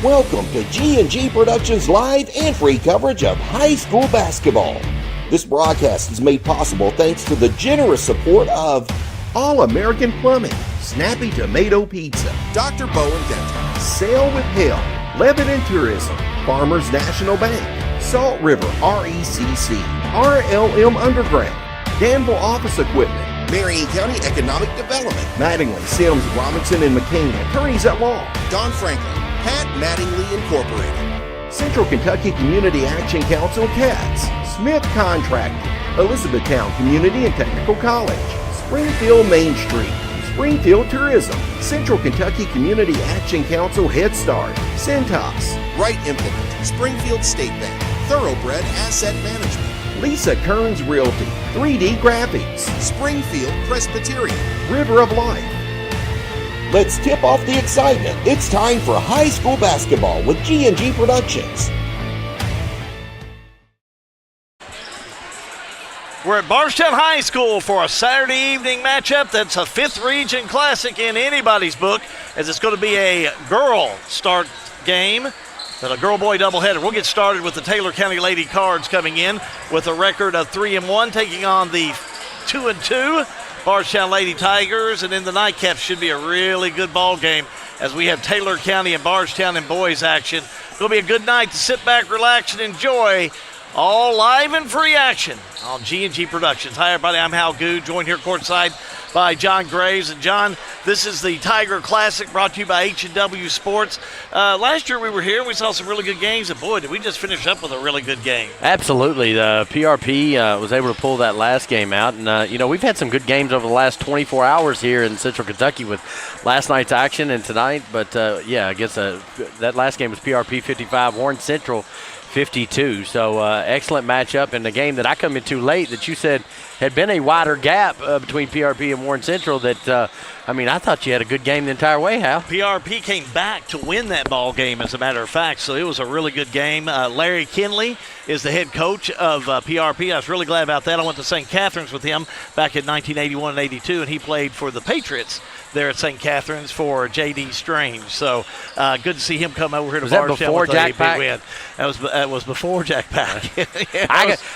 Welcome to G&G Productions live and free coverage of high school basketball. This broadcast is made possible thanks to the generous support of All-American Plumbing, Snappy Tomato Pizza, Dr. Bowen Dental, Sail with Hell, Lebanon Tourism, Farmers National Bank, Salt River RECC, RLM Underground, Danville Office Equipment, Marion County Economic Development, Mattingly, Sims, Robinson, and McCain, Attorneys at Law, Don Franklin, Pat Mattingly Incorporated, Central Kentucky Community Action Council CATS, Smith Contracting, Elizabethtown Community and Technical College, Springfield Main Street, Springfield Tourism, Central Kentucky Community Action Council Head Start, Centos, Wright Implement, Springfield State Bank, Thoroughbred Asset Management, Lisa Kearns Realty, 3D Graphics, Springfield Presbyterian, River of Life. Let's tip off the excitement. It's time for high school basketball with G&G Productions. We're at Bardstown High School for a Saturday evening matchup that's a 5th Region Classic in anybody's book, as it's going to be a girl start game, but a girl-boy doubleheader. We'll get started with the Taylor County Lady Cards coming in with a record of 3-1, taking on the 2-2 Bardstown Lady Tigers, and in the nightcap should be a really good ball game as we have Taylor County and Bardstown in boys action. It'll be a good night to sit back, relax, and enjoy all live and free action on G&G Productions. Hi, everybody. I'm Hal Goo, joined here courtside by John Graves. And, John, this is the Tiger Classic brought to you by H&W Sports. Last year we were here and we saw some really good games, and, boy, did we just finish up with a really good game. Absolutely. The PRP was able to pull that last game out. And, we've had some good games over the last 24 hours here in Central Kentucky with last night's action and tonight. But, I guess that last game was PRP 55, Warren Central 52. So excellent matchup in the game that I come into late that you said had been a wider gap between PRP and Warren Central that, I thought you had a good game the entire way, Hal. PRP came back to win that ball game, as a matter of fact, so it was a really good game. Larry Kinley is the head coach of PRP. I was really glad about that. I went to St. Catherine's with him back in 1981 and 82, and he played for the Patriots there at St. Catherine's for J.D. Strange. So good to see him come over here to Bardstown with a big win. That was before Jack Pack.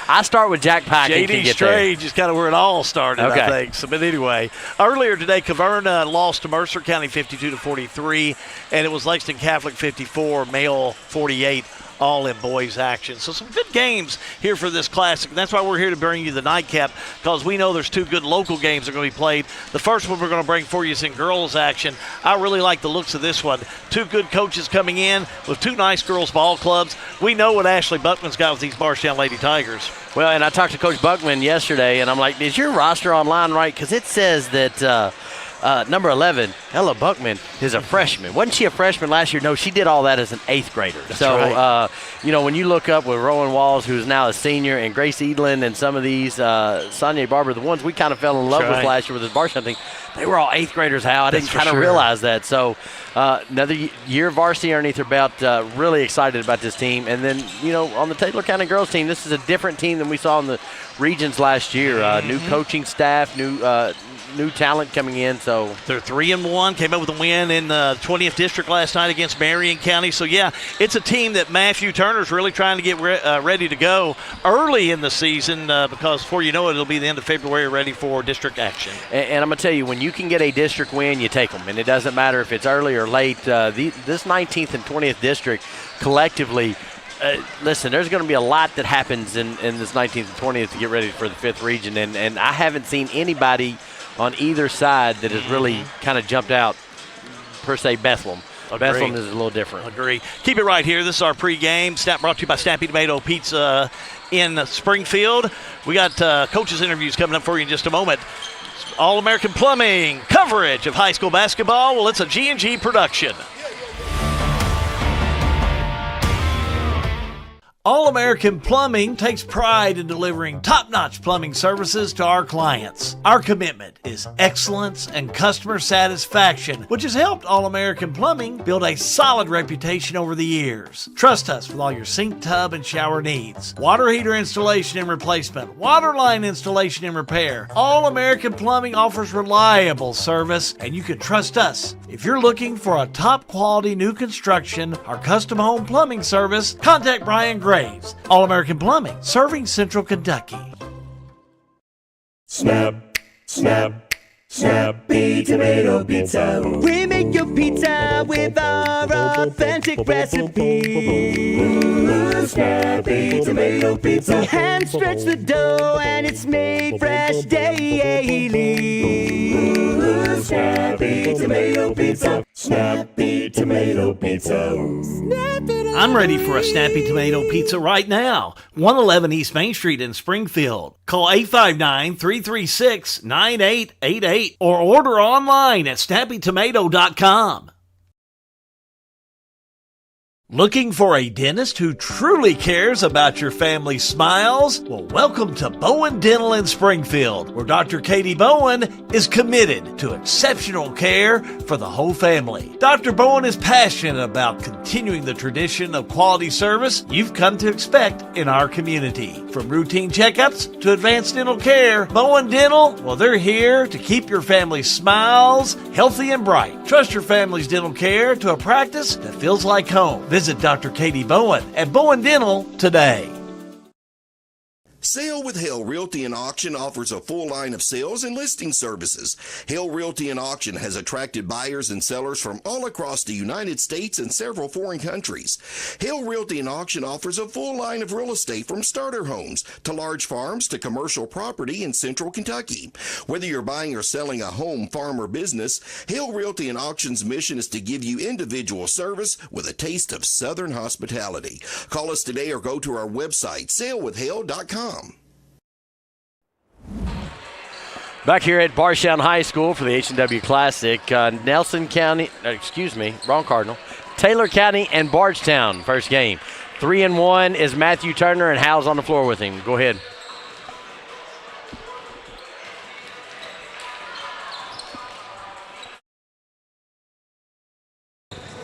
I start with Jack Pack. J.D. Strange is kind of where it all started, okay. I think. So, but anyway, earlier today, Caverna lost to Mercer County 52-43, and it was Lexington Catholic 54, Male 48. All in boys action. So some good games here for this classic. And that's why we're here to bring you the nightcap, because we know there's two good local games that are going to be played. The first one we're going to bring for you is in girls action. I really like the looks of this one. Two good coaches coming in with two nice girls ball clubs. We know what Ashley Buckman's got with these Bardstown Lady Tigers. Well, and I talked to Coach Buckman yesterday, and I'm like, is your roster online right? Because it says that number 11, Ella Buckman, is a freshman. Wasn't she a freshman last year? No, she did all that as an 8th grader. That's so, right. When you look up with Rowan Walls, who's now a senior, and Grace Edlin and some of these, Sonia Barber, the ones we kind of fell in love with last year with this Bardstown thing, they were all 8th graders, Hal. I didn't kind of realize that. So, another year of varsity underneath their belt. Really excited about this team. And then, on the Taylor County girls team, this is a different team than we saw in the regions last year. New coaching staff, new talent coming in. So they're 3-1, came up with a win in the 20th district last night against Marion County. So yeah, it's a team that Matthew Turner's really trying to get ready to go early in the season because before you know it, it'll be the end of February, ready for district action. And I'm going to tell you, when you can get a district win, you take them. And it doesn't matter if it's early or late. This 19th and 20th district collectively, listen, there's going to be a lot that happens in this 19th and 20th to get ready for the 5th region. And I haven't seen anybody on either side that has really kind of jumped out, per se, Bethlehem. Bethlehem is a little different. Agree. Keep it right here. This is our pregame. Brought to you by Snappy Tomato Pizza in Springfield. We got coaches' interviews coming up for you in just a moment. All-American Plumbing coverage of high school basketball. Well, it's a G&G production. All-American Plumbing takes pride in delivering top-notch plumbing services to our clients. Our commitment is excellence and customer satisfaction, which has helped All-American Plumbing build a solid reputation over the years. Trust us with all your sink, tub, and shower needs. Water heater installation and replacement, water line installation and repair. All-American Plumbing offers reliable service, and you can trust us. If you're looking for a top-quality new construction or custom home plumbing service, contact Brian Graves. All-American Plumbing, serving Central Kentucky. Snap, snap, Snappy Tomato Pizza. We make your pizza with our authentic recipe. Ooh, Snappy Tomato Pizza. Hand stretch the dough and it's made fresh daily. Ooh, Snappy Tomato Pizza. Snappy Tomato Pizza. I'm ready for a Snappy Tomato Pizza right now. 111 East Main Street in Springfield. Call 859-336-9888 or order online at snappytomato.com. Looking for a dentist who truly cares about your family's smiles? Well, welcome to Bowen Dental in Springfield, where Dr. Katie Bowen is committed to exceptional care for the whole family. Dr. Bowen is passionate about continuing the tradition of quality service you've come to expect in our community. From routine checkups to advanced dental care, Bowen Dental, well, they're here to keep your family's smiles healthy and bright. Trust your family's dental care to a practice that feels like home. Visit Dr. Katie Bowen at Bowen Dental today. Sale with Hale Realty and Auction offers a full line of sales and listing services. Hale Realty and Auction has attracted buyers and sellers from all across the United States and several foreign countries. Hale Realty and Auction offers a full line of real estate from starter homes to large farms to commercial property in central Kentucky. Whether you're buying or selling a home, farm, or business, Hale Realty and Auction's mission is to give you individual service with a taste of Southern hospitality. Call us today or go to our website, salewithhale.com. Back here at Bardstown High School for the H&W Classic, Nelson County, wrong Cardinal, Taylor County and Bardstown, first game. 3-1 is Matthew Turner, and Hal's on the floor with him. Go ahead.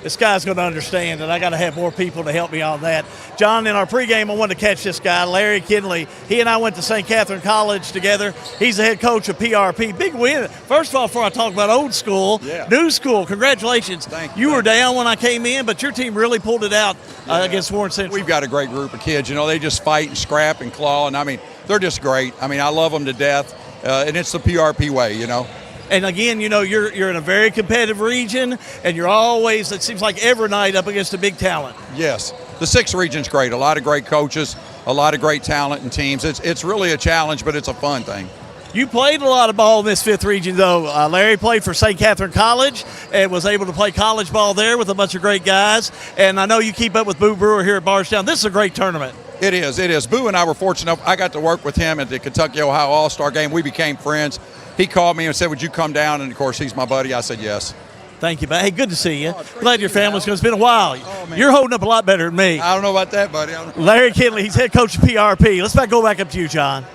This guy's going to understand that I got to have more people to help me on that. John, in our pregame, I wanted to catch this guy, Larry Kinley. He and I went to St. Catherine College together. He's the head coach of PRP. Big win. First of all, before I talk about old school, new school, congratulations. Thank you. You were down when I came in, but your team really pulled it out against Warren Central. We've got a great group of kids. You know, they just fight and scrap and claw, and, I mean, they're just great. I mean, I love them to death, and it's the PRP way, you know. And again, you know, you're in a very competitive region, and you're always, it seems like every night, up against a big talent. Yes. The 6th region's great. A lot of great coaches, a lot of great talent and teams. It's really a challenge, but it's a fun thing. You played a lot of ball in this 5th region, though. Larry played for St. Catherine College and was able to play college ball there with a bunch of great guys. And I know you keep up with Boo Brewer here at Bardstown. This is a great tournament. It is. Boo and I were fortunate. I got to work with him at the Kentucky-Ohio All-Star game. We became friends. He called me and said, would you come down? And, of course, he's my buddy. I said yes. Thank you, man. Hey, good to see you. Glad your family's because it's been a while. You're holding up a lot better than me. I don't know about that, buddy. Larry Kinley, he's head coach of PRP. Let's go back up to you, John.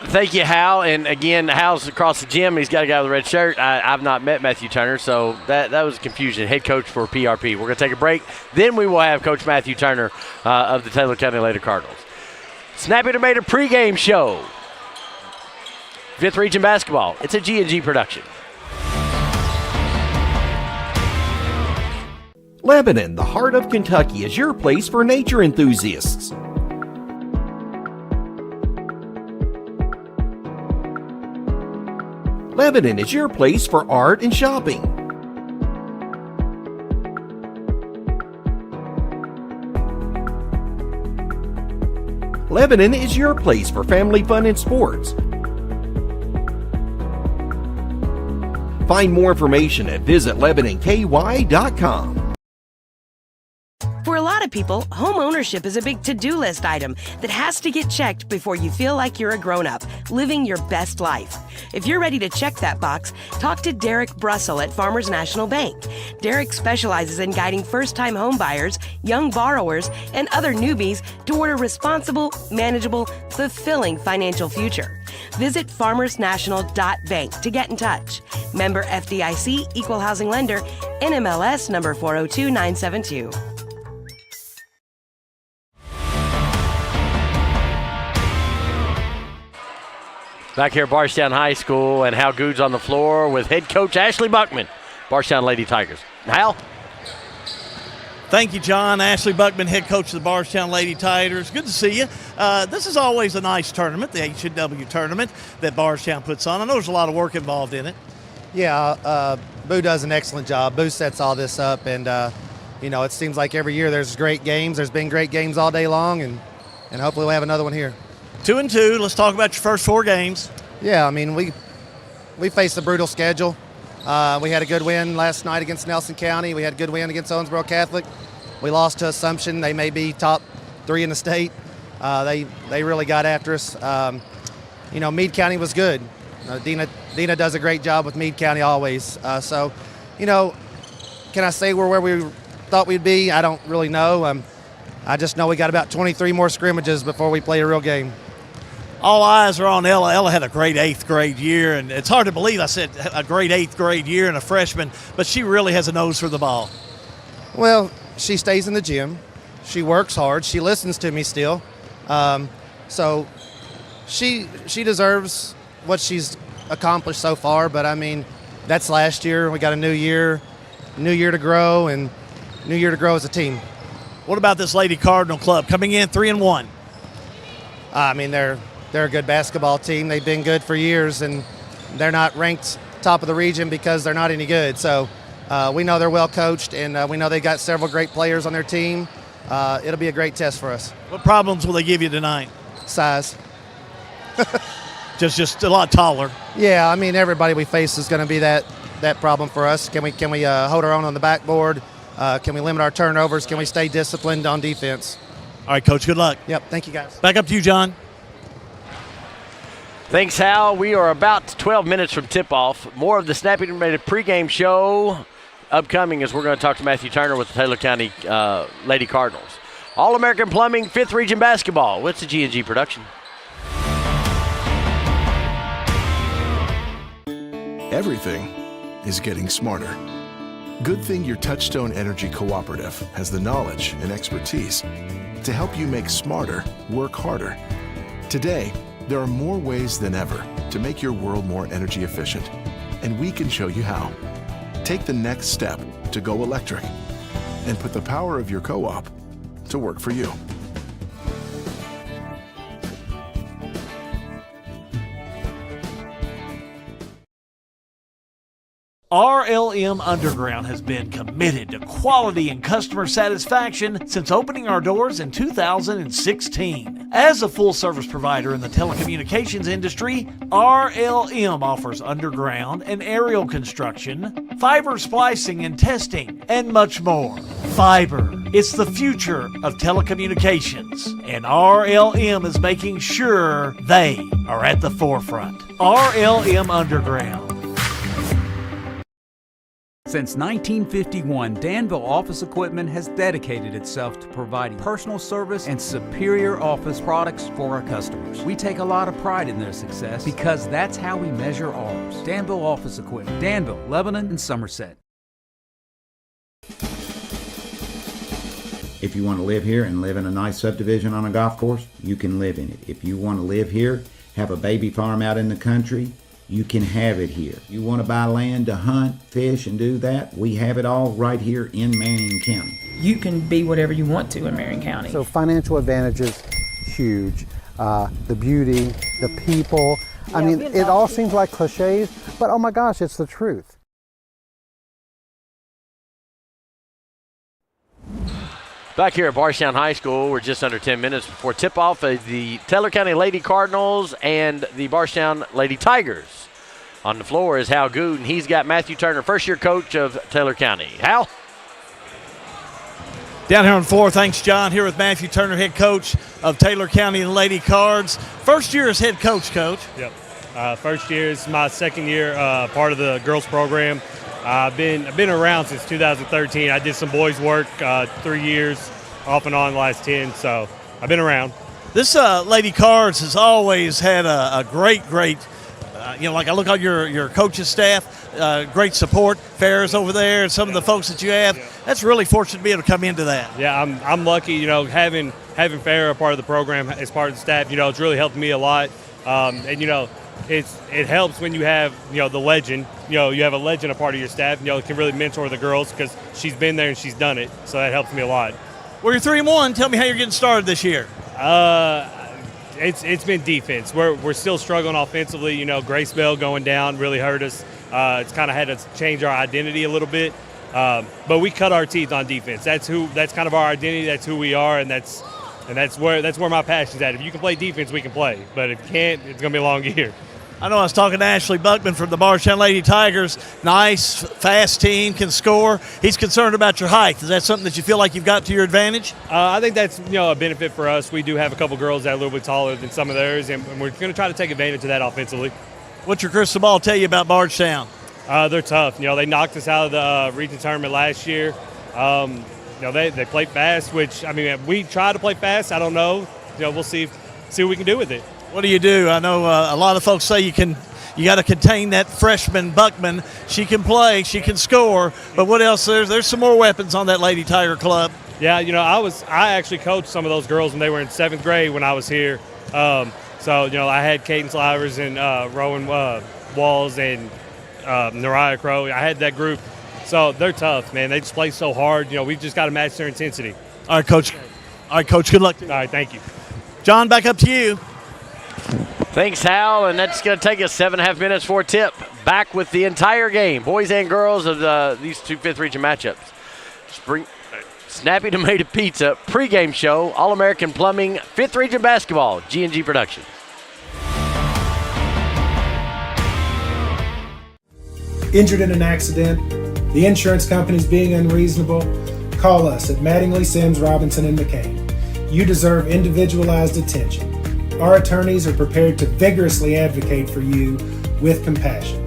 Thank you, Hal. And again, Hal's across the gym. He's got a guy with a red shirt. I've not met Matthew Turner, so that was confusion. Head coach for PRP. We're going to take a break. Then we will have Coach Matthew Turner of the Taylor County Lady Cardinals. Snappy Tomato Pre-Game Show. 5th Region Basketball. It's a G&G production. Lebanon, the heart of Kentucky, is your place for nature enthusiasts. Lebanon is your place for art and shopping. Lebanon is your place for family fun and sports. Find more information at visitlebanonky.com. For a lot lot of people, home ownership is a big to-do list item that has to get checked before you feel like you're a grown-up, living your best life. If you're ready to check that box, talk to Derek Brussel at Farmers National Bank. Derek specializes in guiding first-time home buyers, young borrowers, and other newbies toward a responsible, manageable, fulfilling financial future. Visit farmersnational.bank to get in touch. Member FDIC, Equal Housing Lender, NMLS number 402972. Back here at Bardstown High School, and Hal Good's on the floor with head coach Ashley Buckman, Bardstown Lady Tigers. Hal? Thank you, John. Ashley Buckman, head coach of the Bardstown Lady Tigers. Good to see you. This is always a nice tournament, the H&W tournament that Bardstown puts on. I know there's a lot of work involved in it. Yeah, Boo does an excellent job. Boo sets all this up, and, it seems like every year there's great games. There's been great games all day long, and hopefully we'll have another one here. 2-2. Let's talk about your first 4 games. Yeah, I mean, we faced a brutal schedule. We had a good win last night against Nelson County. We had a good win against Owensboro Catholic. We lost to Assumption. They may be top 3 in the state. They really got after us. Meade County was good. Dina does a great job with Meade County always. Can I say we're where we thought we'd be? I don't really know. I just know we got about 23 more scrimmages before we play a real game. All eyes are on Ella. Ella had a great 8th grade year, and it's hard to believe I said a great 8th grade year and a freshman, but she really has a nose for the ball. Well, she stays in the gym. She works hard. She listens to me still. So she deserves what she's accomplished so far, but, that's last year. We got a new year to grow, and new year to grow as a team. What about this Lady Cardinal club coming in 3-1? They're a good basketball team. They've been good for years, and they're not ranked top of the region because they're not any good. So we know they're well coached, and we know they got several great players on their team. It'll be a great test for us. What problems will they give you tonight? Size. just a lot taller. Yeah, everybody we face is going to be that problem for us. Can we hold our own on the backboard? Can we limit our turnovers? Can we stay disciplined on defense? All right, Coach, good luck. Yep, thank you, guys. Back up to you, John. Thanks, Hal. We are about 12 minutes from tip-off. More of the Snappy Tomato Pre-Game show upcoming as we're going to talk to Matthew Turner with the Taylor County Lady Cardinals. All-American Plumbing, 5th Region Basketball. What's the G&G production? Everything is getting smarter. Good thing your Touchstone Energy Cooperative has the knowledge and expertise to help you make smarter work harder. Today, there are more ways than ever to make your world more energy efficient, and we can show you how. Take the next step to go electric and put the power of your co-op to work for you. RLM Underground has been committed to quality and customer satisfaction since opening our doors in 2016. As a full-service provider in the telecommunications industry, RLM offers underground and aerial construction, fiber splicing and testing, and much more. Fiber, it's the future of telecommunications, and RLM is making sure they are at the forefront. RLM Underground. Since 1951, Danville Office Equipment has dedicated itself to providing personal service and superior office products for our customers. We take a lot of pride in their success because that's how we measure ours. Danville Office Equipment, Danville, Lebanon, and Somerset. If you want to live here and live in a nice subdivision on a golf course, you can live in it. If you want to live here, have a baby farm out in the country, you can have it here. You want to buy land to hunt, fish, and do that? We have it all right here in Marion County. You can be whatever you want to in Marion County. So financial advantages, huge. The beauty, the people. I mean, it all seems like cliches, but oh my gosh, it's the truth. Back here at Bardstown High School, we're just under 10 minutes before tip-off of the Taylor County Lady Cardinals and the Bardstown Lady Tigers. On the floor is Hal Good, and he's got Matthew Turner, first-year coach of Taylor County. Hal? Down here on 4, thanks, John. Here with Matthew Turner, head coach of Taylor County and Lady Cards. First year as head coach, Coach. Yep. First year is my second year, part of the girls program. I've been around since 2013. I did some boys work 3 years, off and on the last 10, so I've been around. This Lady Cards has always had a great, like I look on your coaching staff, great support. Farrah's over there and some of the folks that you have. That's really fortunate to be able to come into that. Yeah, I'm lucky, having Farrah part of the program as part of the staff, it's really helped me a lot. And, it helps when you have, the legend, you have a legend a part of your staff, can really mentor the girls because she's been there and she's done it. So that helps me a lot. Well, you're 3-1. Tell me how you're getting started this year. It's been defense. We're still struggling offensively. Grace Bell going down really hurt us. It's kind of had to change our identity a little bit. But we cut our teeth on defense. That's kind of our identity. That's who we are, and that's where my passion's at. If you can play defense, we can play. But if you can't, it's going to be a long year. I know I was talking to Ashley Buckman from the Bardstown Lady Tigers. Nice, fast team, can score. He's concerned about your height. Is that something that you feel like you've got to your advantage? I think that's a benefit for us. We do have a couple girls that are a little bit taller than some of theirs, and we're going to try to take advantage of that offensively. What's your crystal ball tell you about Bardstown? They're tough. They knocked us out of the region tournament last year. They play fast, which, we try to play fast. I don't know. We'll see what we can do with it. What do you do? I know a lot of folks say you got to contain that freshman Buckman. She can play, she can score, but what else? There's some more weapons on that Lady Tiger club. Yeah, I actually coached some of those girls when they were in 7th grade when I was here. I had Kaden Slivers and Rowan Walls and Nariah Crow. I had that group. So they're tough, man. They just play so hard. We've just got to match their intensity. All right, Coach. Good luck to you. All right, thank you. John, back up to you. Thanks, Hal, and that's going to take us 7.5 minutes for a tip. Back with the entire game, boys and girls, of these two 5th region matchups. Snappy Tomato Pizza Pre-Game show, All-American Plumbing, 5th region basketball, G&G Production. Injured in an accident, the insurance company's being unreasonable, call us at Mattingly, Sims, Robinson, and McCain. You deserve individualized attention. Our attorneys are prepared to vigorously advocate for you with compassion.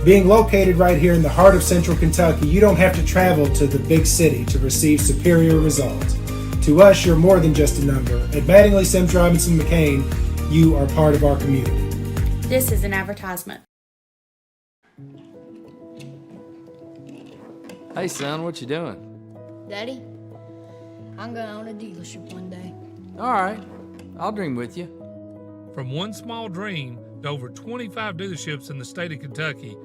Being located right here in the heart of Central Kentucky, you don't have to travel to the big city to receive superior results. To us, you're more than just a number. At Mattingly, Sims, Robinson, McCain, you are part of our community. This is an advertisement. Hey son, what you doing? Daddy, I'm gonna own a dealership one day. All right, I'll dream with you. From one small dream to over 25 dealerships in the state of Kentucky,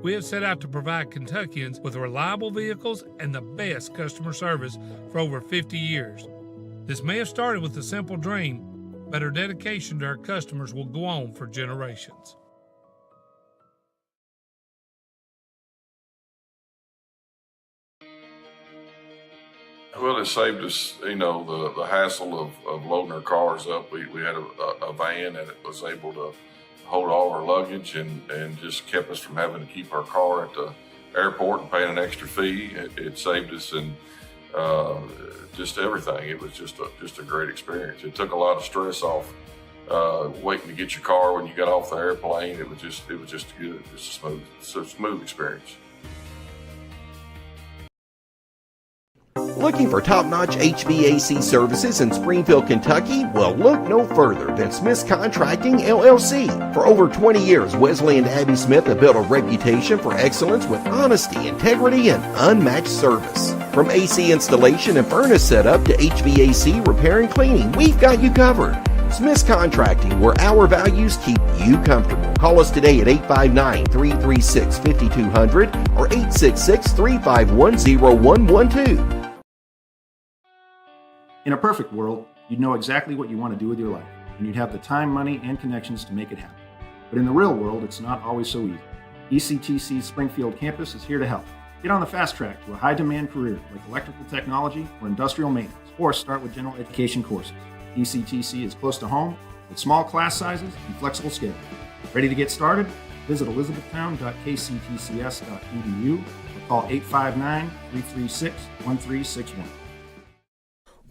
we have set out to provide Kentuckians with reliable vehicles and the best customer service for over 50 years. This may have started with a simple dream, but our dedication to our customers will go on for generations. Well, it saved us, the hassle of loading our cars up. We had a van and it was able to hold all our luggage and just kept us from having to keep our car at the airport and paying an extra fee. It saved us and just everything. It was just a great experience. It took a lot of stress off waiting to get your car when you got off the airplane. It was just good. It's a smooth experience. Looking for top-notch HVAC services in Springfield, Kentucky? Well, look no further than Smith's Contracting, LLC. For over 20 years, Wesley and Abby Smith have built a reputation for excellence with honesty, integrity, and unmatched service. From AC installation and furnace setup to HVAC repair and cleaning, we've got you covered. Smith's Contracting, where our values keep you comfortable. Call us today at 859-336-5200 or 866-351-0112. In a perfect world, you'd know exactly what you want to do with your life, and you'd have the time, money, and connections to make it happen. But in the real world, it's not always so easy. ECTC's Springfield campus is here to help. Get on the fast track to a high-demand career like electrical technology or industrial maintenance, or start with general education courses. ECTC is close to home with small class sizes and flexible schedules. Ready to get started? Visit elizabethtown.kctcs.edu or call 859-336-1361.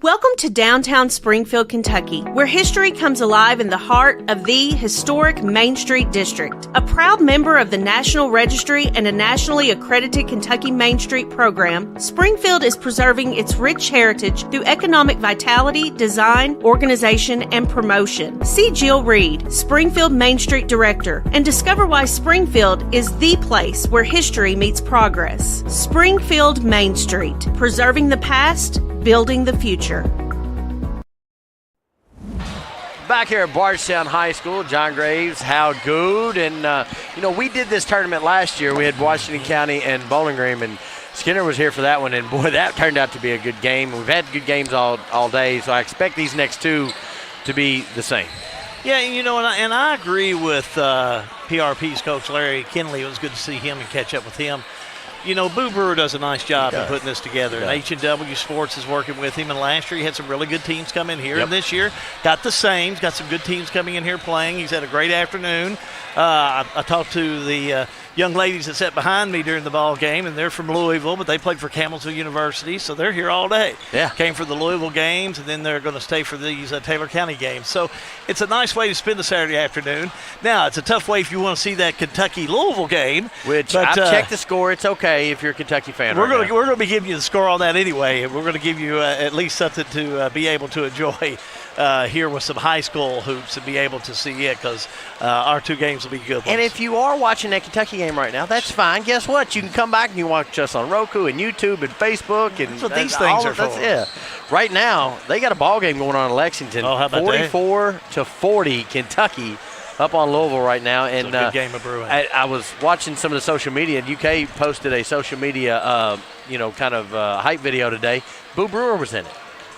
Welcome to downtown Springfield, Kentucky, where history comes alive in the heart of the historic Main Street District. A proud member of the National Registry and a nationally accredited Kentucky Main Street program, Springfield is preserving its rich heritage through economic vitality, design, organization, and promotion. See Jill Reed, Springfield Main Street Director, and discover why Springfield is the place where history meets progress. Springfield Main Street, preserving the past, building the future. Back here at Bardstown High School, John Graves, Hal Good, and we did this tournament last year. We had Washington County and Bowling Green, and Skinner was here for that one, and boy, that turned out to be a good game. We've had good games all day, so I expect these next two to be the same. Yeah, and I agree with PRP's coach Larry Kinley. It was good to see him and catch up with him. Boo Brewer does a nice job in putting this together. And H&W Sports is working with him. And last year he had some really good teams come in here. Yep. And this year got the same. He's got some good teams coming in here playing. He's had a great afternoon. I talked to the young ladies that sat behind me during the ball game, and they're from Louisville, but they played for Campbellsville University, so they're here all day. Yeah. Came for the Louisville games, and then they're going to stay for these Taylor County games. So it's a nice way to spend the Saturday afternoon. Now, it's a tough way if you want to see that Kentucky-Louisville game. Which I've checked the score. It's okay if you're a Kentucky fan. We're going to be giving you the score on that anyway, and we're going to give you at least something to be able to enjoy here with some high school hoops and be able to see it, because our two games will be good ones. And if you are watching that Kentucky game right now, that's fine. Guess what? You can come back and you watch us on Roku and YouTube and Facebook. And that's what these things are for. Yeah. Right now, they got a ball game going on in Lexington. Oh, how about 44-40, Kentucky up on Louisville right now. And it's a good game of brewing. I was watching some of the social media, and UK posted a social media, hype video today. Boo Brewer was in it.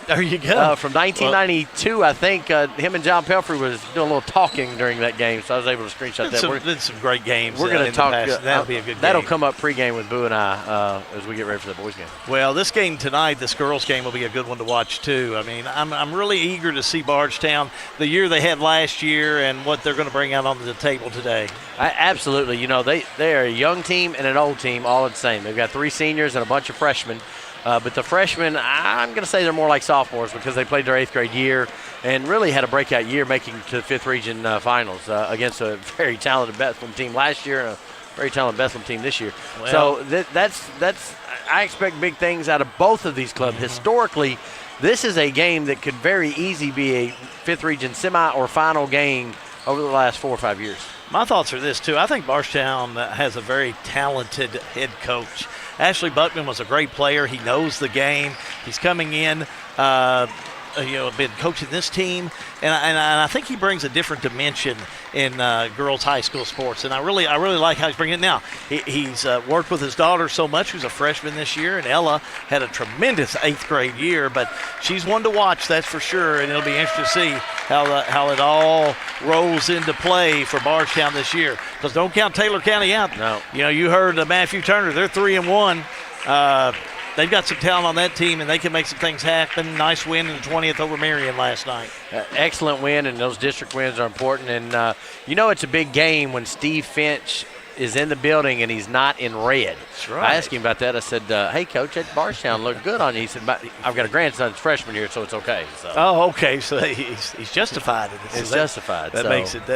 There you go. From 1992, I think him and John Pelfrey was doing a little talking during that game, so I was able to screenshot that. Been some great games. We're going to talk. That'll be a good game. That'll come up pregame with Boo and I as we get ready for the boys game. Well, this game tonight, this girls game, will be a good one to watch too. I mean, I'm really eager to see Bardstown, the year they had last year, and what they're going to bring out on the table today. Absolutely. They are a young team and an old team all the same. They've got 3 seniors and a bunch of freshmen. But the freshmen, I'm going to say they're more like sophomores because they played their 8th grade year and really had a breakout year, making to the 5th region finals against a very talented Bethlehem team last year and a very talented Bethlehem team this year. Well, so that's I expect big things out of both of these clubs. Historically, this is a game that could very easily be a 5th region semi or final game over the last 4 or 5 years. My thoughts are this, too. I think Bardstown has a very talented head coach. Ashley Buckman was a great player. He knows the game. He's coming in, been coaching this team, and I think he brings a different dimension in girls high school sports. And I really like how he's bringing it now. He's worked with his daughter so much, who's a freshman this year, and Ella had a tremendous 8th grade year, but she's one to watch, that's for sure. And it'll be interesting to see how it all rolls into play for Bardstown this year. Because don't count Taylor County out. No. You heard Matthew Turner. They're 3-1. They've got some talent on that team, and they can make some things happen. Nice win in the 20th over Marion last night. Excellent win, and those district wins are important. And, it's a big game when Steve Finch is in the building and he's not in red. That's right. I asked him about that. I said, hey, Coach, that Bardstown looked good on you. He said, I've got a grandson freshman here, so it's okay. So. Oh, okay. So he's justified in it. It's justified. That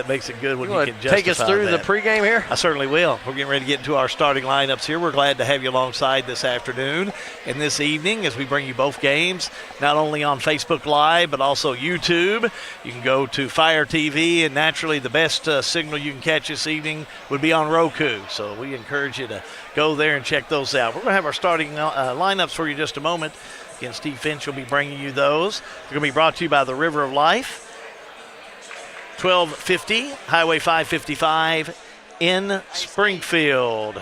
makes it good when you can justify take us through that. the pregame here? I certainly will. We're getting ready to get into our starting lineups here. We're glad to have you alongside this afternoon and this evening as we bring you both games, not only on Facebook Live, but also YouTube. You can go to Fire TV, and naturally the best signal you can catch this evening would be on Roku. So we encourage you to go there and check those out. We're going to have our starting lineups for you in just a moment. Again, Steve Finch will be bringing you those. They're going to be brought to you by the River of Life, 1250 Highway 555 in Springfield.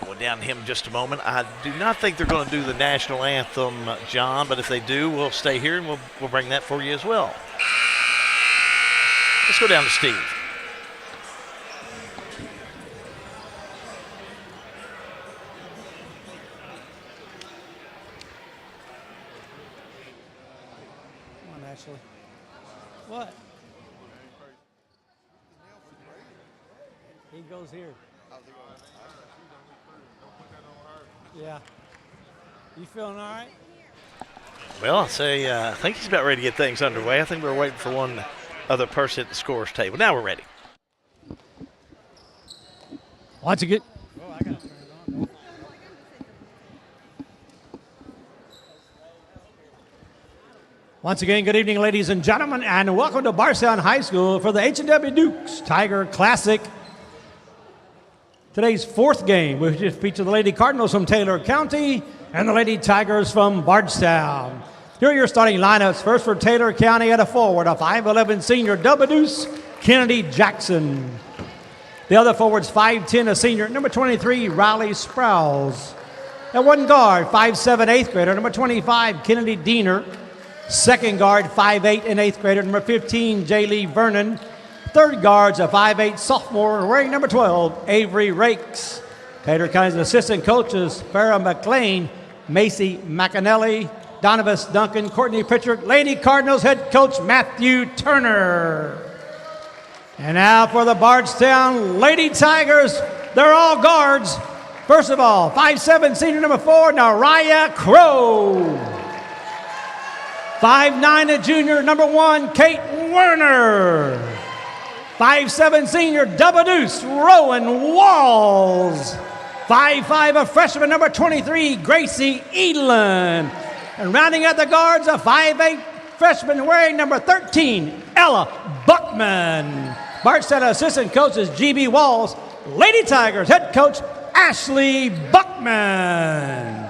We'll down to him in just a moment. I do not think they're going to do the national anthem, John, but if they do, we'll stay here and we'll bring that for you as well. Let's go down to Steve. What? He goes here. Yeah. You feeling all right? Well, I think he's about ready to get things underway. I think we're waiting for one other person at the scores table. Now we're ready. Once again. Once again, good evening, ladies and gentlemen, and welcome to Bardstown High School for the H&W Dukes Tiger Classic. Today's fourth game, we just feature the Lady Cardinals from Taylor County and the Lady Tigers from Bardstown. Here are your starting lineups. First for Taylor County at a forward, a 5'11 senior, double deuce, Kennedy Jackson. The other forwards, 5'10, a senior, number 23, Riley Sprouse. At one guard, 5'7", eighth grader, number 25, Kennedy Diener. Second guard, 5'8", and eighth grader, number 15, J. Lee Vernon. Third guard's a 5'8", sophomore, wearing number 12, Avery Rakes. Taylor County's assistant coaches, Farrah McLean, Macy McAnally, Donovan Duncan, Courtney Pritchard, Lady Cardinals head coach Matthew Turner. And now for the Bardstown Lady Tigers, they're all guards. First of all, 5'7", senior number 4, Nariah Crow. 5'9", a junior, number 1, Kate Werner. 5'7", senior, double deuce, Rowan Walls. 5'5", a freshman, number 23, Gracie Edlin. And rounding out the guards, a 5'8", freshman wearing number 13, Ella Buckman. Bardstown assistant coach is G.B. Walls. Lady Tigers head coach, Ashley Buckman.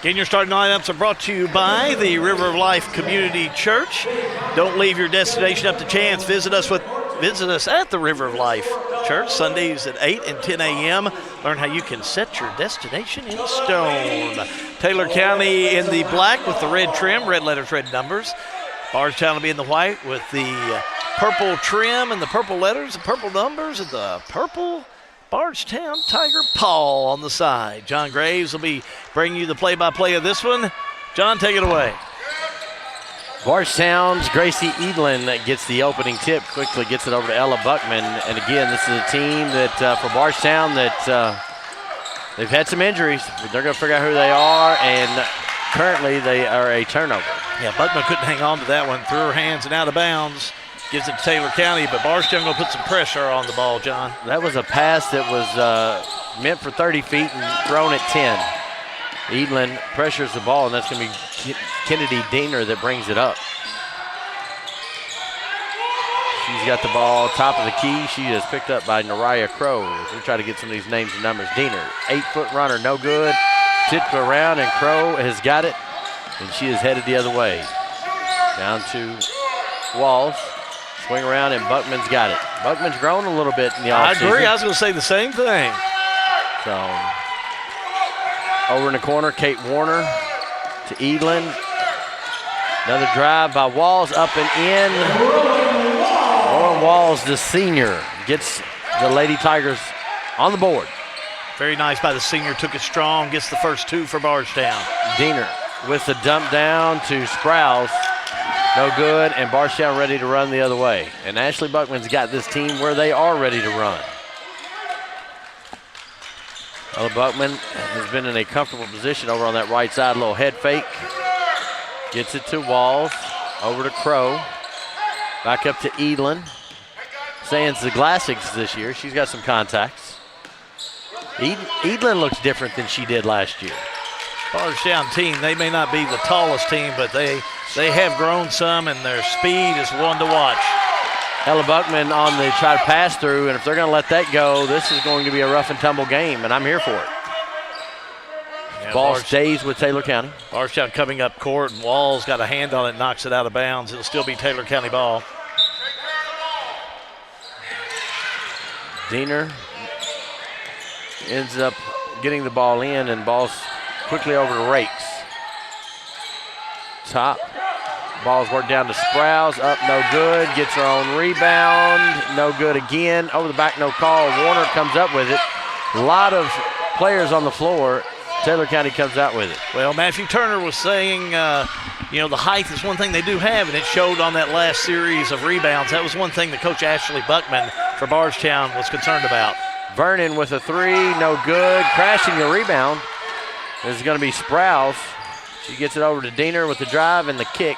Again, your starting lineups are brought to you by the River of Life Community Church. Don't leave your destination up to chance. Visit us at the River of Life Church Sundays at 8 and 10 a.m. Learn how you can set your destination in stone. Taylor County in the black with the red trim, red letters, red numbers. Bardstown will be in the white with the purple trim and the purple letters, the purple numbers, and the purple Bardstown Tiger Paul on the side. John Graves will be bringing you the play-by-play of this one. John, take it away. Bardstown's Gracie Edlin that gets the opening tip, quickly gets it over to Ella Buckman. And again, this is a team that for Bardstown that they've had some injuries, but they're going to figure out who they are, and currently they are a turnover. Yeah, Buckman couldn't hang on to that one, threw her hands and out of bounds. Gives it to Taylor County, but Bardstown going to put some pressure on the ball, John. That was a pass that was meant for 30 feet and thrown at 10. Edlin pressures the ball, and that's going to be Kennedy Diener that brings it up. She's got the ball top of the key. She is picked up by Nariah Crow. We try to get some of these names and numbers. Diener, 8-foot runner, no good. Tipped around, and Crow has got it, and she is headed the other way. Down to Walls. Swing around, and Buckman's got it. Buckman's grown a little bit in the offseason. I agree. I was going to say the same thing. So, over in the corner, Kate Warner to Edlin. Another drive by Walls, up and in. Lauren Walls, the senior, gets the Lady Tigers on the board. Very nice by the senior. Took it strong. Gets the first two for Bardstown. Diener with the dump down to Sprouse. No good, and Bardstown ready to run the other way. And Ashley Buckman's got this team where they are ready to run. Ella Buckman has been in a comfortable position over on that right side. A little head fake. Gets it to Walls. Over to Crow. Back up to Edlin. Sands the Glassics this year. She's got some contacts. Edlin looks different than she did last year. Bardstown team, they may not be the tallest team, but they have grown some, and their speed is one to watch. Ella Buckman on the try to pass through, and if they're going to let that go, this is going to be a rough and tumble game, and I'm here for it. Yeah, ball stays with Taylor County. Bardstown coming up court, and Walls got a hand on it, knocks it out of bounds. It'll still be Taylor County ball. Diener ends up getting the ball in, and ball's quickly over to Rakes. Top. Ball's worked down to Sprouse. Up, no good. Gets her own rebound. No good again. Over the back, no call. Warner comes up with it. A lot of players on the floor. Taylor County comes out with it. Well, Matthew Turner was saying, the height is one thing they do have, and it showed on that last series of rebounds. That was one thing that Coach Ashley Buckman for Bardstown was concerned about. Vernon with a three. No good. Crashing the rebound is going to be Sprouse. She gets it over to Diener with the drive and the kick.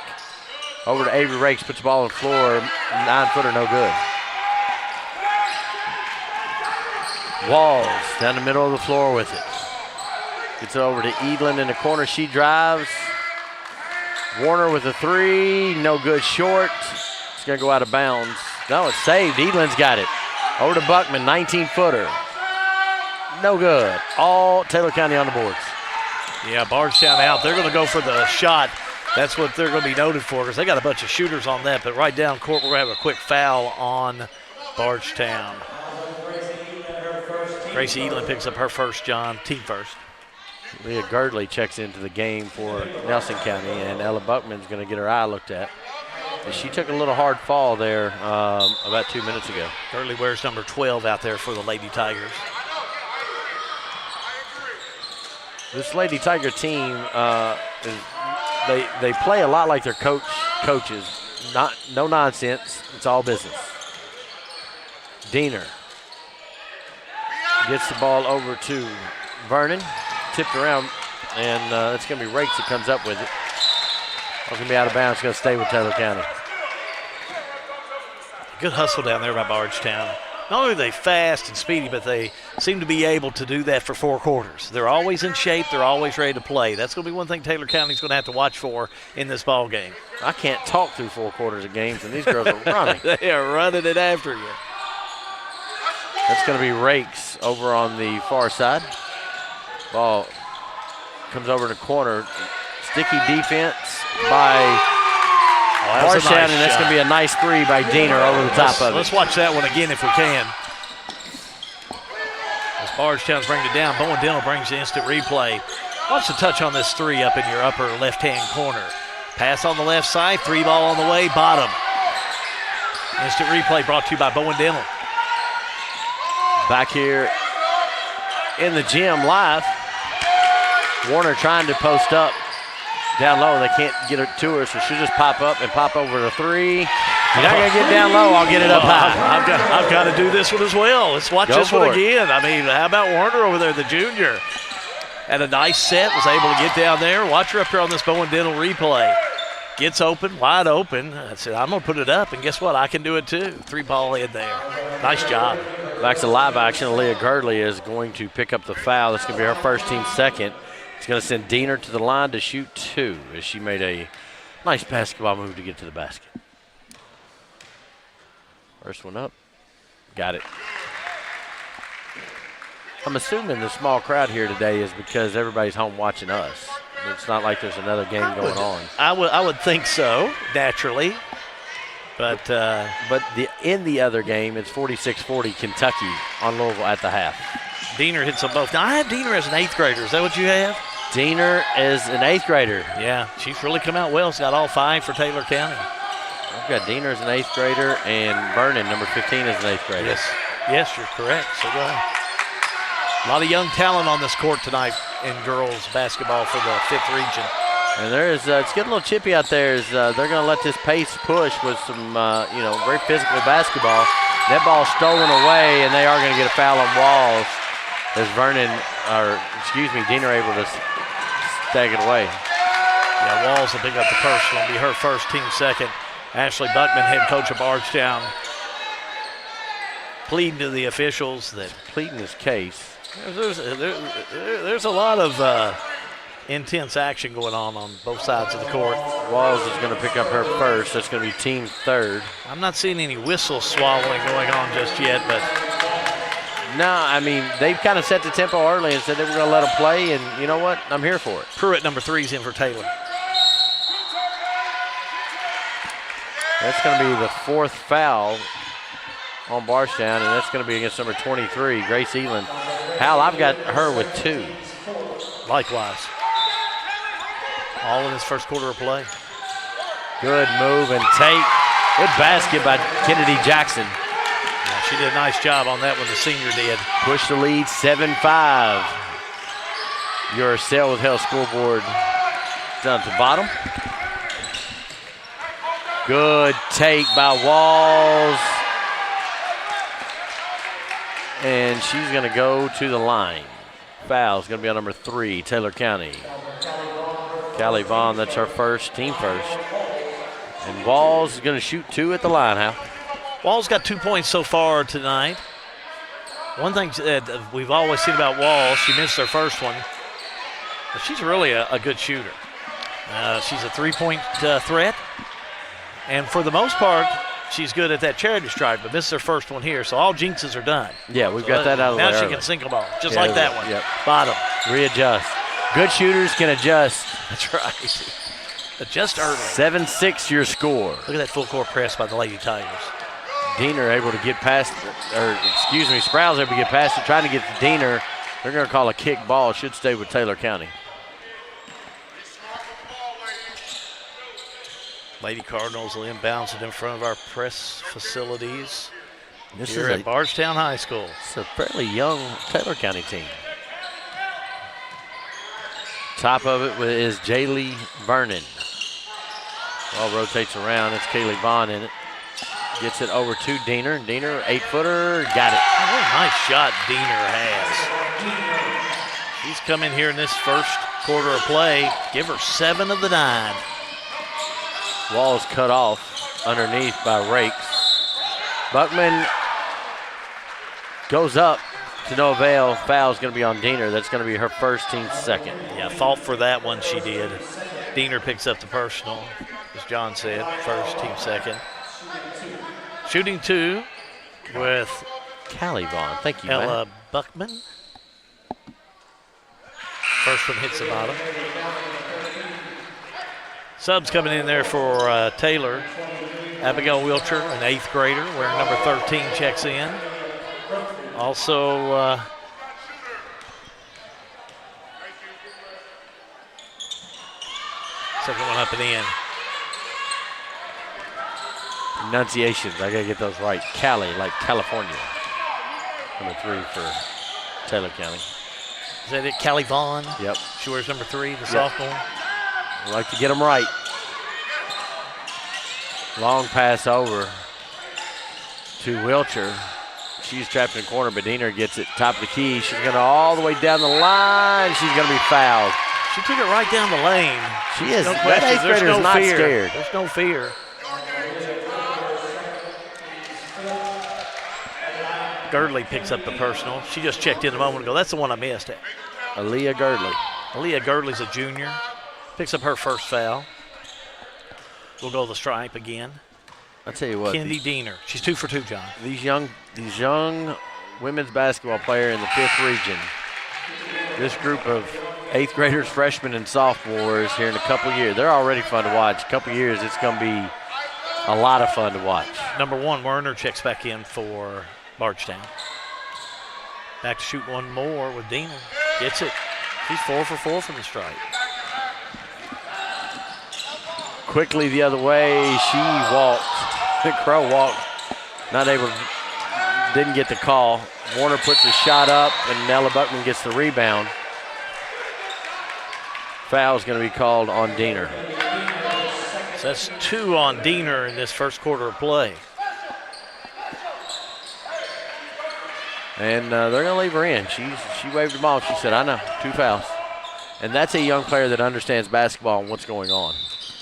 Over to Avery Rakes, puts the ball on the floor. 9-footer, no good. Walls down the middle of the floor with it. Gets it over to Edlin in the corner. She drives. Warner with a three. No good, short. It's going to go out of bounds. No, it's saved. Edlin's got it. Over to Buckman, 19-footer. No good. All Taylor County on the boards. Yeah, Bardstown out. They're going to go for the shot. That's what they're going to be noted for because they got a bunch of shooters on that. But right down court, we're going to have a quick foul on Bardstown. Gracie Edlin picks up her first, John. Team first. Leah Girdley checks into the game for Nelson County, and Ella Buckman's going to get her eye looked at. And she took a little hard fall there about 2 minutes ago. Girdley wears number 12 out there for the Lady Tigers. This Lady Tiger team, they play a lot like their coaches. No nonsense. It's all business. Diener gets the ball over to Vernon. Tipped around, and it's going to be Rakes that comes up with it. It's going to be out of bounds. It's going to stay with Taylor County. Good hustle down there by Bardstown. Not only are they fast and speedy, but they seem to be able to do that for 4 quarters. They're always in shape. They're always ready to play. That's going to be one thing Taylor County's going to have to watch for in this ball game. I can't talk through 4 quarters of games, and these girls are running. They are running it after you. That's going to be Rakes over on the far side. Ball comes over in the corner. Sticky defense by Bardstown, and that's going to be a nice three by Diener over the top of it. Let's watch that one again if we can. As Bardstown's bringing it down, Bowen Dental brings the instant replay. Watch the touch on this three up in your upper left-hand corner. Pass on the left side, 3 ball on the way, bottom. Instant replay brought to you by Bowen Dental. Back here in the gym live. Warner trying to post up down low. They can't get it to her, so she'll just pop up and pop over the three. You're not going to get down low. I'll get it up high. I've got to do this one as well. Let's watch this one again. I mean, how about Warner over there, the junior? Had a nice set, was able to get down there. Watch her up here on this Bowen Dental replay. Gets open, wide open. I said, I'm going to put it up, and guess what? I can do it too. 3 ball in there. Nice job. Back to live action. Leah Girdley is going to pick up the foul. That's going to be her first, team second. It's going to send Diener to the line to shoot 2 as she made a nice basketball move to get to the basket. First one up. Got it. I'm assuming the small crowd here today is because everybody's home watching us. It's not like there's another game going on. I would think so, naturally. But in the other game, it's 46-40 Kentucky on Louisville at the half. Diener hits them both. Now, I have Diener as an 8th grader. Is that what you have? Diener is an 8th grader. Yeah, she's really come out well. She's got all 5 for Taylor County. I've got Diener as an 8th grader and Vernon, number 15, as an 8th grader. Yes, you're correct. So go ahead. A lot of young talent on this court tonight in girls basketball for the 5th region. And it's getting a little chippy out there. They're going to let this pace push with some, very physical basketball. That ball stolen away, and they are going to get a foul on Walls as Diener able to stag it away. Yeah, Walls will pick up the personal. It'll be her first, team second. Ashley Buckman, head coach of Bardstown, pleading to the officials that pleading his case. There's a lot of intense action going on both sides of the court. Walls is going to pick up her first. That's going to be team 3rd. I'm not seeing any whistle swallowing going on just yet, but no, I mean, they've kind of set the tempo early and said they were going to let them play, and you know what? I'm here for it. Pruitt, number 3, is in for Taylor. That's going to be the 4th foul on Bardstown, and that's going to be against number 23, Grace Elin. Hal, I've got her with 2. Likewise. All in this first quarter of play. Good move and take. Good basket by Kennedy Jackson. Yeah, she did a nice job on that one, the senior did. Push the lead 7-5. Your Sale with Hell scoreboard down to bottom. Good take by Walls. And she's going to go to the line. Foul's going to be on number 3, Taylor County. Callie Vaughn, that's her first, team first. And Walls is going to shoot 2 at the line, Hal. Walls got 2 points so far tonight. One thing that we've always seen about Walls, she missed her first one, but she's really a good shooter. She's a 3-point threat, and for the most part, she's good at that charity stripe, but missed her first one here, so all jinxes are done. Yeah, we've got that out of the way. Now she can sink them all, just like that one. Yep. Bottom. Readjust. Good shooters can adjust. That's right. Adjust early. 7-6 your score. Look at that full court press by the Lady Tigers. Diener able to get past, Sprouse able to get past it, trying to get to Diener. They're going to call a kick ball. Should stay with Taylor County. Lady Cardinals will inbounds it in front of our press facilities This here is at Bardstown High School. It's a fairly young Taylor County team. Top of it is Jaylee Vernon. Ball rotates around. It's Kaylee Vaughn in it. Gets it over to Diener. Diener, 8-footer, got it. Oh, what a nice shot Diener has. She's come in here in this first quarter of play. Give her 7 of the 9. Walls cut off underneath by Rakes. Buckman goes up to no avail. Foul's going to be on Diener. That's going to be her first, team second. Yeah, fought for that one, she did. Diener picks up the personal, as John said, first, team second. Shooting 2 with Callie Vaughn. Thank you, Ella Matt. Buckman. First one hits the bottom. Subs coming in there for Taylor. Abigail Wilcher, an 8th grader, wearing number 13, checks in. Also, second one up and in. Pronunciations, I gotta get those right. Cali, like California. Number 3 for Taylor County. Is that it, Callie Vaughn? Yep. She wears number 3, the sophomore. We like to get them right. Long pass over to Wilcher. She's trapped in the corner, but Diener gets it top of the key. She's going to all the way down the line. She's going to be fouled. She took it right down the lane. She is. No That 8th grader is not scared. There's no fear. Girdley picks up the personal. She just checked in a moment ago. That's the one I missed. Aaliyah Girdley. Aaliyah Girdley's a junior. Picks up her first foul. We'll go to the stripe again. I tell you what. Kendi Diener. She's 2 for 2, John. These young women's basketball player in the 5th region. This group of 8th graders, freshmen, and sophomores here in a couple years. They're already fun to watch. A couple years, it's going to be a lot of fun to watch. Number 1, Werner checks back in for Bardstown. Back to shoot one more with Diener. Gets it. She's 4 for 4 from the stripe. Quickly the other way, she walked. Crow walked. Not able to, didn't get the call. Warner puts a shot up, and Nella Buckman gets the rebound. Foul's going to be called on Diener. So that's 2 on Diener in this first quarter of play. And they're going to leave her in. She waved them off. She said, I know, 2 fouls. And that's a young player that understands basketball and what's going on.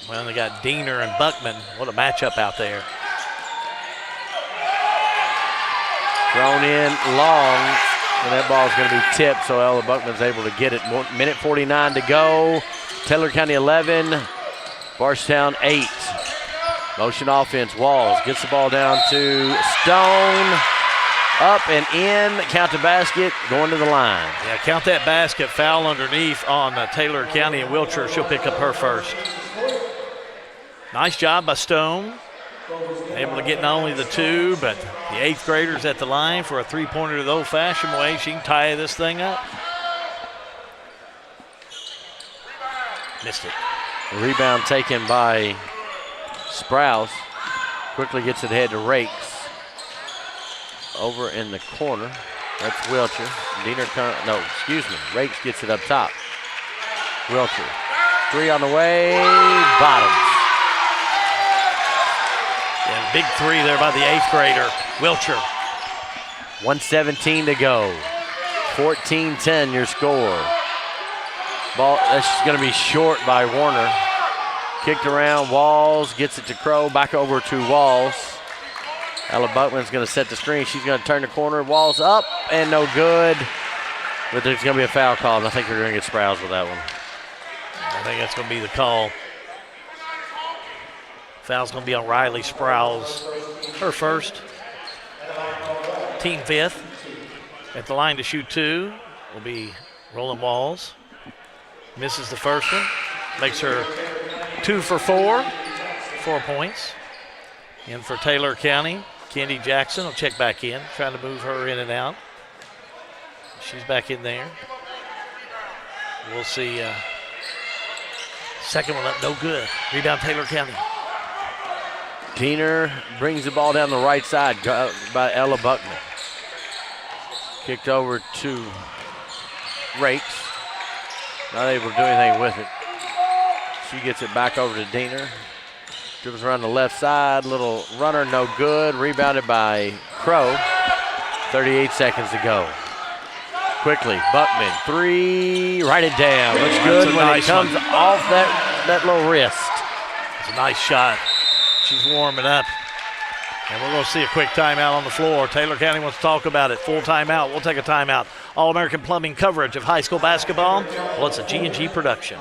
Well, they got Diener and Buckman. What a matchup out there. Thrown in long, and that ball's going to be tipped, so Ella Buckman's able to get it. Minute 49 to go. Taylor County 11, Bardstown 8. Motion offense, Walls gets the ball down to Stone. Up and in, count the basket, going to the line. Yeah, count that basket, foul underneath on Taylor County and Wilcher. She'll pick up her first. Nice job by Stone. Able to get not only the 2, but the 8th graders at the line for a 3-pointer the old-fashioned way. She can tie this thing up. Missed it. The rebound taken by Sprouse. Quickly gets it ahead to Rakes. Over in the corner. That's Wilcher. Rakes gets it up top. Wilcher. 3 on the way. Bottoms. Yeah, big 3 there by the 8th grader, Wilcher. 1:17 to go. 14-10 your score. Ball, that's going to be short by Warner. Kicked around, Walls gets it to Crow, back over to Walls. Ella Buckman's going to set the screen. She's going to turn the corner. Walls up and no good. But there's going to be a foul call, and I think we're going to get Sprouse with that one. I think that's going to be the call. Foul's going to be on Riley Sprouse. Her first. Team fifth. At the line to shoot two will be Roland Walls. Misses the first one. Makes her 2 for 4. 4 points. In for Taylor County. Kendi Jackson will check back in, trying to move her in and out. She's back in there. We'll see. Second one up, no good. Rebound Taylor County. Diener brings the ball down the right side by Ella Buckman. Kicked over to Rakes. Not able to do anything with it. She gets it back over to Diener. Dribbles around the left side. Little runner, no good. Rebounded by Crow. 38 seconds to go. Quickly, Buckman, 3. Write it down. Looks good when it comes off that little wrist. It's a nice shot. She's warming up. And we're going to see a quick timeout on the floor. Taylor County wants to talk about it. Full timeout. We'll take a timeout. All-American Plumbing coverage of high school basketball. Well, it's a G&G production.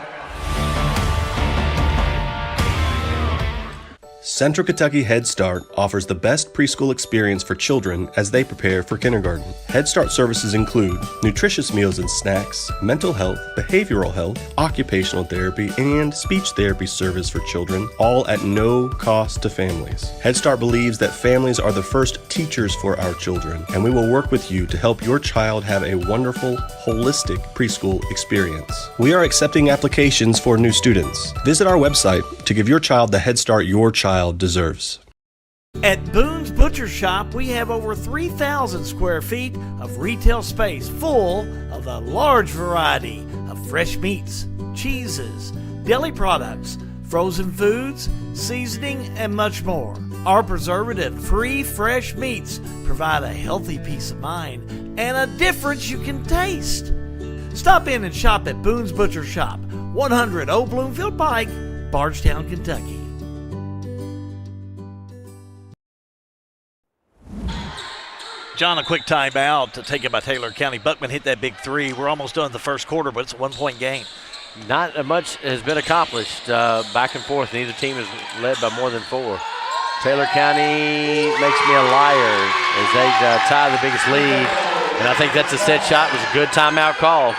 Central Kentucky Head Start offers the best preschool experience for children as they prepare for kindergarten. Head Start services include nutritious meals and snacks, mental health, behavioral health, occupational therapy, and speech therapy service for children, all at no cost to families. Head Start believes that families are the first teachers for our children, and we will work with you to help your child have a wonderful, holistic preschool experience. We are accepting applications for new students. Visit our website to give your child the Head Start your child deserves. At Boone's Butcher Shop, we have over 3,000 square feet of retail space full of a large variety of fresh meats, cheeses, deli products, frozen foods, seasoning, and much more. Our preservative-free fresh meats provide a healthy peace of mind and a difference you can taste. Stop in and shop at Boone's Butcher Shop, 100 Old Bloomfield Pike, Bardstown, Kentucky. John, a quick timeout to take it by Taylor County. Buckman hit that big 3. We're almost done the first quarter, but it's a 1-point game. Not much has been accomplished back and forth. Neither team is led by more than 4. Taylor County makes me a liar as they tie the biggest lead. And I think that's a set shot. It was a good timeout call.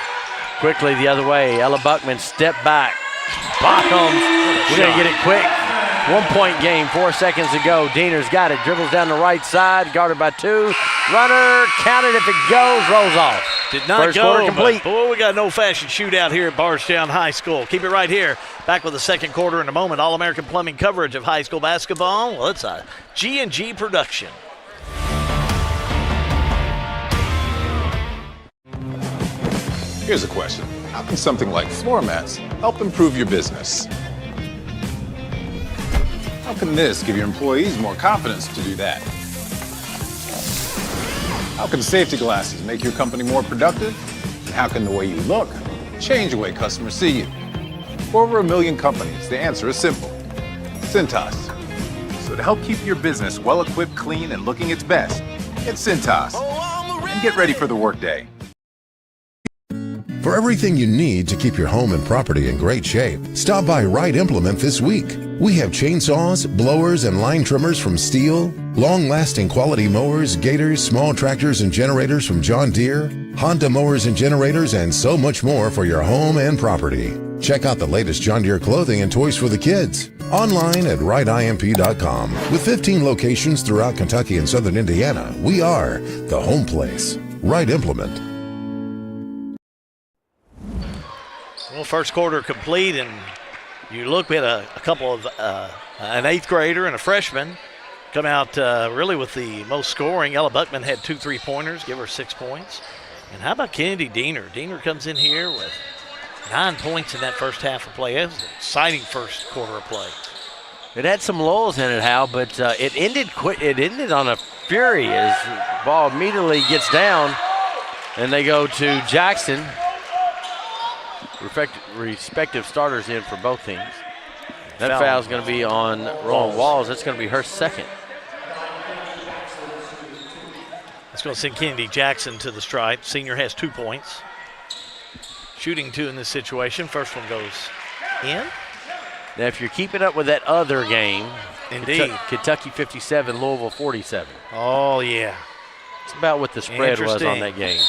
Quickly the other way. Ella Buckman step back. Bottoms. We're going to get it quick. 1-point game, 4 seconds to go. Diener's got it. Dribbles down the right side. Guarded by 2. Runner. Counted if it goes. Rolls off. Did not First go, quarter complete. But boy, we got an old-fashioned shootout here at Bardstown High School. Keep it right here. Back with the second quarter in a moment. All-American Plumbing coverage of high school basketball. Well, it's a G&G production. Here's a question. How can something like floor mats help improve your business? How can this give your employees more confidence to do that? How can safety glasses make your company more productive? And how can the way you look change the way customers see you? For over 1 million companies, the answer is simple. Cintas. So to help keep your business well-equipped, clean, and looking its best, get Cintas. And get ready for the workday. For everything you need to keep your home and property in great shape, stop by Wright Implement this week. We have chainsaws, blowers, and line trimmers from Steel, long-lasting quality mowers, gators, small tractors, and generators from John Deere, Honda mowers and generators, and so much more for your home and property. Check out the latest John Deere clothing and toys for the kids. Online at WrightIMP.com. With 15 locations throughout Kentucky and southern Indiana, we are the home place. Wright Implement. Well, first quarter complete, and you look, we had a couple of, an 8th grader and a freshman come out really with the most scoring. Ella Buckman had 2 3-pointers, give her 6 points. And how about Kennedy Diener? Diener comes in here with 9 points in that first half of play. It was an exciting first quarter of play. It had some lulls in it, Hal, but it ended quick. It ended on a fury as the ball immediately gets down, and they go to Jackson. respective starters in for both teams. That foul is going to be on Rowan Walls. That's going to be her second. It's going to send Kennedy Jackson to the stripe. Senior has 2 points. Shooting 2 in this situation. First one goes in. Now, if you're keeping up with that other game, indeed, Kentucky 57, Louisville 47. Oh, yeah. It's about what the spread was on that game.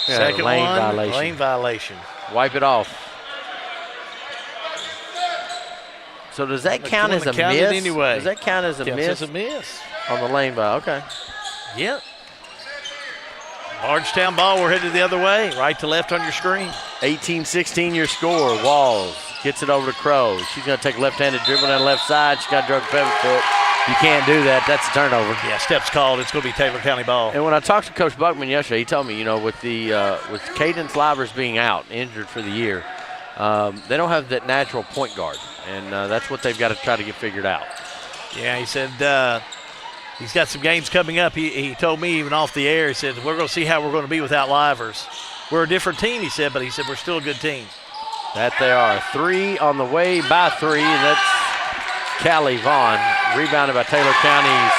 Second lane one, violation. lane violation. Wipe it off. So does that count as a miss? Anyway. Does that count as a miss? As a miss. On the lane violation, okay. Yep. Bardstown ball, we're headed the other way. Right to left on your screen. 18-16 your score. Walls gets it over to Crow. She's going to take a left-handed dribble down the left side. She's got drug pivot foot. You can't do that. That's a turnover. Yeah, steps called. It's going to be Taylor County ball. And when I talked to Coach Buckman yesterday, he told me, with Cadence Livers being out, injured for the year, they don't have that natural point guard, and that's what they've got to try to get figured out. Yeah, he said he's got some games coming up. He told me even off the air, he said, we're going to see how we're going to be without Livers. We're a different team, he said, but he said we're still a good team. That they are. 3 on the way by 3, and that's Callie Vaughn, rebounded by Taylor County's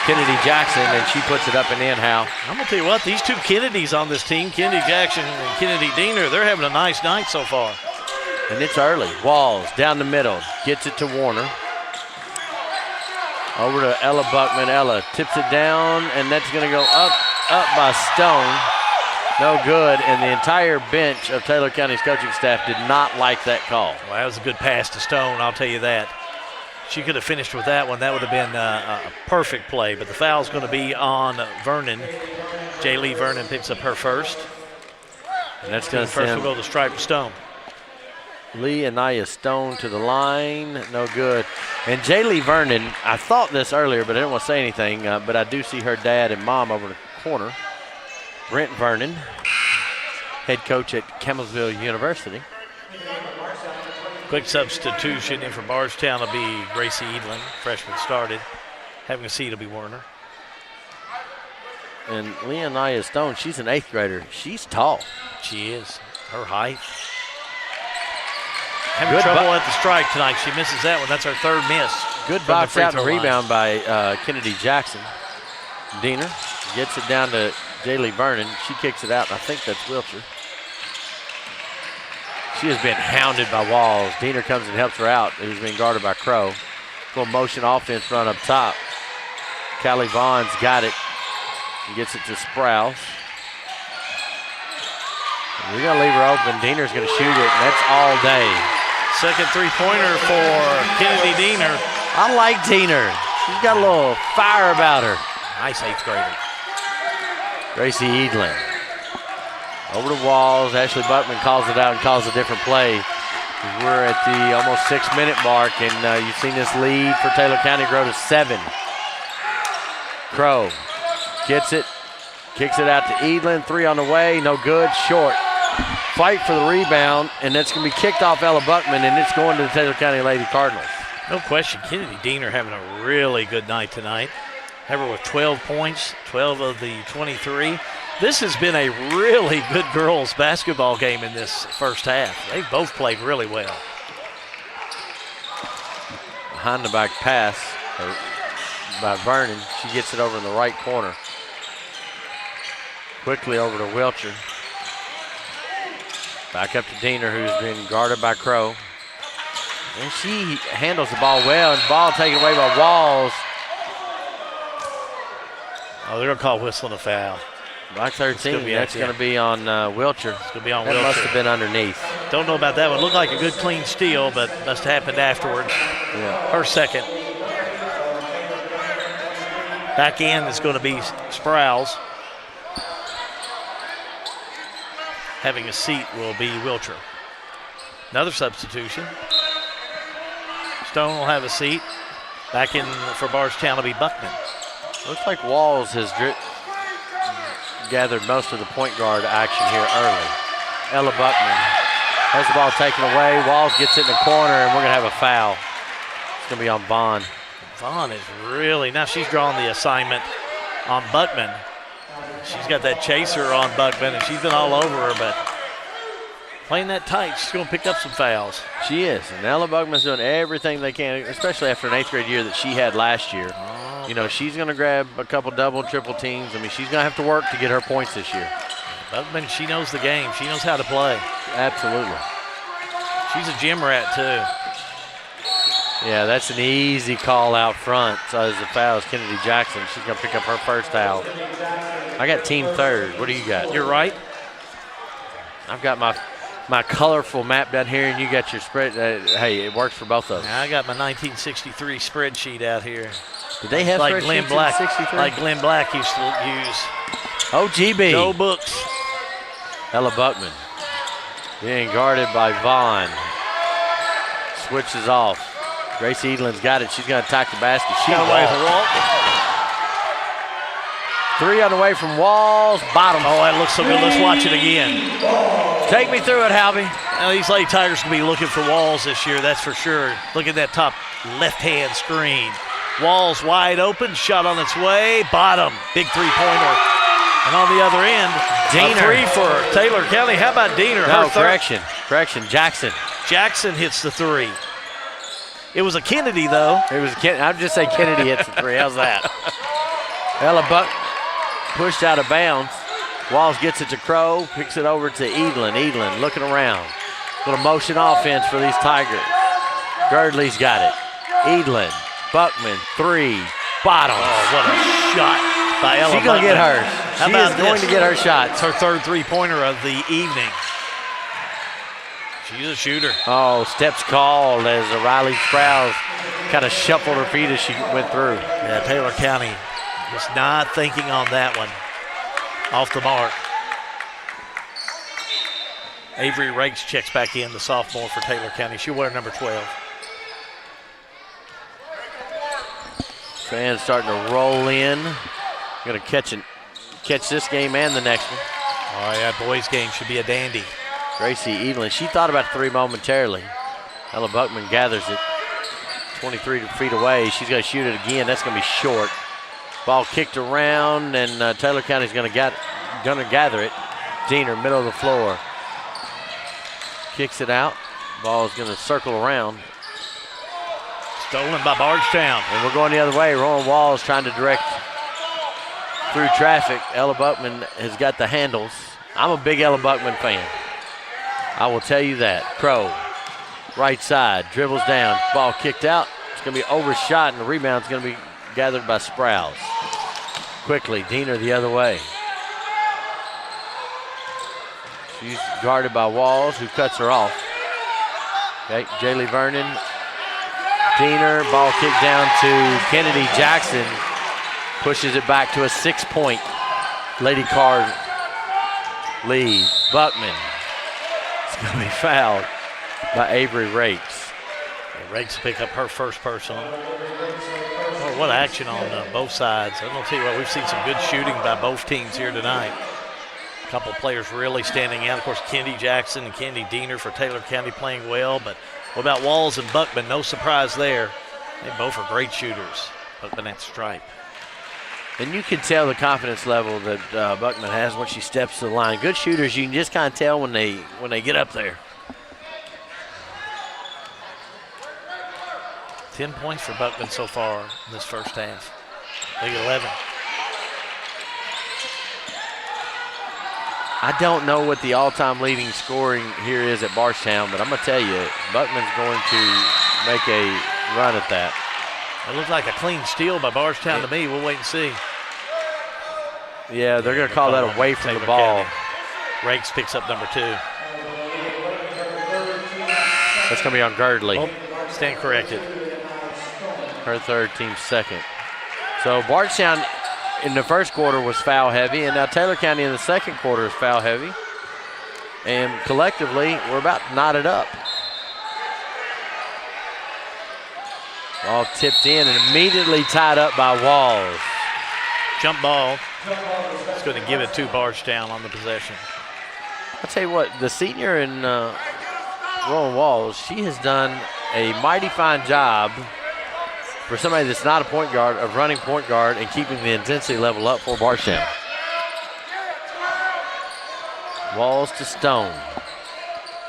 Kennedy Jackson, and she puts it up and in, Hal. I'm going to tell you what, these 2 Kennedys on this team, Kennedy Jackson and Kennedy Diener, they're having a nice night so far. And it's early. Walls down the middle, gets it to Warner. Over to Ella Buckman. Ella tips it down, and that's going to go up by Stone. No good, and the entire bench of Taylor County's coaching staff did not like that call. Well, that was a good pass to Stone, I'll tell you that. She could have finished with that one. That would have been a perfect play, but the foul's going to be on Vernon. J. Lee Vernon picks up her first. And that's going to first will go to stripe Stone. Lee and Nia Stone to the line, no good. And J. Lee Vernon, I thought this earlier, but I didn't want to say anything, but I do see her dad and mom over the corner. Brent Vernon, head coach at Campbellsville University. Quick substitution in for Bardstown will be Gracie Edlin, freshman started. Having a seat will be Werner. And Leonia Stone, she's an 8th grader. She's tall. She is. Her height. Having trouble at the strike tonight. She misses that one. That's her 3rd miss. Good box out and rebound by Kennedy Jackson. Diener gets it down to Jaylee Vernon. She kicks it out, and I think that's Wiltshire. She has been hounded by Walls. Diener comes and helps her out, who's been guarded by Crow. Full motion offense run up top. Callie Vaughn's got it and gets it to Sprouse. We're going to leave her open. Diener's going to shoot it, and that's all day. Second 3-pointer for Kennedy Diener. I like Diener. She's got a little fire about her. Nice 8th grader. Gracie Edlin. Over to Walls. Ashley Buckman calls it out and calls a different play. We're at the almost 6-minute mark, and you've seen this lead for Taylor County grow to 7. Crow gets it, kicks it out to Edlin. 3 on the way, no good, short. Fight for the rebound, and that's going to be kicked off Ella Buckman, and it's going to the Taylor County Lady Cardinals. No question, Kennedy Diener having a really good night tonight. Have her with 12 points, 12 of the 23. This has been a really good girls basketball game in this first half. They've both played really well. Behind the back pass by Vernon. She gets it over in the right corner. Quickly over to Wiltshire. Back up to Diener, who's been guarded by Crow. And she handles the ball well, and the ball taken away by Walls. Oh, they're going to call whistling a foul. Black 13, that's going to be on Wiltshire. It's going to be on that Wiltshire. Must have been underneath. Don't know about that one. Looked like a good clean steal, but must have happened afterwards. Yeah. Her second. Back in is going to be Sprouse. Having a seat will be Wiltshire. Another substitution. Stone will have a seat. Back in for Bardstown will be Buckman. Looks like Walls has gathered most of the point guard action here early. Ella Buckman has the ball taken away. Walls gets it in the corner, and we're going to have a foul. It's going to be on Vaughn. Vaughn is really, now she's drawing the assignment on Buckman. She's got that chaser on Buckman, and she's been all over her, but Playing that tight, she's going to pick up some fouls. She is. And Ella Buckman's doing everything they can, especially after an 8th grade year that she had last year. Oh. You know, she's going to grab a couple double and triple teams. I mean, she's going to have to work to get her points this year. Buckman, she knows the game. She knows how to play. Absolutely. She's a gym rat, too. Yeah, that's an easy call out front. So as the foul is Kennedy Jackson. She's going to pick up her first foul. I got team third. What do you got? You're right. I've got my colorful map down here, and you got your spread. Hey, it works for both of us. I got my 1963 spreadsheet out here. Did they have like Glenn Black? 63? Like Glenn Black used to use. Oh, GB. No books. Ella Buckman being guarded by Vaughn. Switches off. Gracie Edelin's got it. She's going to attack the basket. She got away from Walt. 3 on the way from Walls. Bottom. Oh, that looks so good. Let's watch it again. Take me through it, Halby. Now, these Lady Tigers will be looking for Walls this year, that's for sure. Look at that top left-hand screen. Walls wide open, shot on its way. Bottom, big three-pointer. And on the other end, Diener. A 3 for Taylor County. How about Diener? No, correction. Jackson. Jackson hits the 3. It was a Kennedy, though. It was I'd just say Kennedy hits the 3. How's that? Ella Buck pushed out of bounds. Walls gets it to Crow, picks it over to Edelin. Edelin looking around. Little motion offense for these Tigers. Girdley's got it. Edelin, Buckman, 3, bottom. Oh, what a shot by Ella She's going to get hers. How She about is going this? to get her shot. It's her third three-pointer of the evening. She's a shooter. Oh, steps called as Riley Sprouse kind of shuffled her feet as she went through. Yeah, Taylor County was not thinking on that one. Off the mark. Avery Rakes checks back in, the sophomore for Taylor County. She'll wear number 12. Fans starting to roll in. Going to catch this game and the next one. Oh, yeah, boys' game should be a dandy. Gracie Edelin, she thought about 3 momentarily. Ella Buckman gathers it 23 feet away. She's going to shoot it again. That's going to be short. Ball kicked around, and Taylor County's going to gather it. Diener, middle of the floor. Kicks it out. Ball is going to circle around. Stolen by Bardstown. And we're going the other way. Rowan Walls trying to direct through traffic. Ella Buckman has got the handles. I'm a big Ella Buckman fan. I will tell you that. Crow, right side, dribbles down. Ball kicked out. It's going to be overshot, and the rebound's going to be gathered by Sprouse. Quickly, Diener the other way. She's guarded by Walls, who cuts her off. Okay, Jaylee Vernon. Diener, ball kicked down to Kennedy Jackson. Pushes it back to a 6-point Lady Card lead. Buckman. It's going to be fouled by Avery Rakes. Rakes pick up her first personal. Oh, what action on both sides. I'm going to tell you what, we've seen some good shooting by both teams here tonight. A couple players really standing out. Of course, Kennedy Jackson and Kennedy Diener for Taylor County playing well. But what about Walls and Buckman? No surprise there. They both are great shooters. Buckman at stripe. And you can tell the confidence level that Buckman has when she steps to the line. Good shooters, you can just kind of tell when they get up there. 10 points for Buckman so far in this first half. League 11. I don't know what the all-time leading scoring here is at Bardstown, but I'm going to tell you, Buckman's going to make a run at that. It looks like a clean steal by Bardstown to me. We'll wait and see. Yeah, they're going to call that away from the ball. Rakes picks up number 2. That's going to be on Girdley. Oh, stand corrected. Her third, team second. So Bardstown in the first quarter was foul heavy, and now Taylor County in the second quarter is foul heavy. And collectively, we're about knotted up. Ball tipped in and immediately tied up by Walls. Jump ball. It's going to give it to Bardstown on the possession. I'll tell you what, the senior in Rowan Walls, she has done a mighty fine job for somebody that's not a point guard of running point guard and keeping the intensity level up for Bardstown. Walls to Stone.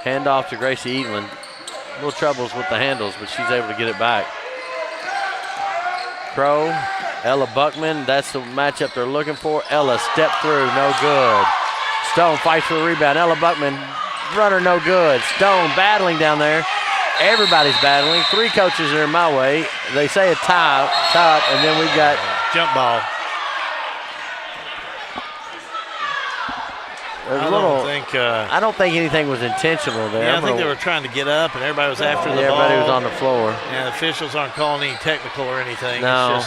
Handoff to Gracie Edelin. A little troubles with the handles, but she's able to get it back. Crow, Ella Buckman, that's the matchup they're looking for. Ella step through, no good. Stone fights for the rebound. Ella Buckman, runner no good. Stone battling down there. Everybody's battling. 3 coaches are in my way. They say a tie up, and then we've got jump ball. I don't think anything was intentional there. Yeah, I think they were trying to get up, and everybody was after the ball. Everybody was on the floor. Yeah, the officials aren't calling any technical or anything. No.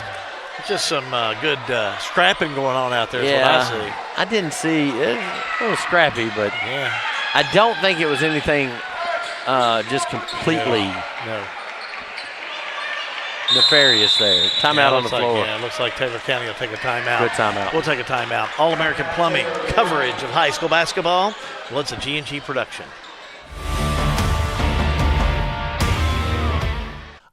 It's just some good scrapping going on out there is what I see. I didn't see it. A little scrappy, but yeah. I don't think it was anything just completely nefarious there. Timeout on the floor. It looks like Taylor County will take a timeout. Good timeout. We'll take a timeout. All-American Plumbing coverage of high school basketball. Well, it's a G&G production.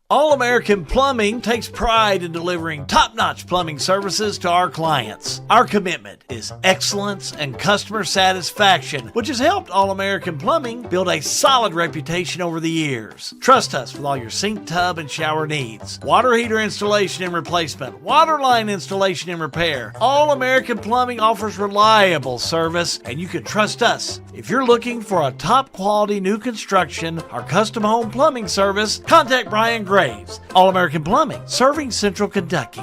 All-American Plumbing takes pride in delivering top-notch plumbing services to our clients. Our commitment is excellence and customer satisfaction, which has helped All-American Plumbing build a solid reputation over the years. Trust us with all your sink, tub, and shower needs. Water heater installation and replacement, water line installation and repair. All-American Plumbing offers reliable service, and you can trust us. If you're looking for a top-quality new construction or custom home plumbing service, contact Brian Graves. All-American Plumbing, serving Central Kentucky.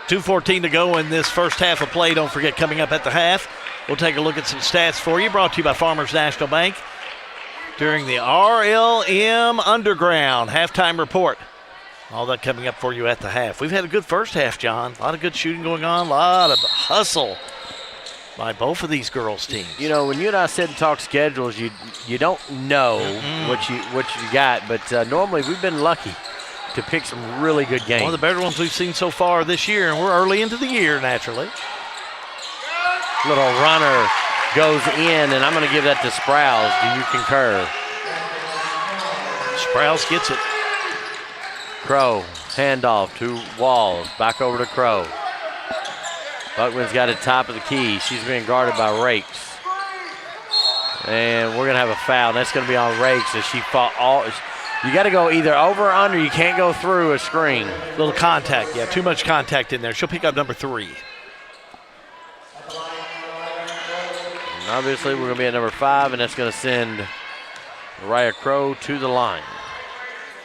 2:14 to go in this first half of play. Don't forget, coming up at the half, we'll take a look at some stats for you. Brought to you by Farmers National Bank during the RLM Underground halftime report. All that coming up for you at the half. We've had a good first half, John. A lot of good shooting going on, a lot of hustle by both of these girls' teams. You know, when you and I sit and talk schedules, you don't know what you got, but normally we've been lucky to pick some really good games. One of the better ones we've seen so far this year, and we're early into the year, naturally. Little runner goes in, and I'm going to give that to Sprouse. Do you concur? Sprouse gets it. Crow, handoff to Walls, back over to Crow. Buckman's got it top of the key. She's being guarded by Rakes. And we're going to have a foul. That's going to be on Rakes as she fought all. You got to go either over or under. You can't go through a screen. Little contact. Yeah, too much contact in there. She'll pick up number 3. And obviously, we're going to be at number 5, and that's going to send Mariah Crow to the line.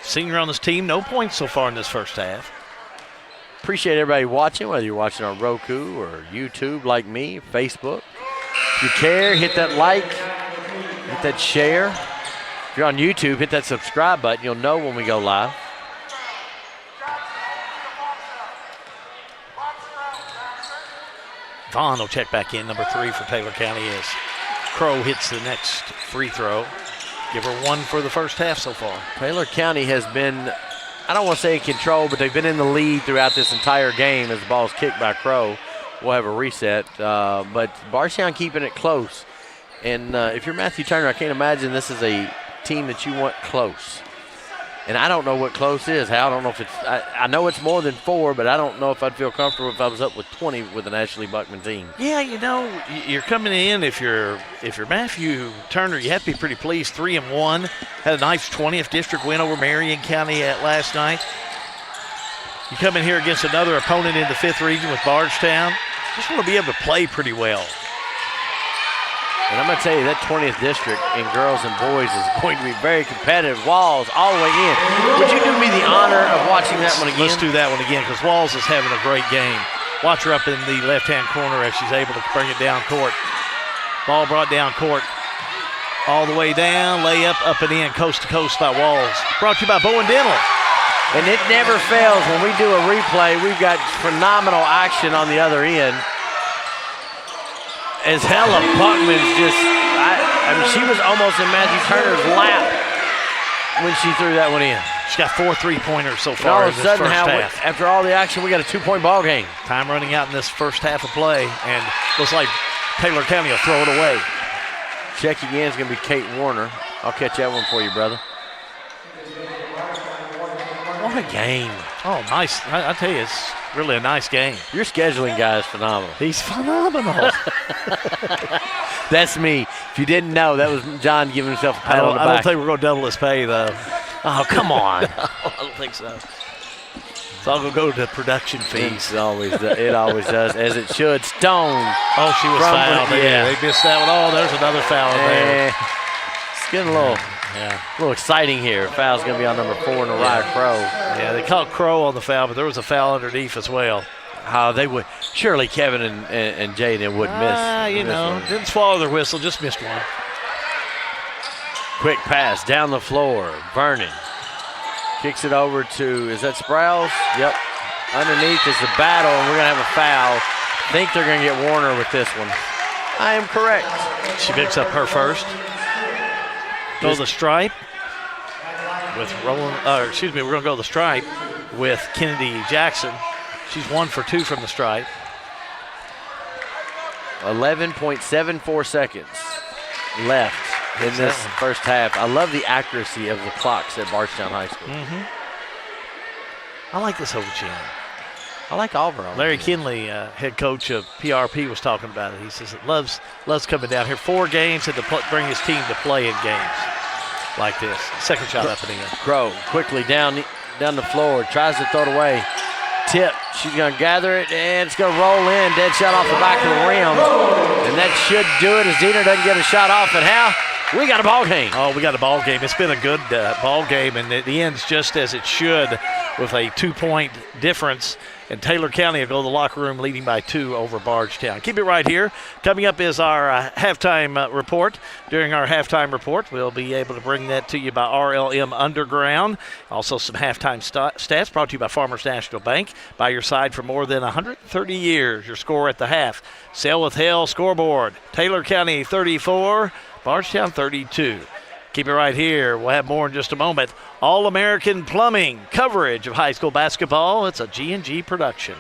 Senior on this team, no points so far in this first half. Appreciate everybody watching, whether you're watching on Roku or YouTube like me, Facebook. If you care, hit that like, hit that share. If you're on YouTube, hit that subscribe button. You'll know when we go live. Vaughn will check back in, number 3 for Taylor County as Crow hits the next free throw. Give her 1 for the first half so far. Taylor County has been, I don't want to say in control, but they've been in the lead throughout this entire game as the ball's kicked by Crow. We'll have a reset, but Bardstown keeping it close. And if you're Matthew Turner, I can't imagine this is a team that you want close. And I don't know what close is. I don't know if it's, I know it's more than 4, but I don't know if I'd feel comfortable if I was up with 20 with an Ashley Buckman team. Yeah, you know, you're coming in, if you're Matthew Turner, you have to be pretty pleased. 3-1, had a nice 20th district win over Marion County last night. You come in here against another opponent in the 5th region with Bardstown. Just want to be able to play pretty well. And I'm going to tell you, that 20th district in girls and boys is going to be very competitive. Walls all the way in. Would you do me the honor of watching that one again? Let's do that one again, because Walls is having a great game. Watch her up in the left-hand corner as she's able to bring it down court. Ball brought down court. All the way down, layup, up and in, coast to coast by Walls. Brought to you by Bowen Dental. And it never fails. When we do a replay, we've got phenomenal action on the other end. As Ella Buckman's just, I mean, she was almost in Matthew Turner's lap when she threw that one in. She's got 4 3-pointers so And far all in of a this sudden, first half. after all the action, we got a 2-point ball game. Time running out in this first half of play, and looks like Taylor County will throw it away. Checking in is going to be Kate Warner. I'll catch that one for you, brother. What a game. Oh, nice. I tell you, it's really a nice game. Your scheduling guy is phenomenal. He's phenomenal. That's me. If you didn't know, that was John giving himself a pat on the back. I don't think we're going to double his pay, though. Oh, come on. No, I don't think so. It's all going to go to production fees. It always does, as it should. Stone. Oh, she was fouled. Yeah. They missed that one. Oh, there's another foul there. It's getting a little exciting here. Foul's going to be on number 4 in the right Crow. Yeah, they called Crow on the foul, but there was a foul underneath as well. They would. Surely Kevin and Jaden wouldn't miss. Didn't swallow their whistle, just missed one. Quick pass down the floor. Vernon kicks it over to, is that Sprouse? Yep. Underneath is the battle, and we're going to have a foul. I think they're going to get Warner with this one. I am correct. She picks up her first. Go to the stripe with Roland. We're going to go to the stripe with Kennedy Jackson. She's 1 for 2 from the stripe. 11.74 seconds left in this first half. I love the accuracy of the clocks at Bardstown High School. I like this whole gym. I like all of our Larry Kinley, head coach of PRP, was talking about it. He says it loves coming down here. 4 games and to bring his team to play in games like this. Second shot up and in. Crow quickly down the floor, tries to throw it away. Tip, she's going to gather it, and it's going to roll in. Dead shot off the back of the rim. And that should do it as Diener doesn't get a shot off. And how? We got a ball game. Oh, we got a ball game. It's been a good ball game, and the end's just as it should with a 2-point difference. And Taylor County will go to the locker room leading by 2 over Bardstown. Keep it right here. Coming up is our halftime report. During our halftime report, we'll be able to bring that to you by RLM Underground. Also some halftime stats brought to you by Farmers National Bank. By your side for more than 130 years. Your score at the half. Sail with Hell scoreboard. Taylor County 34, Bardstown 32. Keep it right here. We'll have more in just a moment. All-American Plumbing coverage of high school basketball. It's a G&G production.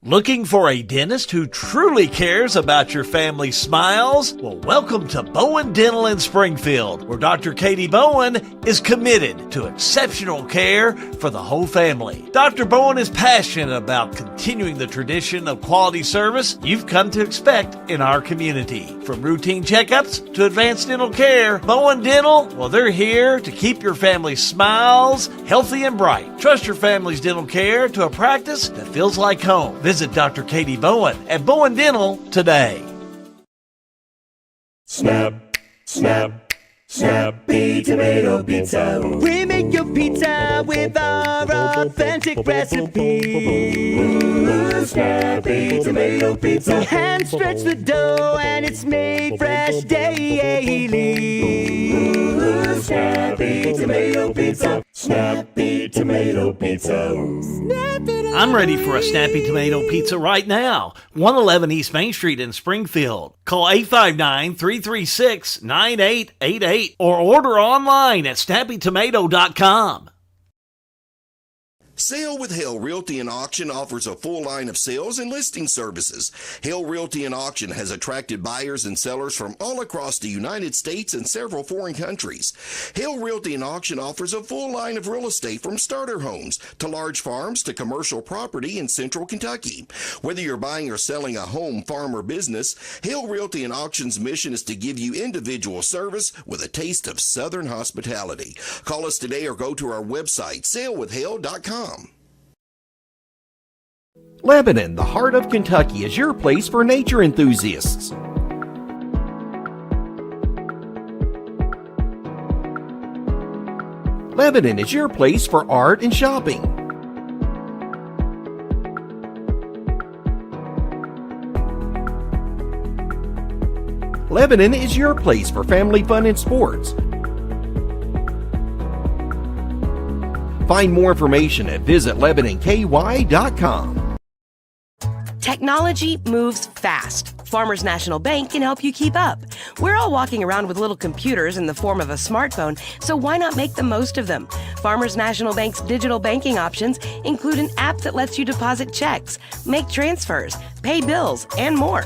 Looking for a dentist who truly cares about your family's smiles? Well, welcome to Bowen Dental in Springfield, where Dr. Katie Bowen is committed to exceptional care for the whole family. Dr. Bowen is passionate about continuing the tradition of quality service you've come to expect in our community. From routine checkups to advanced dental care, Bowen Dental, well, they're here to keep your family's smiles healthy and bright. Trust your family's dental care to a practice that feels like home. Visit Dr. Katie Bowen at Bowen Dental today. Snappy Tomato Pizza. We make your pizza with our authentic recipe. Snappy Tomato Pizza. Hand stretch the dough and it's made fresh daily. Snappy Tomato Pizza. Snappy Tomato Pizza. I'm ready for a Snappy Tomato Pizza right now. 111 East Main Street in Springfield. Call 859-336-9888 or order online at snappytomato.com. Sale with Hale Realty and Auction offers a full line of sales and listing services. Hale Realty and Auction has attracted buyers and sellers from all across the United States and several foreign countries. Hale Realty and Auction offers a full line of real estate from starter homes to large farms to commercial property in central Kentucky. Whether you're buying or selling a home, farm, or business, Hale Realty and Auction's mission is to give you individual service with a taste of Southern hospitality. Call us today or go to our website, salewithhale.com. Lebanon, the heart of Kentucky, is your place for nature enthusiasts. Lebanon is your place for art and shopping. Lebanon is your place for family fun and sports. Find more information at visitlebanonky.com. Technology moves fast. Farmers National Bank can help you keep up. We're all walking around with little computers in the form of a smartphone, so why not make the most of them? Farmers National Bank's digital banking options include an app that lets you deposit checks, make transfers, pay bills, and more.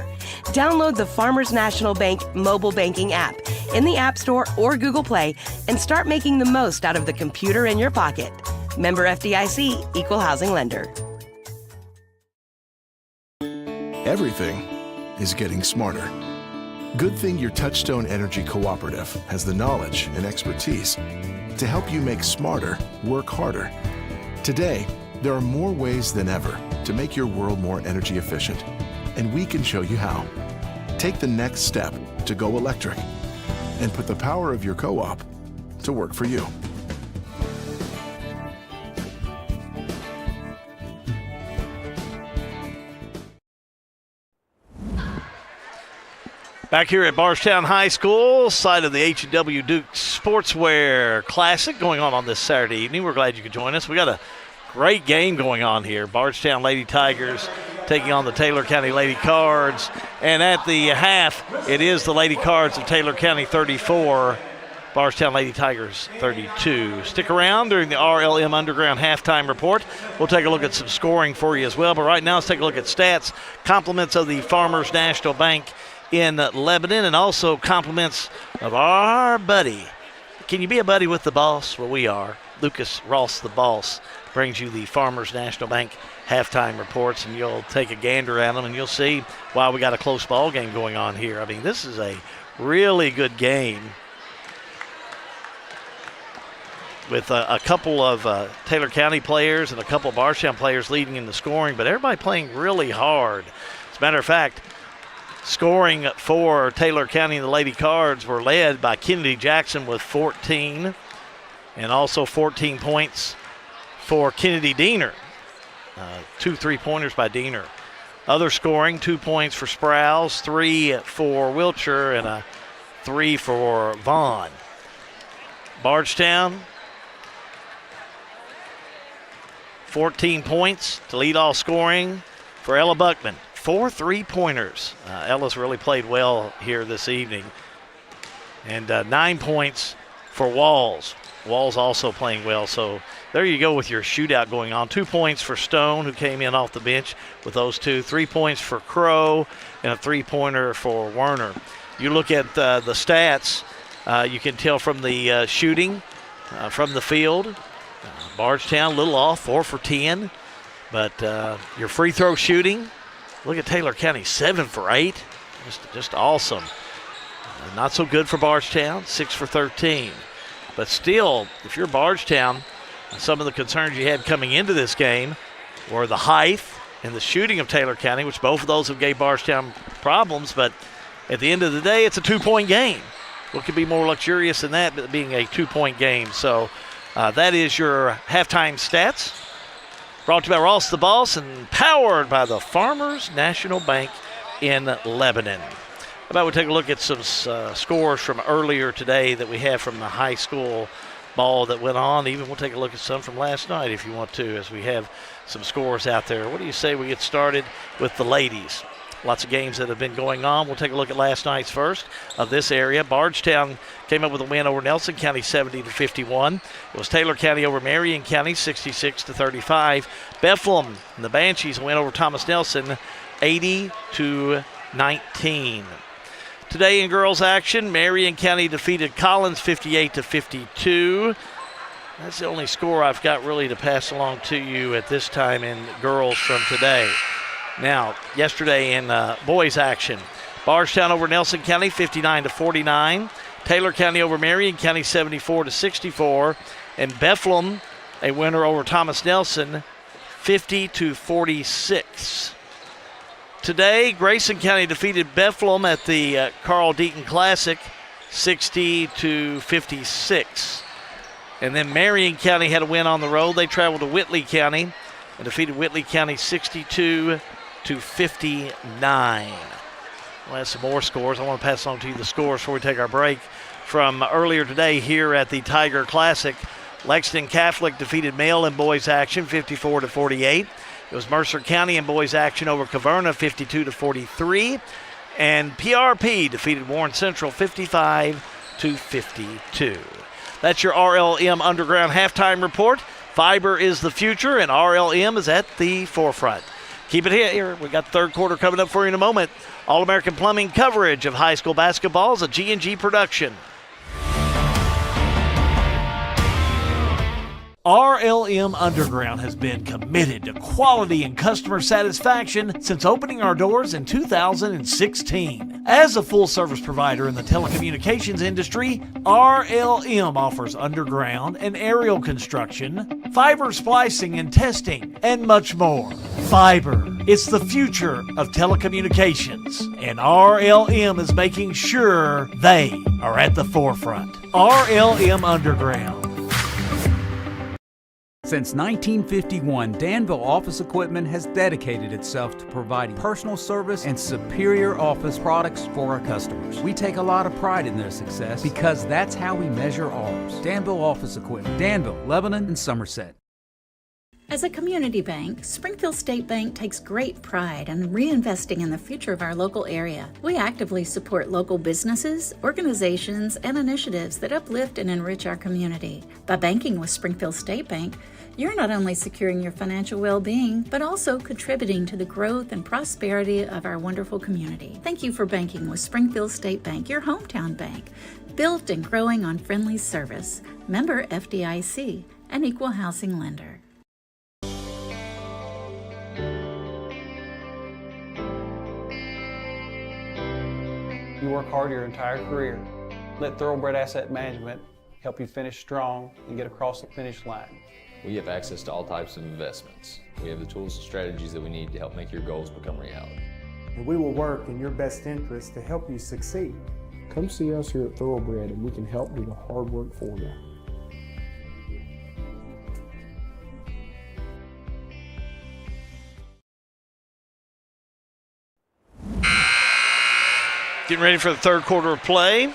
Download the Farmers National Bank mobile banking app in the App Store or Google Play and start making the most out of the computer in your pocket. Member FDIC, Equal Housing Lender. Everything is getting smarter. Good thing your Touchstone Energy Cooperative has the knowledge and expertise to help you make smarter work harder. Today, there are more ways than ever to make your world more energy efficient, and we can show you how. Take the next step to go electric and put the power of your co-op to work for you. Back here at Bardstown High School, site of the H&W Duke Sportswear Classic going on this Saturday evening. We're glad you could join us. We got a great game going on here. Bardstown Lady Tigers taking on the Taylor County Lady Cards. And at the half, it is the Lady Cards of Taylor County 34, Bardstown Lady Tigers 32. Stick around during the RLM Underground halftime report. We'll take a look at some scoring for you as well. But right now, let's take a look at stats, compliments of the Farmers National Bank in Lebanon, and also compliments of our buddy. Can you be a buddy with the boss? Well, we are. Lucas Ross, the boss, brings you the Farmers National Bank halftime reports, and you'll take a gander at them, and you'll see why we got a close ball game going on here. I mean, this is a really good game with a couple of Taylor County players and a couple of Bardstown players leading in the scoring, but everybody playing really hard. As a matter of fact, scoring for Taylor County and the Lady Cards were led by Kennedy Jackson with 14, and also 14 points for Kennedy Diener. 2 3-pointers by Diener. Other scoring, 2 points for Sprouse, 3 for Wiltshire, and a 3 for Vaughn. Bardstown, 14 points to lead all scoring for Ella Buckman. 4 3-pointers. Ella's really played well here this evening. And 9 points for Walls. Walls also playing well. So there you go with your shootout going on. 2 points for Stone, who came in off the bench with those 2. 3 points for Crow and a 3-pointer for Werner. You look at the stats, you can tell from the shooting from the field. Bardstown a little off, 4 for 10. But your free throw shooting, look at Taylor County, 7 for 8. Just awesome. Not so good for Bardstown, 6 for 13. But still, if you're Bardstown, some of the concerns you had coming into this game were the height and the shooting of Taylor County, which both of those have gave Bardstown problems. But at the end of the day, it's a 2-point game. What could be more luxurious than that, but being a 2-point game? So that is your halftime stats. Brought to you by Ross the Boss and powered by the Farmers National Bank in Lebanon. How about we take a look at some scores from earlier today that we have from the high school ball that went on. Even we'll take a look at some from last night if you want to, as we have some scores out there. What do you say we get started with the ladies? Lots of games that have been going on. We'll take a look at last night's first of this area. Bardstown came up with a win over Nelson County 70-51. It was Taylor County over Marion County 66-35. Bethlehem and the Banshees win over Thomas Nelson 80-19. Today in girls action, Marion County defeated Collins 58-52. That's the only score I've got really to pass along to you at this time in girls from today. Now, yesterday in boys action, Bardstown over Nelson County 59-49. Taylor County over Marion County 74-64. And Bethlehem, a winner over Thomas Nelson 50-46. Today, Grayson County defeated Bethlehem at the Carl Deaton Classic 60-56. And then Marion County had a win on the road. They traveled to Whitley County and defeated Whitley County 62-59. We'll have some more scores. I want to pass along to you the scores before we take our break. From earlier today here at the Tiger Classic, Lexington Catholic defeated Male in boys action 54-48. It was Mercer County in boys action over Caverna 52-43. And PRP defeated Warren Central 55-52. That's your RLM Underground halftime report. Fiber is the future, and RLM is at the forefront. Keep it here. We got the third quarter coming up for you in a moment. All-American Plumbing coverage of high school basketball is a G&G production. RLM Underground has been committed to quality and customer satisfaction since opening our doors in 2016. As a full-service provider in the telecommunications industry, RLM offers underground and aerial construction, fiber splicing and testing, and much more. Fiber, it's the future of telecommunications, and RLM is making sure they are at the forefront. RLM Underground. Since 1951, Danville Office Equipment has dedicated itself to providing personal service and superior office products for our customers. We take a lot of pride in their success because that's how we measure ours. Danville Office Equipment, Danville, Lebanon, and Somerset. As a community bank, Springfield State Bank takes great pride in reinvesting in the future of our local area. We actively support local businesses, organizations, and initiatives that uplift and enrich our community. By banking with Springfield State Bank, you're not only securing your financial well-being, but also contributing to the growth and prosperity of our wonderful community. Thank you for banking with Springfield State Bank, your hometown bank, built and growing on friendly service. Member FDIC, an equal housing lender. You work hard your entire career. Let Thoroughbred Asset Management help you finish strong and get across the finish line. We have access to all types of investments. We have the tools and strategies that we need to help make your goals become reality. And we will work in your best interest to help you succeed. Come see us here at Thoroughbred and we can help do the hard work for you. Getting ready for the third quarter of play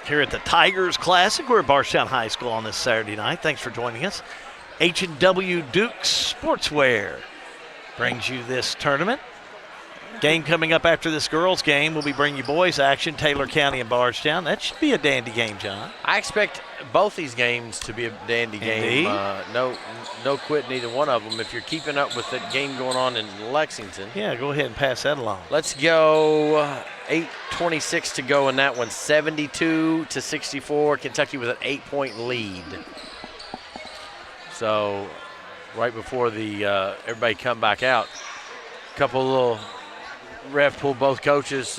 here at the Tigers Classic. We're at Bardstown High School on this Saturday night. Thanks for joining us. H&W Dukes Sportswear brings you this tournament. Game coming up after this girls' game. We'll be bringing you boys' action, Taylor County and Bardstown. That should be a dandy game, John. I expect both these games to be a dandy game. No quit in either one of them. If you're keeping up with that game going on in Lexington. Yeah, go ahead and pass that along. Let's go 8:26 to go in that one. 72-64. Kentucky with an 8-point lead. So right before the everybody come back out, a couple of little ref pulled both coaches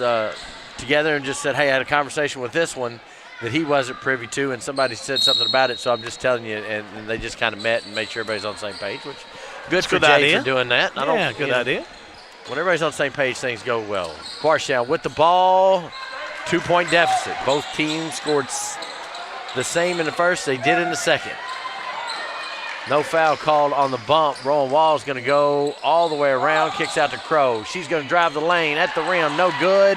together and just said, hey, I had a conversation with this one that he wasn't privy to, and somebody said something about it, so I'm just telling you, and they just kind of met and made sure everybody's on the same page, which good for Jay for doing that. Yeah, good idea. When everybody's on the same page, things go well. Bardstown with the ball, 2-point deficit. Both teams scored the same in the first, they did in the second. No foul called on the bump. Rowan Wall is going to go all the way around, kicks out to Crow. She's going to drive the lane at the rim, no good.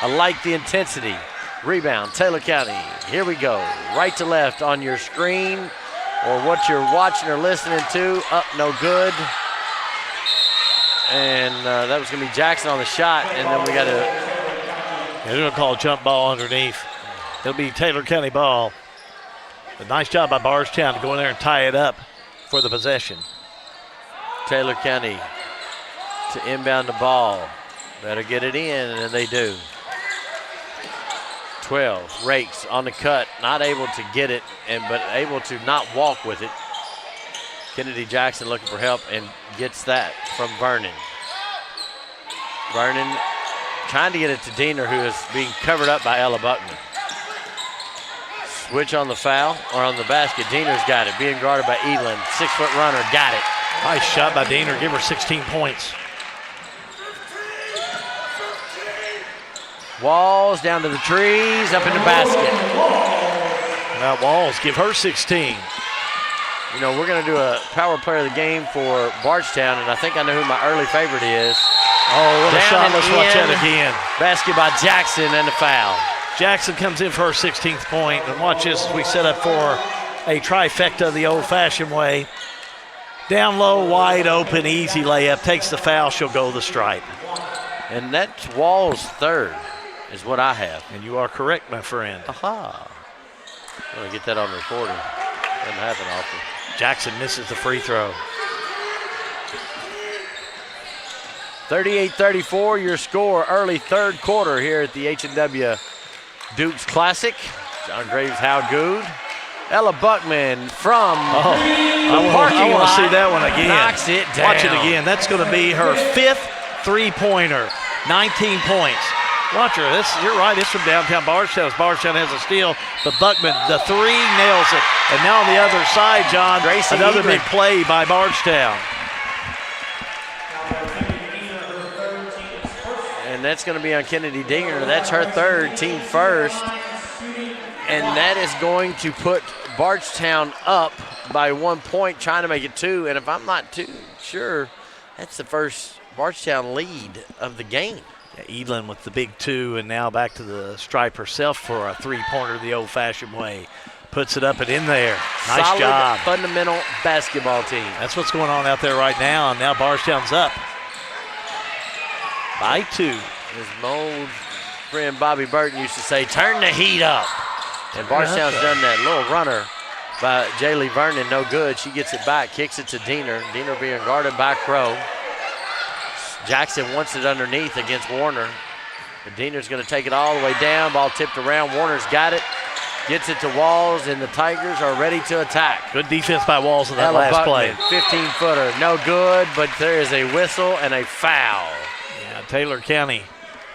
I like the intensity. Rebound, Taylor County. Here we go. Right to left on your screen or what you're watching or listening to. Up, no good. And that was going to be Jackson on the shot, and then we got to. They're going to call a jump ball underneath. It'll be Taylor County ball. A nice job by Bardstown to go in there and tie it up for the possession. Taylor County to inbound the ball. Better get it in, and they do. 12, Rakes on the cut, not able to get it, but able to not walk with it. Kennedy Jackson looking for help and gets that from Vernon. Vernon trying to get it to Diener, who is being covered up by Ella Buckman. Switch on the foul, or on the basket. Diener's got it, being guarded by Edlin. 6-foot runner, got it. Nice shot by Diener, give her 16 points. Walls down to the trees, up in the basket. Now Walls, give her 16. You know, we're going to do a power player of the game for Bardstown, and I think I know who my early favorite is. Oh, what a shot. Let's watch that again. Basket by Jackson and the foul. Jackson comes in for her 16th point, and watch this as we set up for a trifecta the old-fashioned way. Down low, wide open, easy layup. Takes the foul, she'll go the stripe. And that's Wall's third is what I have. And you are correct, my friend. Aha. I'm going to get that on recording. Doesn't happen often. Jackson misses the free throw. 38-34, your score early third quarter here at the H&W Dukes Classic. John Graves, Hal Good. Ella Buckman from the parking I want lot to see that one again. knocks it down. Watch it again. That's going to be her 5th three-pointer. 19 points. Watch her. You're right. It's from downtown Bardstown. Bardstown has a steal, but Buckman, the three, nails it. And now on the other side, John, another big play by Bardstown. And that's going to be on Kennedy Dinger. That's her third, team first. And that is going to put Bardstown up by 1 point, trying to make it 2. And if I'm not too sure, that's the first Bardstown lead of the game. Yeah, Edlin with the big 2, and now back to the stripe herself for a three-pointer the old-fashioned way. Puts it up and in there. Nice Solid, job. fundamental basketball team. That's what's going on out there right now, and now Bardstown's up by 2. As my old friend Bobby Burton used to say, turn the heat up. And Bardstown's done that. Little runner by Jaylee Vernon, no good. She gets it back, kicks it to Diener. Diener being guarded by Crow. Jackson wants it underneath against Warner. But Diener's going to take it all the way down. Ball tipped around. Warner's got it. Gets it to Walls, and the Tigers are ready to attack. Good defense by Walls in that Ella last Buckman, play. 15-footer, no good, but there is a whistle and a foul. Yeah, Taylor County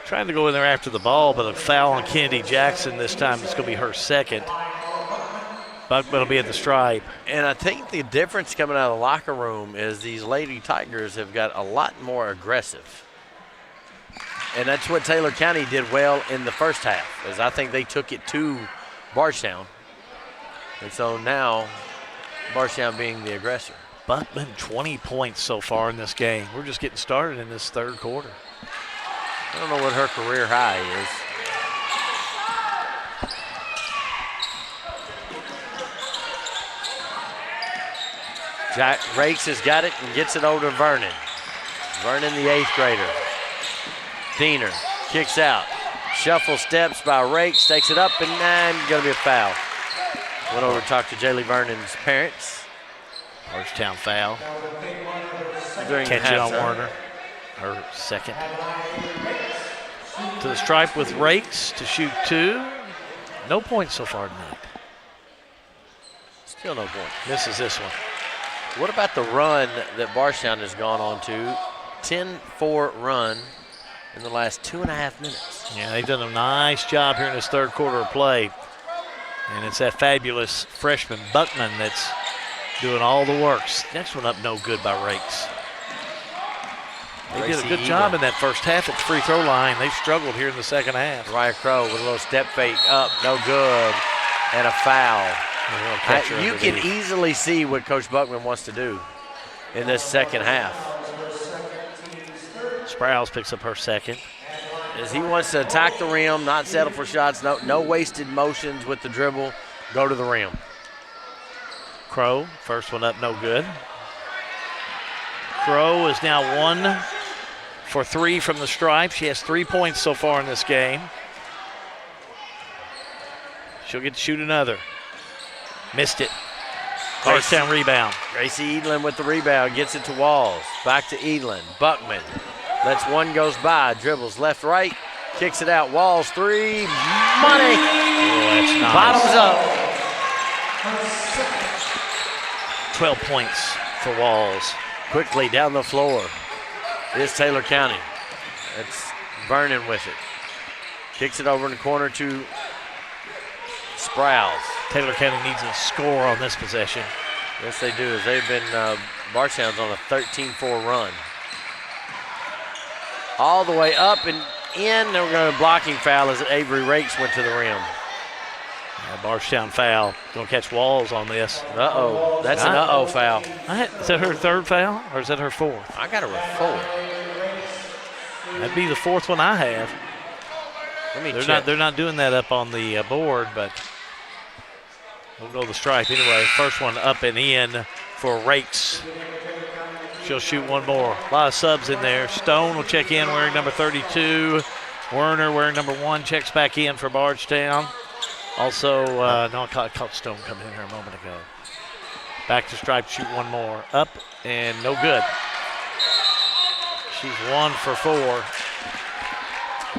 trying to go in there after the ball, but a foul on Kennedy Jackson this time. It's going to be her second. Buckman will be at the stripe. And I think the difference coming out of the locker room is these Lady Tigers have got a lot more aggressive. And that's what Taylor County did well in the first half, is I think they took it to Bardstown. And so now Bardstown being the aggressor. Buckman, 20 points so far in this game. We're just getting started in this third quarter. I don't know what her career high is. Jack Rakes has got it and gets it over to Vernon. Vernon, the 8th grader. Diener kicks out. Shuffle steps by Rakes, takes it up, and going to be a foul. Went over to talk to Jaylee Vernon's parents. Bardstown foul. During Catch it on Warner. Her second. To the stripe with Rakes to shoot 2. No points so far tonight. Still no point. Misses this one. What about the run that Bardstown has gone on to? 10-4 run in the last 2.5 minutes. Yeah, they've done a nice job here in this third quarter of play. And it's that fabulous freshman Buckman that's doing all the works. Next one up, no good by Rakes. They did a good job in that first half at the free throw line. They struggled here in the second half. Ryan Crow with a little step fake up, no good, and a foul. You can easily see what Coach Buckman wants to do in this second half. Sprouse picks up her second. As he wants to attack the rim, not settle for shots, no wasted motions with the dribble, go to the rim. Crow, first one up, no good. Crow is now 1 for 3 from the stripe. She has 3 points so far in this game. She'll get to shoot another. Missed it. Bardstown rebound. Gracie Edlin with the rebound, gets it to Walls. Back to Edlin. Buckman lets one goes by, dribbles left, right, kicks it out. Walls 3, money. Oh, that's nice. Bottoms up. 12 points for Walls. Quickly down the floor is Taylor County. It's Vernon with it. Kicks it over in the corner to Sprouse. Taylor County needs a score on this possession. Yes, they do. As they've been, Bardstown's on a 13-4 run. All the way up and in. They were going to blocking foul as Avery Rakes went to the rim. Bardstown foul. Going to catch Walls on this. Uh-oh. That's an uh-oh foul. Is that her third foul or is that her fourth? I got her with 4. That'd be the fourth one I have. Let me check. They're not doing that up on the board, but we'll go the stripe anyway. First one up and in for Rakes. She'll shoot one more. A lot of subs in there. Stone will check in wearing number 32. Werner wearing number 1 checks back in for Bardstown. Also, I caught Stone coming in here a moment ago. Back to stripe, shoot one more. Up and no good. She's 1 for 4.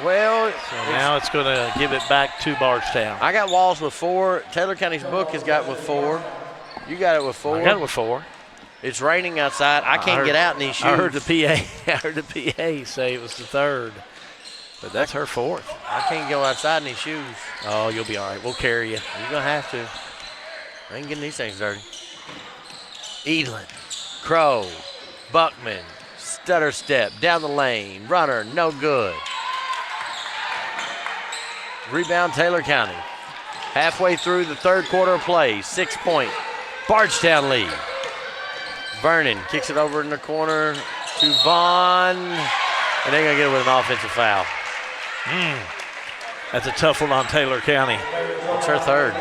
Well, so now it's going to give it back to Bardstown. I got Walls with 4. Taylor County's book has got with 4. You got it with 4. I got it with 4. It's raining outside. I can't get out in these shoes. I heard the PA say it was the 3rd, but that's her 4th. I can't go outside in these shoes. Oh, you'll be all right. We'll carry you. You're going to have to. I ain't getting these things dirty. Edlin, Crow, Buckman, stutter step, down the lane, runner, no good. Rebound, Taylor County. Halfway through the 3rd quarter of play, 6-point Bardstown lead. Vernon kicks it over in the corner to Vaughn, and they're going to get it with an offensive foul. That's a tough one on Taylor County. It's her 3rd.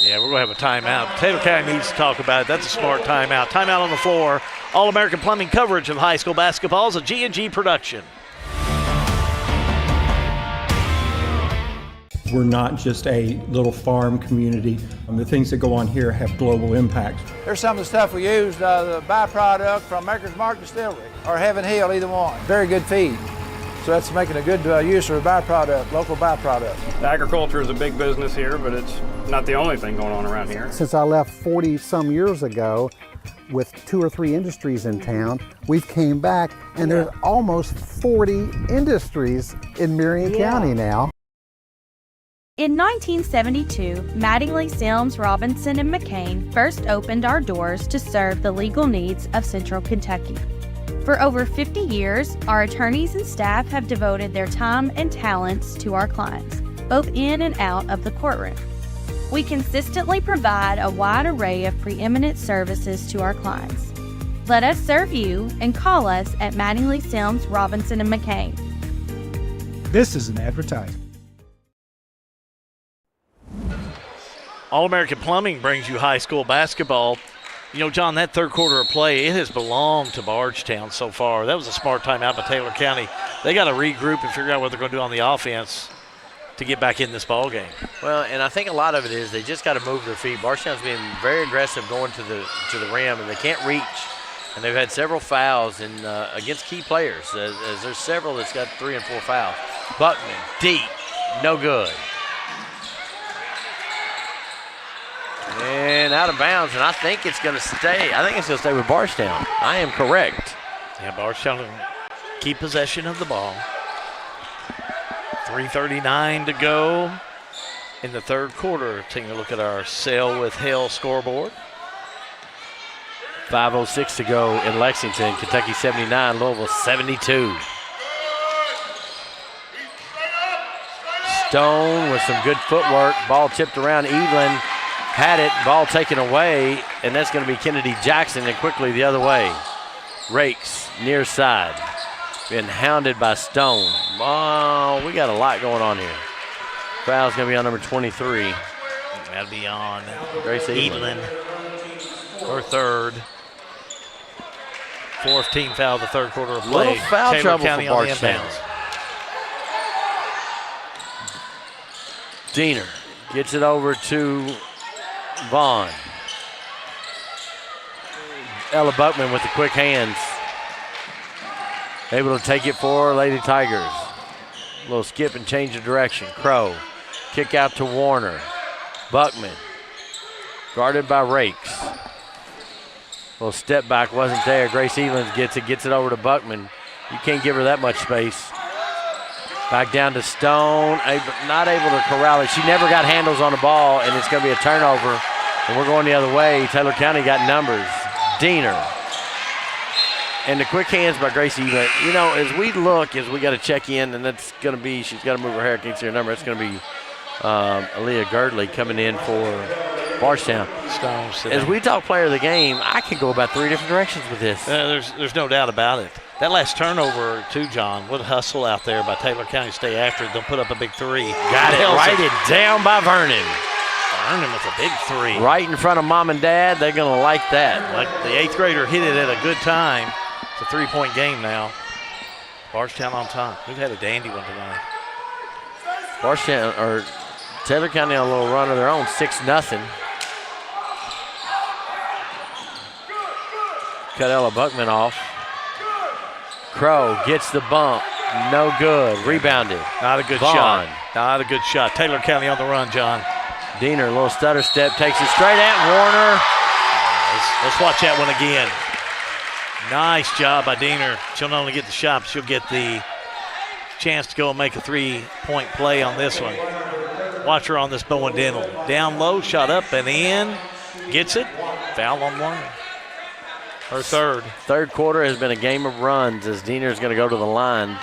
Yeah, we're going to have a timeout. Taylor County needs to talk about it. That's a smart timeout. Timeout on the floor. All-American Plumbing coverage of high school basketball is a G&G production. We're not just a little farm community. The things that go on here have global impacts. There's some of the stuff we use, the byproduct from Maker's Mark Distillery or Heaven Hill, either one. Very good feed. So that's making a good use of a byproduct, local byproduct. Agriculture is a big business here, but it's not the only thing going on around here. Since I left 40 some years ago with 2 or 3 industries in town, we've came back and there's almost 40 industries in Marion County now. In 1972, Mattingly, Sims, Robinson, and McCain first opened our doors to serve the legal needs of Central Kentucky. For over 50 years, our attorneys and staff have devoted their time and talents to our clients, both in and out of the courtroom. We consistently provide a wide array of preeminent services to our clients. Let us serve you and call us at Mattingly, Sims, Robinson, and McCain. This is an advertisement. All-American Plumbing brings you high school basketball. You know, John, that 3rd quarter of play, it has belonged to Bardstown so far. That was a smart timeout by Taylor County. They got to regroup and figure out what they're going to do on the offense to get back in this ball game. Well, and I think a lot of it is they just got to move their feet. Bardstown's been very aggressive going to the rim, and they can't reach. And they've had several fouls against key players. As there's several that's got 3 and 4 fouls. Buckman, deep, no good. And out of bounds, and I think it's going to stay. I think it's going to stay with Bardstown. I am correct. Yeah, Bardstown will keep possession of the ball. 3:39 to go in the 3rd quarter. Taking a look at our Sail with Hell scoreboard. 5:06 to go in Lexington. Kentucky 79, Louisville 72. Stone with some good footwork. Ball tipped around. Edlin had it. Ball taken away, and that's going to be Kennedy Jackson, and quickly the other way. Rakes near side. Been hounded by Stone. Oh, we got a lot going on here. Foul's going to be on number 23. That'll be on Grace Edlin. Her 3rd. 4th team foul the 3rd quarter of play. Little foul Taylor trouble County for on the Bardstown. inbounds. Diener gets it over to Vaughn. Ella Buckman with the quick hands. Able to take it for Lady Tigers. A little skip and change of direction. Crow. Kick out to Warner. Buckman. Guarded by Rakes. Little step back wasn't there. Grace Edlins gets it over to Buckman. You can't give her that much space. Back down to Stone, not able to corral it. She never got handles on the ball, and it's going to be a turnover. And we're going the other way. Taylor County got numbers. Diener. And the quick hands by Gracie. You know, as we got to check in, and that's going to be, she's got to move her hair, can't see her number. It's going to be Aaliyah Girdley coming in for Bardstown. As we talk player of the game, I could go about 3 different directions with this. There's no doubt about it. That last turnover, too, John, what a hustle out there by Taylor County. Stay after it. They'll put up a big 3. Got it. Write it down by Vernon. Vernon with a big 3. Right in front of mom and dad. They're going to like that. Like the 8th grader hit it at a good time. It's a 3-point game now. Bardstown on top. We've had a dandy one tonight. Bardstown, or Taylor County on a little run of their own, 6-0. Cut Ella Buckman off. Crow gets the bump. No good. Rebounded. Not a good Vaughn. shot. Not a good shot. Taylor County on the run, John. Diener, a little stutter step, takes it straight at Warner. Let's watch that one again. Nice job by Diener. She'll not only get the shot, but she'll get the chance to go and make a three-point play on this one. Watch her on this Bowen Dental. Down low, shot up and in. Gets it. Foul on one. Her third. Third quarter has been a game of runs as Diener's going to go to the line,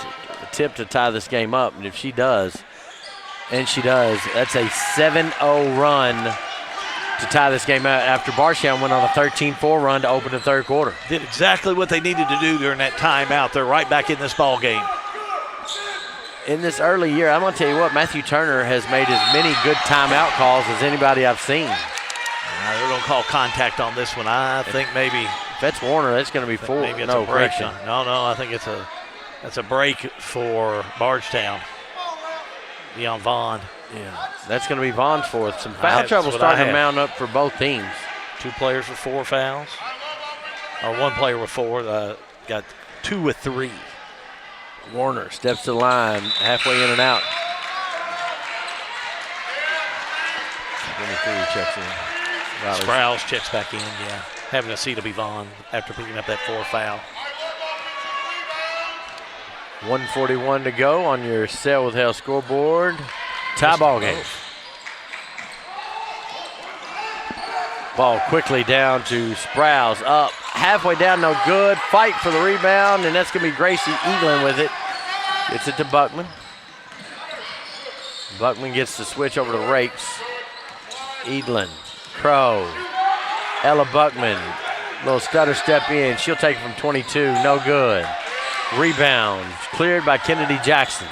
tip to tie this game up. And if she does, and she does, that's a 7-0 run to tie this game out after Bardstown went on a 13-4 run to open the third quarter. Did exactly what they needed to do during that timeout. They're right back in this ball game. In this early year, I'm going to tell you what, Matthew Turner has made as many good timeout calls as anybody I've seen. They're going to call contact on this one. I think maybe. If that's Warner, that's going to be full. Maybe it's a break. No, I think that's a break for Bardstown. Beyond Vaughn. Yeah, that's going to be Vaughn's fourth. Some foul trouble starting to mount up for both teams. 2 players with 4 fouls. Or 1 player with 4. Got 2 with 3. Warner steps to the line, halfway in and out. 23 checks in. Sprouse checks back in, yeah. Having a seat will be Vaughn after picking up that 4 foul. 1:41 to go on your Sail with Hell scoreboard. Tie ball game. Ball quickly down to Sprouse. Up, halfway down, no good. Fight for the rebound, and that's going to be Gracie Eaglin with it. Gets it to Buckman. Buckman gets the switch over to Rakes. Eaglin, Crow, Ella Buckman. Little stutter step in. She'll take it from 22. No good. Rebound cleared by Kennedy Jackson.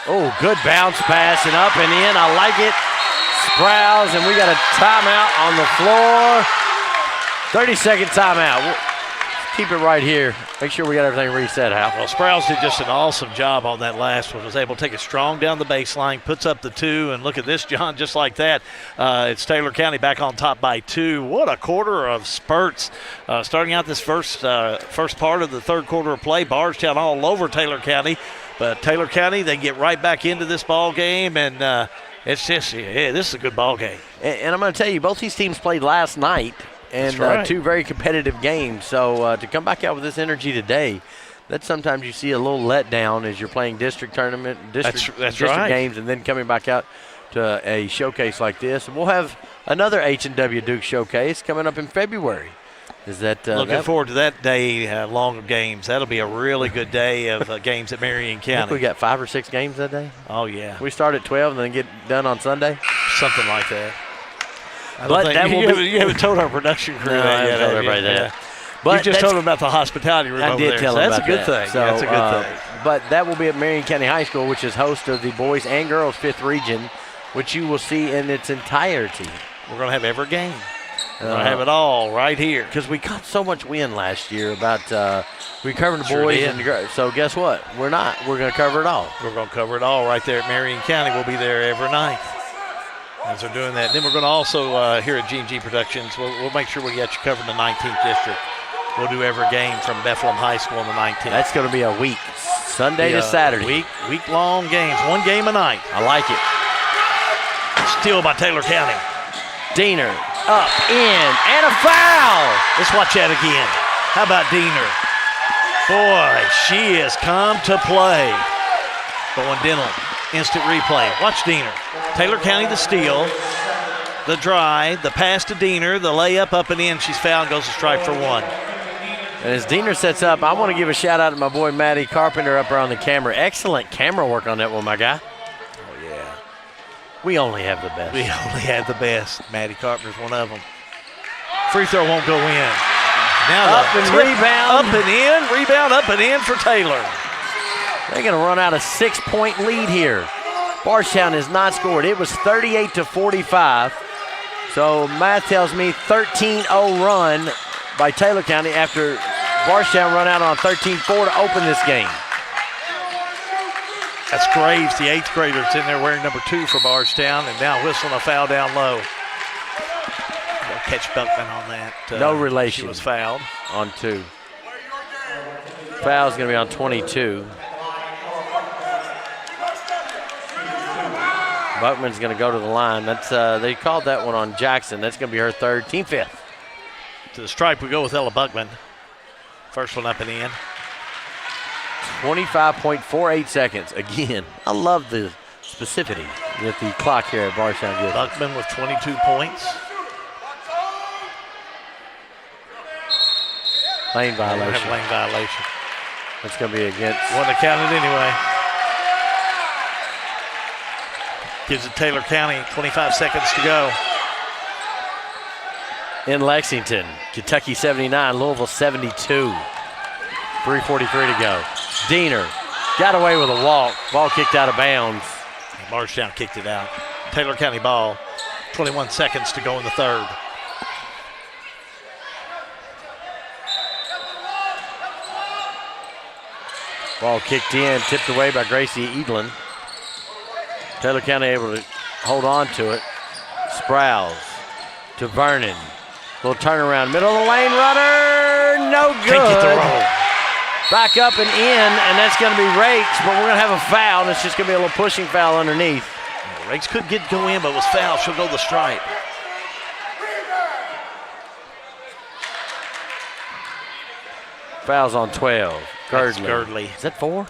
Oh, good bounce pass and up and in. I like it. Sprouse, and we got a timeout on the floor. 30-second timeout. We'll keep it right here. Make sure we got everything reset out. Well, Sprouse did just an awesome job on that last one. Was able to take it strong down the baseline, puts up the 2, and look at this, John, just like that. It's Taylor County back on top by 2. What a quarter of spurts. Starting out this first part of the third quarter of play, Bardstown all over Taylor County. But Taylor County, they get right back into this ball game, and it's just, this is a good ball game. And I'm going to tell you, both these teams played last night, and right. 2 very competitive games. So to come back out with this energy today, that sometimes you see a little letdown as you're playing district tournament, district right. games, and then coming back out to a showcase like this. And we'll have another H&W Duke showcase coming up in February. Looking forward to that day long of games. That'll be a really good day of games at Marion County. I think we got 5 or 6 games that day. Oh, yeah. We start at 12 and then get done on Sunday? Something like that. You haven't told our production crew that yet. I haven't told everybody that. But you just told them about the hospitality room over there. I did tell them that's about a good that. thing. So, that's a good thing. But that will be at Marion County High School, which is host of the boys and girls 5th region, which you will see in its entirety. We're going to have every game. We're going to have it all right here. Because we got so much wind last year about we covered the boys and the girls. So guess what? We're not. We're going to cover it all. We're going to cover it all right there at Marion County. We'll be there every night as they're doing that. Then we're going to also, here at G&G Productions, we'll make sure we get you covered in the 19th District. We'll do every game from Bethlehem High School on the 19th. That's going to be a week. Sunday to Saturday. Week-long games. 1 game a night. I like it. Steal by Taylor County. Diener. Up, in, and a foul. Let's watch that again. How about Diener? Boy, she has come to play. Bowen Dental, instant replay. Watch Diener. Taylor County the steal, the drive, the pass to Diener, the layup up and in. She's fouled, goes to strike for 1. And as Diener sets up, I want to give a shout out to my boy Matty Carpenter up there on the camera. Excellent camera work on that one, my guy. We only have the best. We only have the best. Matty Carpenter's one of them. Free throw won't go in. Now up and rebound. Up and in. Rebound up and in for Taylor. They're going to run out a 6-point lead here. Bardstown has not scored. It was 38-45. So math tells me 13-0 run by Taylor County after Bardstown run out on 13-4 to open this game. That's Graves, the 8th grader, that's in there wearing number 2 for Bardstown, and now whistling a foul down low. They'll catch Buckman on that. No relation. She was fouled. on 2. Foul's going to be on 22. Buckman's going to go to the line. That's they called that one on Jackson. That's going to be her 3rd, team 5th. To the stripe we go with Ella Buckman. First one up and in. 25.48 seconds. Again, I love the specificity that the clock here at Bardstown gives. Buckman with 22 points. Lane violation. Lane violation. That's going to be against. Wouldn't have counted anyway. Gives it Taylor County 25 seconds to go. In Lexington, Kentucky 79, Louisville 72. 3:43 to go. Diener got away with a walk. Ball kicked out of bounds. Bardstown kicked it out. Taylor County ball. 21 seconds to go in the 3rd. Ball kicked in, tipped away by Gracie Edlin. Taylor County able to hold on to it. Sprouse to Vernon. Little turnaround, middle of the lane runner, no good. Back up and in, and that's going to be Rakes, but we're going to have a foul, and it's just going to be a little pushing foul underneath. Rakes could go in, but was fouled. She'll go to the stripe. Foul's on 12. Girdley. Girdley. Is that 4?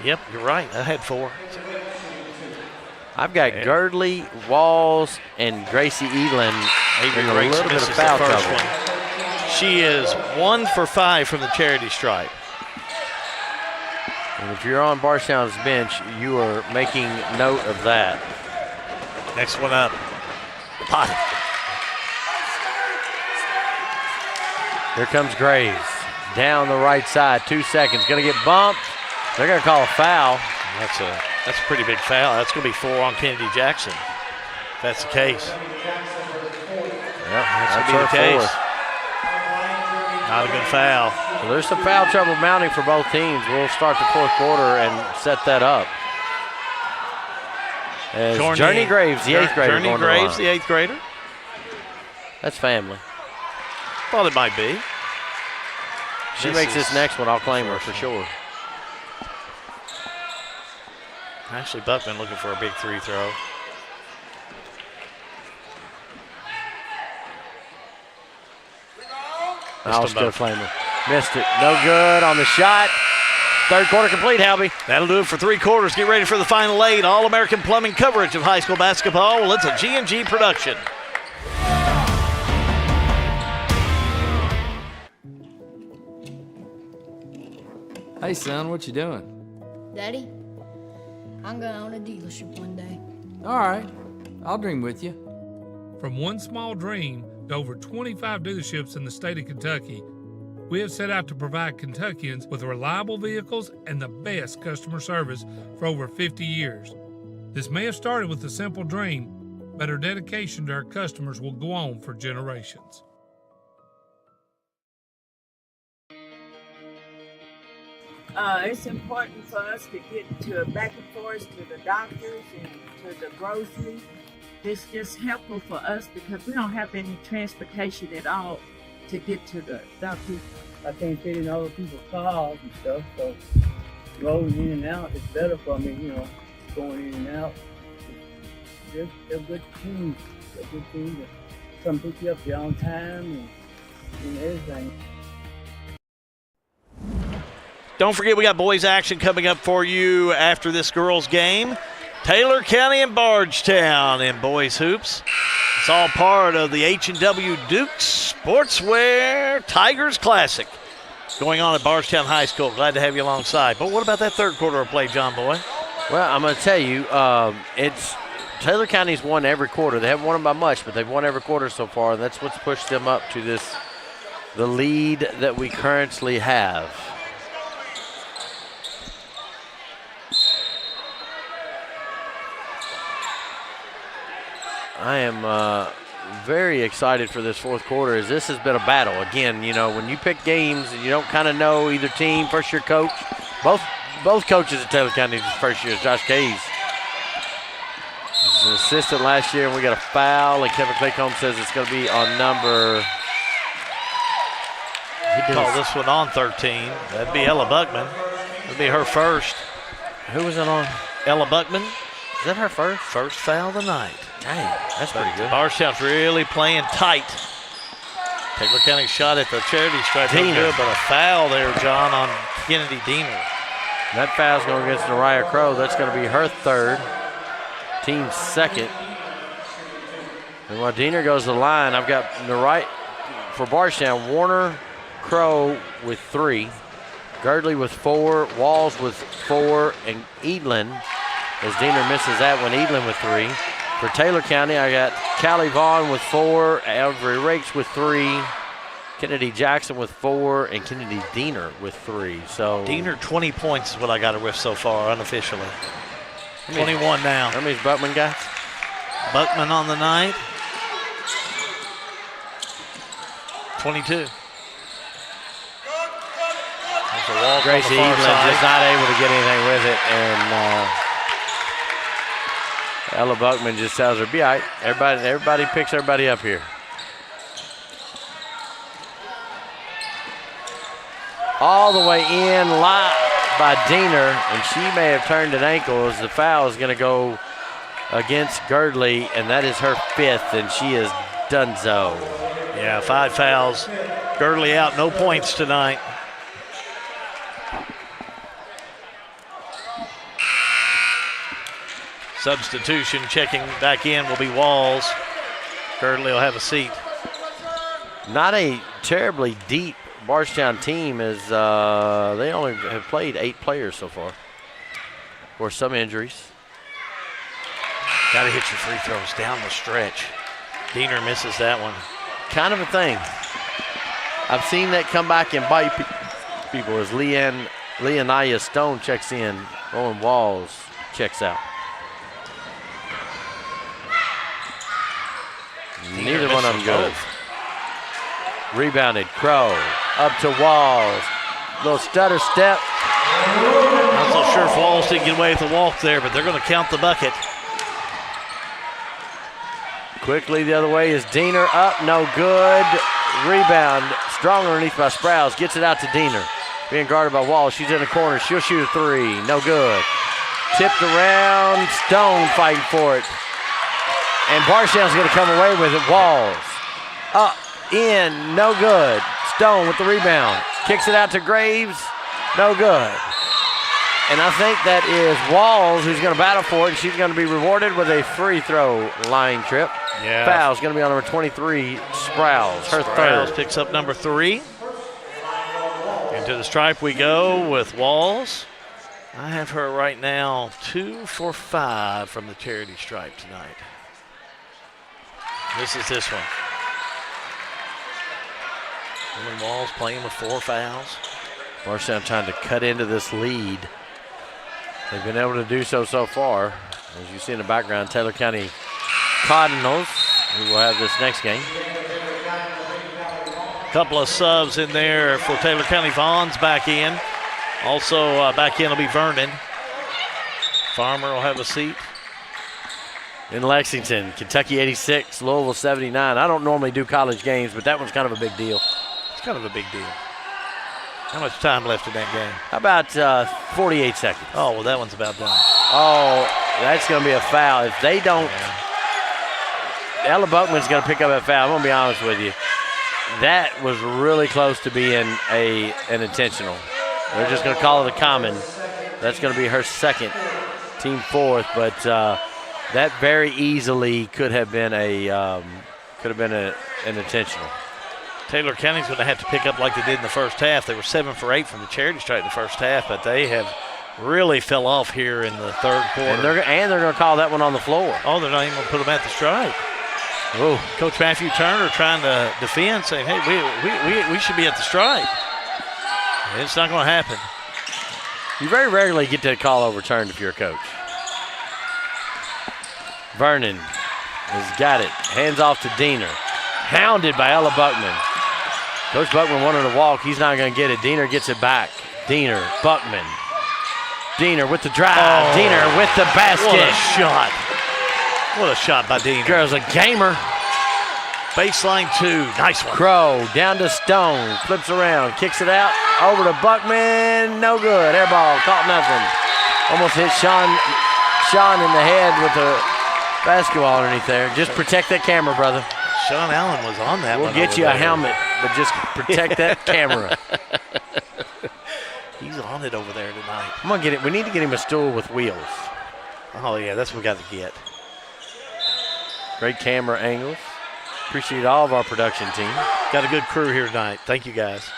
Yep, you're right. I had 4. I've got Girdley, Walls, and Gracie Edlin in a little bit of foul trouble. She is 1 for 5 from the charity stripe. And if you're on Bardstown's bench, you are making note of that. Next one up. Pot. Here comes Graves. Down the right side, 2 seconds. Going to get bumped. They're going to call a foul. That's a pretty big foul. That's going to be 4 on Kennedy Jackson. If that's the case. Yep, that's going to be the case. Not a good foul. So there's some foul trouble mounting for both teams. We'll start the 4th quarter and set that up. As Journey Graves, the 8th grader. Journey Graves, the 8th grader. That's family. Thought it might be. She makes this next one, I'll claim her for sure. Actually, Buckman looking for a big 3 throw. I'll still claim her. Missed it. No good on the shot. 3rd quarter complete, Halby. That'll do it for 3 quarters. Get ready for the final 8. All-American plumbing coverage of high school basketball. Well, it's a G&G production. Hey, son, what you doing? Daddy, I'm going to own a dealership one day. All right, I'll dream with you. From one small dream to over 25 dealerships in the state of Kentucky, we have set out to provide Kentuckians with reliable vehicles and the best customer service for over 50 years. This may have started with a simple dream, but our dedication to our customers will go on for generations. It's important for us to get to back and forth to the doctors and to the grocery. It's just helpful for us because we don't have any transportation at all to get to the doctors. I can't fit in other people's cars and stuff, so rolling in and out is better for me, going in and out. They're good teams. They're good teams that come pick you up there on time and everything. Don't forget, we got boys action coming up for you after this girls game. Taylor County and Bardstown in boys hoops. It's all part of the H&W Dukes Sportswear Tigers Classic going on at Bardstown High School. Glad to have you alongside. But what about that 3rd quarter of play, John Boy? Well, I'm going to tell you, it's Taylor County's won every quarter. They haven't won them by much, but they've won every quarter so far, and that's what's pushed them up to the lead that we currently have. I am very excited for this 4th quarter as this has been a battle. Again, when you pick games and you don't kind of know either team, first-year coach, both coaches at Taylor County first year, Josh Case. He was an assistant last year, and we got a foul, and Kevin Claycomb says it's going to be on number Call this one on 13. That'd be Ella Buckman. That'd be her first. Who was it on? Ella Buckman. Is that her first? First foul of the night. Dang, that's pretty good. Bardstown's really playing tight. Taylor County shot at the charity stripe. Good, but a foul there, John, on Kennedy Diener. That foul's going against Nariah Crow. That's going to be her third. Team second. And while Diener goes to the line, I've got Nariah for Bardstown. Warner, Crow with 3. Girdley with 4. Walls with 4. And Edlin, as Diener misses that one, Edlin with 3. For Taylor County, I got Callie Vaughn with 4. Avery Rakes with 3. Kennedy Jackson with 4, and Kennedy Diener with 3. So Diener 20 points is what I got her with so far, unofficially. 21 now. How many's Buckman got? Buckman on the night. 22. Gracie Edlin just not able to get anything with it, and Ella Buckman just tells her, "Be all right." Everybody picks everybody up here. All the way in, live by Diener, and she may have turned an ankle as the foul is going to go against Girdley, and that is her 5th, and she is donezo. Yeah, 5 fouls. Girdley out, no points tonight. Substitution checking back in will be Walls. Girdley will have a seat. Not a terribly deep Bardstown team, as they only have played 8 players so far. Of course, some injuries. Got to hit your free throws down the stretch. Diener misses that one. Kind of a thing. I've seen that come back and bite people as Leonia Stone checks in. Owen Walls checks out. Neither one of them good. Rebounded, Crow, up to Walls. Little stutter step. Not so sure if Walls didn't get away with the walk there, but they're going to count the bucket. Quickly the other way is Diener up, no good. Rebound, strong underneath by Sprouse, gets it out to Diener. Being guarded by Walls, she's in the corner, she'll shoot a 3, no good. Tipped around, Stone fighting for it. And Bardstown's going to come away with it. Walls up, in, no good. Stone with the rebound. Kicks it out to Graves, no good. And I think that is Walls who's going to battle for it, and she's going to be rewarded with a free throw line trip. Yeah. Foul's going to be on number 23, Sprouse, her Sprouse third. picks up number 3. Into the stripe we go with Walls. I have her right now 2 for 5 from the charity stripe tonight. This is this one. Owen Walls playing with 4 fouls. Bardstown trying to cut into this lead. They've been able to do so far. As you see in the background, Taylor County Cardinals, who will have this next game. Couple of subs in there for Taylor County. Vaughn's back in. Also back in will be Vernon. Farmer will have a seat. In Lexington, Kentucky 86, Louisville 79. I don't normally do college games, but that one's kind of a big deal. It's kind of a big deal. How much time left in that game? How about 48 seconds? Oh, well, that one's about done. Oh, that's going to be a foul. If they don't, Ella Buckman's going to pick up that foul. I'm going to be honest with you. That was really close to being an intentional. They're just going to call it a common. That's going to be her second, team 4th, but that very easily could have been an intentional. Taylor County's going to have to pick up like they did in the first half. They were 7 for 8 from the charity stripe in the first half, but they have really fell off here in the third quarter. And they're going to call that one on the floor. Oh, they're not even going to put them at the stripe. Ooh. Coach Matthew Turner trying to defend, saying, hey, we should be at the stripe. And it's not going to happen. You very rarely get that call overturned if you're a coach. Vernon has got it. Hands off to Diener. Hounded by Ella Buckman. Coach Buckman wanted to walk. He's not going to get it. Diener gets it back. Diener, Buckman. Diener with the drive. Oh, Diener with the basket. What a shot. What a shot by Diener. Girl's a gamer. Baseline 2. Nice one. Crow down to Stone. Flips around. Kicks it out. Over to Buckman. No good. Air ball. Caught nothing. Almost hit Sean in the head with a basketball underneath there. Just protect that camera, brother. Sean Allen was on that one. We'll get you a helmet, but just protect that camera. He's on it over there tonight. I'm gonna get it. We need to get him a stool with wheels. Oh, yeah, that's what we got to get. Great camera angles. Appreciate all of our production team. Got a good crew here tonight. Thank you, guys.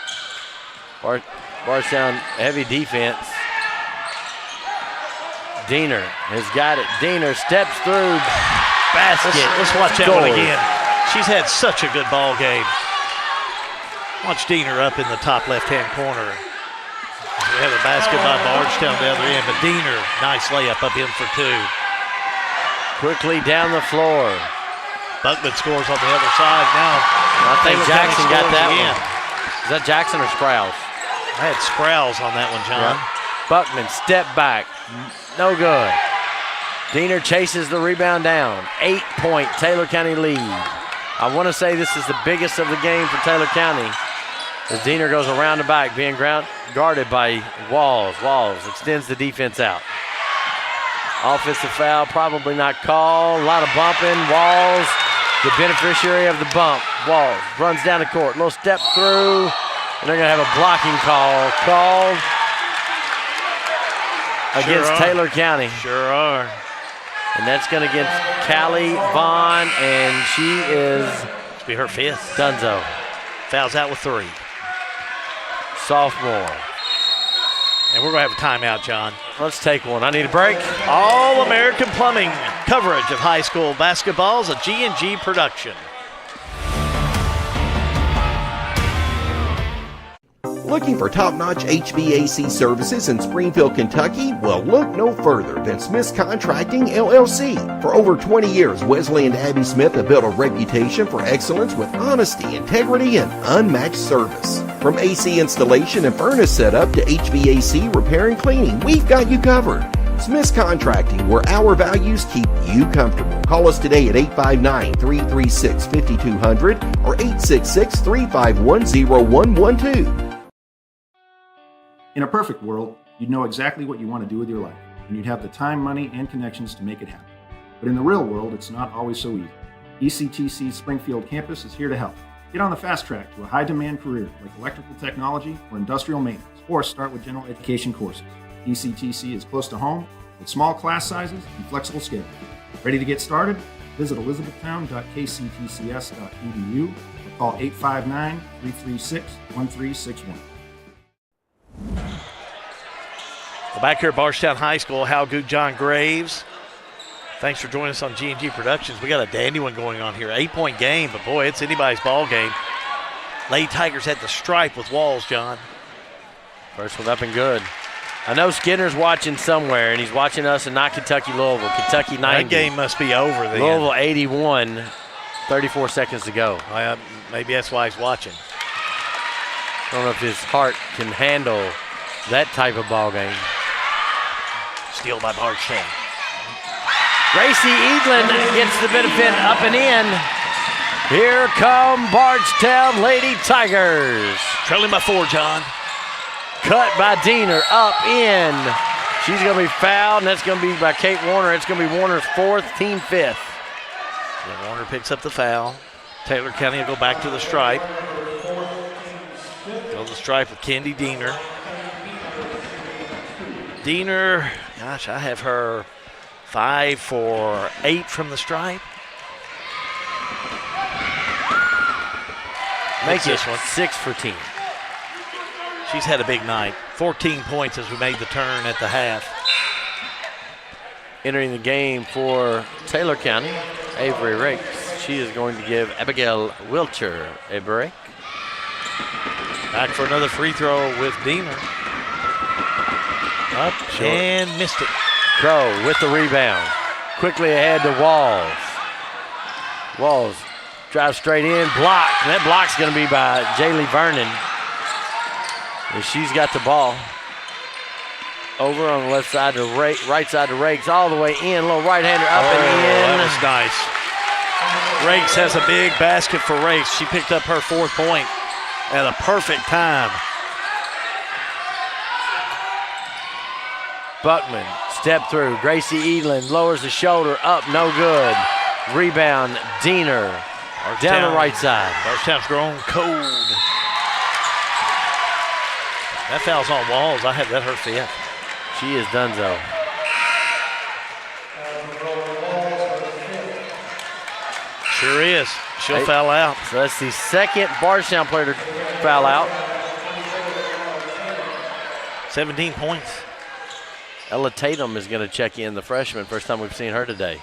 Bardstown heavy defense. Diener has got it. Diener steps through. Basket. Let's watch that one again. She's had such a good ball game. Watch Diener up in the top left-hand corner. We have a basket by Bardstown the other end, but Diener, nice layup up in for 2. Quickly down the floor. Buckman scores on the other side now. I think Jackson got that one. Is that Jackson or Sprouse? I had Sprouse on that one, John. Yeah. Buckman, step back. No good. Diener chases the rebound down. 8-point Taylor County lead. I want to say this is the biggest of the game for Taylor County. As Diener goes around the back, being guarded by Walls. Walls extends the defense out. Offensive foul, probably not called. A lot of bumping. Walls, the beneficiary of the bump. Walls runs down the court. Little step through, and they're going to have a blocking call called against Taylor County. Sure are. And that's going to against Callie Vaughn, and she is It's be her 5th. Dunzo. Fouls out with 3. Sophomore. And we're going to have a timeout, John. Let's take one. I need a break. All-American Plumbing coverage of high school basketball is a G&G production. Looking for top-notch HVAC services in Springfield, Kentucky? Well, look no further than Smith's Contracting, LLC. For over 20 years, Wesley and Abby Smith have built a reputation for excellence with honesty, integrity, and unmatched service. From AC installation and furnace setup to HVAC repair and cleaning, we've got you covered. Smith's Contracting, where our values keep you comfortable. Call us today at 859-336-5200 or 866-351-0112. In a perfect world, you'd know exactly what you want to do with your life, and you'd have the time, money, and connections to make it happen. But in the real world, it's not always so easy. ECTC's Springfield campus is here to help. Get on the fast track to a high-demand career like electrical technology or industrial maintenance, or start with general education courses. ECTC is close to home with small class sizes and flexible schedules. Ready to get started? Visit elizabethtown.kctcs.edu or call 859-336-1361. Well, back here at Bardstown High School, Hal Goot, John Graves. Thanks for joining us on G&G Productions. We got a dandy one going on here. 8-point game, but boy, it's anybody's ball game. Lady Tigers had the stripe with Walls, John. First one up and good. I know Skinner's watching somewhere, and he's watching us in not Kentucky, Louisville. Kentucky 90. That game must be over then. Louisville 81, 34 seconds to go. Maybe that's why he's watching. I don't know if his heart can handle that type of ball game. Steal by Bardstown. Gracie Edlin gets the benefit up and in. Here come Bardstown Lady Tigers. Trailing by 4, John. Cut by Diener, up in. She's going to be fouled, and that's going to be by Kate Warner. It's going to be Warner's 4th, team 5th. Yeah, Warner picks up the foul. Taylor County will go back to the stripe. Go to the stripe with Candy Diener. Diener, gosh, I have her 5 for 8 from the stripe. Make this it one 6 for 10. She's had a big night. 14 points as we made the turn at the half. Entering the game for Taylor County, Avery Rakes. She is going to give Abigail Wilcher a break. Back for another free throw with Diener. Up Short. and missed it. Crow with the rebound. Quickly ahead to Walls. Walls drives straight in, blocked. And that block's going to be by Jaylee Vernon. And she's got the ball. Over on the left side to right side to Rakes, all the way in. Little right-hander up and in. That was nice. Rakes has a big basket for Rakes. She picked up her 4th point at a perfect time. Buckman, step through. Gracie Edlin lowers the shoulder, up, no good. Rebound, Diener, down the right side. Bardstown's grown cold. That foul's on Walls. I have that her 5th. She is donezo. Sure is. She'll foul out. So that's the second Bardstown player to foul out. 17 points. Ella Tatum is going to check in, the freshman. First time we've seen her today.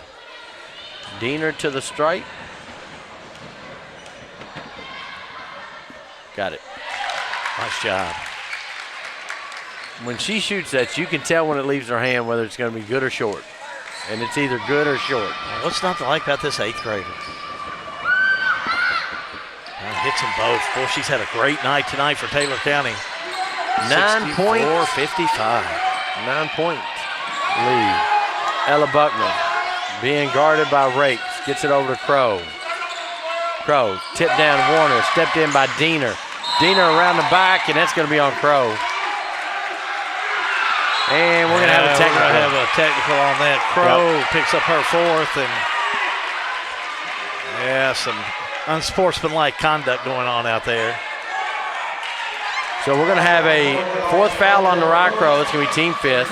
Diener to the stripe. Got it. Nice job. When she shoots that, you can tell when it leaves her hand whether it's going to be good or short. And it's either good or short. What's not to like about this 8th grader? Hits them both. Boy, she's had a great night tonight for Taylor County. 9 points. 54-55. 9-point lead. Ella Buckman being guarded by Rakes. Gets it over to Crow. Crow, tip down Warner, stepped in by Diener. Diener around the back, and that's going to be on Crow. And we're going to have a technical. We're going to have a technical on that. Crow picks up her 4th, and some unsportsmanlike conduct going on out there. So we're going to have a 4th foul on the Rock Crow. It's going to be team 5th.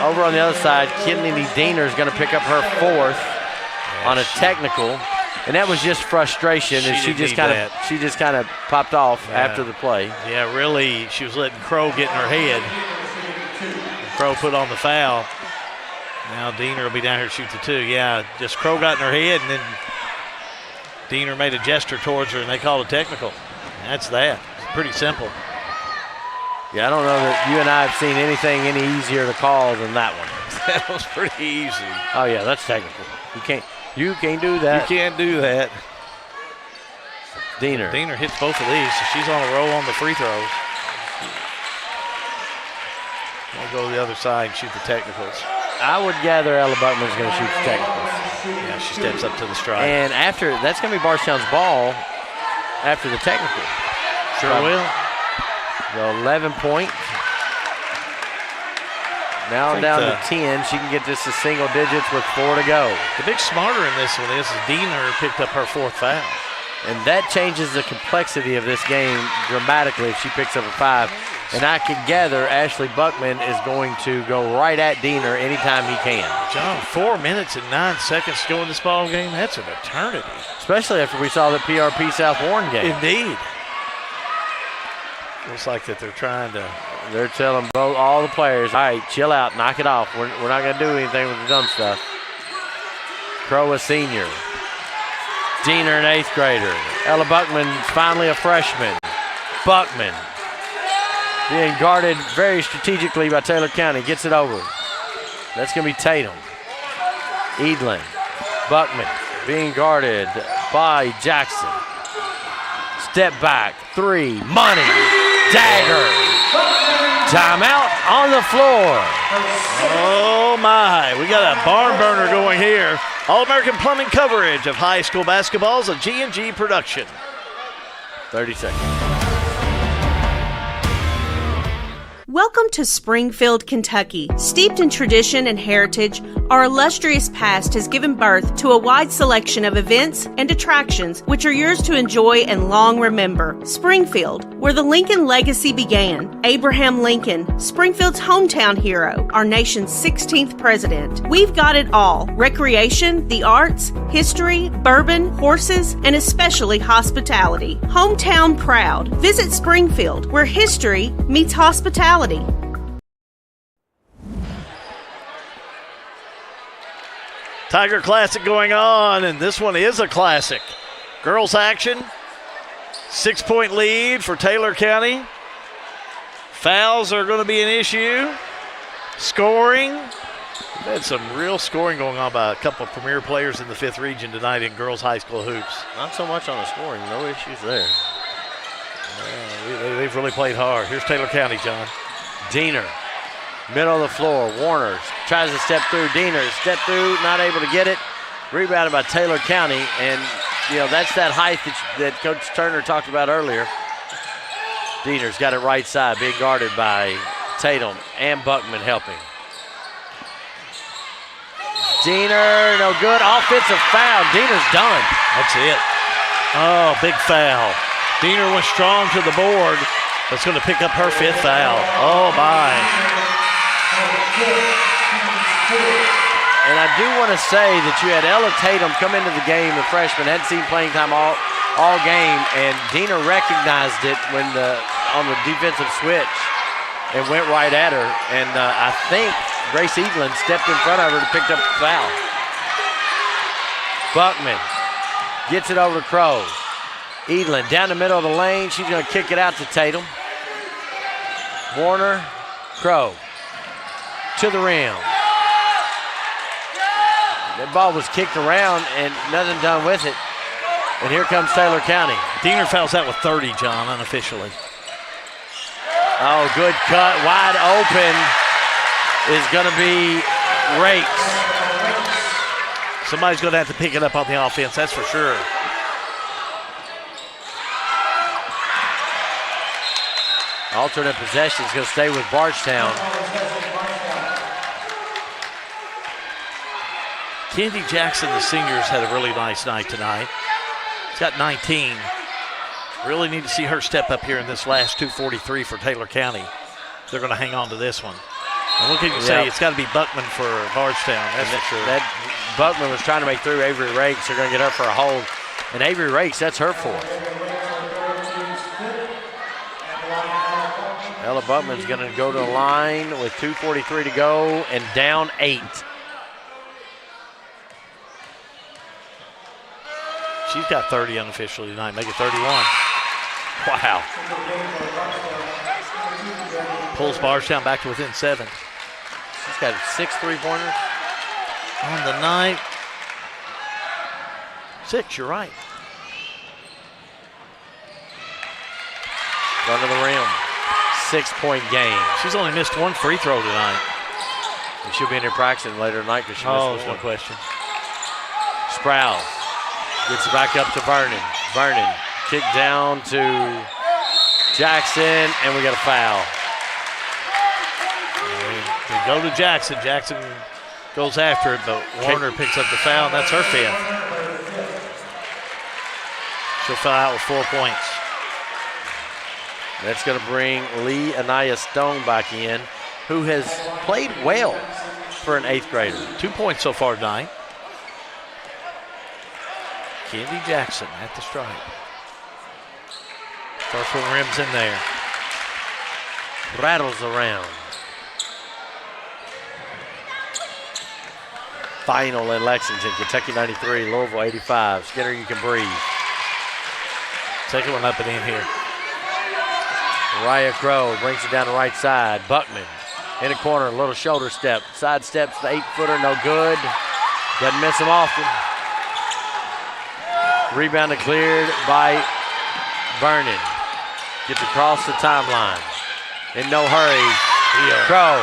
Over on the other side, Kennedy Diener is going to pick up her 4th on a technical. And that was just frustration, and she just kind of popped off after the play. Yeah, really, she was letting Crow get in her head. Crow put on the foul. Now Diener will be down here to shoot the 2. Yeah, just Crow got in her head, and then Diener made a gesture towards her, and they called a technical. That's that. It's pretty simple. Yeah, I don't know that you and I have seen anything any easier to call than that one. That was pretty easy. Oh, yeah, that's technical. You can't do that. You can't do that. Diener hits both of these, so she's on a roll on the free throws. I'll go to the other side and shoot the technicals. I would gather Ella Buckman's going to shoot the technicals. Yeah, she steps up to the strike. And after, that's going to be Bardstown's ball after the technical. Sure will. So 11 points. Now down to 10. She can get this to single digits with 4 to go. The big smarter in this one is Diener picked up her 4th foul. And that changes the complexity of this game dramatically if she picks up a 5. And I can gather Ashley Buckman is going to go right at Diener anytime he can. John, 4 minutes and 9 seconds to go in this ball game. That's an eternity. Especially after we saw the PRP South Warren game. Indeed. Looks like that they're trying to. They're telling all the players, all right, chill out, knock it off. We're not going to do anything with the dumb stuff. Crow a senior. Diener an 8th grader. Ella Buckman finally a freshman. Buckman being guarded very strategically by Taylor County. Gets it over. That's going to be Tatum. Edlin. Buckman being guarded by Jackson. Step back. 3. Money. Dagger. Timeout on the floor. Oh my, we got a barn burner going here. All-American Plumbing coverage of high school basketball is a G&G production. 30 seconds. Welcome to Springfield, Kentucky. Steeped in tradition and heritage, our illustrious past has given birth to a wide selection of events and attractions which are yours to enjoy and long remember. Springfield, where the Lincoln legacy began. Abraham Lincoln, Springfield's hometown hero, our nation's 16th president. We've got it all: recreation, the arts, history, bourbon, horses, and especially hospitality. Hometown proud. Visit Springfield, where history meets hospitality. Tiger Classic going on, and this one is a classic. Girls action. 6-point lead for Taylor County. Fouls are going to be an issue. Scoring. We've had some real scoring going on by a couple of premier players in the 5th region tonight in girls high school hoops. Not so much on the scoring. No issues there. They've really played hard. Here's Taylor County, John. Diener, middle of the floor. Warner tries to step through. Diener, step through, not able to get it. Rebounded by Taylor County, and that's that height that Coach Turner talked about earlier. Diener's got it right side, being guarded by Tatum and Buckman helping. Diener, no good. Offensive foul. Diener's done. That's it. Oh, big foul. Diener went strong to the board. That's going to pick up her 5th foul. Oh, my. And I do want to say that you had Ella Tatum come into the game, the freshman, hadn't seen playing time all game, and Diener recognized it on the defensive switch and went right at her. And I think Grace Evelyn stepped in front of her and picked up the foul. Buckman gets it over to Crow. Evelyn down the middle of the lane. She's going to kick it out to Tatum. Warner, Crow to the rim. That ball was kicked around and nothing done with it. And here comes Taylor County. Diener fouls out with 30, John, unofficially. Oh, good cut, wide open is going to be Rakes. Somebody's going to have to pick it up on the offense, that's for sure. Alternate possession is going to stay with Bardstown. Kendi Jackson, the seniors, had a really nice night tonight. She's got 19. Really need to see her step up here in this last 2:43 for Taylor County. They're going to hang on to this one. And what can you say? It's got to be Buckman for Bardstown, that's for sure. That Buckman was trying to make through Avery Rakes. They're going to get her for a hold. And Avery Rakes, that's her 4th. Ella Buckman's going to go to the line with 2:43 to go and down 8. She's got 30 unofficially tonight, make it 31. Wow. Pulls Bardstown back to within 7. She's got 6 3-pointers. On the night. 6, you're right. Going to the rim. 6-point game. She's only missed 1 free throw tonight. And she'll be in here practicing later tonight because she missed no question. Sprouse gets it back up to Vernon. Vernon kick down to Jackson, and we got a foul. They go to Jackson. Jackson goes after it, but Warner picks up the foul, and that's her 5th. She'll foul out with 4 points. That's going to bring Lee Anaya Stone back in, who has played well for an 8th grader. 2 points so far tonight. Kendi Jackson at the stripe. First one rims in there. Rattles around. Final in Lexington, Kentucky 93, Louisville 85. Skinner, you can breathe. Second one up and in here. Mariah Crow brings it down the right side. Buckman in the corner, a little shoulder step. Side steps the 8-footer, no good. Doesn't miss him often. Rebounded, cleared by Vernon. Gets across the timeline. In no hurry. Crow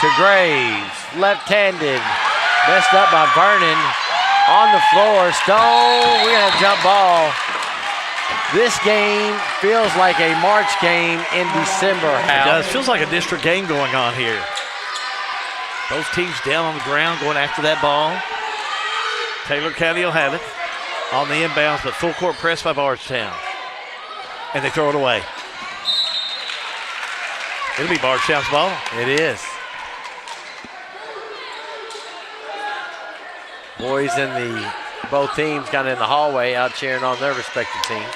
to Graves. Left-handed. Messed up by Vernon. On the floor. Stone. We're going to have jump ball. This game feels like a March game in December. It does. Feels like a district game going on here. Both teams down on the ground going after that ball. Taylor County will have it on the inbounds, but full court press by Bardstown. And they throw it away. It'll be Bardstown's ball. It is. Boys in both teams kind of in the hallway out cheering on their respective teams.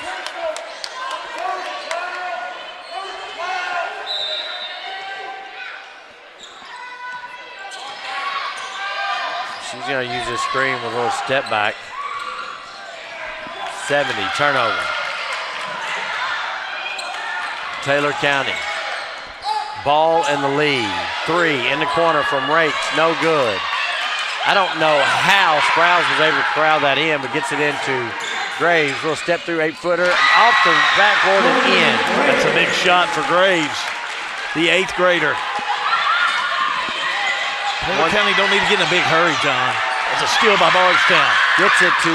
She's going to use this screen with a little step back. 70, turnover. Taylor County. Ball in the lead. 3 in the corner from Rakes, no good. I don't know how Sprouse was able to corral that in, but gets it into Graves. Little step through 8-footer, off the backboard and in. That's a big shot for Graves, the 8th grader. Taylor County don't need to get in a big hurry, John. It's a steal by Bardstown. Gets it to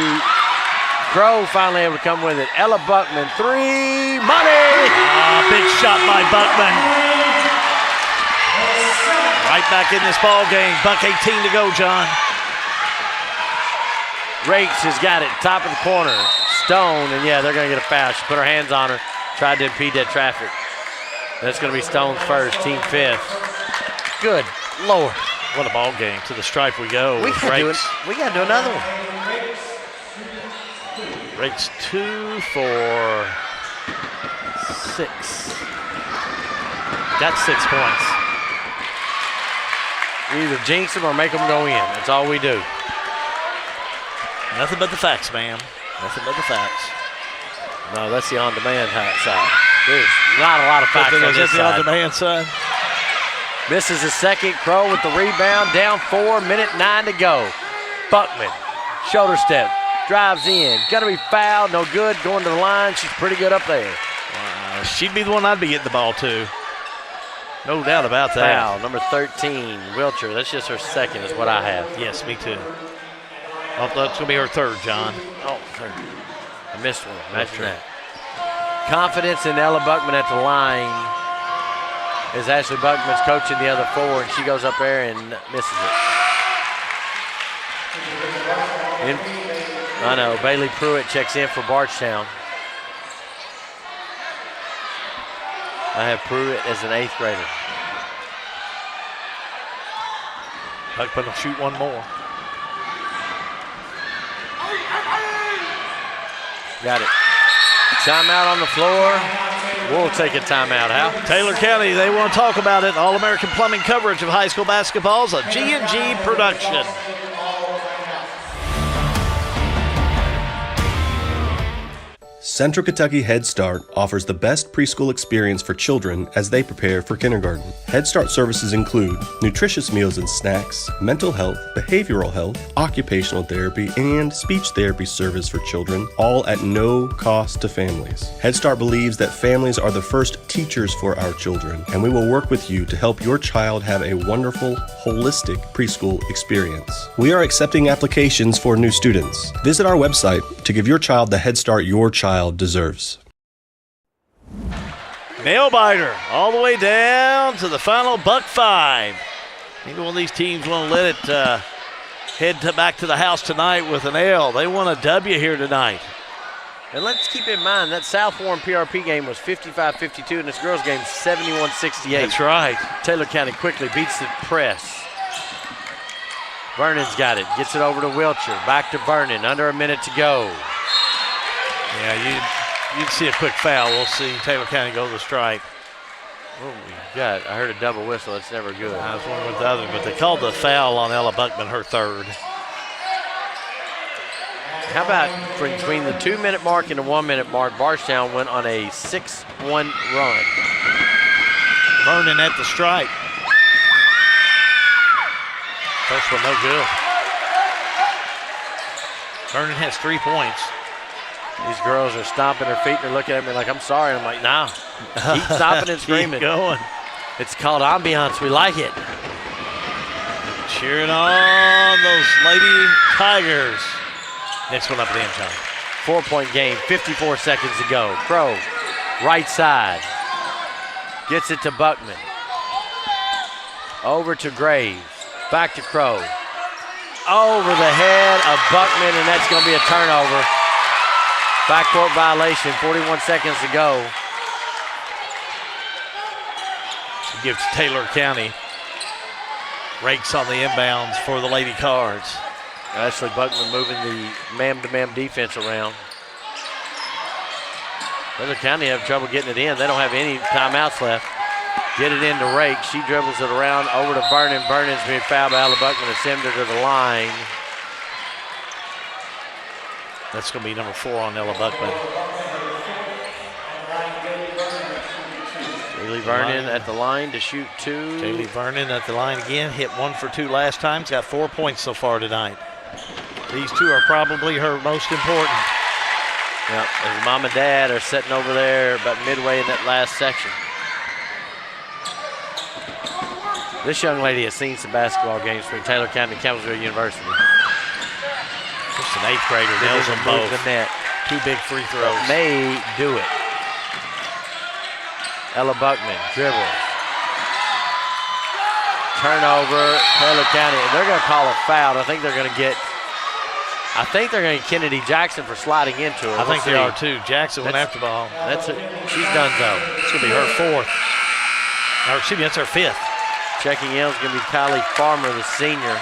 Crow, finally able to come with it. Ella Buckman, three, money! Big shot by Buckman. Right back in this ball game. Buck 18 to go, John. Rakes has got it, top of the corner. Stone, and yeah, they're going to get a foul. She put her hands on her, tried to impede that traffic. That's going to be Stone's first, team fifth. Good Lord. What a ball game. To the stripe we go. We got to do another one. Rakes 2 for 6. Got 6 points. We either jinx them or make them go in. That's all we do. Nothing but the facts, man. Nothing but the facts. No, that's the on-demand side. There's not a lot of facts on this side. The on-demand side. Misses a second. Crow with the rebound. Down 4, minute 9 to go. Buckman, shoulder step, drives in. Gonna be fouled. No good. Going to the line. She's pretty good up there. She'd be the one I'd be getting the ball to. No doubt about that. Foul, number 13, Wilcher. That's just her second is what I have. Yes, me too. Oh, that's going to be her third, John. Oh, third. I missed one. Imagine that. Confidence in Ella Buckman at the line as Ashley Buckman's coaching the other four, and she goes up there and misses it. I know, Bailey Pruitt checks in for Bardstown. I have Pruitt as an 8th grader. Buckman will shoot one more. Got it. Timeout on the floor. We'll take a timeout, Hal. Taylor County, they want to talk about it. All-American plumbing coverage of high school basketball is a G&G production. Central Kentucky Head Start offers the best preschool experience for children as they prepare for kindergarten. Head Start services include nutritious meals and snacks, mental health, behavioral health, occupational therapy, and speech therapy service for children, all at no cost to families. Head Start believes that families are the first teachers for our children, and we will work with you to help your child have a wonderful, holistic preschool experience. We are accepting applications for new students. Visit our website to give your child the Head Start your child deserves. Nail biter all the way down to the final buck 5. Maybe one of these teams want to let it head back to the house tonight with an L. They want a W here tonight. And let's keep in mind that South Warren PRP game was 55-52 and this girls game 71-68. That's right. Taylor County quickly beats the press. Vernon's got it, gets it over to Wilcher. Back to Vernon, under a minute to go. Yeah, you'd see a quick foul. We'll see Taylor County go to the strike. Oh, God, I heard a double whistle. That's never good. I was wondering what the other, but they called the foul on Ella Buckman, her third. How about between the 2-minute mark and the 1-minute mark, Bardstown went on a 6-1 run. Vernon at the strike. First one, no good. Vernon has 3 points. These girls are stomping their feet and they're looking at me like, I'm sorry. I'm like, nah, keep stomping and screaming. Keep going. It's called ambiance. We like it. Cheering on those Lady Tigers. Next one up at the end, John. 4-point game, 54 seconds to go. Crow, right side. Gets it to Buckman. Over to Graves. Back to Crow. Over the head of Buckman, and that's going to be a turnover. Backcourt violation, 41 seconds to go. Gives Taylor County. Rakes on the inbounds for the Lady Cards. Ashley Buckman moving the man-to-man defense around. Taylor County have trouble getting it in. They don't have any timeouts left. Get it into Rake. She dribbles it around over to Vernon. Vernon's being fouled by Ella Buckman and send her to the line. That's going to be number 4 on Ella Buckman. Haley Vernon at the line to shoot 2. Haley Vernon at the line again. Hit 1 for 2 last time. He's got 4 points so far tonight. These 2 are probably her most important. Yep, as mom and dad are sitting over there about midway in that last section. This young lady has seen some basketball games between Taylor County and Campbellsville University. Just an 8th grader nails them both. The net. 2 big free throws. May do it. Ella Buckman dribbles. Turnover, Taylor County. And they're going to call a foul. I think they're going to get Kennedy Jackson for sliding into her. I think they are too. Jackson went after the ball. She's done so. It's going to be her 4th. Or excuse me, that's her 5th. Checking in is going to be Kylie Farmer, the senior.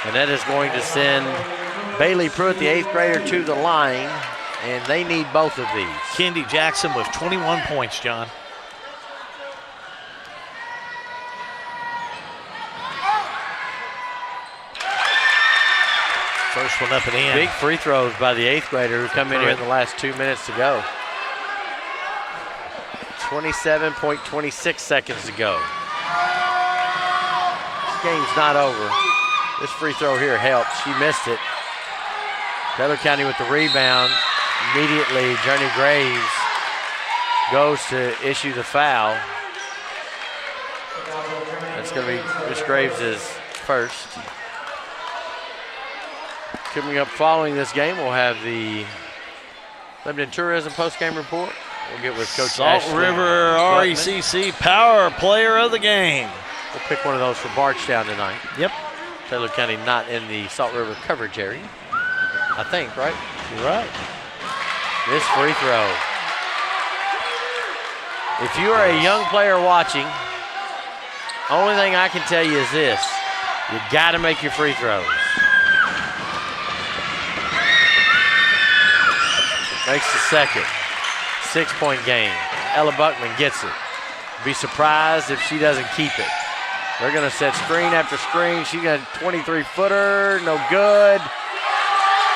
And that is going to send Bailey Pruitt, the 8th grader, to the line. And they need both of these. Kennedy Jackson with 21 points, John. First one up and in. Big free throws by the 8th grader who come in here in the last 2 minutes to go. 27.26 seconds to go. This game's not over. This free throw here helps. She missed it. Taylor County with the rebound. Immediately, Journey Graves goes to issue the foul. That's going to be Miss Graves' first. Coming up following this game, we'll have the Lebanon Tourism post-game report. We'll get with Coach Salt Ashley River Gluttman. RECC Power Player of the Game. We'll pick one of those for Bardstown tonight. Yep. Taylor County not in the Salt River coverage area, I think, right? You're right. This free throw. If you are a young player watching, only thing I can tell you is this. You got to make your free throws. Makes the second. 6-point game. Ella Buckman gets it. Be surprised if she doesn't keep it. They're going to set screen after screen. She got a 23-footer, no good.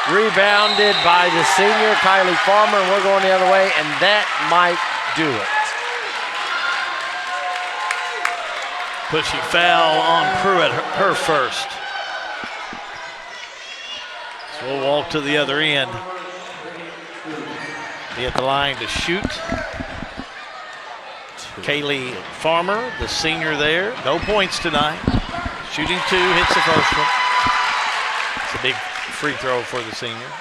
Rebounded by the senior, Kylie Farmer, and we're going the other way, and that might do it. Pushing foul on Pruitt, her first. So we'll walk to the other end. Be at the line to shoot. Kaylee Farmer, the senior there. No points tonight. Shooting 2, hits the first one. It's a big free throw for the senior.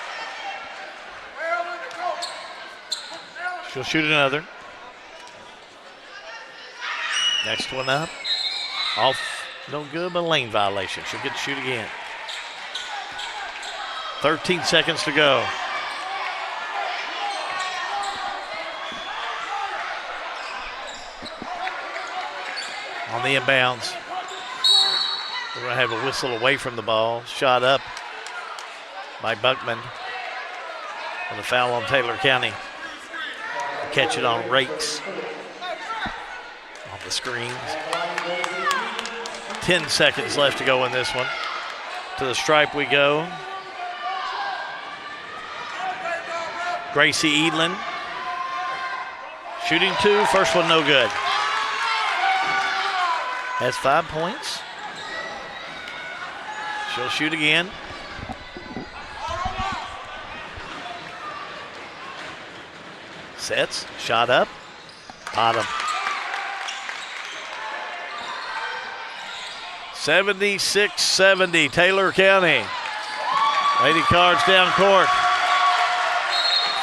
She'll shoot another. Next one up. Off, no good, but lane violation. She'll get to shoot again. 13 seconds to go. On the inbounds. We're going to have a whistle away from the ball. Shot up by Buckman. And a foul on Taylor County. Catch it on Rakes. On the screens. 10 seconds left to go in this one. To the stripe we go. Gracie Edlin. Shooting 2, first one no good. Has 5 points. She'll shoot again. Sets, shot up, bottom. 76-70, Taylor County. Lady Cards down court.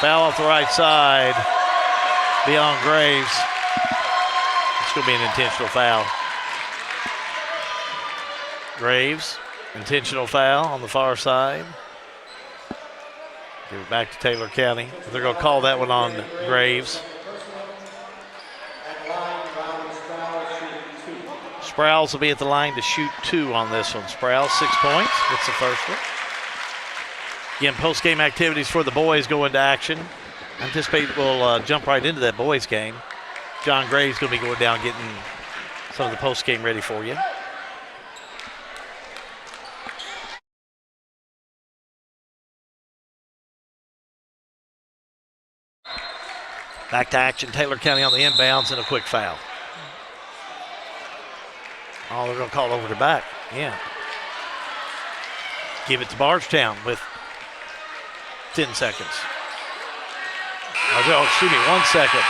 Foul off the right side. Beyond Graves. It's going to be an intentional foul. Graves, intentional foul on the far side. Give it back to Taylor County. They're going to call that one on Graves. Sprouse will be at the line to shoot 2 on this one. Sprouse, 6 points. Gets the first one. Again, post-game activities for the boys go into action. I anticipate we'll jump right into that boys game. John Graves going to be going down getting some of the post-game ready for you. Back to action, Taylor County on the inbounds and a quick foul. Oh, they're going to call over to back. Yeah. Give it to Bardstown with 10 seconds. Oh, excuse me, 1 second.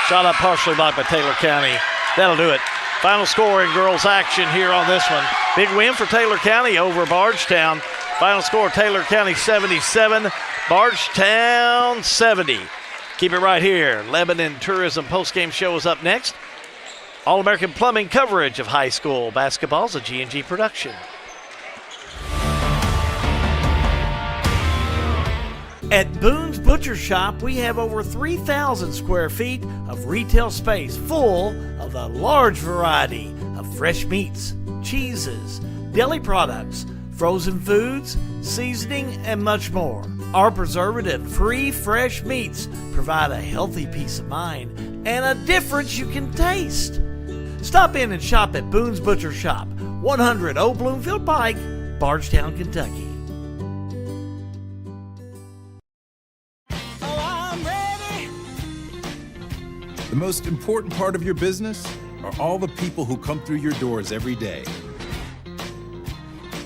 Shot up partially blocked by Taylor County. That'll do it. Final score in girls action here on this one. Big win for Taylor County over Bardstown. Final score, Taylor County 77, Bardstown 70. Keep it right here. Lebanon Tourism postgame show is up next. All-American Plumbing coverage of high school basketball is a G&G production. At Boone's Butcher Shop, we have over 3,000 square feet of retail space full of a large variety of fresh meats, cheeses, deli products, frozen foods, seasoning, and much more. Our preservative-free fresh meats provide a healthy peace of mind and a difference you can taste. Stop in and shop at Boone's Butcher Shop, 100 Old Bloomfield Pike, Bardstown, Kentucky. The most important part of your business are all the people who come through your doors every day.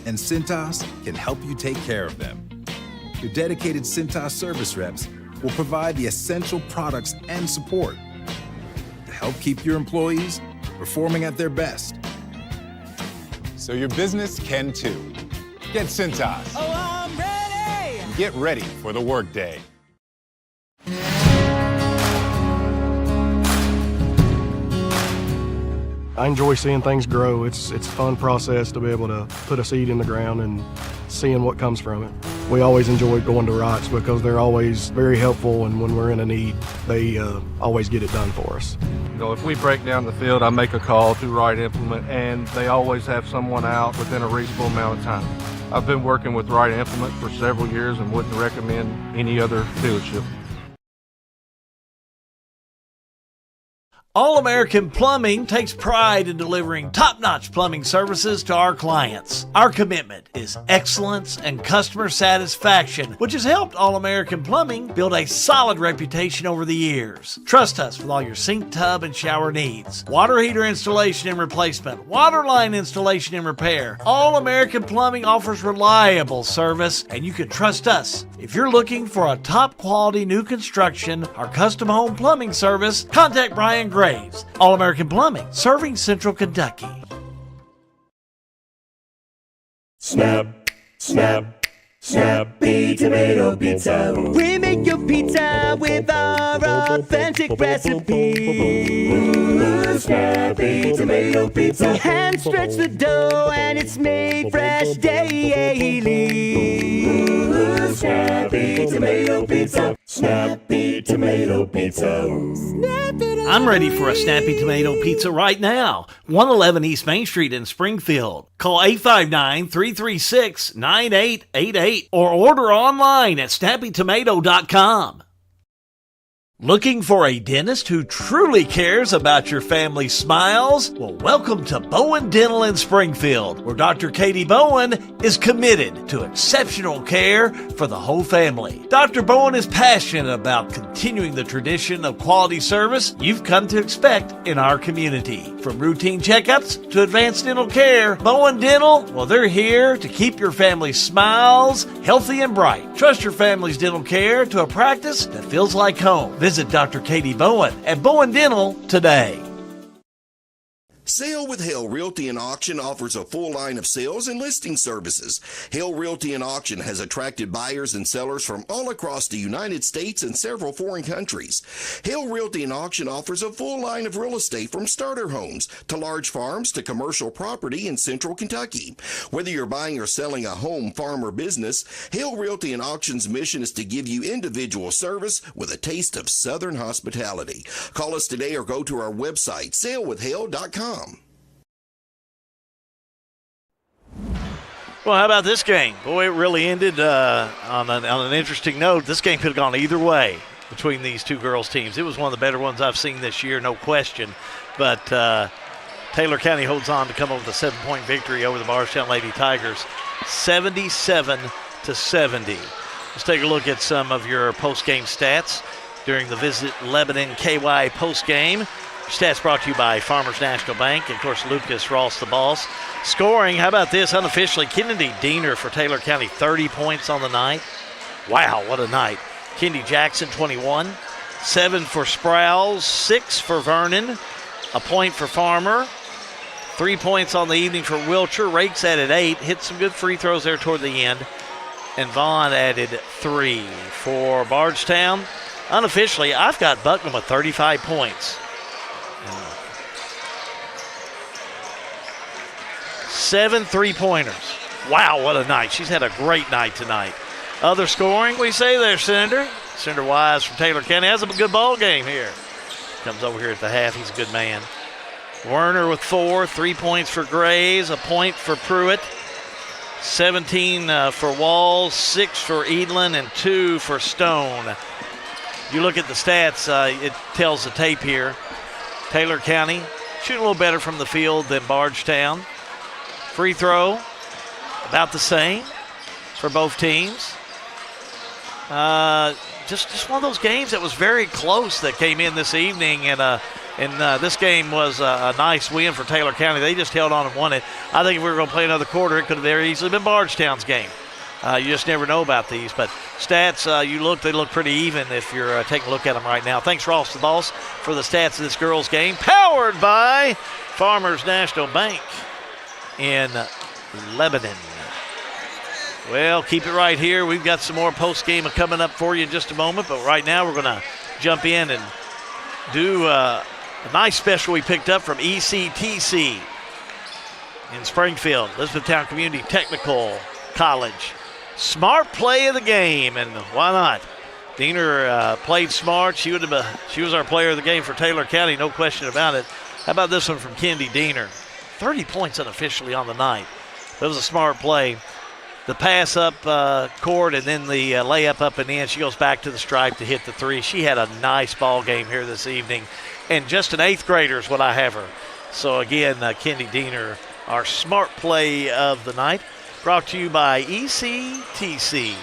And Cintas can help you take care of them. Your dedicated Cintas service reps will provide the essential products and support to help keep your employees performing at their best. So your business can too. Get Cintas. Oh, I'm ready! And get ready for the workday. I enjoy seeing things grow. It's a fun process to be able to put a seed in the ground and seeing what comes from it. We always enjoy going to Wrights because they're always very helpful, and when we're in a need, they always get it done for us. You know, if we break down the field, I make a call to Wright Implement, and they always have someone out within a reasonable amount of time. I've been working with Wright Implement for several years and wouldn't recommend any other dealership. All-American Plumbing takes pride in delivering top-notch plumbing services to our clients. Our commitment is excellence and customer satisfaction, which has helped All-American Plumbing build a solid reputation over the years. Trust us with all your sink, tub, and shower needs. Water heater installation and replacement, water line installation and repair. All-American Plumbing offers reliable service, and you can trust us. If you're looking for a top-quality new construction or custom home plumbing service, contact Brian Graves. All-American Plumbing, serving Central Kentucky. Snap, snap, Snappy Tomato Pizza. We make your pizza with our authentic recipe. Snappy Tomato Pizza. We hand stretch the dough and it's made fresh daily. Snappy Tomato Pizza. Snappy Tomato Pizza. I'm ready for a Snappy Tomato Pizza right now. 111 East Main Street in Springfield. Call 859-336-9888 or order online at snappytomato.com. Looking for a dentist who truly cares about your family's smiles? Well, welcome to Bowen Dental in Springfield, where Dr. Katie Bowen is committed to exceptional care for the whole family. Dr. Bowen is passionate about continuing the tradition of quality service you've come to expect in our community. From routine checkups to advanced dental care, Bowen Dental, well, they're here to keep your family's smiles healthy and bright. Trust your family's dental care to a practice that feels like home. Visit Dr. Katie Bowen at Bowen Dental today. Sale with Hale Realty and Auction offers a full line of sales and listing services. Hale Realty and Auction has attracted buyers and sellers from all across the United States and several foreign countries. Hale Realty and Auction offers a full line of real estate from starter homes to large farms to commercial property in central Kentucky. Whether you're buying or selling a home, farm, or business, Hale Realty and Auction's mission is to give you individual service with a taste of Southern hospitality. Call us today or go to our website, salewithhale.com. Well, how about this game? Boy, it really ended on an interesting note. This game could have gone either way between these two girls' teams. It was one of the better ones I've seen this year, no question. But Taylor County holds on to come up with a 7-point victory over the Bardstown Lady Tigers, 77-70. Let's take a look at some of your post-game stats during the Visit Lebanon KY post-game. Stats brought to you by Farmers National Bank. And, of course, Lucas Ross the boss. Scoring, how about this? Unofficially, Kennedy Diener for Taylor County, 30 points on the night. Wow, what a night. Kendi Jackson, 21. 7 for Sprouse, 6 for Vernon. A point for Farmer. 3 points on the evening for Wilcher. Rakes at 8. Hit some good free throws there toward the end. and Vaughn added 3 for Bardstown. Unofficially, I've got Bucknam with 35 points. 7 3-pointers. Wow, what a night. She's had a great night tonight. Other scoring, we say there, Senator. Senator Wise from Taylor County has a good ball game here. Comes over here at the half. He's a good man. Werner with 4, 3 points for Grays, a point for Pruitt, 17 for Walls, 6 for Edlin, and 2 for Stone. You look at the stats, it tells the tape here. Taylor County shooting a little better from the field than Bardstown. Free throw, about the same for both teams. Just one of those games that was very close that came in this evening, and this game was a nice win for Taylor County. They just held on and won it. I think if we were going to play another quarter, it could have very easily been Bardstown's game. You just never know about these. But stats, they look pretty even if you're taking a look at them right now. Thanks, Ross the Boss, for the stats of this girls' game. Powered by Farmers National Bank in Lebanon. Well, keep it right here. We've got some more post-game coming up for you in just a moment. But right now we're going to jump in and do a nice special we picked up from ECTC in Springfield, Elizabethtown Community Technical College. Smart play of the game, and why not? Diener played smart. She was our player of the game for Taylor County, no question about it. How about this one from Kendi Diener? 30 points unofficially on the night. It was a smart play. The pass up court and then the layup up and in. She goes back to the stripe to hit the 3. She had a nice ball game here this evening. And just an 8th grader is what I have her. So, again, Kendi Diener, our smart play of the night, brought to you by ECTC.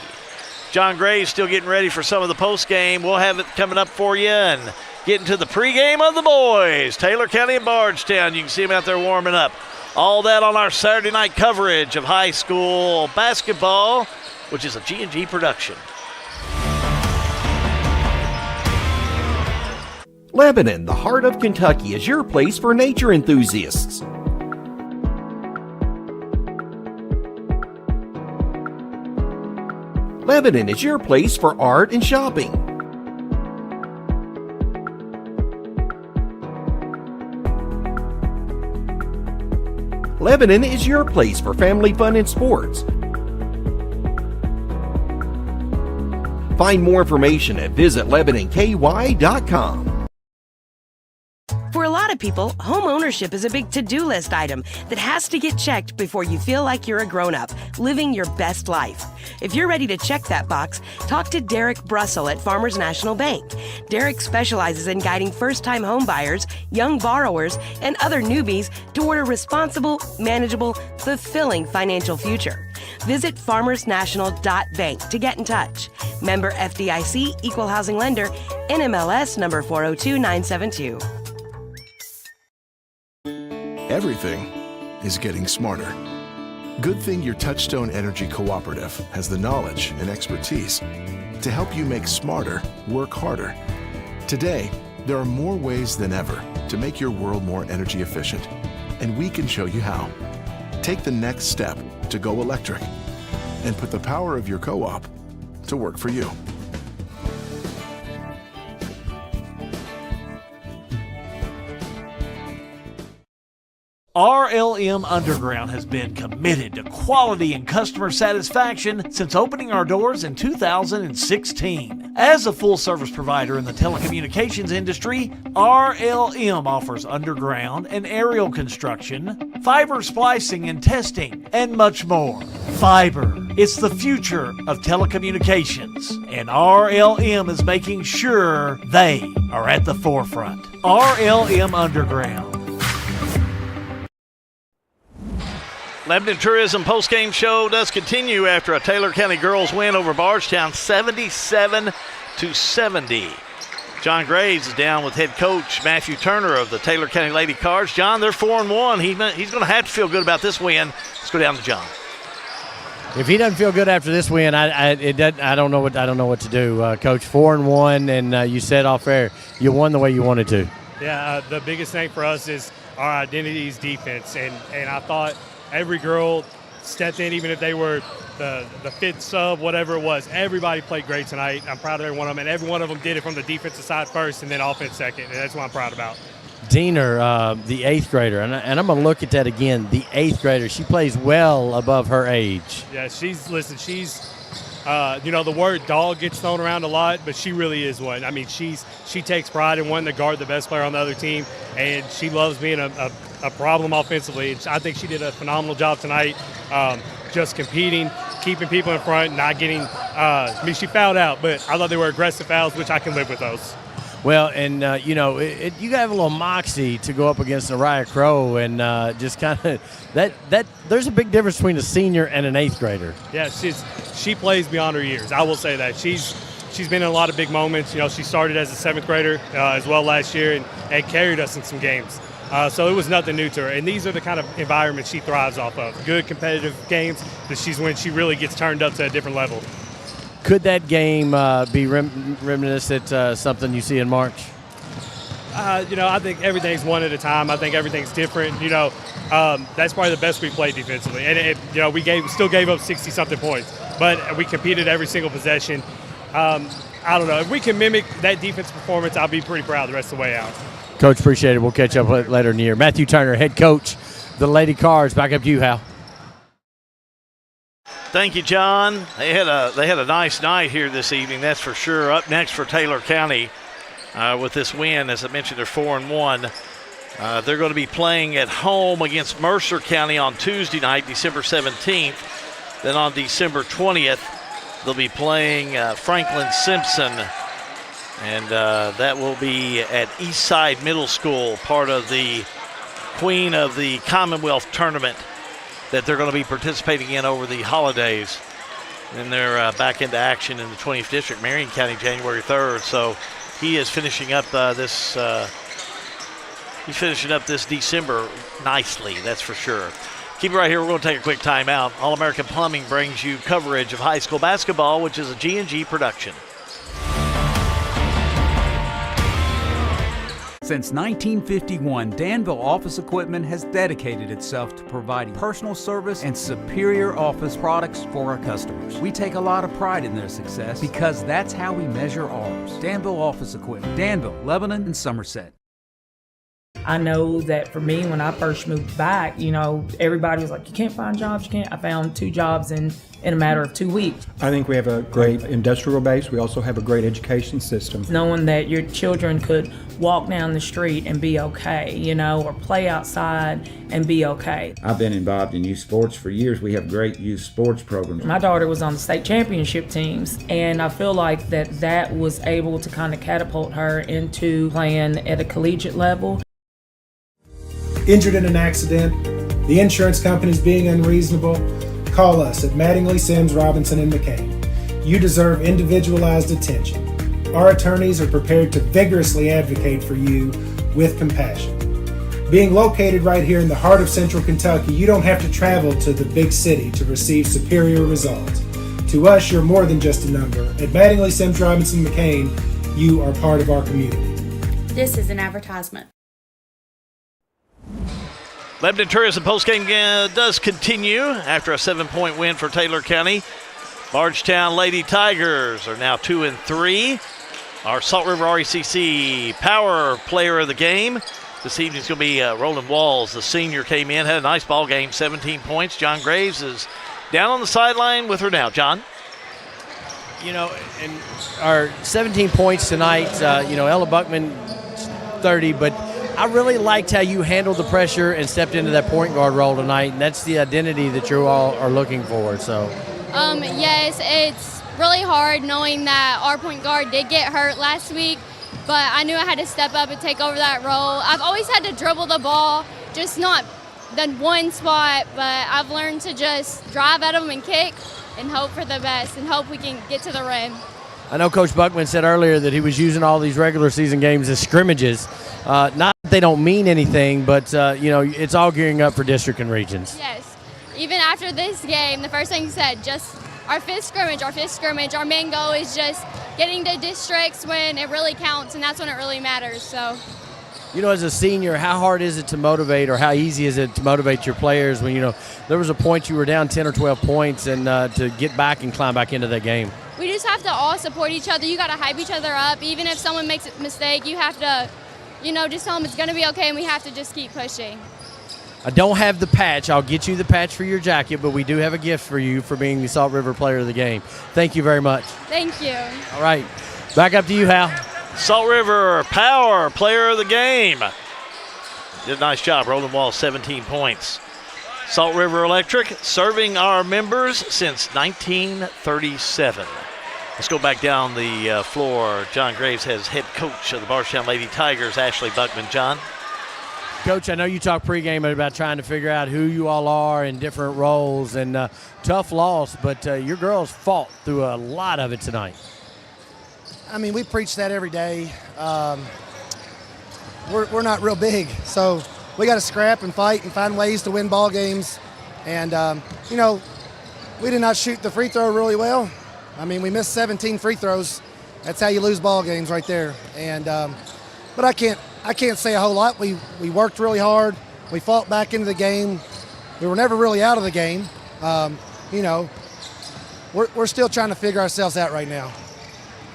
John Gray is still getting ready for some of the post game. We'll have it coming up for you and getting to the pregame of the boys. Taylor County and Bardstown. You can see them out there warming up. All that on our Saturday night coverage of high school basketball, which is a G&G production. Lebanon, the heart of Kentucky, is your place for nature enthusiasts. Lebanon is your place for art and shopping. Lebanon is your place for family fun and sports. Find more information at visitlebanonky.com. For a lot of people, home ownership is a big to-do list item that has to get checked before you feel like you're a grown-up, living your best life. If you're ready to check that box, talk to Derek Brussel at Farmers National Bank. Derek specializes in guiding first-time home buyers, young borrowers, and other newbies toward a responsible, manageable, fulfilling financial future. Visit farmersnational.bank to get in touch. Member FDIC, Equal Housing Lender, NMLS number 402972. Everything is getting smarter. Good thing your Touchstone Energy Cooperative has the knowledge and expertise to help you make smarter work harder. Today, there are more ways than ever to make your world more energy efficient, and we can show you how. Take the next step to go electric and put the power of your co-op to work for you. RLM Underground has been committed to quality and customer satisfaction since opening our doors in 2016. As a full-service provider in the telecommunications industry, RLM offers underground and aerial construction, fiber splicing and testing, and much more. Fiber, it's the future of telecommunications, and RLM is making sure they are at the forefront. RLM Underground. Lebanon Tourism postgame show does continue after a Taylor County girls win over Bardstown 77-70. John Graves is down with head coach Matthew Turner of the Taylor County Lady Cards. John, they're 4-1. He's going to have to feel good about this win. Let's go down to John. If he doesn't feel good after this win, I don't know what to do, Coach. 4-1, and you said off air you won the way you wanted to. Yeah, the biggest thing for us is our identity is defense, and I thought every girl stepped in, even if they were the fifth sub, whatever it was. Everybody played great tonight. I'm proud of every one of them, and every one of them did it from the defensive side first and then offense second, and that's what I'm proud about. Diener, the 8th grader, and I'm going to look at that again, the 8th grader. She plays well above her age. Yeah, she's the word dog gets thrown around a lot, but she really is one. I mean, she takes pride in wanting to guard the best player on the other team, and she loves being a problem offensively. And I think she did a phenomenal job tonight, just competing, keeping people in front, not getting she fouled out, but I thought they were aggressive fouls, which I can live with those. Well, and, you have a little moxie to go up against Mariah Crow, and just kind of that there's a big difference between a senior and an 8th grader. Yeah, she plays beyond her years. I will say that. She's been in a lot of big moments. She started as a 7th grader as well last year and carried us in some games. So it was nothing new to her. And these are the kind of environments she thrives off of. Good competitive games that she's when she really gets turned up to a different level. Could that game be reminiscent something you see in March? I think everything's one at a time. I think everything's different. That's probably the best we played defensively. And we still gave up 60-something points, but we competed every single possession. I don't know. If we can mimic that defense performance, I'll be pretty proud the rest of the way out. Coach, appreciate it. We'll catch up later in the year. Matthew Turner, head coach, the Lady Cards. Back up to you, Hal. Thank you, John. They had a nice night here this evening, that's for sure. Up next for Taylor County with this win, as I mentioned, they're 4-1. They're going to be playing at home against Mercer County on Tuesday night, December 17th. Then on December 20th, they'll be playing Franklin Simpson, and that will be at Eastside Middle School, part of the Queen of the Commonwealth tournament that they're going to be participating in over the holidays. And they're back into action in the 20th District, Marion County, January 3rd. So he is finishing up this December nicely, that's for sure. Keep it right here. We're going to take a quick timeout. All-American Plumbing brings you coverage of high school basketball, which is a G&G production. Since 1951, Danville Office Equipment has dedicated itself to providing personal service and superior office products for our customers. We take a lot of pride in their success because that's how we measure ours. Danville Office Equipment, Danville, Lebanon, and Somerset. I know that for me, when I first moved back, everybody was like, you can't find jobs, you can't. I found 2 jobs in a matter of 2 weeks. I think we have a great industrial base. We also have a great education system. Knowing that your children could walk down the street and be okay, or play outside and be okay. I've been involved in youth sports for years. We have great youth sports programs. My daughter was on the state championship teams, and I feel like that was able to kind of catapult her into playing at a collegiate level. Injured in an accident, the insurance company's being unreasonable, call us at Mattingly, Sims, Robinson, and McCain. You deserve individualized attention. Our attorneys are prepared to vigorously advocate for you with compassion. Being located right here in the heart of Central Kentucky, you don't have to travel to the big city to receive superior results. To us, you're more than just a number. At Mattingly, Sims, Robinson, McCain, you are part of our community. This is an advertisement. Lebanon Tourism postgame does continue after a 7-point win for Taylor County. Bardstown Lady Tigers are now 2-3. Our Salt River RECC power player of the game this evening is going to be Roland Walls. The senior came in, had a nice ball game, 17 points. John Graves is down on the sideline with her now. John? And our 17 points tonight, Ella Buckman, 30, but I really liked how you handled the pressure and stepped into that point guard role tonight, and that's the identity that you all are looking for. So, yes, it's really hard knowing that our point guard did get hurt last week, but I knew I had to step up and take over that role. I've always had to dribble the ball, just not the one spot, but I've learned to just drive at them and kick and hope for the best and hope we can get to the rim. I know Coach Buckman said earlier that he was using all these regular season games as scrimmages. Not that they don't mean anything, but, it's all gearing up for district and regions. Yes. Even after this game, the first thing he said, just our fifth scrimmage. Our main goal is just getting to districts when it really counts, and that's when it really matters. So as a senior, how hard is it to motivate, or how easy is it to motivate your players when, there was a point you were down 10 or 12 points and to get back and climb back into that game? We just have to all support each other. You got to hype each other up. Even if someone makes a mistake, you have to, just tell them it's going to be okay, and we have to just keep pushing. I don't have the patch. I'll get you the patch for your jacket, but we do have a gift for you for being the Salt River Player of the Game. Thank you very much. Thank you. All right. Back up to you, Hal. Salt River Power Player of the Game. Did a nice job. Rolling Walls, 17 points. Salt River Electric serving our members since 1937. Let's go back down the floor. John Graves has head coach of the Bardstown Lady Tigers, Ashley Buckman. John? Coach, I know you talked pregame about trying to figure out who you all are in different roles, and tough loss, but your girls fought through a lot of it tonight. I mean, we preach that every day. We're not real big, so we got to scrap and fight and find ways to win ball games. And, we did not shoot the free throw really well. I mean, we missed 17 free throws. That's how you lose ball games right there. And but I can't say a whole lot. We worked really hard. We fought back into the game. We were never really out of the game. We're still trying to figure ourselves out right now.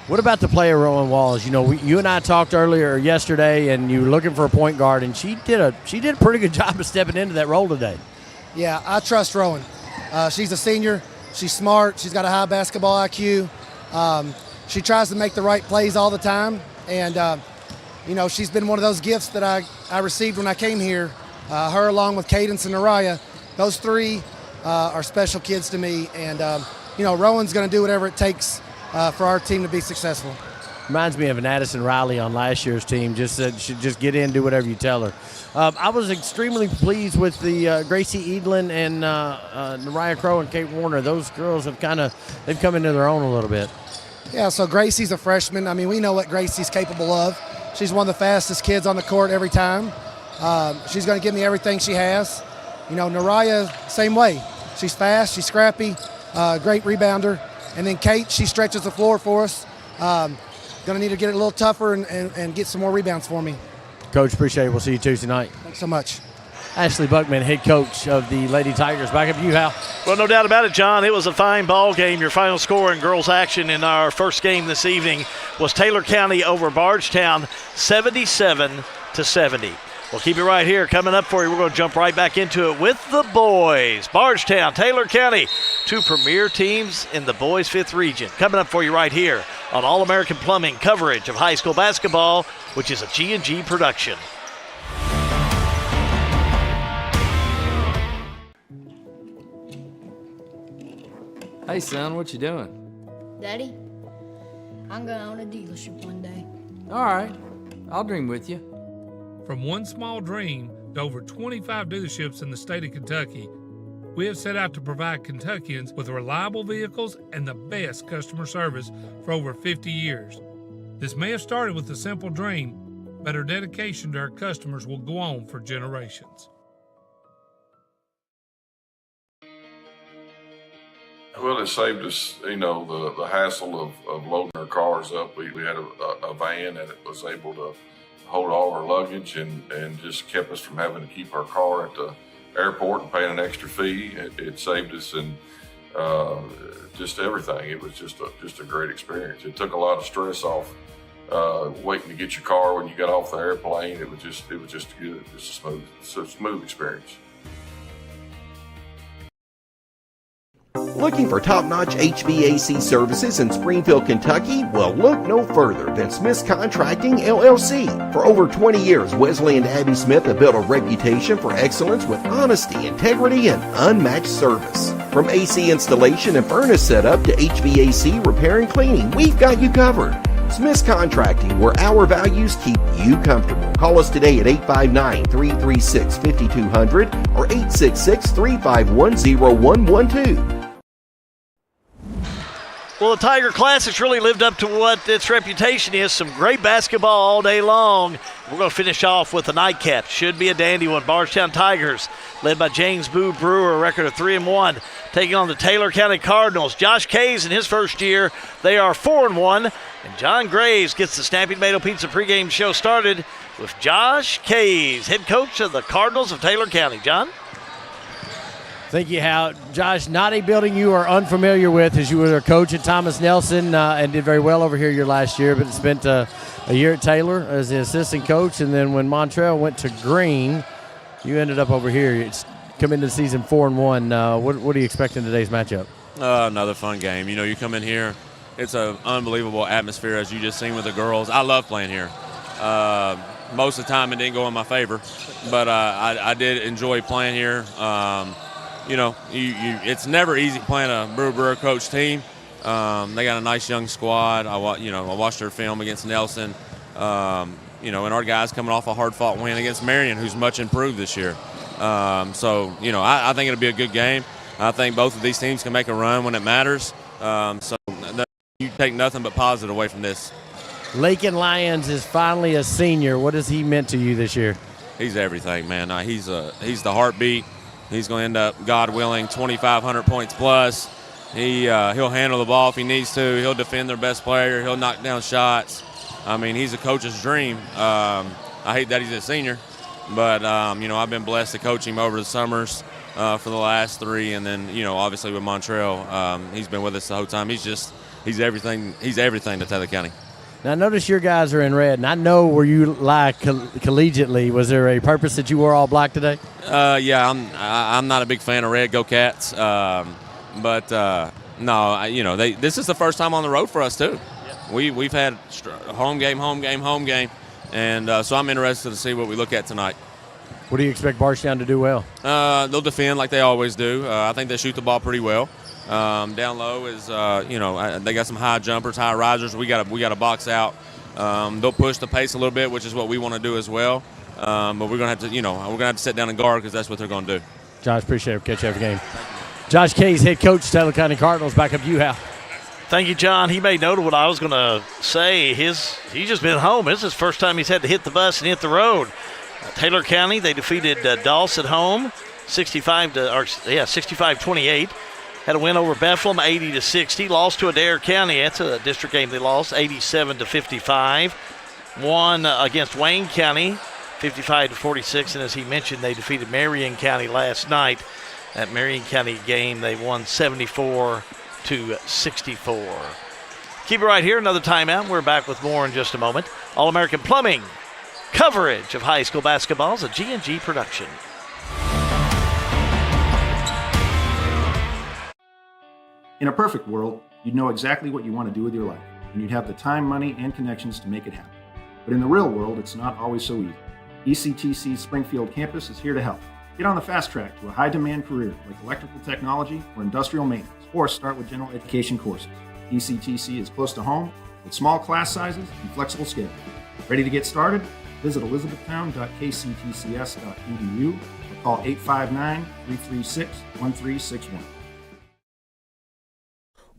What about the player Rowan Walls? You and I talked earlier yesterday, and you were looking for a point guard, and she did a pretty good job of stepping into that role today. Yeah, I trust Rowan. She's a senior. She's smart. She's got a high basketball IQ. She tries to make the right plays all the time, and she's been one of those gifts that I received when I came here. Her along with Cadence and Naraya, those three are special kids to me, and Rowan's going to do whatever it takes for our team to be successful. Reminds me of an Addison Riley on last year's team. Just said she'd just get in, do whatever you tell her. I was extremely pleased with the Gracie Edlin and Naraya Crow and Kate Warner. Those girls have they've come into their own a little bit. Yeah, so Gracie's a freshman. I mean, we know what Gracie's capable of. She's one of the fastest kids on the court every time. She's going to give me everything she has. Naraya, same way. She's fast, she's scrappy, great rebounder. And then Kate, she stretches the floor for us. Going to need to get it a little tougher and get some more rebounds for me. Coach, appreciate it. We'll see you Tuesday night. Thanks so much. Ashley Buckman, head coach of the Lady Tigers. Back up to you, Hal. Well, no doubt about it, John. It was a fine ball game. Your final score in girls action in our first game this evening was Taylor County over Bardstown, 77-70. We'll keep it right here. Coming up for you, we're going to jump right back into it with the boys. Bardstown, Taylor County, two premier teams in the boys' 5th region. Coming up for you right here on All-American Plumbing coverage of high school basketball, which is a G&G production. Hey, son, what you doing? Daddy, I'm going to own a dealership one day. All right, I'll dream with you. From one small dream to over 25 dealerships in the state of Kentucky, we have set out to provide Kentuckians with reliable vehicles and the best customer service for over 50 years. This may have started with a simple dream, but our dedication to our customers will go on for generations. Well, it saved us, the hassle of loading our cars up. We had a van and it was able to hold all our luggage and just kept us from having to keep our car at the airport and paying an extra fee. It saved us and just everything. It was just a great experience. It took a lot of stress off waiting to get your car when you got off the airplane. It was just good. Just a smooth experience. Looking for top-notch HVAC services in Springfield, Kentucky? Well, look no further than Smith's Contracting, LLC. For over 20 years, Wesley and Abby Smith have built a reputation for excellence with honesty, integrity, and unmatched service. From AC installation and furnace setup to HVAC repair and cleaning, we've got you covered. Smith's Contracting, where our values keep you comfortable. Call us today at 859-336-5200 or 866-351-0112. Well, the Tiger Classics really lived up to what its reputation is. Some great basketball all day long. We're going to finish off with a nightcap. Should be a dandy one. Bardstown Tigers, led by James Boo Brewer, a record of 3-1, taking on the Taylor County Cardinals. Josh Kays in his first year, they are 4-1. And John Graves gets the Snappy Tomato Pizza pregame show started with Josh Caves, head coach of the Cardinals of Taylor County. John? Thank you, Hal. Josh, not a building you are unfamiliar with, as you were a coach at Thomas Nelson and did very well over here your last year, but spent a year at Taylor as the assistant coach, and then when Montreal went to Green, you ended up over here. It's come into the season 4-1. What do you expect in today's matchup? Another fun game. You know, you come in here, it's an unbelievable atmosphere, as you just seen with the girls. I love playing here. Most of the time it didn't go in my favor, but I did enjoy playing here. You know, it's never easy playing a Brewer coach team. They got a nice young squad. I watched their film against Nelson. You know, and our guys coming off a hard-fought win against Marion, who's much improved this year. So, you know, I think it'll be a good game. I think both of these teams can make a run when it matters. So you take nothing but positive away from this. Lakin Lyons is finally a senior. What has he meant to you this year? He's everything, man. He's the heartbeat. He's going to end up, God willing, 2,500 points plus. He'll handle the ball if he needs to. He'll defend their best player. He'll knock down shots. I mean, he's a coach's dream. I hate that he's a senior, but you know, I've been blessed to coach him over the summers for the last 3, and then, you know, obviously with Montreal, he's been with us the whole time. He's everything. He's everything to Taylor County. Now, I notice your guys are in red, and I know where you lie collegiately. Was there a purpose that you wore all black today? Yeah, I'm not a big fan of red. Go Cats. But no, you know, this is the first time on the road for us too. We've had home game, and so I'm interested to see what we look at tonight. What do you expect Bardstown to do well? They'll defend like they always do. I think they shoot the ball pretty well. Down low is, you know, they got some high jumpers, high risers. We got to box out. They'll push the pace a little bit, which is what we want to do as well. But we're gonna have to, you know, we're gonna have to sit down and guard because that's what they're gonna do. Josh, appreciate it. Catch you every game. Josh Case, head coach, Taylor County Cardinals. Back up to you, Hal. Thank you, John. He made note of what I was going to say. He's just been home. This is his first time he's had to hit the bus and hit the road. Taylor County, they defeated Dulce at home, 65-28. Had a win over Bethlehem, 80-60. Lost to Adair County. That's a district game they lost, 87-55. Won against Wayne County, 55-46. And as he mentioned, they defeated Marion County last night. That Marion County game, they won 74-64. Keep it right here. Another timeout. We're back with more in just a moment. All-American Plumbing coverage of high school basketball is a G&G production. In a perfect world, you'd know exactly what you want to do with your life, and you'd have the time, money, and connections to make it happen. But in the real world, it's not always so easy. ECTC's Springfield campus is here to help. Get on the fast track to a high-demand career like electrical technology or industrial maintenance, or start with general education courses. ECTC is close to home with small class sizes and flexible schedules. Ready to get started? Visit elizabethtown.kctcs.edu or call 859-336-1361.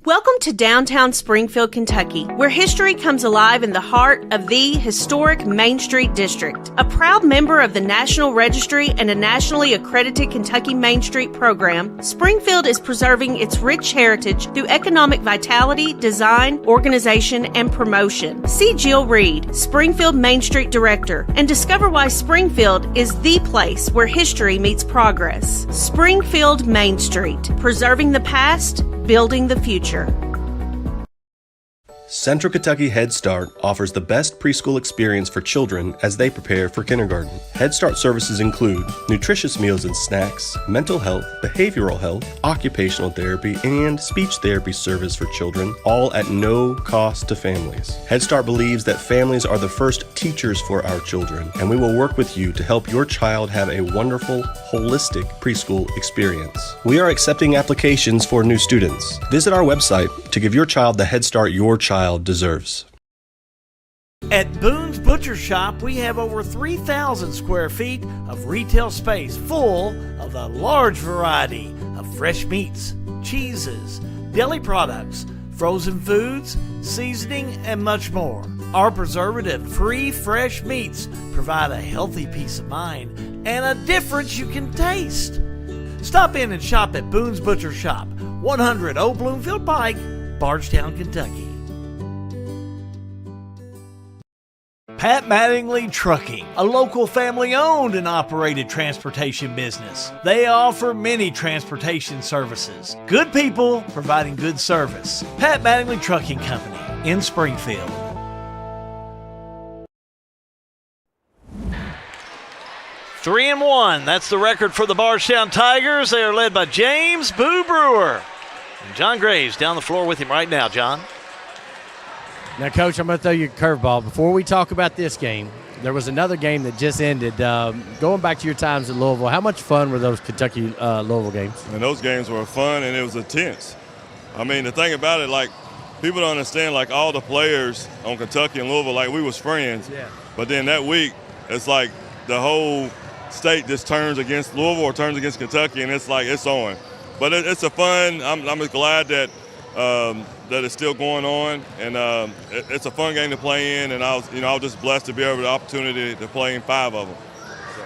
Welcome to downtown Springfield, Kentucky, where history comes alive in the heart of the historic Main Street District. A proud member of the National Registry and a nationally accredited Kentucky Main Street program, Springfield is preserving its rich heritage through economic vitality, design, organization, and promotion. See Jill Reed, Springfield Main Street Director, and discover why Springfield is the place where history meets progress. Springfield Main Street, preserving the past, building the future. Central Kentucky Head Start offers the best preschool experience for children as they prepare for kindergarten. Head Start services include nutritious meals and snacks, mental health, behavioral health, occupational therapy, and speech therapy service for children, all at no cost to families. Head Start believes that families are the first teachers for our children, and we will work with you to help your child have a wonderful, holistic preschool experience. We are accepting applications for new students. Visit our website to give your child the Head Start your child deserves. At Boone's Butcher Shop, we have over 3,000 square feet of retail space full of a large variety of fresh meats, cheeses, deli products, frozen foods, seasoning, and much more. Our preservative-free fresh meats provide a healthy peace of mind and a difference you can taste. Stop in and shop at Boone's Butcher Shop, 100 Old Bloomfield Pike, Bardstown, Kentucky. Pat Mattingly Trucking, a local family-owned and operated transportation business. They offer many transportation services. Good people providing good service. Pat Mattingly Trucking Company in Springfield. Three and one. That's the record for the Bardstown Tigers. They are led by James Boo Brewer. And John Graves down the floor with him right now. John. Now, Coach, I'm going to throw you a curveball. Before we talk about this game, there was another game that just ended. Going back to your times at Louisville, how much fun were those Kentucky-Louisville games? And those games were fun, and it was intense. I mean, the thing about it, like, people don't understand, like, all the players on Kentucky and Louisville, like, we was friends. Yeah. But then that week, it's like the whole state just turns against Louisville or turns against Kentucky, and it's like it's on. But it's a fun. I'm just glad that that it's still going on, and it's a fun game to play in. And I was just blessed to be able the opportunity to play in 5 of them.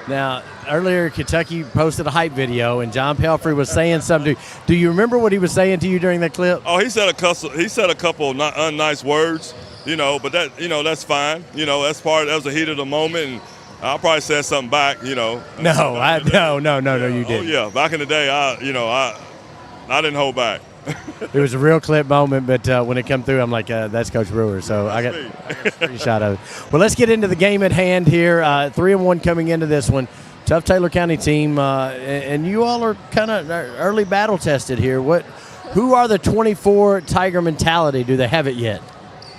Now, earlier Kentucky posted a hype video, and John Pelfrey was saying something. Do you remember what he was saying to you during that clip? Oh, he said a couple unnice words, but that's fine. That's that was the heat of the moment, and I probably said something back, No, you didn't. Oh yeah, back in the day, I didn't hold back. It was a real clip moment, but when it come through, I'm like, that's Coach Brewer. So I got a screenshot of it. Well, let's get into the game at hand here. 3-1 coming into this one. Tough Taylor County team, and you all are kind of early battle tested here. Who are the 24 Tiger mentality? Do they have it yet?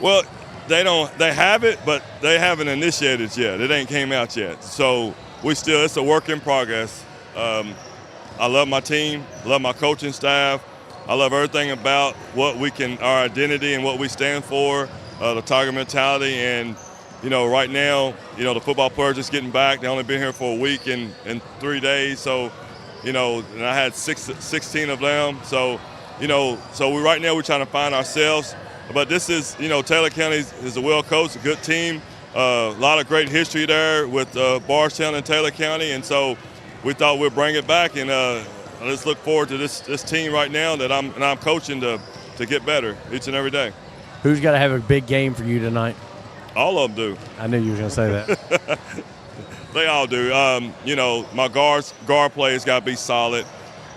Well, they don't. They have it, but they haven't initiated it yet. It ain't came out yet. So it's a work in progress. I love my team, love my coaching staff. I love everything about our identity and what we stand for, the Tiger mentality. And, right now, the football players just getting back. They only been here for a week and 3 days. So, and I had 16 of them. So, right now we're trying to find ourselves. But this is, Taylor County is a well-coached, a good team. A lot of great history there with Bardstown and Taylor County. And so we thought we'd bring it back, and I just look forward to this team right now that I'm coaching to get better each and every day. Who's got to have a big game for you tonight? All of them do. I knew you were going to say that. They all do. My guard play has got to be solid.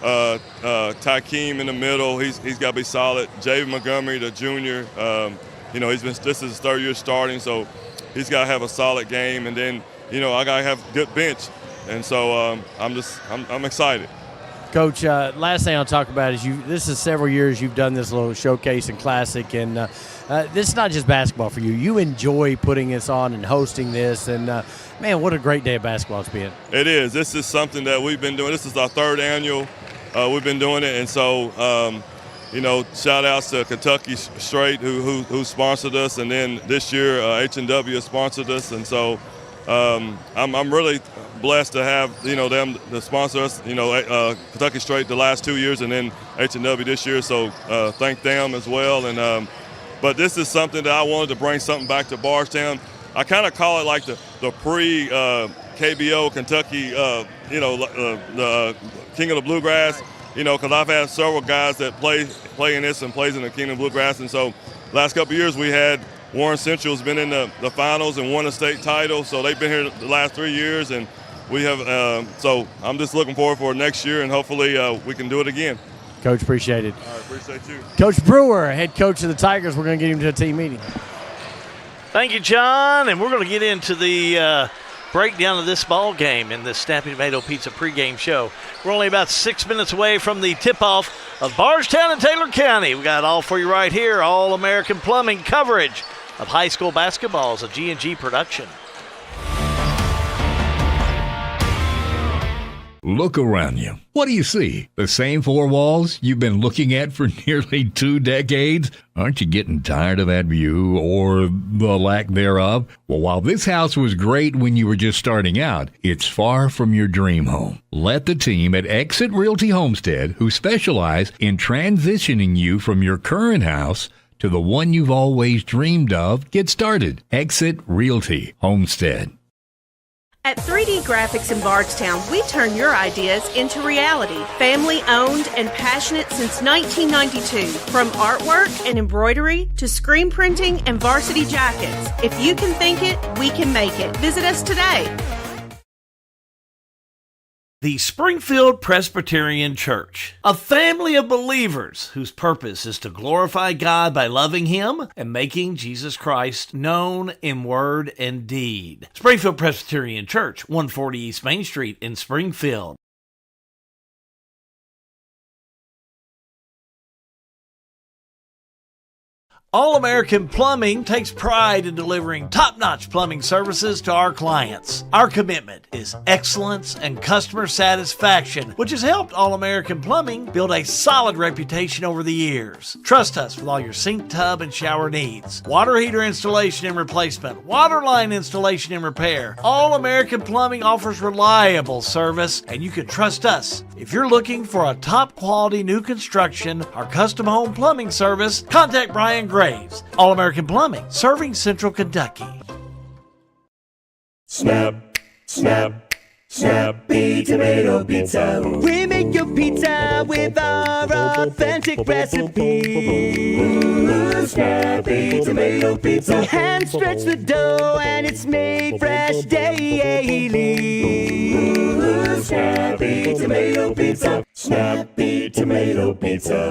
Tykeem in the middle, he's got to be solid. Javen Montgomery, the junior, this is his 3rd year starting, so he's got to have a solid game. And then, I got to have a good bench. And so I'm excited. Coach, last thing I'll talk about is this is several years you've done this little showcase and classic, and this is not just basketball for you. You enjoy putting this on and hosting this, and man, what a great day of basketball it's been. It is. This is something that we've been doing. This is our 3rd annual. We've been doing it, and so shout outs to Kentucky Straight who sponsored us, and then this year H&W has sponsored us, and so I'm really blessed to have them to sponsor us. Kentucky Straight the last 2 years, and then H&W this year. So thank them as well. And but this is something that I wanted to bring something back to Bardstown. I kind of call it like the pre KBO Kentucky, the King of the Bluegrass. Because I've had several guys that play in this and plays in the King of the Bluegrass, and so last couple of years we had Warren Central's been in the finals and won a state title, so they've been here the last 3 years, and we have. So I'm just looking forward for next year, and hopefully we can do it again. Coach, appreciate it. All right, appreciate you. Coach Brewer, head coach of the Tigers. We're going to get him to a team meeting. Thank you, John, and we're going to get into the breakdown of this ball game in the Snappy Tomato Pizza Pre-Game show. We're only about 6 minutes away from the tip-off of Bardstown and Taylor County. We got it all for you right here. All-American Plumbing coverage of high school basketball is a G&G production. Look around you. What do you see? The same 4 walls you've been looking at for nearly 2 decades? Aren't you getting tired of that view or the lack thereof? Well, while this house was great when you were just starting out, it's far from your dream home. Let the team at Exit Realty Homestead, who specialize in transitioning you from your current house to the one you've always dreamed of, get started. Exit Realty Homestead. At 3D Graphics in Bardstown, we turn your ideas into reality. Family owned and passionate since 1992. From artwork and embroidery to screen printing and varsity jackets. If you can think it, we can make it. Visit us today. The Springfield Presbyterian Church, a family of believers whose purpose is to glorify God by loving Him and making Jesus Christ known in word and deed. Springfield Presbyterian Church, 140 East Main Street in Springfield. All-American Plumbing takes pride in delivering top-notch plumbing services to our clients. Our commitment is excellence and customer satisfaction, which has helped All-American Plumbing build a solid reputation over the years. Trust us with all your sink, tub, and shower needs. Water heater installation and replacement, water line installation and repair. All-American Plumbing offers reliable service, and you can trust us. If you're looking for a top-quality new construction or custom home plumbing service, contact Brian Graves, All-American Plumbing, serving Central Kentucky. Snap, snap, Snappy Tomato Pizza. We make your pizza with our authentic recipe. Snappy Tomato Pizza. Hand stretch the dough and it's made fresh daily. Snappy Tomato Pizza. Snappy Tomato Pizza.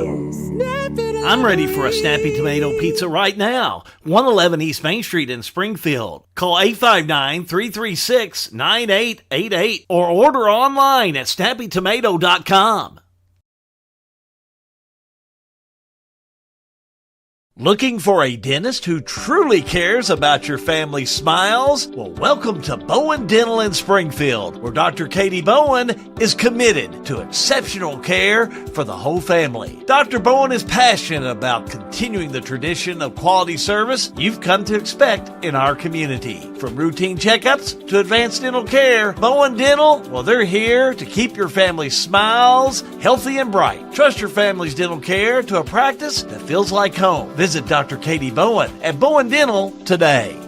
I'm ready for a Snappy Tomato Pizza right now. 111 East Main Street in Springfield. Call 859-336-9888 or order online at snappytomato.com. Looking for a dentist who truly cares about your family's smiles? Well, welcome to Bowen Dental in Springfield, where Dr. Katie Bowen is committed to exceptional care for the whole family. Dr. Bowen is passionate about continuing the tradition of quality service you've come to expect in our community. From routine checkups to advanced dental care, Bowen Dental, well, they're here to keep your family's smiles healthy and bright. Trust your family's dental care to a practice that feels like home. Visit Dr. Katie Bowen at Bowen Dental today.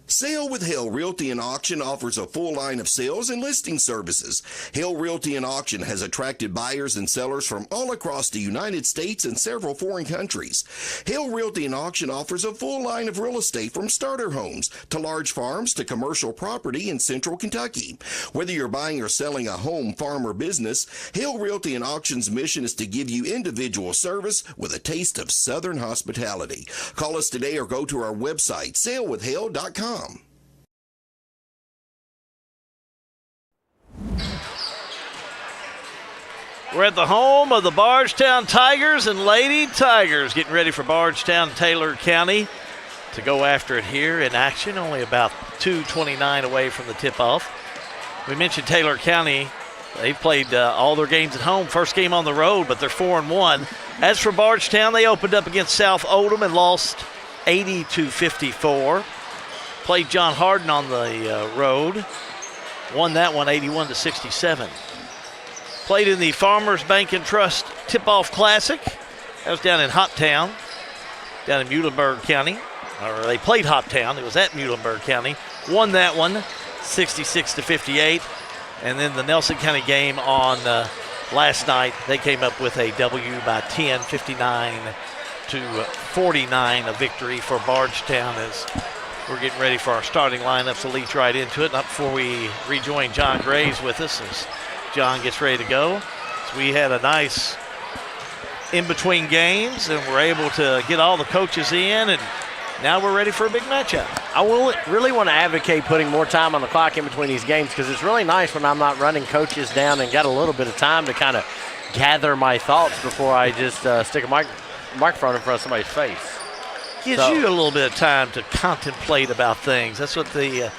Sale with Hale Realty and Auction offers a full line of sales and listing services. Hale Realty and Auction has attracted buyers and sellers from all across the United States and several foreign countries. Hale Realty and Auction offers a full line of real estate from starter homes to large farms to commercial property in central Kentucky. Whether you're buying or selling a home, farm, or business, Hale Realty and Auction's mission is to give you individual service with a taste of Southern hospitality. Call us today or go to our website, salewithhale.com. We're at the home of the Bardstown Tigers and Lady Tigers, getting ready for Bardstown, Taylor County to go after it here in action, only about 2:29 away from the tip-off. We mentioned Taylor County. They've played all their games at home, first game on the road, but they're 4-1. As for Bardstown, they opened up against South Oldham and lost 80-54. Played John Hardin on the road, won that one 81-67. Played in the Farmers Bank and Trust Tip-Off Classic. That was down in Hoptown, down in Muhlenberg County. Or they played Hoptown. It was at Muhlenberg County. Won that one 66-58. And then the Nelson County game on last night, they came up with a W by 10, 59-49, a victory for Bardstown as we're getting ready for our starting lineup, so leads right into it. Not before we rejoin John Graves with us as John gets ready to go. So we had a nice in-between games, and we're able to get all the coaches in, and now we're ready for a big matchup. I really want to advocate putting more time on the clock in between these games because it's really nice when I'm not running coaches down and got a little bit of time to kind of gather my thoughts before I just stick a microphone in front of somebody's face. Gives you a little bit of time to contemplate about things. That's what they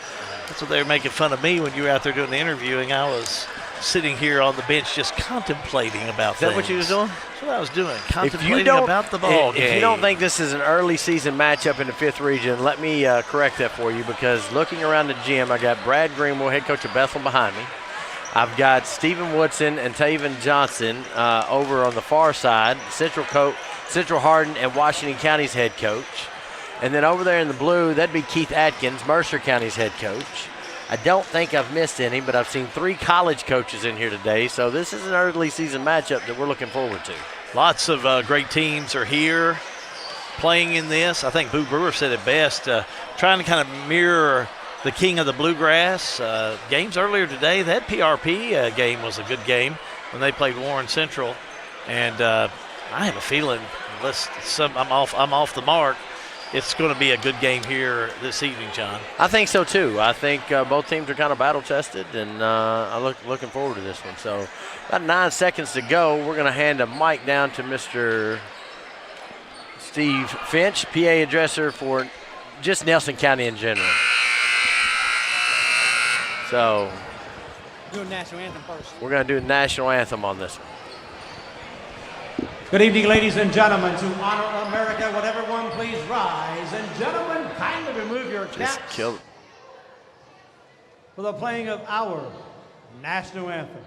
were making fun of me when you were out there doing the interviewing. I was sitting here on the bench just contemplating about things. Is that what you was doing? That's what I was doing, contemplating about the ball game. If you don't think this is an early season matchup in the 5th region, let me correct that for you because looking around the gym, I got Brad Greenwell, head coach of Bethel, behind me. I've got Stephen Woodson and Taven Johnson over on the far side, Central Hardin and Washington County's head coach. And then over there in the blue, that'd be Keith Atkins, Mercer County's head coach. I don't think I've missed any, but I've seen 3 college coaches in here today, so this is an early season matchup that we're looking forward to. Lots of great teams are here playing in this. I think Boo Brewer said it best, trying to kind of mirror the king of the bluegrass. Games earlier today, that PRP game was a good game when they played Warren Central, and I have a feeling, unless I'm off the mark, it's going to be a good game here this evening, John. I think so too. I think both teams are kind of battle tested, and I'm looking forward to this one. So about 9 seconds to go. We're going to hand a mic down to Mr. Steve Finch, PA addresser for just Nelson County in general. So do a national anthem first. We're going to do a national anthem on this one. Good evening, ladies and gentlemen. To honor America, would everyone please rise? And gentlemen, kindly remove your caps for the playing of our national anthem.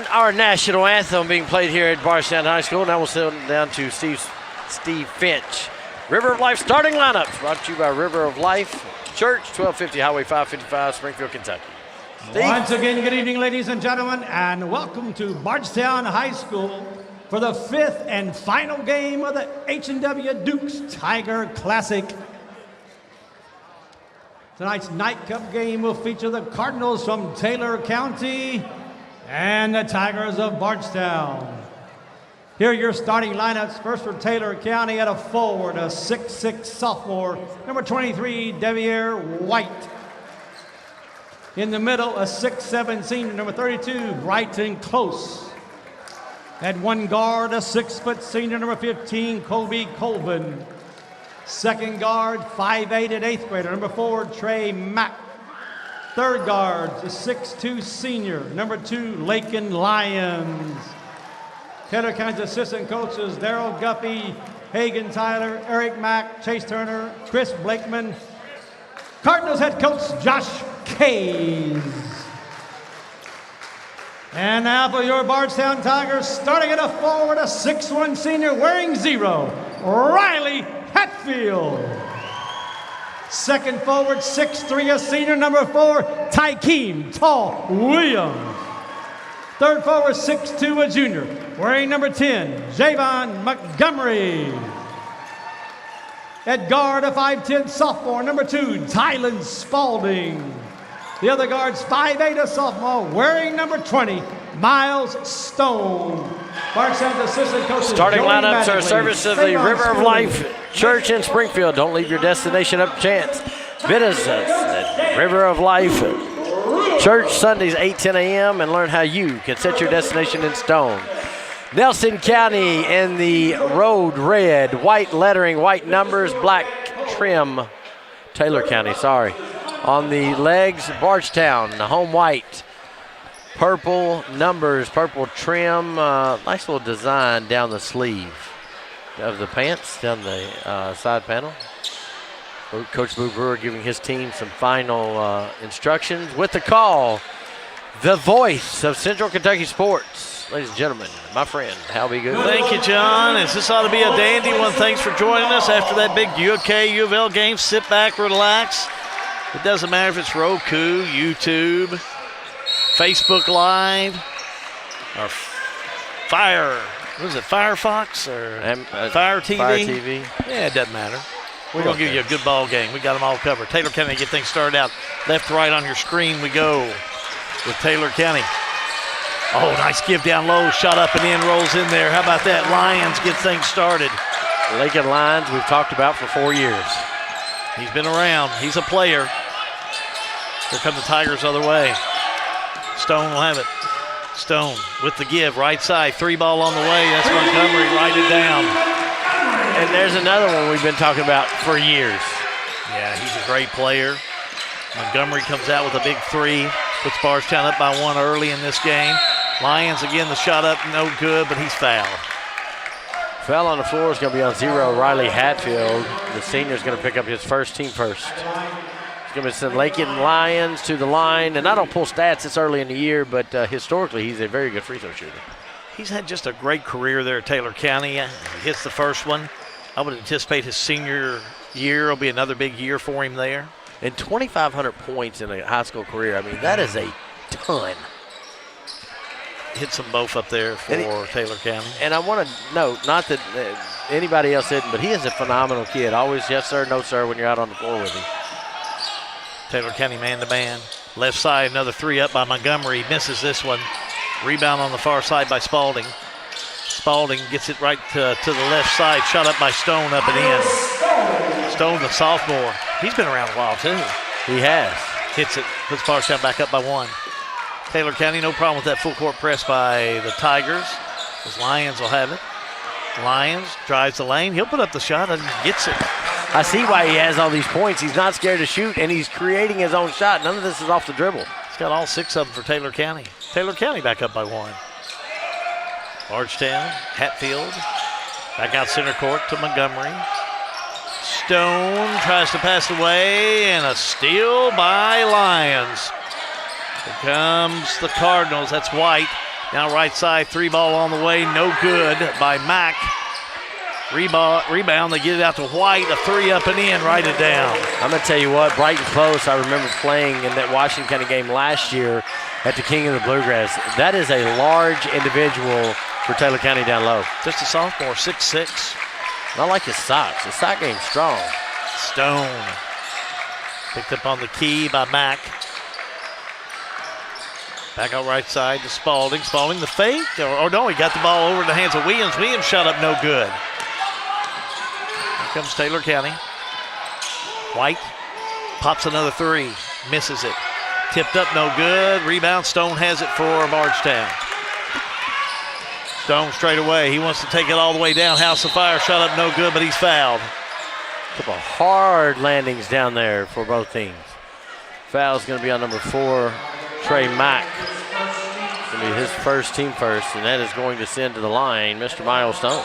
Our national anthem being played here at Bardstown High School. Now we'll sit down to Steve Finch. River of Life starting lineups brought to you by River of Life Church, 1250 Highway 555, Springfield, Kentucky. Steve? Once again, good evening, ladies and gentlemen, and welcome to Bardstown High School for the 5th and final game of the H&W Dukes Tiger Classic. Tonight's Night Cup game will feature the Cardinals from Taylor County and the Tigers of Bardstown. Here are your starting lineups. First for Taylor County at a forward, a 6'6" sophomore, number 23, Devier White. In the middle, a 6'7" senior, number 32, Brighton Close. At one guard, a 6' senior, number 15, Colby Colvin. Second guard, 5'8" at 8th grader, number 4, Trey Mack. Third guard, the 6'2" senior, number 2, Lakin Lyons. Taylor County's assistant coaches, Daryl Guffey, Hagan Tyler, Eric Mack, Chase Turner, Chris Blakeman. Cardinals head coach, Josh Kays. And now for your Bardstown Tigers, starting at a forward, a 6'1" senior wearing 0, Riley Hatfield. Second forward, 6'3", a senior, number 4, Tykeem Tall Williams. Third forward, 6'2", a junior, wearing number 10, Javon Montgomery. At guard, a 5'10" sophomore, number 2, Tylen Spalding. The other guard's 5'8", a sophomore, wearing number 20, Miles Stone. Bardstown's assistant coach starting lineups are a service of the River of Life Church in Springfield. Don't leave your destination up chance. Visit us at River of Life Church Sundays 8-10 a.m. and learn how you can set your destination in stone. Nelson County in the road red, white lettering, white numbers, black trim. Taylor County, sorry. On the legs, Bardstown, home white. Purple numbers, purple trim. Nice little design down the sleeve of the pants, down the side panel. Coach Boo Brewer giving his team some final instructions with the call. The voice of Central Kentucky sports. Ladies and gentlemen, my friend, Hal B. Good. Thank you, John. This ought to be a dandy one. Thanks for joining us after that big UK U of L game. Sit back, relax. It doesn't matter if it's Roku, YouTube, Facebook Live, or Firefox or Fire TV? Fire TV. Yeah, it doesn't matter. We're going to give you a good ball game. We got them all covered. Taylor County, get things started out. Left to right on your screen we go with Taylor County. Oh, nice give down low. Shot up and in, rolls in there. How about that? Lions get things started. Lincoln Lions we've talked about for 4 years. He's been around. He's a player. Here come the Tigers other way. Stone will have it. Stone with the give. Right side. 3 ball on the way. That's Montgomery. Write it down. And there's another one we've been talking about for years. Yeah, he's a great player. Montgomery comes out with a big 3. Puts Bardstown up by 1 early in this game. Lions again, the shot up, no good, but he's fouled. Foul on the floor is going to be on 0. Riley Hatfield, the senior, is going to pick up his first, team first. He's going to send Lincoln Lions to the line. And I don't pull stats, it's early in the year, but historically he's a very good free throw shooter. He's had just a great career there at Taylor County. He hits the first one. I would anticipate his senior year will be another big year for him there. And 2,500 points in a high school career, I mean, that is a ton. Hits them both up there for Taylor County. And I want to note, not that anybody else didn't, but he is a phenomenal kid. Always yes, sir, no, sir, when you're out on the floor with him. Taylor County man-to-man. Left side, another 3 up by Montgomery. Misses this one. Rebound on the far side by Spalding. Spalding gets it right to the left side. Shot up by Stone, up and in. Stone, the sophomore. He's been around a while, too. He has. Hits it. Puts Bardstown back up by 1. Taylor County, no problem with that full court press by the Tigers. Those Lions will have it. Lions drives the lane. He'll put up the shot and gets it. I see why he has all these points. He's not scared to shoot, and he's creating his own shot. None of this is off the dribble. He's got all 6 of them for Taylor County. Taylor County back up by 1. Bardstown, Hatfield, back out center court to Montgomery. Stone tries to pass away, and a steal by Lions. Here comes the Cardinals. That's White. Now right side, 3 ball on the way. No good by Mack. Rebound. They get it out to White. A 3 up and in. Write it down. I'm going to tell you what, Brighton Close, I remember playing in that Washington County game last year at the King of the Bluegrass. That is a large individual for Taylor County down low. Just a sophomore, 6'6". I like his socks. His sock game's strong. Stone. Picked up on the key by Mack. Back out right side to Spalding. Spalding the fake. Or no, he got the ball over in the hands of Williams. Williams shot up no good. Here comes Taylor County. White pops another 3. Misses it. Tipped up no good. Rebound. Stone has it for Bardstown. Stone straight away. He wants to take it all the way down. House of Fire shot up no good, but he's fouled. Couple of hard landings down there for both teams. Foul's going to be on number 4, Trey Mack. It's going to be his first, team first, and that is going to send to the line Mr. Miles Stone.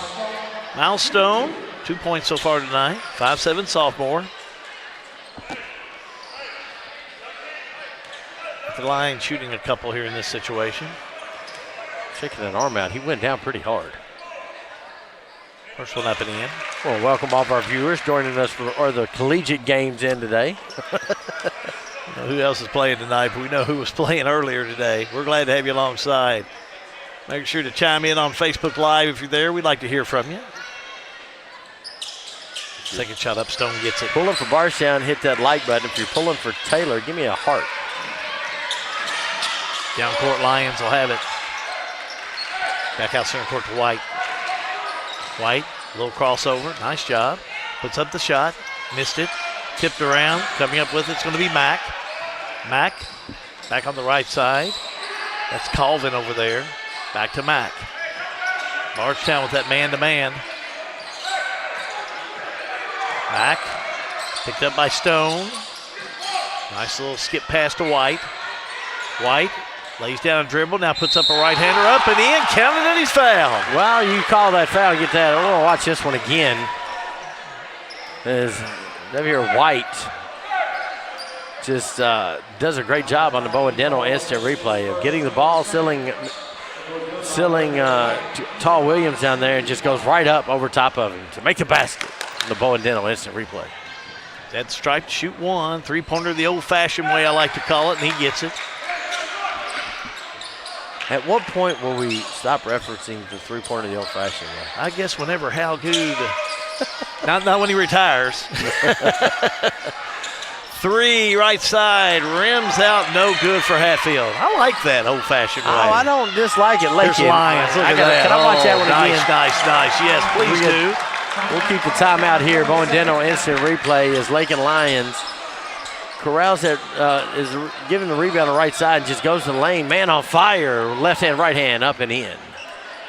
Miles Stone, 2 points so far tonight. 5'7" sophomore. The line shooting a couple here in this situation. Shaking an arm out. He went down pretty hard. First one up and in. Well, welcome all of our viewers joining us for the collegiate games in today. Who else is playing tonight? But we know who was playing earlier today. We're glad to have you alongside. Make sure to chime in on Facebook Live if you're there. We'd like to hear from you. Second shot up, Stone gets it. Pulling for Bardstown, hit that like button. If you're pulling for Taylor, give me a heart. Down court, Lions will have it. Back out center court to White. White, a little crossover. Nice job. Puts up the shot. Missed it. Tipped around. Coming up with it's going to be Mack. Mack Back on the right side. That's Colvin over there. Back to Mack. Bardstown with that man-to-man. Mack picked up by Stone. Nice little skip pass to White. White lays down a dribble, now puts up a right-hander up and in, counted and he's fouled. Well, you call that foul, get that. I want to watch this one again. As Xavier White just does a great job on the Bowen Dental instant replay of getting the ball, sealing Tall Williams down there, and just goes right up over top of him to make the basket. The Bowen Dental instant replay. Dead stripe, shoot one. Three-pointer the old-fashioned way I like to call it, and he gets it. At what point will we stop referencing the three-pointer the old-fashioned way? I guess whenever Hal Good, not when he retires. Three, right side, rims out, no good for Hatfield. I like that old-fashioned way. Oh, I don't dislike it. There's Lyons, look at that. Can I watch that one again? Nice. Yes, please do. We'll keep the timeout here. Bowen Dental instant replay is Lakin Lyons. Corrals that is giving the rebound on the right side and just goes to the lane. Man on fire. Left hand, right hand, up and in.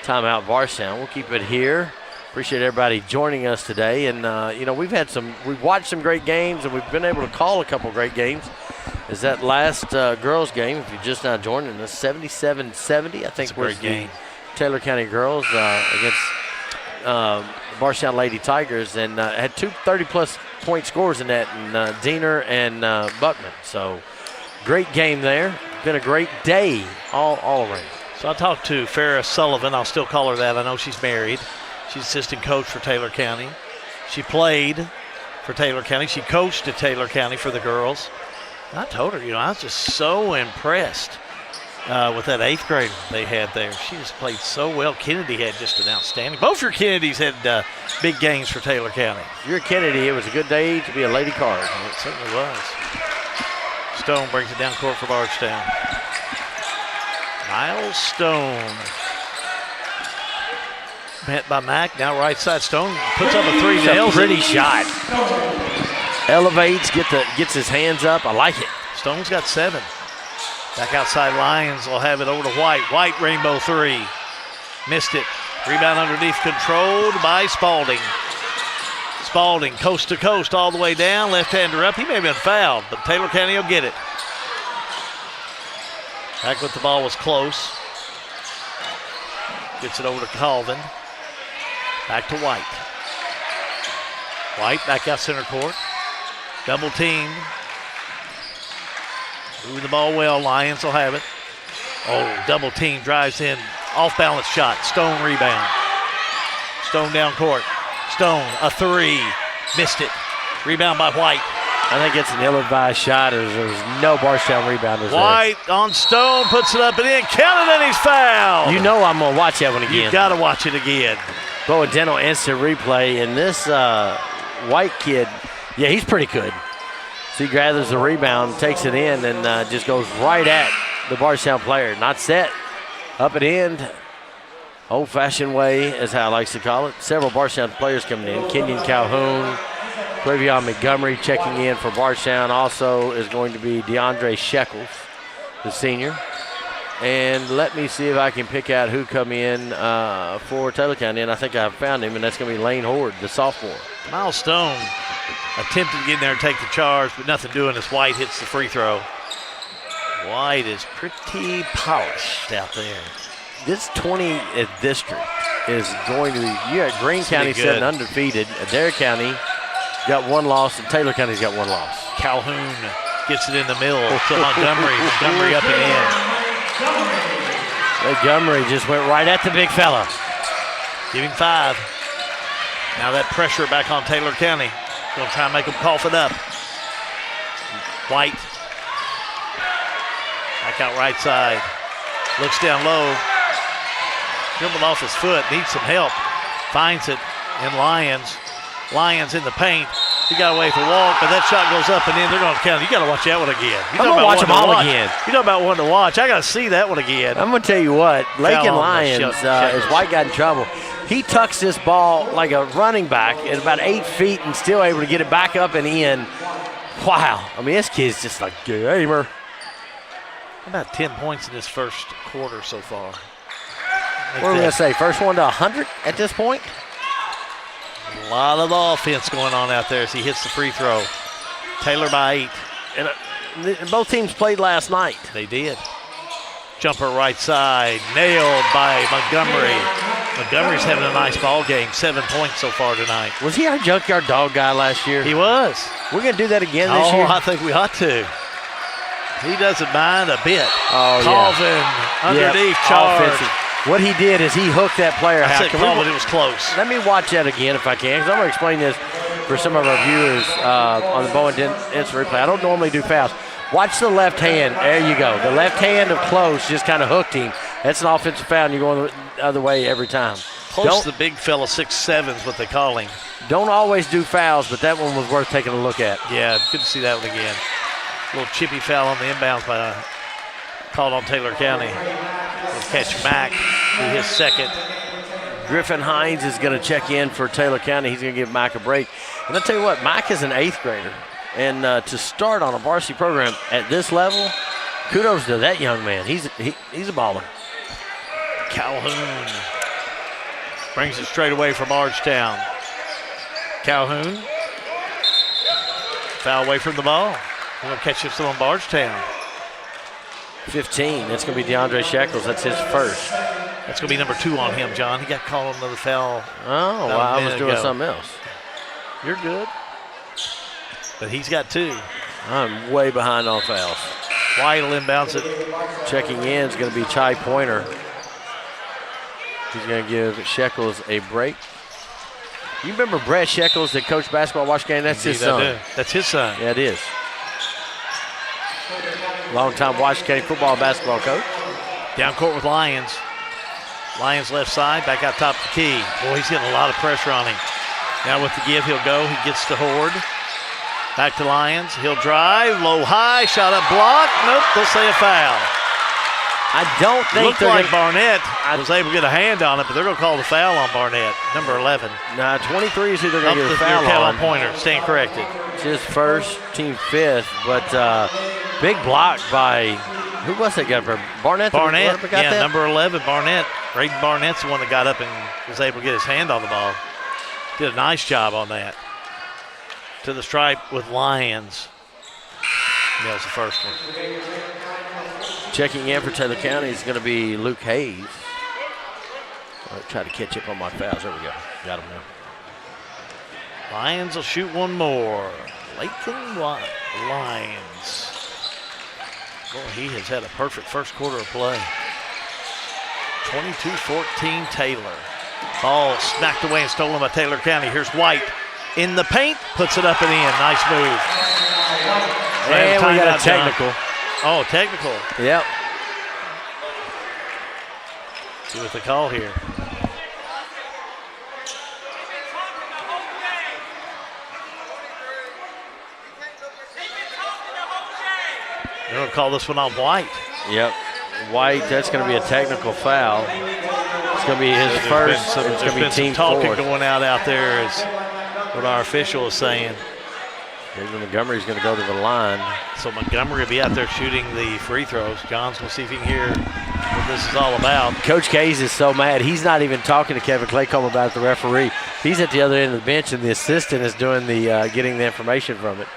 Timeout Bardstown. We'll keep it here. Appreciate everybody joining us today. And, we've watched some great games and we've been able to call a couple great games. Is that last girls game, if you're just now joining us, 77-70, I think was the Taylor County girls against Bardstown Lady Tigers, and had two 30-plus point scores in that, and Diener and Buckman. So great game there. Been a great day all around. So I talked to Farrah Sullivan. I'll still call her that. I know she's married. She's assistant coach for Taylor County. She played for Taylor County. She coached at Taylor County for the girls. I told her, I was just so impressed with that 8th grader they had there. She just played so well. Kennedy had just an outstanding. Both your Kennedys had big games for Taylor County. If you're a Kennedy, it was a good day to be a Lady Card. It certainly was. Stone brings it down court for Bardstown. Miles Stone. Met by Mack, now right side. Stone puts up a three. Nails pretty shot. Elevates, gets his hands up. I like it. Stone's got 7. Back outside, Lyons will have it over to White. White, rainbow three. Missed it. Rebound underneath, controlled by Spalding. Spalding, coast to coast, all the way down. Left-hander up. He may have been fouled, but Taylor County will get it. Back with the ball was close. Gets it over to Colvin. Back to White. White back out center court. Double team. Moving the ball well. Lyons will have it. Oh, double team drives in. Off balance shot. Stone rebound. Stone down court. Stone, a three. Missed it. Rebound by White. I think it's an ill-advised shot. There's no Bardstown rebounders there. White on Stone, puts it up and in. Counted and he's fouled. You know I'm going to watch that one again. You've got to watch it again. Bowen Dental instant replay. And this White kid, yeah, he's pretty good. So he gathers the rebound, takes it in, and just goes right at the Bardstown player. Not set. Up and in. Old-fashioned way is how I like to call it. Several Bardstown players coming in. Kenyon Calhoun. Quavion Montgomery checking in for Bardstown. Also is going to be DeAndre Shekels, the senior. And let me see if I can pick out who come in for Taylor County. And I think I've found him, and that's going to be Lane Horde, the sophomore. Miles Stone attempted to get in there and take the charge, but nothing doing as White hits the free throw. White is pretty polished out there. This 20th district is going to be, you got Greene County sitting undefeated. Adair County got one loss, and Taylor County's got one loss. Calhoun gets it in the middle to Montgomery. Montgomery up and in. Montgomery just went right at the big fella. Give him 5. Now that pressure back on Taylor County. Going to try and make them cough it up. White. Back out right side. Looks down low. Dribbled off his foot. Needs some help. Finds it in Lyons. Lyons in the paint. He got away for a walk, but that shot goes up and in. They're going to count. You got to watch that one again. I'm going to watch them all again. You talking about one to watch. I got to see that one again. I'm going to tell you what. Lakin Lyons, as White got in trouble, he tucks this ball like a running back at about 8 feet and still able to get it back up and in. Wow. I mean, this kid's just like a gamer. About 10 points in this first quarter so far. What are we going to say? First one to 100 at this point? A lot of offense going on out there as he hits the free throw. Taylor by 8. And both teams played last night. They did. Jumper right side, nailed by Montgomery. Montgomery's having a nice ball game. 7 points so far tonight. Was he our junkyard dog guy last year? He was. We're going to do that again this year? I think we ought to. He doesn't mind a bit. Oh, Colvin, underneath charge. Offensive. What he did is he hooked that player. I said Colvin, it was close. Let me watch that again if I can, because I'm going to explain this for some of our viewers on the Bowen Instant Replay. I don't normally do fouls. Watch the left hand. There you go. The left hand of Close just kind of hooked him. That's an offensive foul, and you're going the other way every time. Close, the big fella, 6'7" is what they call him. Don't always do fouls, but that one was worth taking a look at. Yeah, good to see that one again. A little chippy foul on the inbounds called on Taylor County. We'll catch Mack to his second. Griffin Hines is going to check in for Taylor County. He's going to give Mack a break. And I'll tell you what, Mack is an 8th grader. And to start on a varsity program at this level, kudos to that young man. He's a baller. Calhoun brings it straight away from Bardstown. Calhoun. Foul away from the ball. We're going to catch this on Bardstown. 15. That's going to be DeAndre Shekels. That's his first. That's going to be number 2 on him, John. He got called on another foul. Oh, well, I was doing something else. You're good. But he's got 2. I'm way behind on fouls. White will inbounds it. Checking in is going to be Chai Pointer. He's going to give Shekels a break. You remember Brett Shekels that coached basketball at Washington? That's his son. I do. That's his son. Yeah, it is. Long-time Washington football and basketball coach. Down court with Lyons. Lyons left side, back out top of the key. Boy, he's getting a lot of pressure on him. Now with the give, he'll go. He gets to Horde. Back to Lyons. He'll drive. Low high. Shot up block. Nope. They'll say a foul. I don't think looked like Barnett was able to get a hand on it, but they're going to call the foul on Barnett, number 11. Nah, 23 is who they're going to get a foul on. Pointer. Stand corrected. It's his first, team 5th, but big block by, who was that guy? Barnett? Barnett, yeah, that? Number 11, Barnett. Braden Barnett's the one that got up and was able to get his hand on the ball. Did a nice job on that. To the stripe with Lyons. That was the first one. Checking in for Taylor County is going to be Luke Hayes. I'll try to catch up on my fouls. There we go. Got him now. Lyons will shoot one more. Lathan Lyons. Boy, he has had a perfect first quarter of play. 22-14 Taylor. Ball smacked away and stolen by Taylor County. Here's White in the paint, puts it up and in. Nice move. And we got a technical. Oh, technical. Yep. See what they call here. They're going to call this one on White. Yep. White, that's going to be a technical foul. It's going to be his first. It's going to be team talking fourth. going out there is what our official is saying. David Montgomery's going to go to the line. So Montgomery will be out there shooting the free throws. John's going to see if he can hear what this is all about. Coach Kays is so mad. He's not even talking to Kevin Claycomb about the referee. He's at the other end of the bench, and the assistant is doing the getting the information from it.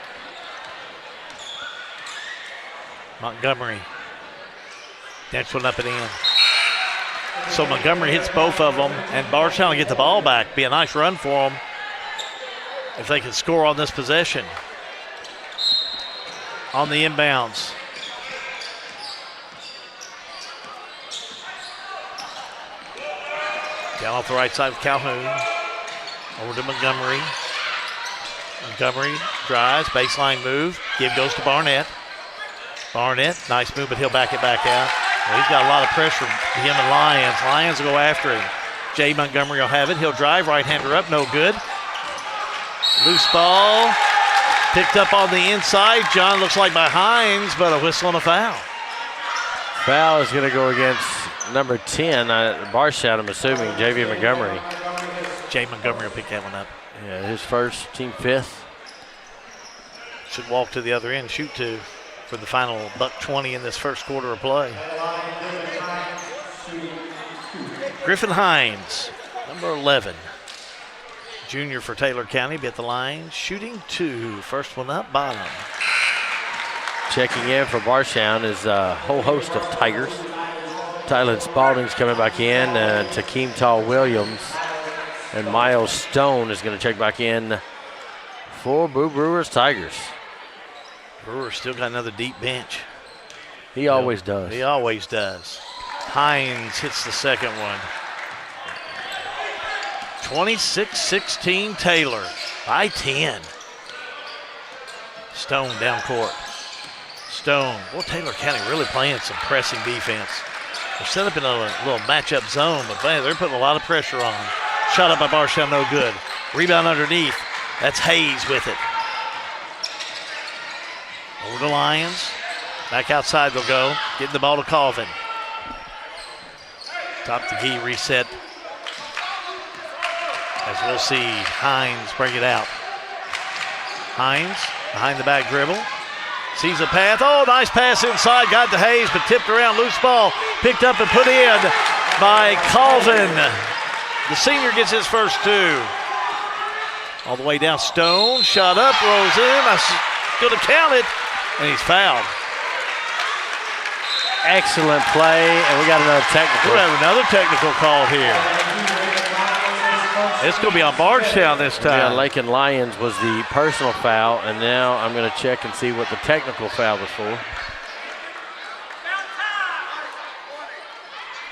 Montgomery. Next one up and in. So Montgomery hits both of them, and Bardstown will get the ball back. Be a nice run for them if they can score on this possession. On the inbounds. Down off the right side of Calhoun. Over to Montgomery. Montgomery drives, baseline move. Give goes to Barnett. Barnett, nice move, but he'll back it back out. Well, he's got a lot of pressure, him and Lyons. Lyons will go after him. Jay Montgomery will have it. He'll drive, right-hander up, no good. Loose ball, picked up on the inside. John looks like by Hines, but a whistle and a foul. Foul is going to go against number 10, Bardstown, I'm assuming, J.V. Montgomery. Jay Montgomery will pick that one up. Yeah, his first, team 5th. Should walk to the other end, shoot 2. for the final $1.20 in this first quarter of play. Griffin Hines, number 11. Junior for Taylor County, be at the line, shooting 2. First one up, bottom. Checking in for Bardstown is a whole host of Tigers. Tylen Spalding's coming back in, Takeem Tall Williams, and Miles Stone is going to check back in for Boo Brewers Tigers. Brewer still got another deep bench. He always does. He always does. Hines hits the second one. 26-16 Taylor by 10. Stone down court. Stone. Boy, Taylor County really playing some pressing defense. They're set up in a little matchup zone, but man, they're putting a lot of pressure on. Shot up by Bardstown, no good. Rebound underneath. That's Hayes with it. Over to Lions. Back outside they'll go. Getting the ball to Colvin. Top the key reset. As we'll see Hines bring it out. Hines behind the back dribble. Sees a path. Oh, nice pass inside. Got to Hayes, but tipped around. Loose ball. Picked up and put in by Colvin. The senior gets his first 2. All the way down. Stone. Shot up. Rolls in. I going to count it. And he's fouled. Excellent play. And we got another technical. We have another technical call here. It's going to be on Bardstown this time. Yeah, Lakin Lions was the personal foul, and now I'm going to check and see what the technical foul was for.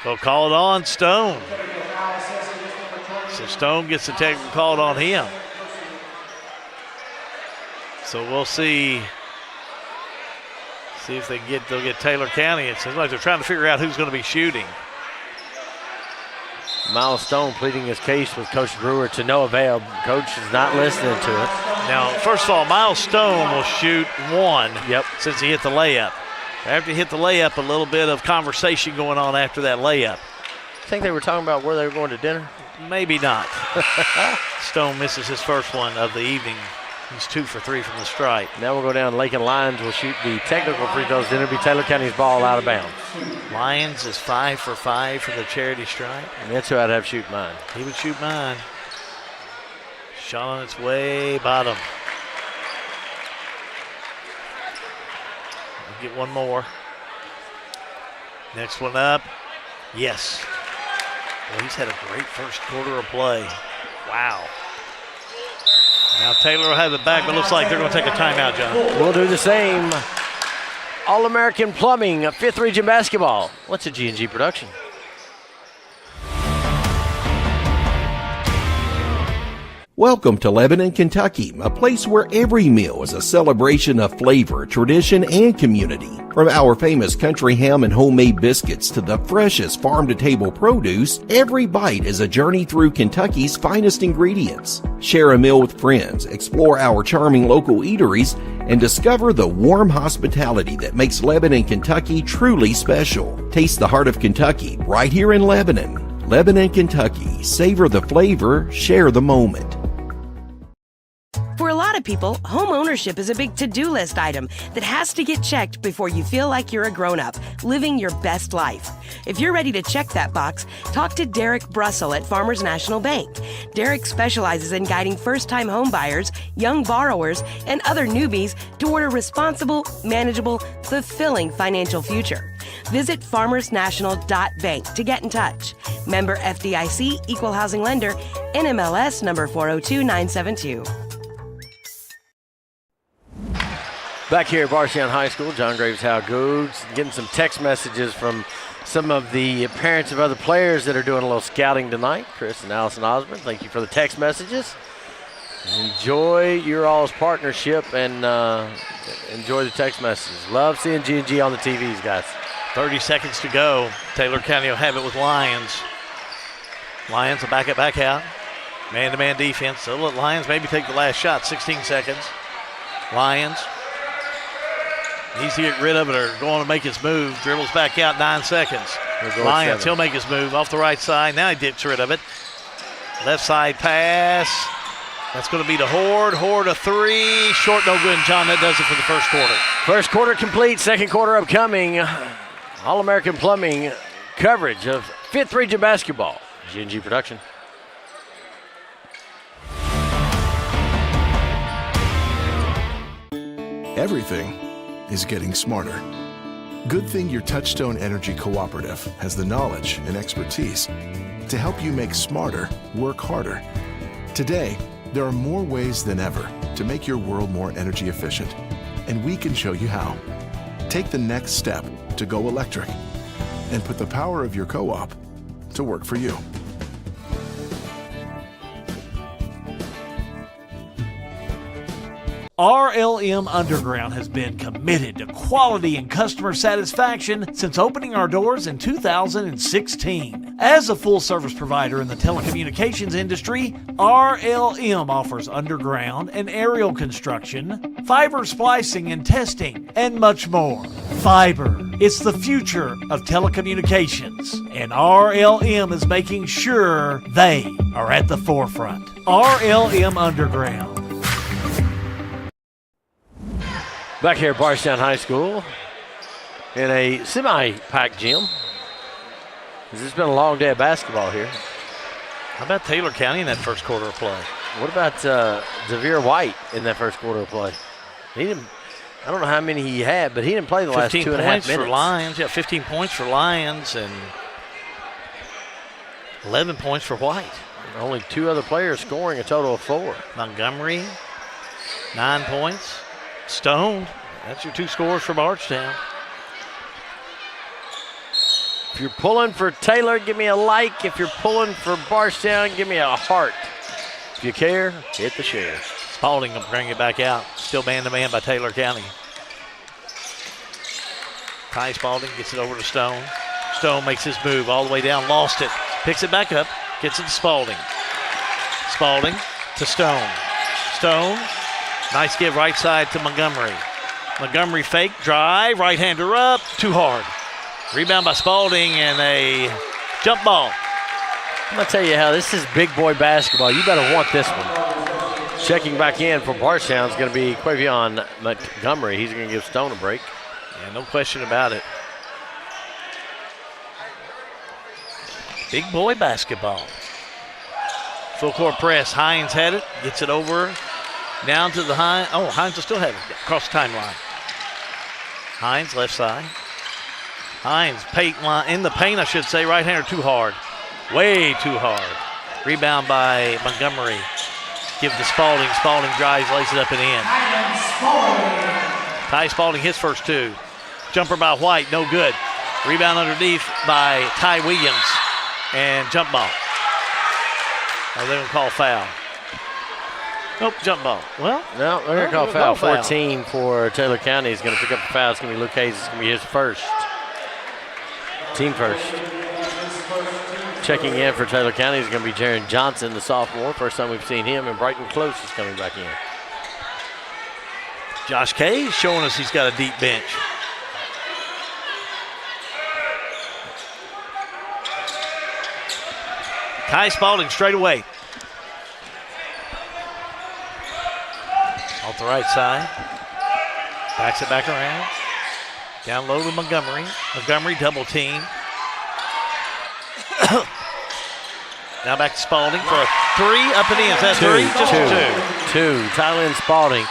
They'll call it on Stone. So Stone gets the technical called on him. So we'll see if they'll get Taylor County. It seems like they're trying to figure out who's going to be shooting. Miles Stone pleading his case with Coach Brewer to no avail. Coach is not listening to it. Now, first of all, Miles Stone will shoot 1 since he hit the layup. After he hit the layup, a little bit of conversation going on after that layup. I think they were talking about where they were going to dinner. Maybe not. Stone misses his first one of the evening. He's 2 for 3 from the stripe. Now we'll go down. Lakin Lions will shoot the technical free throws. Then it'll be Taylor County's ball out of bounds. Lions is 5 for 5 from the charity stripe. And that's who I'd have shoot mine. He would shoot mine. Shot on its way, bottom. We'll get one more. Next one up. Yes. Well, he's had a great first quarter of play. Wow. Now Taylor will have it back, but looks like they're going to take a timeout, John. We'll do the same. All-American Plumbing, 5th Region Basketball. What's a G&G production? Welcome to Lebanon, Kentucky, a place where every meal is a celebration of flavor, tradition, and community. From our famous country ham and homemade biscuits to the freshest farm-to-table produce, every bite is a journey through Kentucky's finest ingredients. Share a meal with friends, explore our charming local eateries, and discover the warm hospitality that makes Lebanon, Kentucky truly special. Taste the heart of Kentucky right here in Lebanon. Lebanon, Kentucky. Savor the flavor, share the moment. For a lot of people, home ownership is a big to-do list item that has to get checked before you feel like you're a grown-up, living your best life. If you're ready to check that box, talk to Derek Brussel at Farmers National Bank. Derek specializes in guiding first-time home buyers, young borrowers, and other newbies toward a responsible, manageable, fulfilling financial future. Visit farmersnational.bank to get in touch. Member FDIC, Equal Housing Lender, NMLS number 402972. Back here at Bardstown High School, John Graves, how it goes. Getting some text messages from some of the parents of other players that are doing a little scouting tonight. Chris and Allison Osborne, thank you for the text messages. Enjoy your all's partnership and enjoy the text messages. Love seeing G&G on the TVs, guys. 30 seconds to go. Taylor County will have it with Lions. Lions will back out. Man-to-man defense. So let Lions maybe take the last shot. 16 seconds. Lions needs to get rid of it or going to make his move. Dribbles back out, 9 seconds. Lions, he'll make his move off the right side. Now he gets rid of it. Left side pass. That's going to be to Horde. Horde a three. Short, no good. And John, that does it for the first quarter. First quarter complete. Second quarter upcoming. All-American Plumbing coverage of 5th Region Basketball. G&G Production. Everything is getting smarter. Good thing your Touchstone Energy Cooperative has the knowledge and expertise to help you make smarter work harder. Today, there are more ways than ever to make your world more energy efficient, and we can show you how. Take the next step to go electric and put the power of your co-op to work for you. RLM Underground has been committed to quality and customer satisfaction since opening our doors in 2016. As a full-service provider in the telecommunications industry, RLM offers underground and aerial construction, fiber splicing and testing, and much more. Fiber, it's the future of telecommunications, and RLM is making sure they are at the forefront. RLM Underground. Back here at Bardstown High School in a semi-packed gym. It's been a long day of basketball here. How about Taylor County in that first quarter of play? What about Xavier White in that first quarter of play? He didn't. I don't know how many he had, but he didn't play the last 2.5 minutes. 15 points for Lions. Yeah, 15 points for Lions and 11 points for White. Only 2 other players scoring a total of 4. Montgomery, 9 points. Stone, that's your 2 scores for Bardstown. If you're pulling for Taylor, give me a like. If you're pulling for Bardstown, give me a heart. If you care, hit the share. Spalding will bring it back out. Still man-to-man by Taylor County. Ty Spalding gets it over to Stone. Stone makes his move all the way down, lost it. Picks it back up, gets it to Spalding. Spalding to Stone. Stone. Nice give right side to Montgomery. Montgomery fake, drive, right-hander up, too hard. Rebound by Spalding and a jump ball. I'm going to tell you how this is big boy basketball. You better want this one. Checking back in for Bardstown is going to be Quavion Montgomery. He's going to give Stone a break. Yeah, no question about it. Big boy basketball. Full court press. Hines had it, gets it over. Down to the Hines. Oh, Hines will still have it across the timeline. Hines, left side. Hines, in the paint, I should say. Right-hander too hard. Way too hard. Rebound by Montgomery. Give to Spalding. Spalding drives, lays it up and in. Ty Spalding his first 2. Jumper by White, no good. Rebound underneath by Ty Williams. And jump ball. Oh, they're going to call foul. Nope, jump ball. Well, no, they're going to call foul. 14 for Taylor County is going to pick up the foul. It's going to be Luke Hayes. It's going to be his first. Team first. Checking in for Taylor County is going to be Jaron Johnson, the sophomore. First time we've seen him. And Brighton Close is coming back in. Josh Kay showing us he's got a deep bench. Ty Spalding straight away. Off the right side. Backs it back around. Down low to Montgomery. Montgomery double team. Now back to Spalding for a 3 up and in. Is that 3? Just 2. Tylen Spalding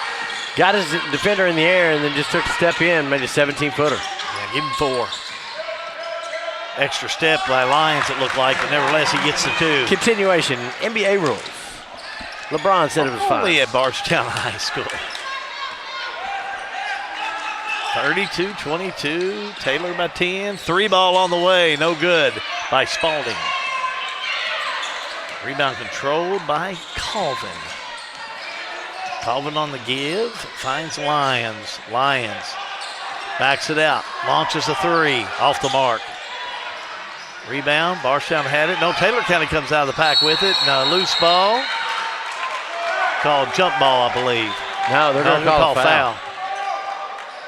got his defender in the air and then just took a step in, made a 17-footer. Yeah, give him 4. Extra step by Lions, it looked like, but nevertheless he gets the 2. Continuation, NBA rules. LeBron said it was fine. Only at Bardstown High School. 32-22, Taylor by 10. 3 ball on the way, no good by Spalding. Rebound controlled by Colvin. Colvin on the give, finds Lions. Lions backs it out, launches a 3, off the mark. Rebound, Bardstown had it. No, Taylor County comes out of the pack with it. Now loose ball. Called jump ball, I believe. No, they're going to call foul.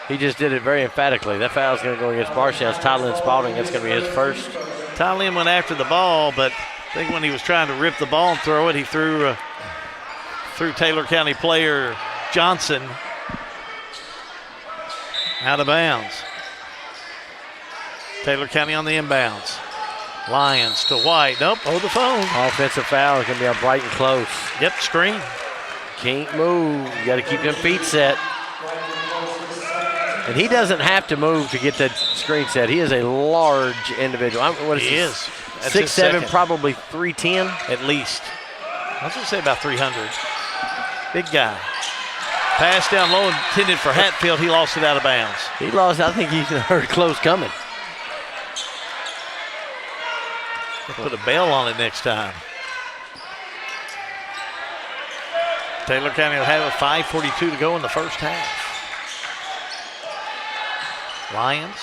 He just did it very emphatically. That foul is going to go against Bardstown's Tylen Spalding. That's going to be his first. Tylen went after the ball, but I think when he was trying to rip the ball and throw it, he threw through Taylor County player Johnson. Out of bounds. Taylor County on the inbounds. Lyons to White. Nope, hold the phone. Offensive foul is going to be on Brighton close. Yep, screen. Can't move. You got to keep them feet set. And he doesn't have to move to get that screen set. He is a large individual. What is he? Is 6'7", probably 310 at least. I was going to say about 300. Big guy. Pass down low intended for Hatfield. He lost it out of bounds. He lost. I think he heard close coming. Put a bell on it next time. Taylor County will have it 5:42 to go in the first half. Lions.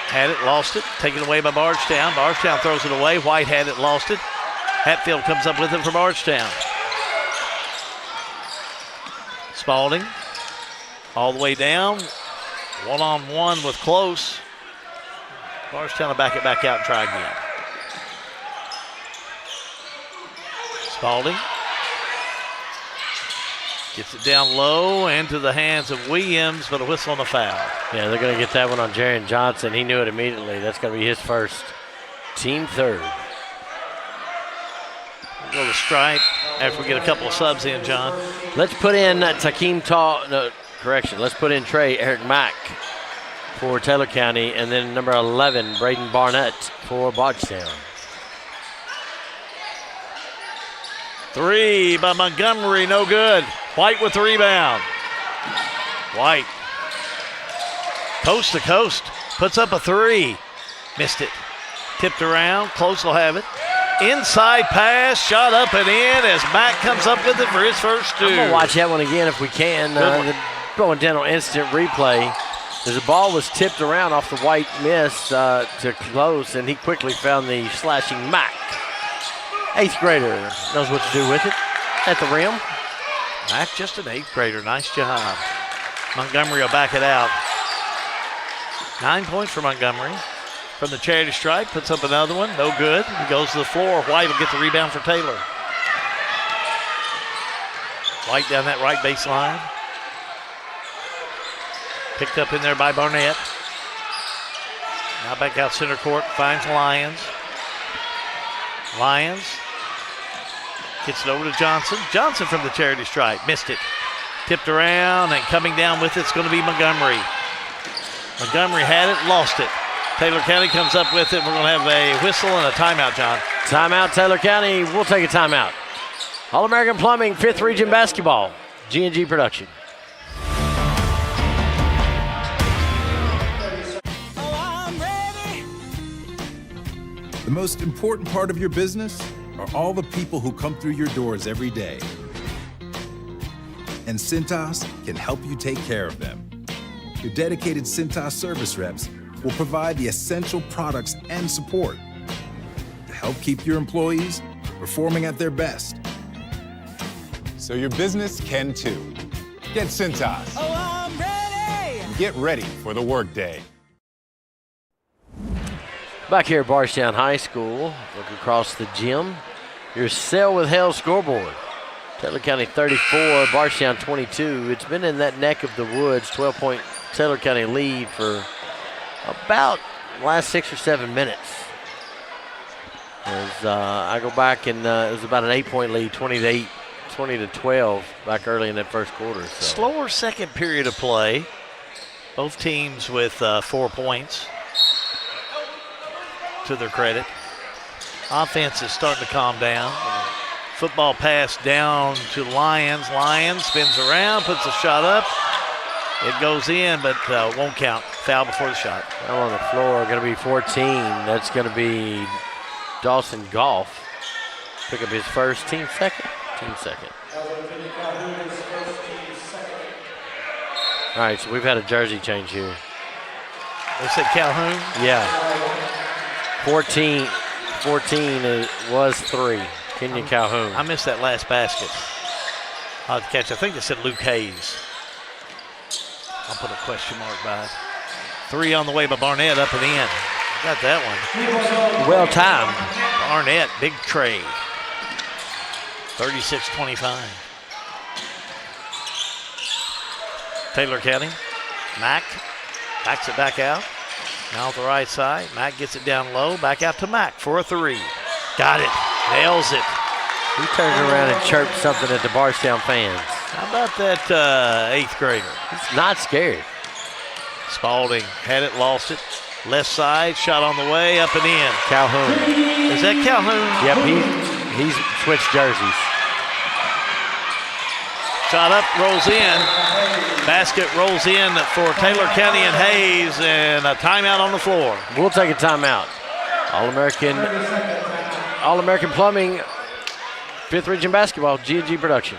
Had it, lost it. Taken away by Bardstown. Bardstown throws it away. White had it, lost it. Hatfield comes up with it for Bardstown. Spalding. All the way down. One-on-one with Close. Bardstown will back it back out and try again. Spalding. Gets it down low into the hands of Williams, but a whistle on the foul. Yeah, they're going to get that one on Jaron Johnson. He knew it immediately. That's going to be his first. Team third. We'll go to stripe after we get a couple of subs in, John. Let's put in Let's put in Trey Eric Mack for Taylor County, and then number 11, Braden Barnett for Bardstown. 3 by Montgomery, no good. White with the rebound. White. Coast to coast. Puts up a 3. Missed it. Tipped around. Close will have it. Inside pass. Shot up and in as Mack comes up with it for his first 2. I'm going to watch that one again if we can. Going down on instant replay. As the ball was tipped around off the White miss to Close, and he quickly found the slashing Mack. 8th grader knows what to do with it at the rim. Mack just an 8th grader. Nice job. Montgomery will back it out. 9 points for Montgomery. From the charity stripe, puts up another one. No good. He goes to the floor. White will get the rebound for Taylor. White down that right baseline. Picked up in there by Barnett. Now back out center court. Finds Lyons. Lyons. Gets it over to Johnson. Johnson from the charity stripe. Missed it. Tipped around and coming down with it's going to be Montgomery. Montgomery had it, lost it. Taylor County comes up with it. We're going to have a whistle and a timeout, John. Timeout, Taylor County. We'll take a timeout. All-American Plumbing, 5th Region Basketball. G&G Production. The most important part of your business are all the people who come through your doors every day. And Cintas can help you take care of them. Your dedicated Cintas service reps will provide the essential products and support to help keep your employees performing at their best. So your business can too. Get Cintas. Oh, I'm ready! And get ready for the workday. Back here at Bardstown High School, look across the gym. Your Sell with Hell scoreboard. Taylor County 34, Bardstown 22. It's been in that neck of the woods, 12-point Taylor County lead for about the last 6 or 7 minutes. As I go back and it was about an 8-point lead, 20 to 12 back early in that first quarter. So. Slower second period of play. Both teams with 4 points. To their credit. Offense is starting to calm down. Football pass down to Lyons. Lyons spins around, puts a shot up. It goes in, but won't count. Foul before the shot. Foul on the floor, going to be 14. That's going to be Dawson Goff. Pick up his first, team second. Team second. All right, so we've had a jersey change here. They said Calhoun? Yeah. 14 was 3. Kenya Calhoun. I missed that last basket. I'll have to catch. I think they said Luke Hayes. I'll put a question mark by it. 3 on the way by Barnett, up and in. Got that one. Well timed. Barnett, big tray. 36-25. Taylor County. Mack backs it back out. Now at the right side. Mack gets it down low. Back out to Mack for a three. Got it. Nails it. He turned around and chirped something at the Bardstown fans. How about that eighth grader? He's not scared. Spalding had it, lost it. Left side, shot on the way, up and in. Calhoun. Is that Calhoun? Yep, he's switched jerseys. Shot up, rolls in. Basket rolls in for Taylor County and Hayes, and a timeout on the floor. We'll take a timeout. All-American Plumbing, 5th Region Basketball, G&G Production.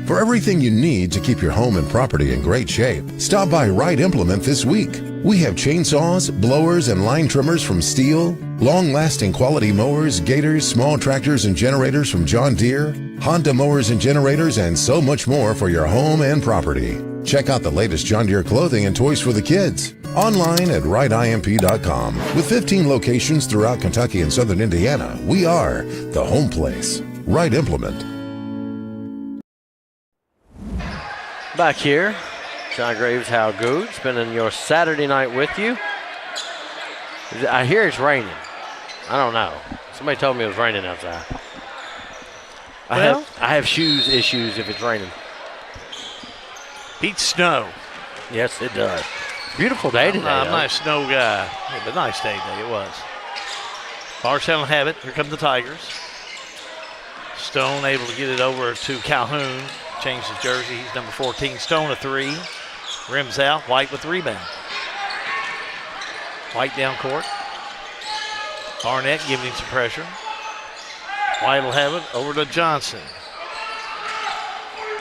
For everything you need to keep your home and property in great shape, stop by Wright Implement this week. We have chainsaws, blowers, and line trimmers from Steel, long-lasting quality mowers, gators, small tractors, and generators from John Deere, Honda mowers and generators, and so much more for your home and property. Check out the latest John Deere clothing and toys for the kids. Online at wrightimp.com. With 15 locations throughout Kentucky and southern Indiana, we are the home place. Wright Implement. Back here, John Graves, how good? Spending your Saturday night with you. I hear it's raining. I don't know. Somebody told me it was raining outside. I have shoes issues if it's raining. Beats snow. Yes, it does. Beautiful day today. I'm not a snow guy, but nice day today it was. Bardstown will have it. Here come the Tigers. Stone able to get it over to Calhoun. Changed his jersey. He's number 14. Stone a three. Rims out. White with the rebound. White down court. Barnett giving him some pressure. White will have it over to Johnson.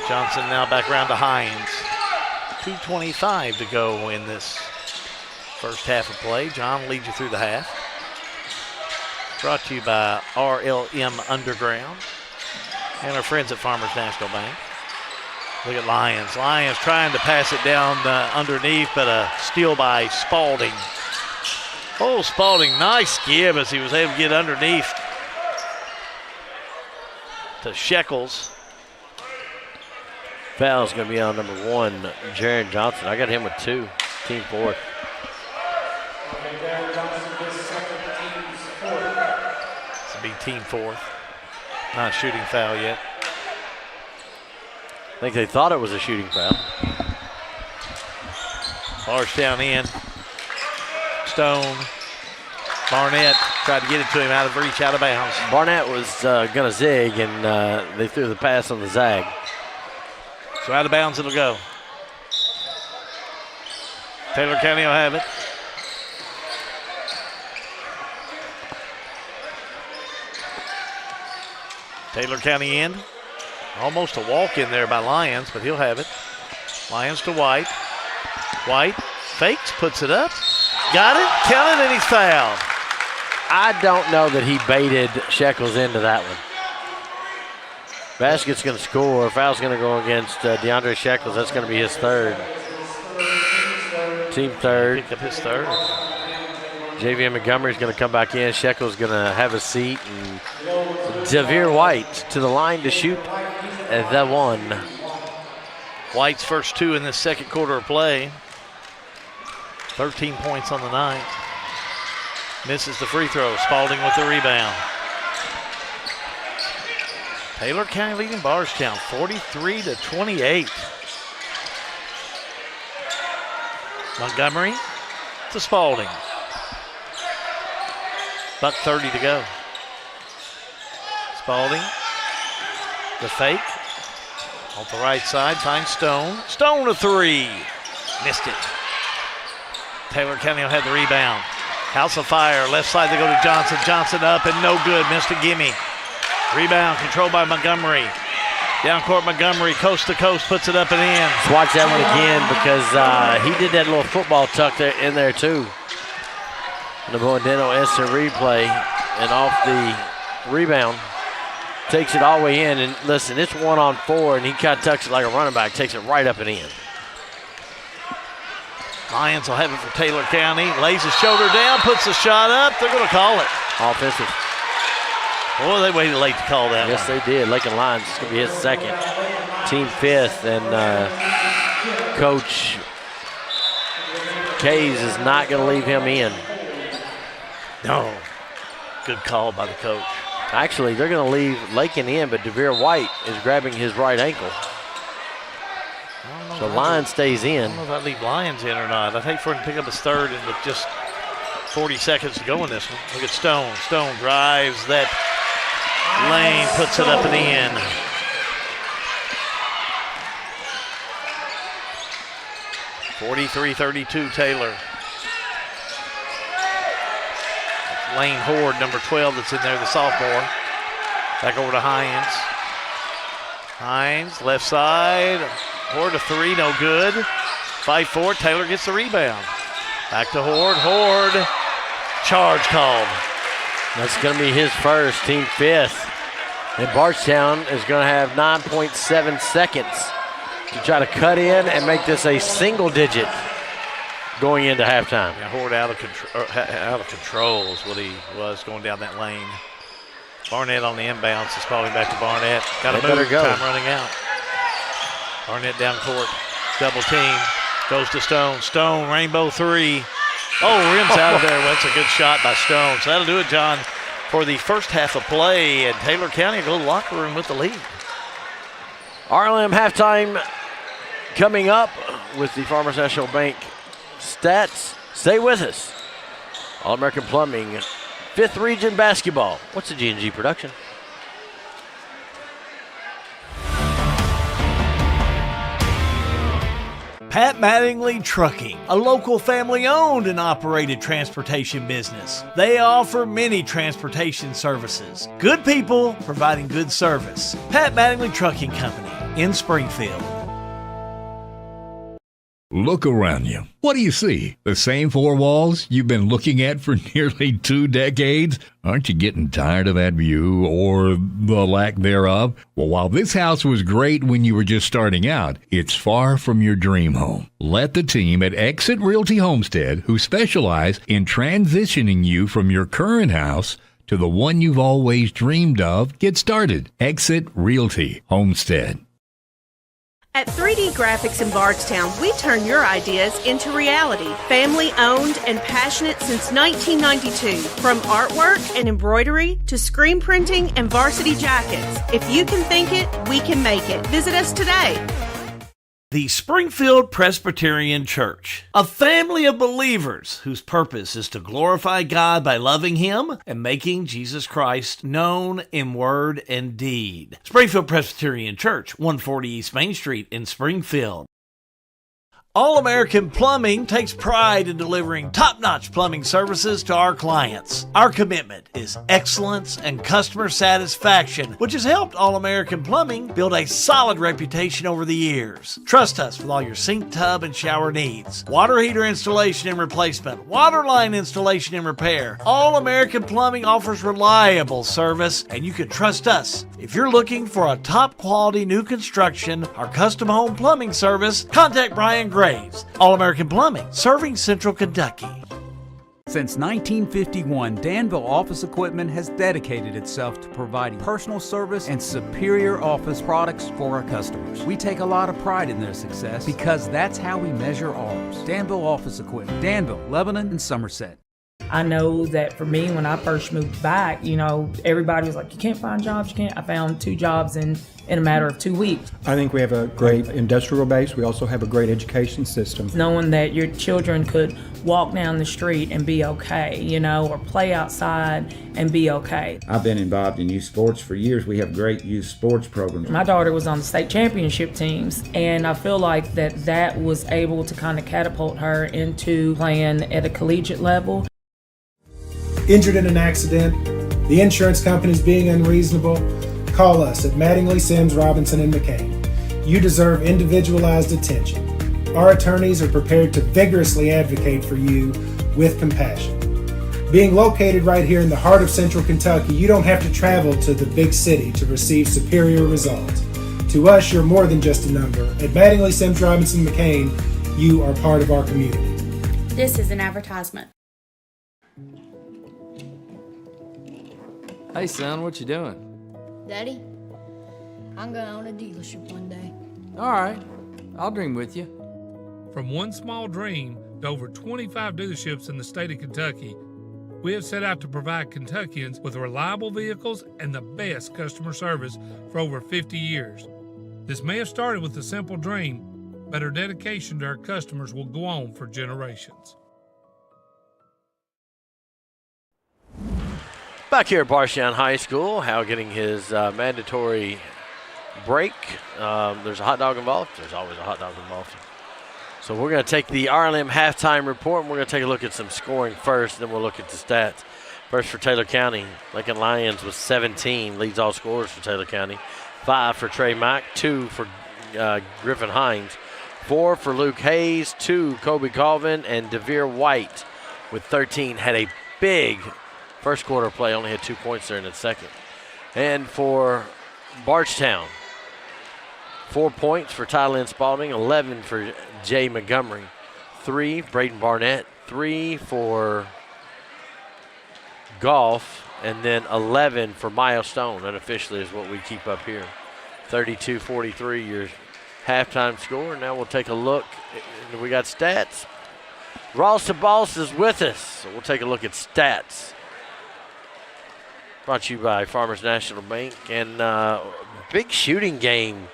Johnson now back around to Hines. 2:25 to go in this first half of play. John leads you through the half. Brought to you by RLM Underground and our friends at Farmers National Bank. Look at Lyons. Lyons trying to pass it down underneath, but a steal by Spalding. Oh, Spalding, nice give as he was able to get underneath to Shekels. Foul's going to be on number 1, Jaron Johnson. I got him with 2, team 4th. This will be team 4th. Not a shooting foul yet. I think they thought it was a shooting foul. Bardstown in. Stone. Barnett tried to get it to him out of reach, out of bounds. Barnett was going to zig, and they threw the pass on the zag. So out of bounds it'll go. Taylor County will have it. Taylor County in. Almost a walk in there by Lyons, but he'll have it. Lyons to White. White fakes, puts it up. Got it, counted, and he's fouled. I don't know that he baited Shekels into that one. Basket's going to score. Foul's going to go against DeAndre Shekels. That's going to be his 3rd. Team 3rd. Picked up his 3rd. JV Montgomery's going to come back in. Shekels going to have a seat. And Javier White to the line to shoot the 1. White's first 2 in this second quarter of play. 13 points on the night. Misses the free throw. Spalding with the rebound. Taylor County leading Bardstown 43-28. Montgomery to Spalding. Buck 30 to go. Spalding. The fake. Off the right side, finds Stone. Stone a three. Missed it. Taylor County will have the rebound. House of Fire, left side they go to Johnson. Johnson up and no good, missed a gimme. Rebound controlled by Montgomery. Down court Montgomery, coast to coast, puts it up and in. Let's watch that one again because he did that little football tuck there in there too. And the Boindino instant replay and off the rebound. Takes it all the way in, and listen, it's 1-on-4, and he kind of tucks it like a running back, takes it right up and in. Lions will have it for Taylor County. Lays his shoulder down, puts the shot up. They're going to call it. Offensive. Boy, they waited late to call that. Yes, they did. Lakin Lions is going to be his second. Team fifth, and Coach Kays is not going to leave him in. No. Good call by the coach. Actually, they're going to leave Lakin in, but Devere White is grabbing his right ankle. So Lyons stays in. I don't know if I leave Lyons in or not. I'd hate for him to pick up his third and with just 40 seconds to go in this one. Look at Stone. Stone drives that lane, puts it up and in. (43-32) Taylor. Lane Horde, number 12, that's in there, the sophomore. Back over to Hines. Hines, left side. Horde a three, no good. 5-4, Taylor gets the rebound. Back to Horde. Horde, charge called. That's going to be his first, team fifth. And Bardstown is going to have 9.7 seconds to try to cut in and make this a single digit going into halftime. Yeah, Horde out of control is what he was going down that lane. Barnett on the inbounds. It's calling back to Barnett. Got to move. Time running out. Barnett down court. Double team. Goes to Stone. Stone, rainbow three. Oh, rims out of there. Well, that's a good shot by Stone. So that'll do it, John, for the first half of play. And Taylor County will go to the locker room with the lead. RLM halftime coming up with the Farmers National Bank stats. Stay with us. All-American Plumbing, 5th Region Basketball. What's the G&G production? Pat Mattingly Trucking, a local family-owned and operated transportation business. They offer many transportation services. Good people providing good service. Pat Mattingly Trucking Company in Springfield. Look around you. What do you see? The same four walls you've been looking at for nearly 2 decades? Aren't you getting tired of that view or the lack thereof? Well, while this house was great when you were just starting out, it's far from your dream home. Let the team at Exit Realty Homestead, who specialize in transitioning you from your current house to the one you've always dreamed of, get started. Exit Realty Homestead. At 3D Graphics in Bardstown, we turn your ideas into reality. Family owned and passionate since 1992. From artwork and embroidery to screen printing and varsity jackets. If you can think it, we can make it. Visit us today. The Springfield Presbyterian Church, a family of believers whose purpose is to glorify God by loving Him and making Jesus Christ known in word and deed. Springfield Presbyterian Church, 140 East Main Street in Springfield. All-American Plumbing takes pride in delivering top-notch plumbing services to our clients. Our commitment is excellence and customer satisfaction, which has helped All-American Plumbing build a solid reputation over the years. Trust us with all your sink, tub, and shower needs. Water heater installation and replacement, water line installation and repair. All-American Plumbing offers reliable service, and you can trust us. If you're looking for a top-quality new construction or custom home plumbing service, contact Brian Graves. All-American Plumbing, serving Central Kentucky. Since 1951, Danville Office Equipment has dedicated itself to providing personal service and superior office products for our customers. We take a lot of pride in their success because that's how we measure ours. Danville Office Equipment, Danville, Lebanon, and Somerset. I know that for me, when I first moved back, everybody was like, you can't find jobs, I found 2 jobs in a matter of 2 weeks. I think we have a great industrial base. We also have a great education system. Knowing that your children could walk down the street and be okay, or play outside and be okay. I've been involved in youth sports for years. We have great youth sports programs. My daughter was on the state championship teams, and I feel like that was able to kind of catapult her into playing at a collegiate level. Injured in an accident, the insurance company's being unreasonable, call us at Mattingly, Sims, Robinson, and McCain. You deserve individualized attention. Our attorneys are prepared to vigorously advocate for you with compassion. Being located right here in the heart of Central Kentucky, you don't have to travel to the big city to receive superior results. To us, you're more than just a number. At Mattingly, Sims, Robinson, McCain, you are part of our community. This is an advertisement. Hey, son, what you doing? Daddy, I'm gonna own a dealership one day. All right, I'll dream with you. From one small dream to over 25 dealerships in the state of Kentucky, we have set out to provide Kentuckians with reliable vehicles and the best customer service for over 50 years. This may have started with a simple dream, but our dedication to our customers will go on for generations. Back here at Bardstown High School, Hal getting his mandatory break. There's a hot dog involved. There's always a hot dog involved. So we're going to take the RLM halftime report, and we're going to take a look at some scoring first, then we'll look at the stats. First for Taylor County, Lincoln Lyons with 17, leads all scorers for Taylor County. 5 for Trey Mack, 2 for Griffin Hines, 4 for Luke Hayes, 2 Kobe Colvin, and Devere White with 13 had a big first quarter play, only had 2 points there in the second. And for Bardstown, 4 points for Tylen Spalding, 11 for Jay Montgomery, 3 Braden Barnett, 3 for Goff, and then 11 for Milestone. Unofficially is what we keep up here. 32-43, your halftime score. Now we'll take a look. We got stats. Ross the Boss is with us, so we'll take a look at stats. Brought to you by Farmers National Bank, and big shooting game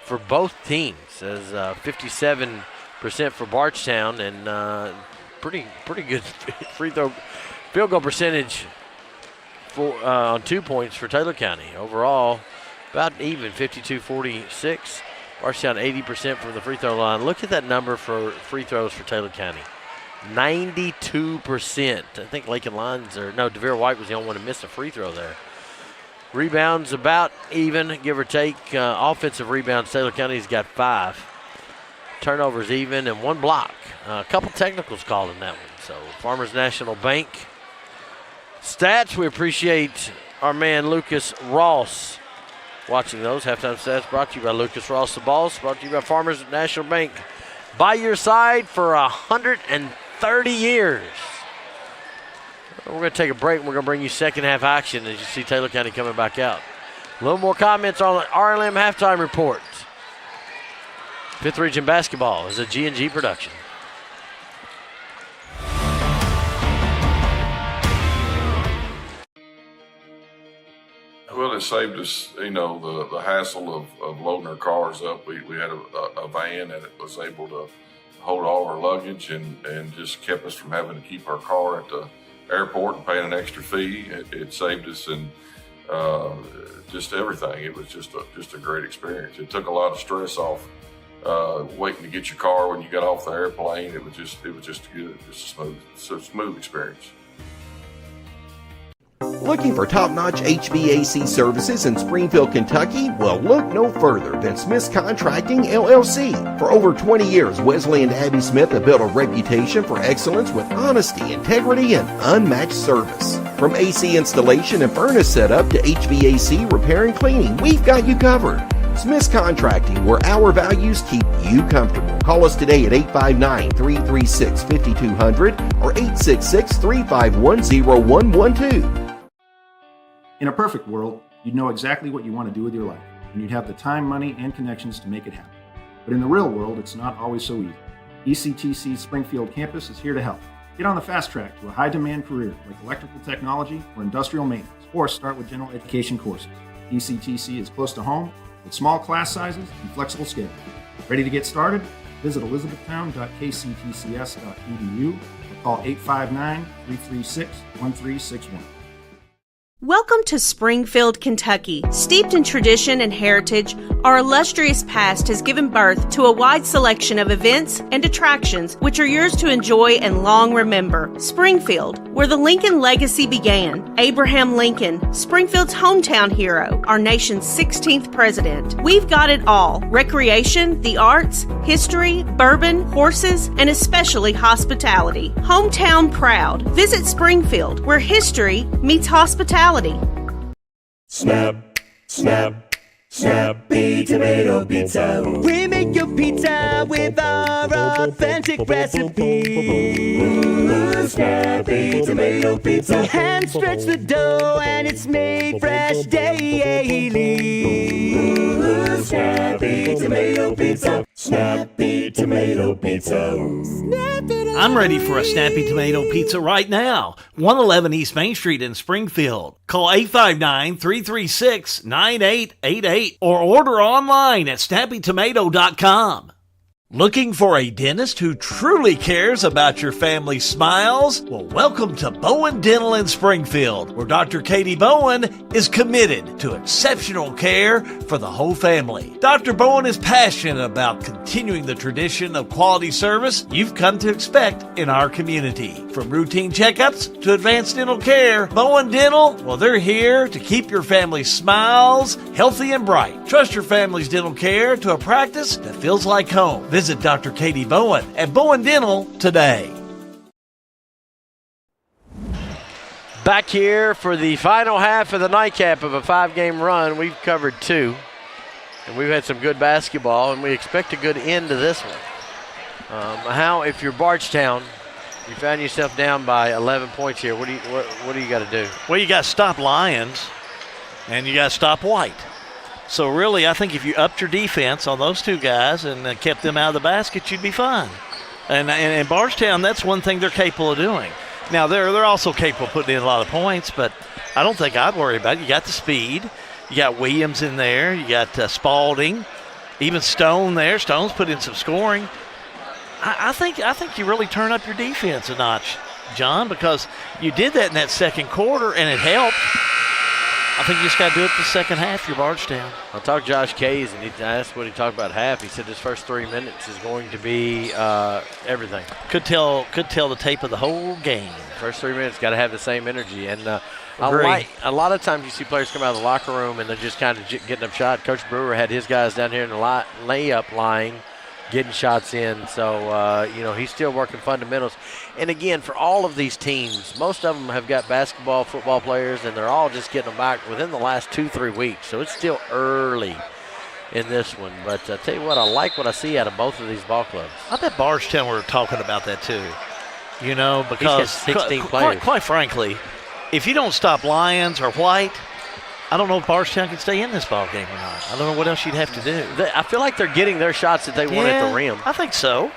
for both teams, as 57% for Bardstown and pretty good field goal percentage for on 2 points for Taylor County. Overall, about even, 52-46. Bardstown 80% from the free throw line. Look at that number for free throws for Taylor County. 92%. I think Lincoln Lyons, Devere White was the only one to miss a free throw there. Rebounds about even, give or take. Offensive rebounds, Taylor County's got 5. Turnovers even, and 1 block. A couple technicals called in that one. So Farmers National Bank. Stats, we appreciate our man Lucas Ross watching those. Halftime stats brought to you by Lucas Ross the Boss, brought to you by Farmers National Bank. By your side for 130 years. We're going to take a break, and we're going to bring you second half action as you see Taylor County coming back out. A little more comments on the RLM halftime report. 5th Region Basketball is a G&G production. Well, it saved us, the hassle of loading our cars up. We had a van that was able to hold all our luggage and just kept us from having to keep our car at the airport and paying an extra fee. It saved us and just everything. It was just a great experience. It took a lot of stress off waiting to get your car when you got off the airplane. It was just good, just a smooth experience. Looking for top-notch HVAC services in Springfield, Kentucky? Well, look no further than Smith's Contracting, LLC. For over 20 years, Wesley and Abby Smith have built a reputation for excellence with honesty, integrity, and unmatched service. From AC installation and furnace setup to HVAC repair and cleaning, we've got you covered. Smith's Contracting, where our values keep you comfortable. Call us today at 859-336-5200 or 866-351-0112. In a perfect world, you'd know exactly what you want to do with your life, and you'd have the time, money, and connections to make it happen. But in the real world, it's not always so easy. ECTC's Springfield campus is here to help. Get on the fast track to a high-demand career like electrical technology or industrial maintenance, or start with general education courses. ECTC is close to home with small class sizes and flexible schedules. Ready to get started? Visit elizabethtown.kctcs.edu or call 859-336-1361. Welcome to Springfield, Kentucky. Steeped in tradition and heritage, our illustrious past has given birth to a wide selection of events and attractions which are yours to enjoy and long remember. Springfield, where the Lincoln legacy began. Abraham Lincoln, Springfield's hometown hero, our nation's 16th president. We've got it all: recreation, the arts, history, bourbon, horses, and especially hospitality. Hometown proud. Visit Springfield, where history meets hospitality. Snap, snap, Snappy Tomato Pizza. We make your pizza with our authentic recipe. Snappy Tomato Pizza. Hand stretch the dough and it's made fresh daily. Snappy Tomato Pizza. Snappy Tomato Pizza. I'm ready for a Snappy Tomato Pizza right now. 111 East Main Street in Springfield. Call 859-336-9888 or order online at snappytomato.com. Looking for a dentist who truly cares about your family's smiles? Well, welcome to Bowen Dental in Springfield, where Dr. Katie Bowen is committed to exceptional care for the whole family. Dr. Bowen is passionate about continuing the tradition of quality service you've come to expect in our community. From routine checkups to advanced dental care, Bowen Dental, well, they're here to keep your family's smiles healthy and bright. Trust your family's dental care to a practice that feels like home. Visit Dr. Katie Bowen at Bowen Dental today. Back here for the final half of the nightcap of a 5-game run. We've covered 2, and we've had some good basketball, and we expect a good end to this one. If you're Bardstown, you found yourself down by 11 points here. What do you got to do? Well, you got to stop Lyons, and you got to stop White. So really, I think if you upped your defense on those 2 guys and kept them out of the basket, you'd be fine. And Bardstown, that's one thing they're capable of doing. Now, they're also capable of putting in a lot of points, but I don't think I'd worry about it. You got the speed. You got Williams in there. You got Spalding. Even Stone there. Stone's put in some scoring. I think you really turn up your defense a notch, John, because you did that in that second quarter, and it helped. I think you just got to do it the second half, you're Bardstown. I talked to Josh Kays, and he asked what he talked about half. He said his first 3 minutes is going to be everything. Could tell the tape of the whole game. First 3 minutes, got to have the same energy. And a lot of times you see players come out of the locker room, and they're just kind of getting up shot. Coach Brewer had his guys down here in the layup line, getting shots in. So, he's still working fundamentals. And, again, for all of these teams, most of them have got basketball, football players, and they're all just getting them back within the last 2-3 weeks. So it's still early in this one. But I tell you what, I like what I see out of both of these ball clubs. I bet Bardstown were talking about that too. Because 16 players. Quite frankly, if you don't stop Lyons or White, I don't know if Bardstown can stay in this ball game or not. I don't know what else you'd have to do. I feel like they're getting their shots that they want at the rim. I think so.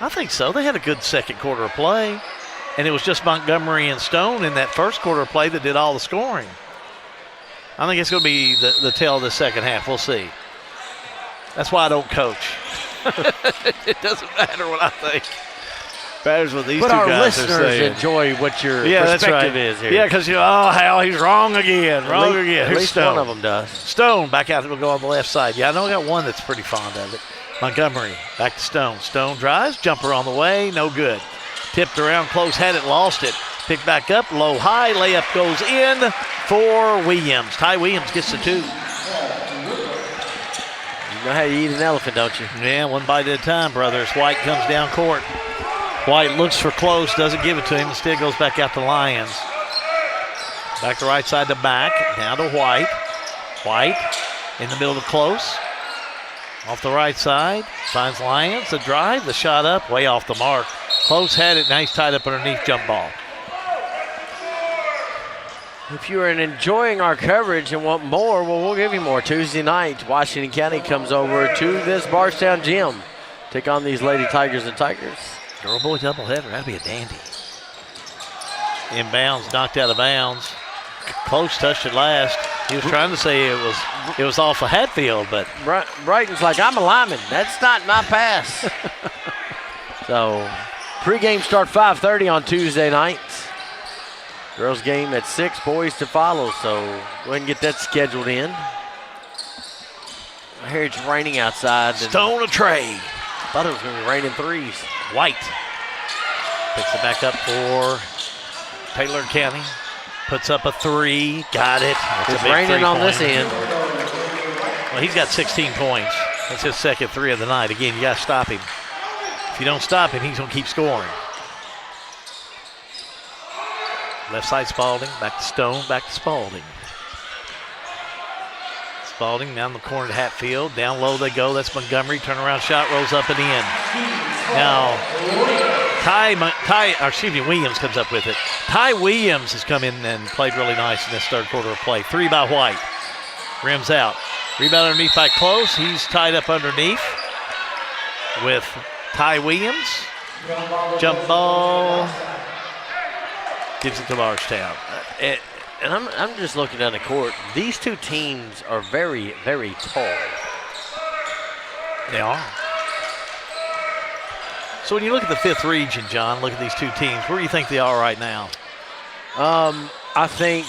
They had a good second quarter of play, and it was just Montgomery and Stone in that first quarter of play that did all the scoring. I think it's going to be the tail of the second half. We'll see. That's why I don't coach. It doesn't matter what I think. Matters what these two guys are saying. But our listeners enjoy what your perspective is here. Yeah, because Hal, he's wrong again. At least Stone. one of them does. Stone back out. Will go on the left side. Yeah, I know I got one that's pretty fond of it. Montgomery back to Stone. Stone drives, jumper on the way, no good. Tipped around, close, had it, lost it. Picked back up, low, high, layup goes in for Williams. Ty Williams gets the 2. You know how you eat an elephant, don't you? Yeah, one bite at a time, brothers. White comes down court. White looks for close, doesn't give it to him, instead goes back out to Lyons. Back to right side to back, down to White. White in the middle of close. Off the right side, finds Lyons, the drive, the shot up, way off the mark. Close had it, now he's tied up underneath, jump ball. If you are enjoying our coverage and want more, well, we'll give you more. Tuesday night, Washington County comes over to this Bardstown gym. Take on these Lady Tigers and Tigers. Girl boy doubleheader, that'd be a dandy. Inbounds, knocked out of bounds. Close touched it last. He was trying to say it was off of Hatfield, but Brighton's like, I'm a lineman. That's not my pass. So, pregame start 5:30 on Tuesday night. Girls game at 6, boys to follow. So, go ahead and get that scheduled in. I hear it's raining outside. Stone a tray. Thought it was going to be raining threes. White picks it back up for Taylor County. Puts up a 3. Got it. It's raining on this end. Well, he's got 16 points. That's his second 3 of the night. Again, you got to stop him. If you don't stop him, he's going to keep scoring. Left side Spalding. Back to Stone. Back to Spalding. Spalding down the corner to Hatfield. Down low they go. That's Montgomery. Turnaround shot rolls up and in. Now, Williams comes up with it. Ty Williams has come in and played really nice in this third quarter of play. 3 by White. Rims out. Rebound underneath by Close. He's tied up underneath with Ty Williams. Jump ball. Gives it to Bardstown. And I'm just looking down the court. These two teams are very, very tall. They are. So when you look at the 5th region, John, look at these two teams. Where do you think they are right now? I think,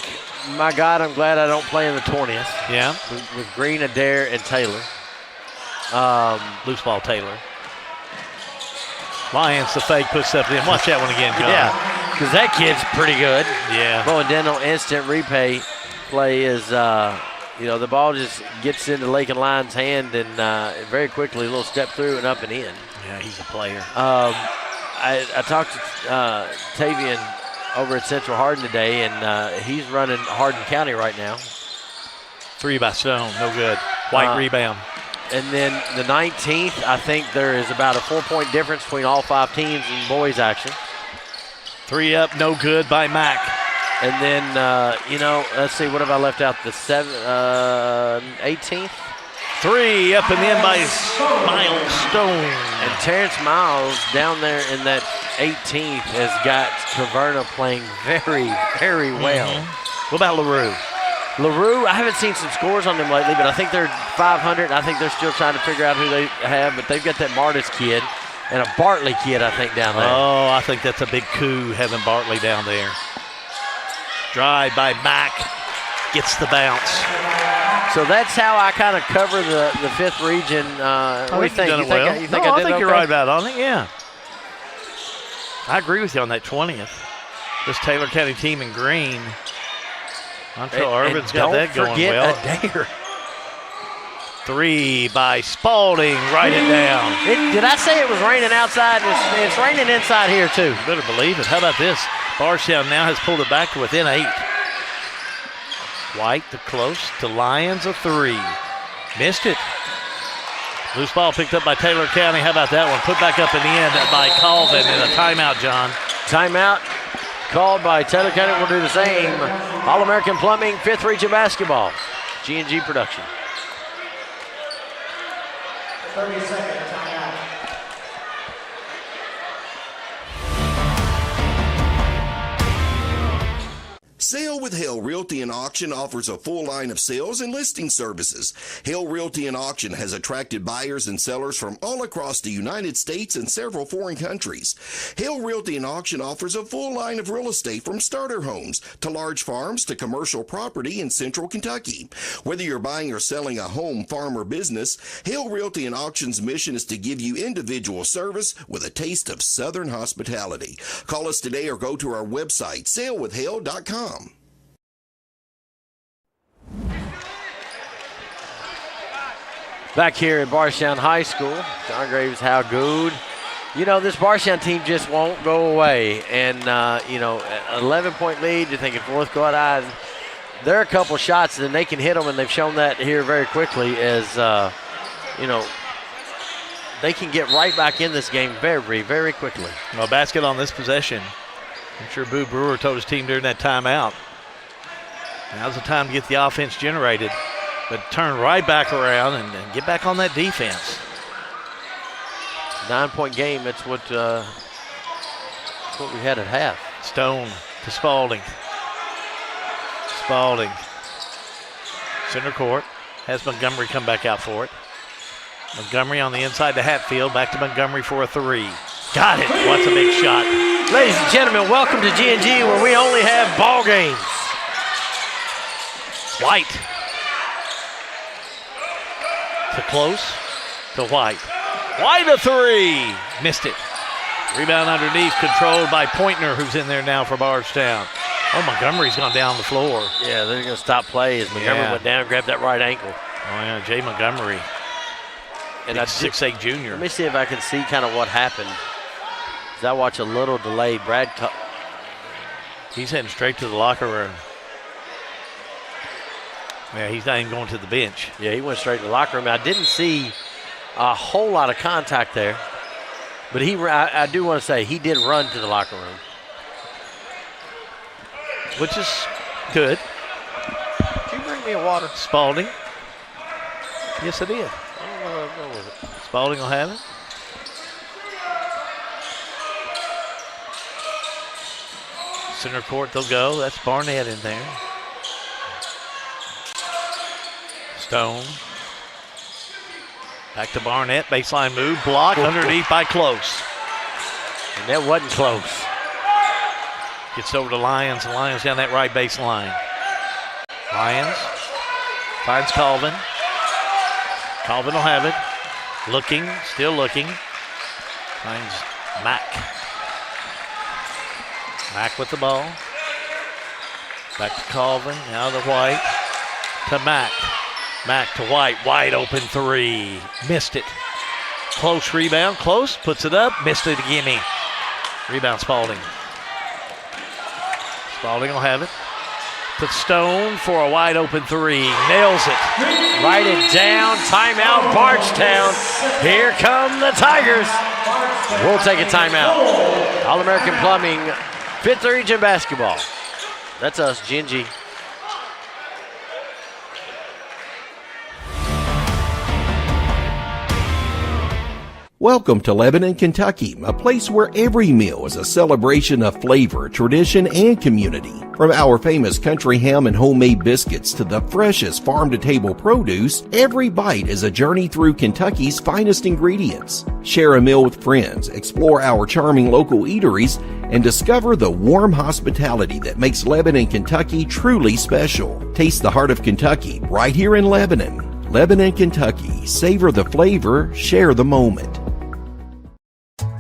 my God, I'm glad I don't play in the 20th. Yeah. With Green, Adair, and Taylor. Loose ball Taylor. Lyons, the fake, puts up in. Watch that one again, John. Yeah, because that kid's pretty good. Yeah. Going down on instant replay play is, the ball just gets into Lake and Lyons' hand and very quickly a little step through and up and in. Yeah, he's a player. I talked to Tavian over at Central Hardin today, and he's running Hardin County right now. 3 by Stone, no good. White rebound. And then the 19th, I think there is about a 4-point difference between all 5 teams in boys action. 3 up, no good by Mack. And then, let's see, what have I left out? The 18th? 3 up and in by Miles Stone. And Terrence Miles down there in that 18th has got Caverna playing very, very well. What about LaRue? LaRue, I haven't seen some scores on them lately, but I think they're 500. I think they're still trying to figure out who they have, but they've got that Martis kid and a Bartley kid, I think, down there. Oh, I think that's a big coup having Bartley down there. Drive by Mack. Gets the bounce. So that's how I kind of cover the 5th region. What do you think? I think you're right about it. Yeah. I agree with you on that 20th. This Taylor County team in green. Until Urban's got that going well. Adair. 3 by Spalding. Write it down. Did I say it was raining outside? It's raining inside here, too. You better believe it. How about this? Bardstown now has pulled it back to within 8. White to Close to Lyons, a 3. Missed it. Loose ball picked up by Taylor County. How about that one? Put back up in the end by Colvin and a timeout, John. Timeout called by Taylor County. Will do the same. All-American Plumbing, 5th Region Basketball. G&G Production. 30-second timeout. Sale with Hale Realty and Auction offers a full line of sales and listing services. Hale Realty and Auction has attracted buyers and sellers from all across the United States and several foreign countries. Hale Realty and Auction offers a full line of real estate from starter homes to large farms to commercial property in central Kentucky. Whether you're buying or selling a home, farm, or business, Hale Realty and Auction's mission is to give you individual service with a taste of Southern hospitality. Call us today or go to our website, salewithhale.com. Back here at Bardstown High School, John Graves, how good. This Bardstown team just won't go away. And, 11-point lead, you're thinking fourth quarter. There are a couple shots, and they can hit them, and they've shown that here very quickly as, they can get right back in this game very, very quickly. Well, basket on this possession. I'm sure Boo Brewer told his team during that timeout. Now's the time to get the offense generated. But turn right back around and get back on that defense. 9-point game. That's what we had at half. Stone to Spalding. Spalding. Center court. Has Montgomery come back out for it. Montgomery on the inside to Hatfield. Back to Montgomery for a 3. Got it. What's a big shot. Ladies and gentlemen, welcome to G&G where we only have ball games. White. To Close to White. White a 3. Missed it. Rebound underneath, controlled by Pointner, who's in there now for Bardstown. Oh, Montgomery's gone down the floor. Yeah, they're going to stop play as Montgomery went down and grabbed that right ankle. Oh, yeah, Jay Montgomery. And that's 6'8" junior. Let me see if I can see kind of what happened. As I watch a little delay, he's heading straight to the locker room. Yeah, he's not even going to the bench. Yeah, he went straight to the locker room. I didn't see a whole lot of contact there, but I do want to say he did run to the locker room. Which is good. Did you bring me a water? Spalding. Yes, I did. I don't know where I'm going with it. Spalding will have it. Center court they'll go. That's Barnett in there. Stone. Back to Barnett. Baseline move. Block underneath by Close. And that wasn't close. Gets over to Lyons. And Lyons down that right baseline. Lyons finds Colvin. Colvin will have it. Looking. Still looking. Finds Mack. Mack with the ball. Back to Colvin. Now to White. To Mack. Mack to White. Wide open three. Missed it. Close rebound. Close. Puts it up. Missed it again. Rebound Spalding. Spalding will have it. Puts Stone for a wide open three. Nails it. Write it down. Timeout Bardstown. Here come the Tigers. We'll take a timeout. All-American Plumbing, 5th Region Basketball. That's us, Gingy. Welcome to Lebanon, Kentucky, a place where every meal is a celebration of flavor, tradition, and community. From our famous country ham and homemade biscuits to the freshest farm-to-table produce, every bite is a journey through Kentucky's finest ingredients. Share a meal with friends, explore our charming local eateries, and discover the warm hospitality that makes Lebanon, Kentucky truly special. Taste the heart of Kentucky right here in Lebanon. Lebanon, Kentucky. Savor the flavor, share the moment.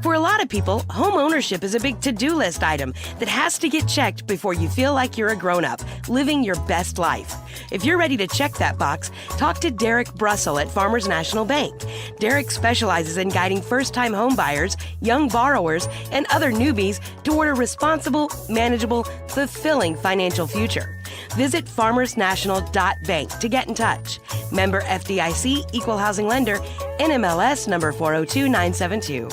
For a lot of people, home ownership is a big to-do list item that has to get checked before you feel like you're a grown-up, living your best life. If you're ready to check that box, talk to Derek Brussel at Farmers National Bank. Derek specializes in guiding first-time home buyers, young borrowers, and other newbies toward a responsible, manageable, fulfilling financial future. Visit farmersnational.bank to get in touch. Member FDIC, Equal Housing Lender, NMLS number 402972.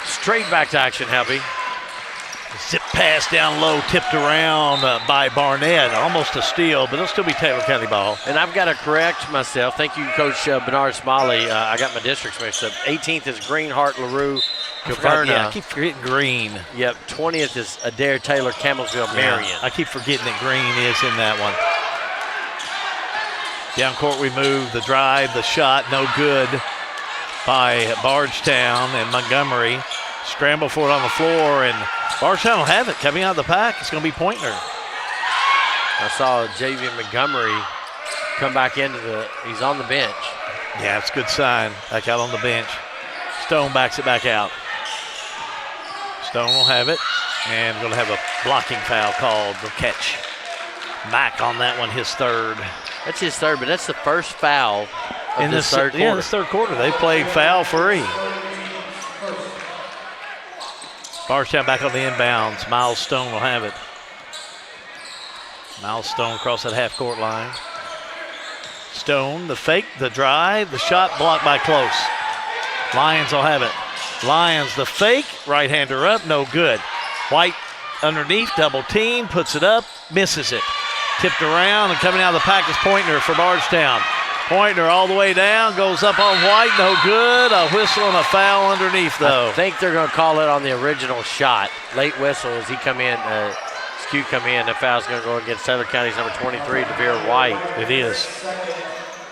Straight back to action, Happy. Zip pass down low, tipped around by Barnett. Almost a steal, but it'll still be Taylor County ball. And I've got to correct myself. Thank you, Coach Bernard Smalley. I got my districts mixed up. 18th is Greenheart, LaRue, Caverna. Yeah, I keep forgetting Green. Yep, 20th is Adair, Taylor, Campbellsville, Marion. I keep forgetting that Green is in that one. Down court we move. The drive, the shot, no good by Bardstown and Montgomery. Scramble for it on the floor, and Bardstown will have it. Coming out of the pack, it's going to be Pointner. I saw Javian Montgomery come back he's on the bench. Yeah, it's a good sign. Back out on the bench. Stone backs it back out. Stone will have it, and going to have a blocking foul called. The catch. Mack on that one, his third. That's his third, but that's the first foul of this third quarter. Yeah, this third quarter. They played foul free. Bardstown back on the inbounds. Miles Stone will have it. Miles Stone across that half-court line. Stone, the fake, the drive, the shot blocked by Close. Lyons will have it. Lyons, the fake, right-hander up, no good. White underneath, double team, puts it up, misses it. Tipped around, and coming out of the pack is Pointner for Bardstown. Pointner all the way down, goes up on White, no good. A whistle and a foul underneath, though. I think they're going to call it on the original shot. Late whistle as he come in, Skew come in. The foul's going to go against Taylor County's number 23, Devere White. It is.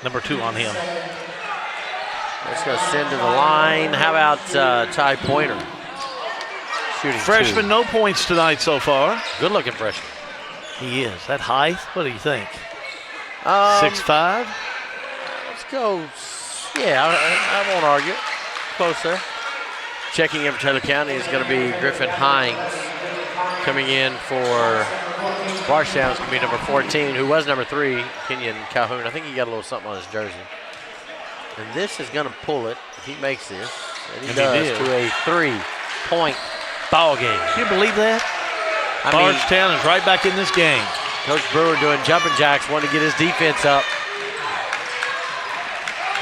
Number 2 on him. Let's go send to the line. How about Ty Pointer? Shooting freshman, 2. No points tonight so far. Good-looking freshman. He is. That height, what do you think? 6'5"? Let's go. Yeah, I won't argue. Close there. Checking in for Taylor County is going to be Griffin Hines. Coming in for Bardstown is going to be number 14, who was number 3, Kenyon Calhoun. I think he got a little something on his jersey. And this is going to pull it if he makes this. And he does to a 3-point ball game. Can you believe that? Bardstown is right back in this game. Coach Brewer doing jumping jacks, wanting to get his defense up.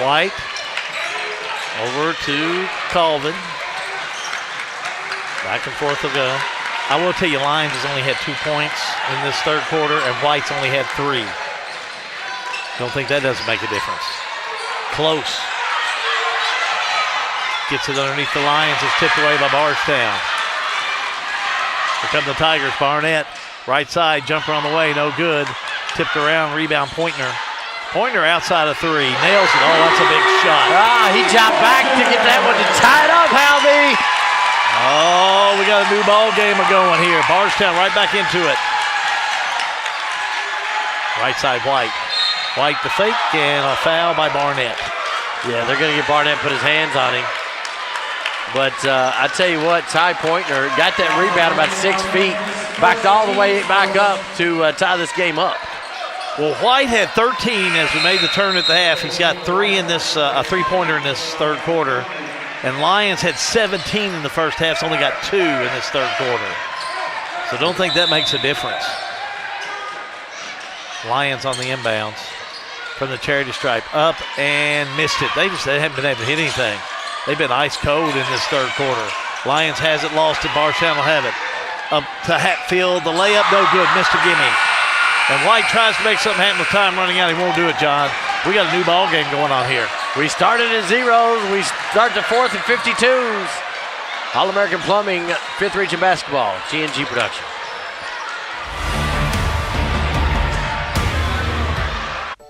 White over to Colvin. Back and forth they'll go. I will tell you, Lyons has only had 2 points in this third quarter, and White's only had 3. Don't think that doesn't make a difference. Close. Gets it underneath the Lions. It's tipped away by Bardstown. Here come the Tigers. Barnett, right side, jumper on the way, no good. Tipped around, rebound Pointner. Pointner outside of 3, nails it. Oh, that's a big shot. He dropped back to get that one to tie it up, Halvey. Oh, we got a new ball game going here. Bardstown right back into it. Right side, White. White the fake, and a foul by Barnett. Yeah, they're going to get Barnett put his hands on him. But I tell you what, Ty Pointner got that rebound about 6 feet, backed all the way back up to tie this game up. Well, White had 13 as we made the turn at the half. He's got 3 in this, a three-pointer in this third quarter. And Lyons had 17 in the first half, so only got 2 in this third quarter. So don't think that makes a difference. Lyons on the inbounds from the charity stripe. Up and missed it. They haven't been able to hit anything. They've been ice cold in this third quarter. Lyons has it, lost it. Bardstown will have it. Up to Hatfield. The layup, no good. Missed a gimme. And White tries to make something happen with time running out. He won't do it, John. We got a new ball game going on here. We started at 0s. We start the fourth and 52s. All-American Plumbing, 5th Region Basketball, G&G Production.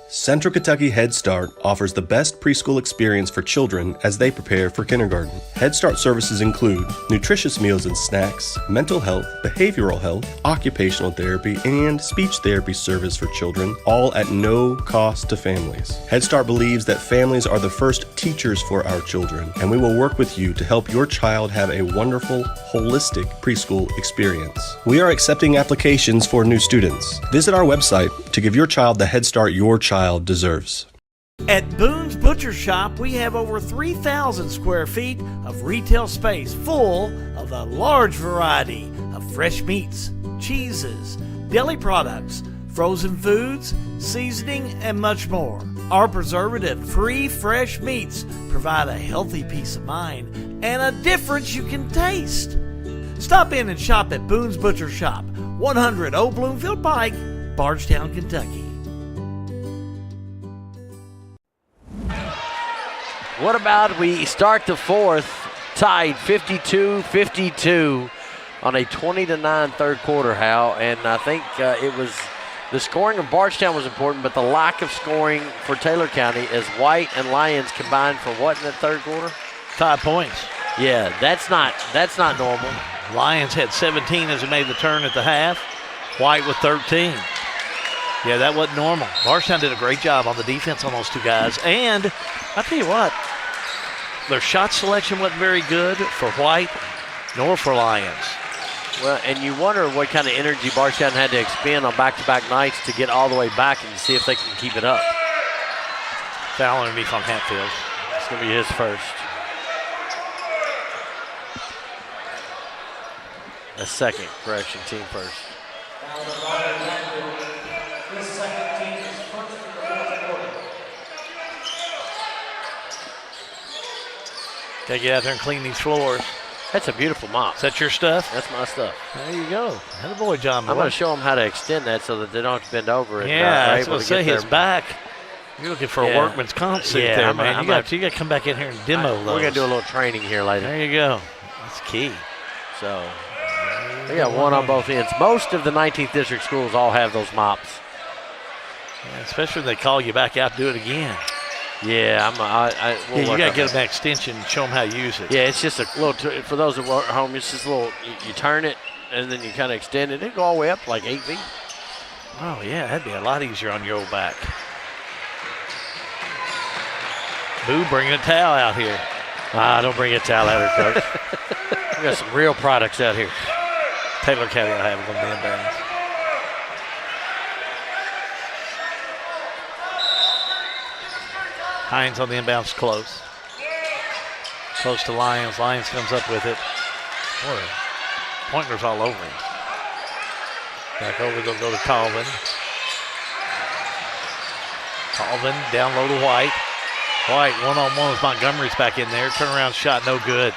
Central Kentucky Head Start offers the best preschool experience for children as they prepare for kindergarten. Head Start services include nutritious meals and snacks, mental health, behavioral health, occupational therapy, and speech therapy service for children, all at no cost to families. Head Start believes that families are the first teachers for our children, and we will work with you to help your child have a wonderful, holistic preschool experience. We are accepting applications for new students. Visit our website to give your child the Head Start your child deserves. At Boone's Butcher Shop, we have over 3,000 square feet of retail space full of a large variety of fresh meats, cheeses, deli products, frozen foods, seasoning, and much more. Our preservative-free fresh meats provide a healthy peace of mind and a difference you can taste. Stop in and shop at Boone's Butcher Shop, 100 Old Bloomfield Pike, Bardstown, Kentucky. What about we start the fourth tied 52-52 on a 20-9 third quarter, Hal, and I think it was the scoring of Bardstown was important, but the lack of scoring for Taylor County as White and Lyons combined for what in the third quarter? 5 points. Yeah, that's not normal. Lyons had 17 as he made the turn at the half. White with 13. Yeah, that wasn't normal. Bardstown did a great job on the defense on those two guys. And I tell you what, their shot selection wasn't very good for White nor for Lyons. Well, and you wonder what kind of energy Bardstown had to expend on back-to-back nights to get all the way back and see if they can keep it up. Foul underneath on Hatfield. It's going to be his first. A second, correction, team first. Gotta get out there and clean these floors. That's a beautiful mop. Is that your stuff? That's my stuff. There you go. Attaboy, John. I'm going to show them how to extend that so that they don't have to bend over. And yeah, I was going to say his back. You're looking for a workman's comp suit there, man. You got to come back in here and demo those. We're going to do a little training here later. There you go. That's key. So they got one on both ends. Most of the 19th District schools all have those mops. Yeah, especially when they call you back out to do it again. Yeah, you got to get them that extension and show them how to use it. Yeah, it's just a little, for those that work at home, it's just a little, you turn it and then you kind of extend it. It go all the way up to like 8 feet. Oh, yeah, that'd be a lot easier on your old back. Boo bringing a towel out here. Don't bring a towel out here, Coach. We got some real products out here. Taylor County will have it on the inbounds. Hines on the inbounds close. Close to Lyons. Lyons comes up with it. Boy, Pointner's all over him. Back over, they'll go to Colvin. Colvin down low to White. White one-on-one with Montgomery's back in there. Turnaround shot, no good.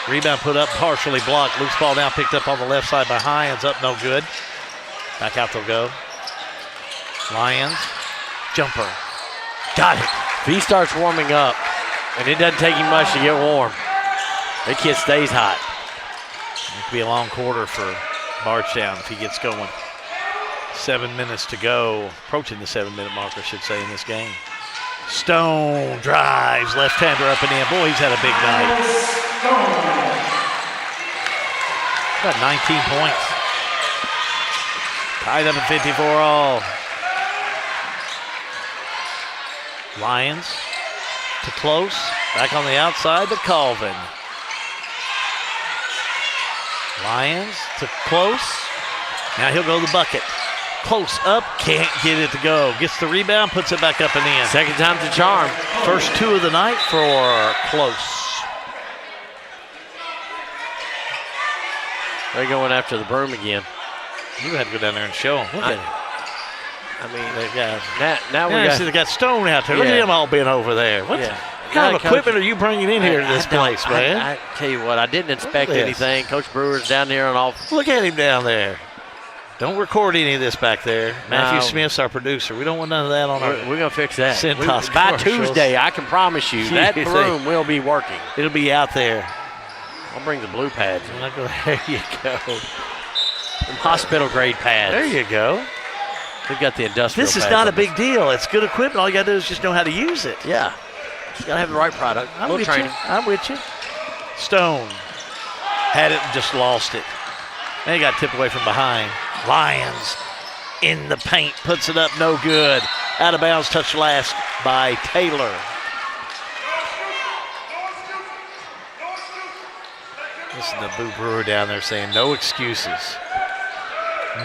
Rebound put up, partially blocked. Loose ball now picked up on the left side by Hines. Up, no good. Back out they'll go. Lions. Jumper. Got it. If he starts warming up, and it doesn't take him much to get warm, the kid stays hot. It could be a long quarter for Bardstown if he gets going. 7 minutes to go. Approaching the 7-minute mark, I should say, in this game. Stone drives, left-hander up and in. Boy, he's had a big night. Got 19 points. Tied up at 54 all. Lions to Close. Back on the outside to Colvin. Lions to Close. Now he'll go to the bucket. Close up, can't get it to go. Gets the rebound, puts it back up and in. Second time's a charm. First 2 of the night for Close. They're going after the broom again. You had to go down there and show them. Look at it. I mean, they got they got Stone out there. Look at him all being over there. What kind of equipment are you bringing in here to this place, man? I tell you what, I didn't expect anything. Coach Brewer's down there and all. Look at him down there. Don't record any of this back there. Matthew Smith's our producer. We don't want none of that on our. We're going to fix that. Cintas By Tuesday, I can promise you, that broom will be working. It'll be out there. I'll bring the blue pads. There you go. Hospital grade pads. There you go. We've got the industrial This is pads not a big deal. It's good equipment. All you got to do is just know how to use it. Yeah. Just got to have the right product. I'm with you. I'm with you. Stone had it and just lost it. And he got tipped away from behind. Lions in the paint, puts it up, no good. Out of bounds, touched last by Taylor. Listen to Boo Brewer down there saying no excuses.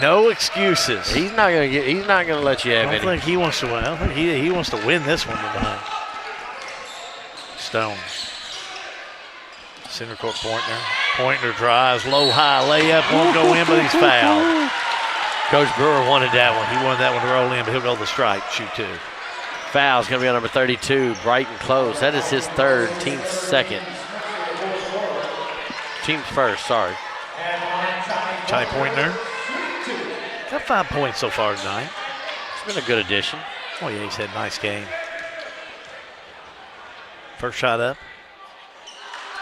No excuses. He's not gonna let you have any. I don't think he wants to win. I don't think he wants to win this one tonight. Stone. Center court Pointer. Pointer drives, low high layup, won't go in, but he's fouled. Coach Brewer wanted that one. He wanted that one to roll in, but he'll go the strike, shoot 2. Foul's going to be on number 32, Brighton Close. That is his third, team's second. Team's first, sorry. Ty Pointer. Got 5 points so far tonight. It's been a good addition. Oh, yeah, he's had a nice game. First shot up.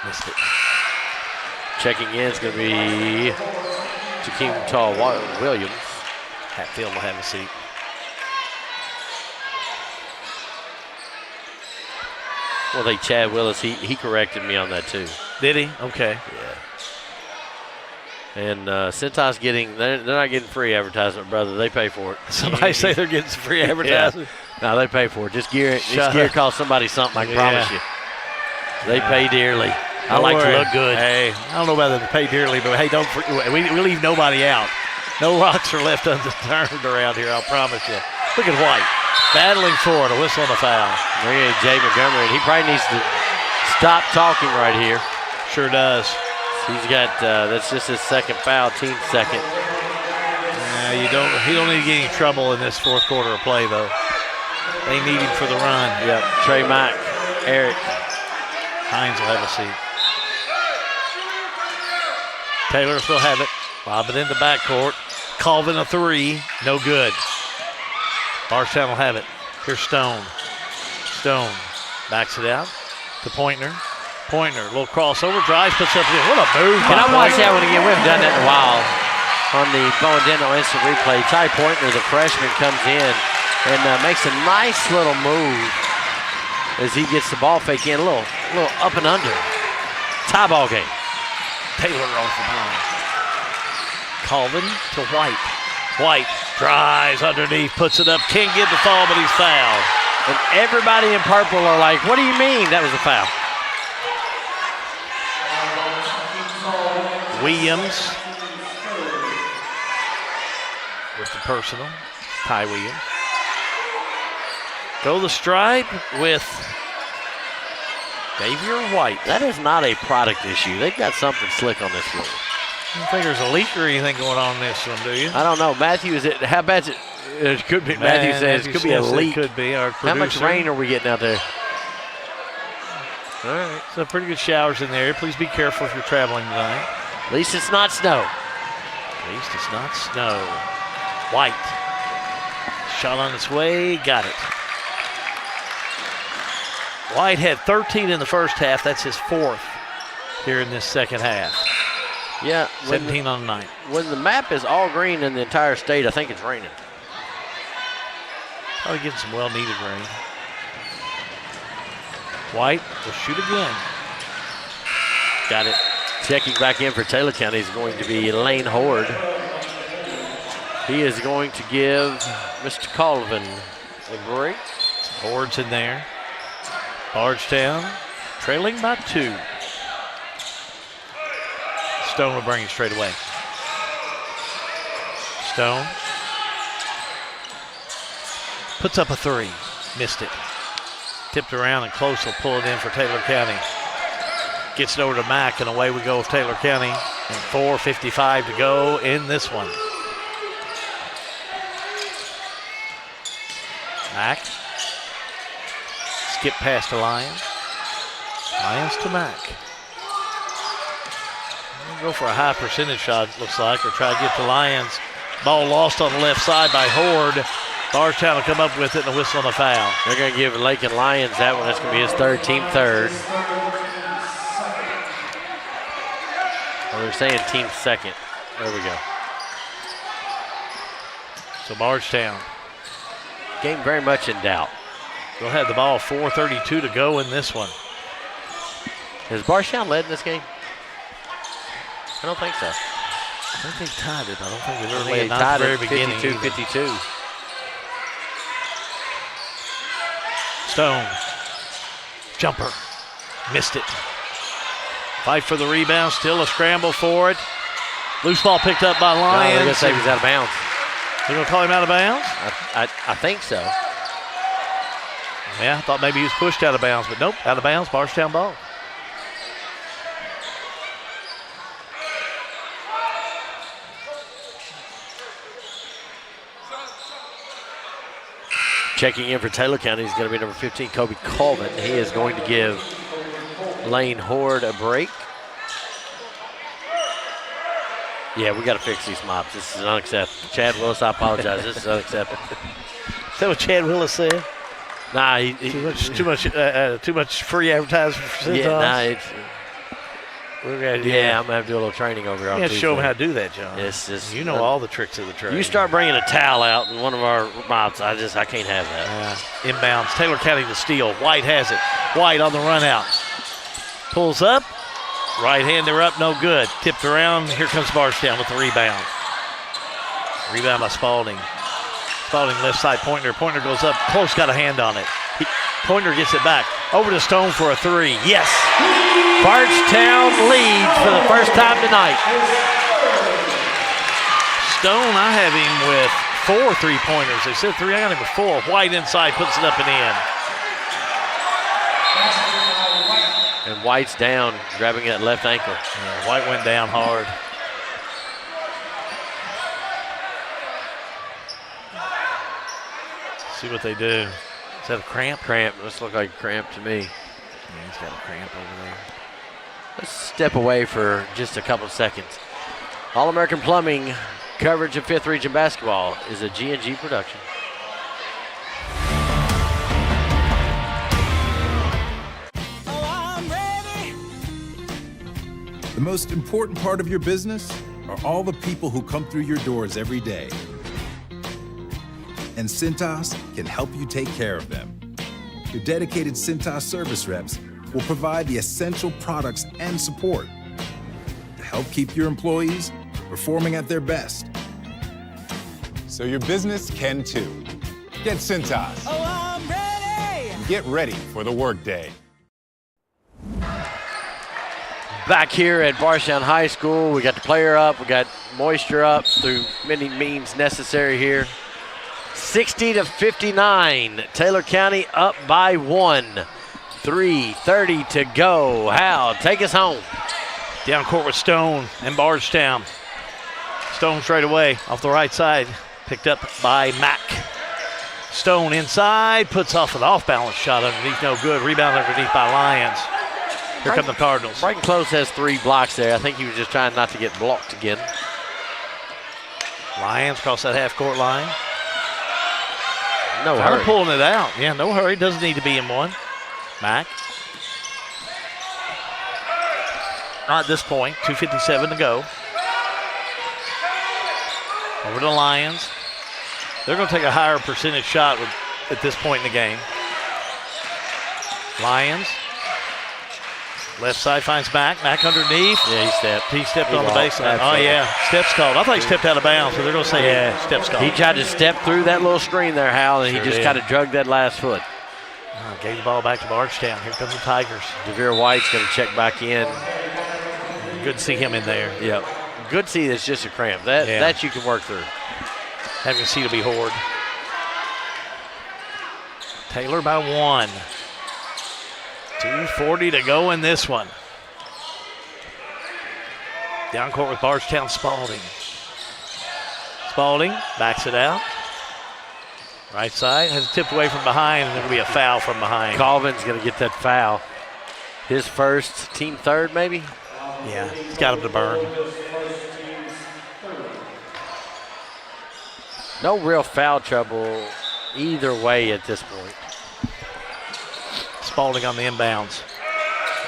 Missed it. Checking in is going to be Jakeem Tall Williams. Hatfield will have a seat. Well, Chad Willis, he corrected me on that too. Did he? Okay. Yeah. And Cintas they're not getting free advertisement, brother. They pay for it. Somebody say they're getting some free advertisement. Yeah. No, they pay for it. This gear costs somebody something, I can promise you. They pay dearly. I like to look good. Hey, I don't know about them to pay dearly, but hey, we leave nobody out. No rocks are left unturned around here, I'll promise you. Look at White, battling for it, a whistle and a foul. Look at Jay Montgomery, and he probably needs to stop talking right here. Sure does. He's got, that's just his second foul, team's second. He don't need to get any trouble in this fourth quarter of play, though. They need him for the run. Yep, Trey Mack, Eric. Hines will have a seat. Taylor will still have it. Lob it into backcourt. Colvin a 3. No good. Bardstown will have it. Here's Stone. Stone backs it out to Pointer. Pointer, a little crossover, drives, puts up. What a move. Can I watch that one again? We haven't done that in a while. On the Bowen Dental instant replay, Ty Pointer, the freshman, comes in and makes a nice little move as he gets the ball fake in. A little up and under. Tie ball game. Taylor off the line. Colvin to White. White drives underneath, puts it up. Can't get the fall, but he's fouled. And everybody in purple are like, what do you mean that was a foul? Williams with the personal. Ty Williams. Go the stripe with Xavier White. That is not a product issue. They've got something slick on this floor. I don't think there's a leak or anything going on in this one, do you? I don't know. Matthew, how bad's it? It could be. Matthew says it could be a leak. It could be. Our how much rain are we getting out there? All right. So pretty good showers in the area. Please be careful if you're traveling tonight. At least it's not snow. At least it's not snow. White. Shot on its way. Got it. White had 13 in the first half. That's his 4th here in this second half. Yeah. 17 on the night. When the map is all green in the entire state, I think it's raining. Probably getting some well-needed rain. White will shoot again. Got it. Checking back in for Taylor County is going to be Lane Horde. He is going to give Mr. Colvin a break. Horde's in there. Bardstown trailing by 2. Stone will bring it straight away. Stone puts up a 3. Missed it. Tipped around and close will pull it in for Taylor County. Gets it over to Mack, and away we go with Taylor County. And 4:55 to go in this one. Mack. Skip past the Lions. Lions to Mack. Go for a high percentage shot, looks like, or try to get the Lions. Ball lost on the left side by Horde. Bardstown will come up with it and a whistle and a foul. They're going to give Lakin Lions that one. That's going to be his 3rd, team 3rd. Well, they're saying team 2nd. There we go. So Bardstown. Game very much in doubt. They'll have the ball. 4:32 to go in this one. Has Bardstown led in this game? I don't think so. I think they tied it. I don't think they've ever They led not tied at the it very beginning. 52-52. Stone. Jumper. Missed it. Fight for the rebound. Still a scramble for it. Loose ball picked up by Lions. They're going to say he was out of bounds. They're going to call him out of bounds? I think so. Yeah, I thought maybe he was pushed out of bounds, but nope, out of bounds, Bardstown ball. Checking in for Taylor County is going to be number 15, Kobe Colvin. He is going to give Lane Horde a break. Yeah, we got to fix these mops. This is unacceptable. Chad Willis, I apologize. This is unacceptable. Is that what Chad Willis said? Nah, too much free advertising for Centos. Yeah, I'm going to have to do a little training over here on Tuesday. Show them how to do that, John. Yes, you know all the tricks of the trade. You start bringing a towel out in one of our mops, I can't have that. Inbounds, Taylor County to steal. White has it. White on the run out. Pulls up. Right hander up, no good. Tipped around. Here comes Bardstown with the rebound. Rebound by Spalding. Spalding left side Pointer. Pointer goes up. Close got a hand on it. Pointer gets it back. Over to Stone for a 3. Yes. Bardstown leads for the first time tonight. Stone, I have him with 4 3-pointers. They said 3. I got him with 4. White inside puts it up and in. And White's down, grabbing that left ankle. Yeah, White went down hard. See what they do. Is that a cramp? Cramp. This looks like a cramp to me. Yeah, he's got a cramp over there. Let's step away for just a couple of seconds. All-American Plumbing coverage of 5th Region basketball is a G&G production. The most important part of your business are all the people who come through your doors every day. And Cintas can help you take care of them. Your dedicated Cintas service reps will provide the essential products and support to help keep your employees performing at their best. So your business can too. Get Cintas. Oh, I'm ready! Get ready for the workday. Back here at Bardstown High School, we got the player up, we got moisture up through many means necessary here. 60-59, Taylor County up by 1. 3:30 to go. Hal, take us home. Down court with Stone and Bardstown. Stone straight away off the right side. Picked up by Mack. Stone inside, puts off an off-balance shot underneath, no good. Rebound underneath by Lions. Here come the Cardinals. Brighton Close has 3 blocks there. I think he was just trying not to get blocked again. Lions cross that half-court line. No Kind hurry. of pulling it out. Yeah, no hurry. Doesn't need to be in one. Mack. Not at this point. 2:57 to go. Over to Lions. They're going to take a higher percentage shot at this point in the game. Lions. Left side finds Mack. Mack underneath. Yeah, he stepped. He stepped on the baseline. Oh, yeah. Steps called. I thought he stepped out of bounds, so they're going to say steps called. He tried to step through that little screen there, Hal, and Sure he just did. kind of drugged that last foot. Gave the ball back to Bardstown. Here comes the Tigers. Devere White's going to check back in. Good to see him in there. Yep. Good to see that's just a cramp. That you can work through. Having a seat will be Horde. Taylor by 1. 2:40 to go in this one. Down court with Bardstown Spalding. Spalding backs it out. Right side has it tipped away from behind, and there will be a foul from behind. Colvin's going to get that foul. His first, team third maybe? Yeah, he's got him to burn. No real foul trouble either way at this point. Spalding on the inbounds.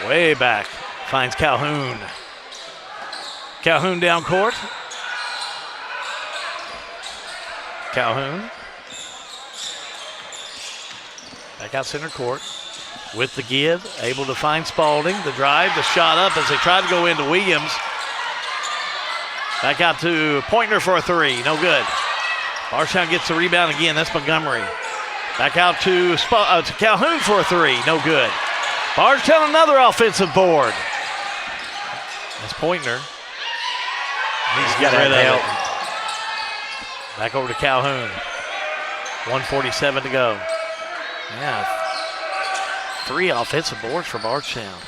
Way back. Finds Calhoun. Calhoun down court. Calhoun. Back out center court. With the give. Able to find Spalding. The drive, the shot up as they try to go into Williams. Back out to Pointner for a 3. No good. Bardstown gets the rebound again. That's Montgomery. Back out to Calhoun for a 3. No good. Bardstown another offensive board. That's Pointner. He's got rid of it. Back over to Calhoun. 1:47 to go. Yeah. 3 offensive boards for Bardstown.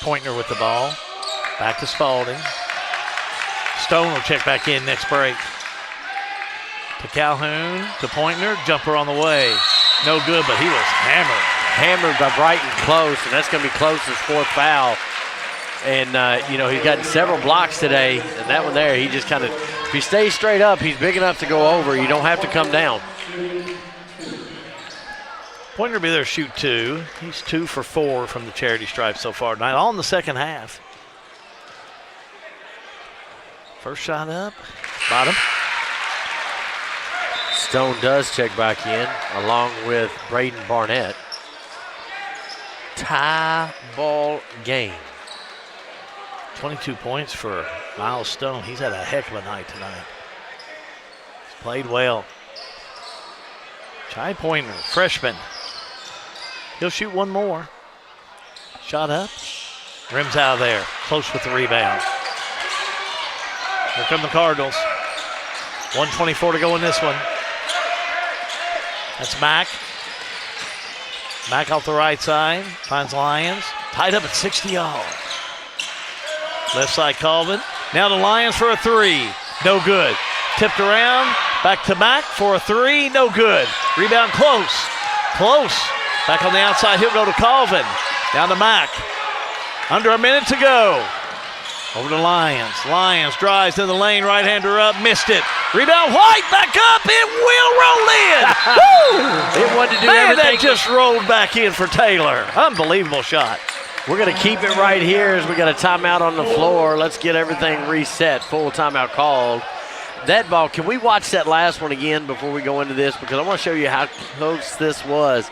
Pointner with the ball. Back to Spalding. Stone will check back in next break. To Calhoun, to Pointner, jumper on the way. No good, but he was hammered. Hammered by Brighton Close, and that's going to be Close's 4th foul. And, he's gotten several blocks today, and that one there, he just kind of, if he stays straight up, he's big enough to go over. You don't have to come down. Pointner will be there to shoot 2. He's 2 for 4 from the charity stripe so far tonight, all in the second half. First shot up, bottom. Stone does check back in, along with Braden Barnett. Tie ball game. 22 points for Miles Stone. He's had a heck of a night tonight. He's played well. Chai Pointner, freshman. He'll shoot one more. Shot up. Rims out of there. Close with the rebound. Here come the Cardinals. 1:24 to go in this one. That's Mack. Mack off the right side. Finds Lions. Tied up at 60 all. Left side Colvin. Now the Lions for a 3. No good. Tipped around. Back to Mack for a 3. No good. Rebound Close. Close. Back on the outside. He'll go to Colvin. Down to Mack. Under a minute to go. Over to Lions. Lions drives in the lane. Right-hander up. Missed it. Rebound White. Back up. It will roll in. Woo! It wanted to do Man, everything. that just rolled back in for Taylor. Unbelievable shot. We're going to keep it right here as we got a timeout on the floor. Let's get everything reset. Full timeout called. That ball, can we watch that last one again before we go into this? Because I want to show you how close this was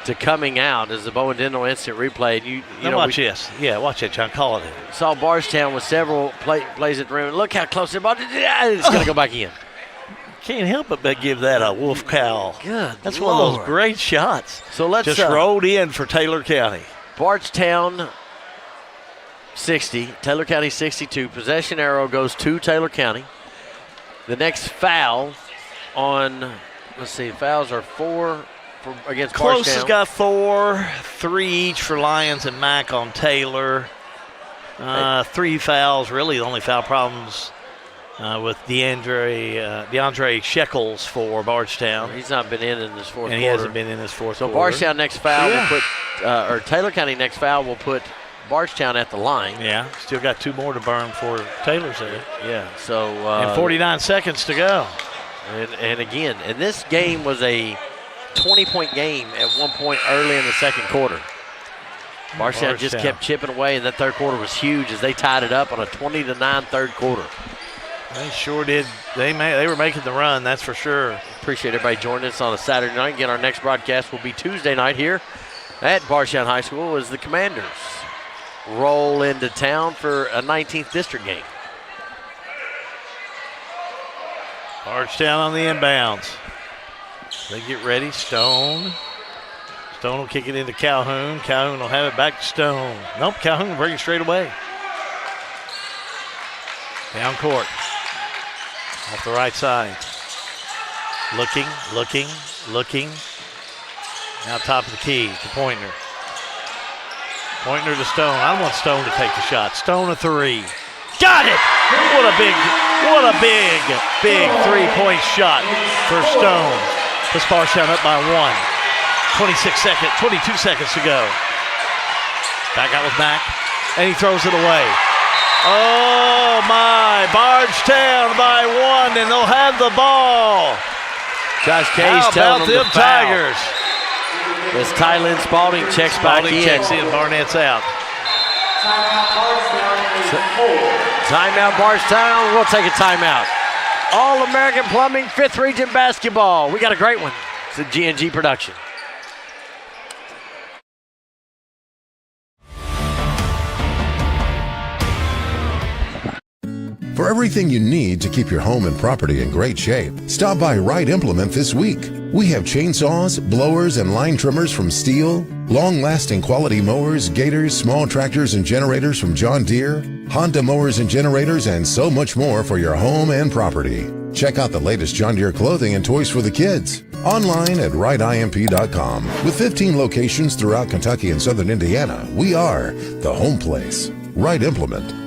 to coming out as the Bowen Dental instant replay. You know, watch this. Yeah, watch it, John. Call it in. Saw Bardstown with several plays at the rim. Look how close the ball. It's going to go back in. Can't help but give that a wolf cowl. Good That's Lord. one of those great shots. So let's just rolled in for Taylor County. Bardstown 60, Taylor County 62. Possession arrow goes to Taylor County. The next foul on, let's see, fouls are 4 against Close Bardstown. has got 4, 3 each for Lyons and Mack on Taylor. 3 fouls, really the only foul problems with DeAndre Shekels for Bardstown. He's not been in this fourth quarter. And he hasn't been in this fourth quarter. So Bardstown next foul will put, or Taylor County next foul will put Bardstown at the line. Yeah, still got 2 more to burn for Taylor's there. Yeah, so. And 49 seconds to go. And again, and this game was a 20-point game at one point early in the second quarter. Bardstown just kept chipping away, and that third quarter was huge as they tied it up on a 20-9 third quarter. They sure did. They were making the run, that's for sure. Appreciate everybody joining us on a Saturday night. Again, our next broadcast will be Tuesday night here at Bardstown High School as the Commanders roll into town for a 19th district game. Bardstown on the inbounds. They get ready. Stone will kick it into Calhoun. Calhoun will have it back to Stone. Nope, Calhoun will bring it straight away. Down court. Off the right side. Looking. Now top of the key to Pointner. Pointner to Stone. I want Stone to take the shot. Stone a 3. Got it! What a big 3-point shot for Stone. Puts Bardstown up by 1. 22 seconds to go. Back out with Mack, and he throws it away. Oh my, Bardstown by 1, and they'll have the ball. Josh Kay's telling them them Tigers? As Tylen Spalding checks back in. Checks in, Barnett's out. Timeout, Bardstown. We'll take a timeout. All-American Plumbing, 5th Region Basketball. We got a great one. It's a G&G production. For everything you need to keep your home and property in great shape, stop by Wright Implement this week. We have chainsaws, blowers, and line trimmers from Steel, long-lasting quality mowers, gators, small tractors, and generators from John Deere, Honda mowers and generators, and so much more for your home and property. Check out the latest John Deere clothing and toys for the kids. Online at wrightimp.com. With 15 locations throughout Kentucky and southern Indiana, we are the home place. Wright Implement.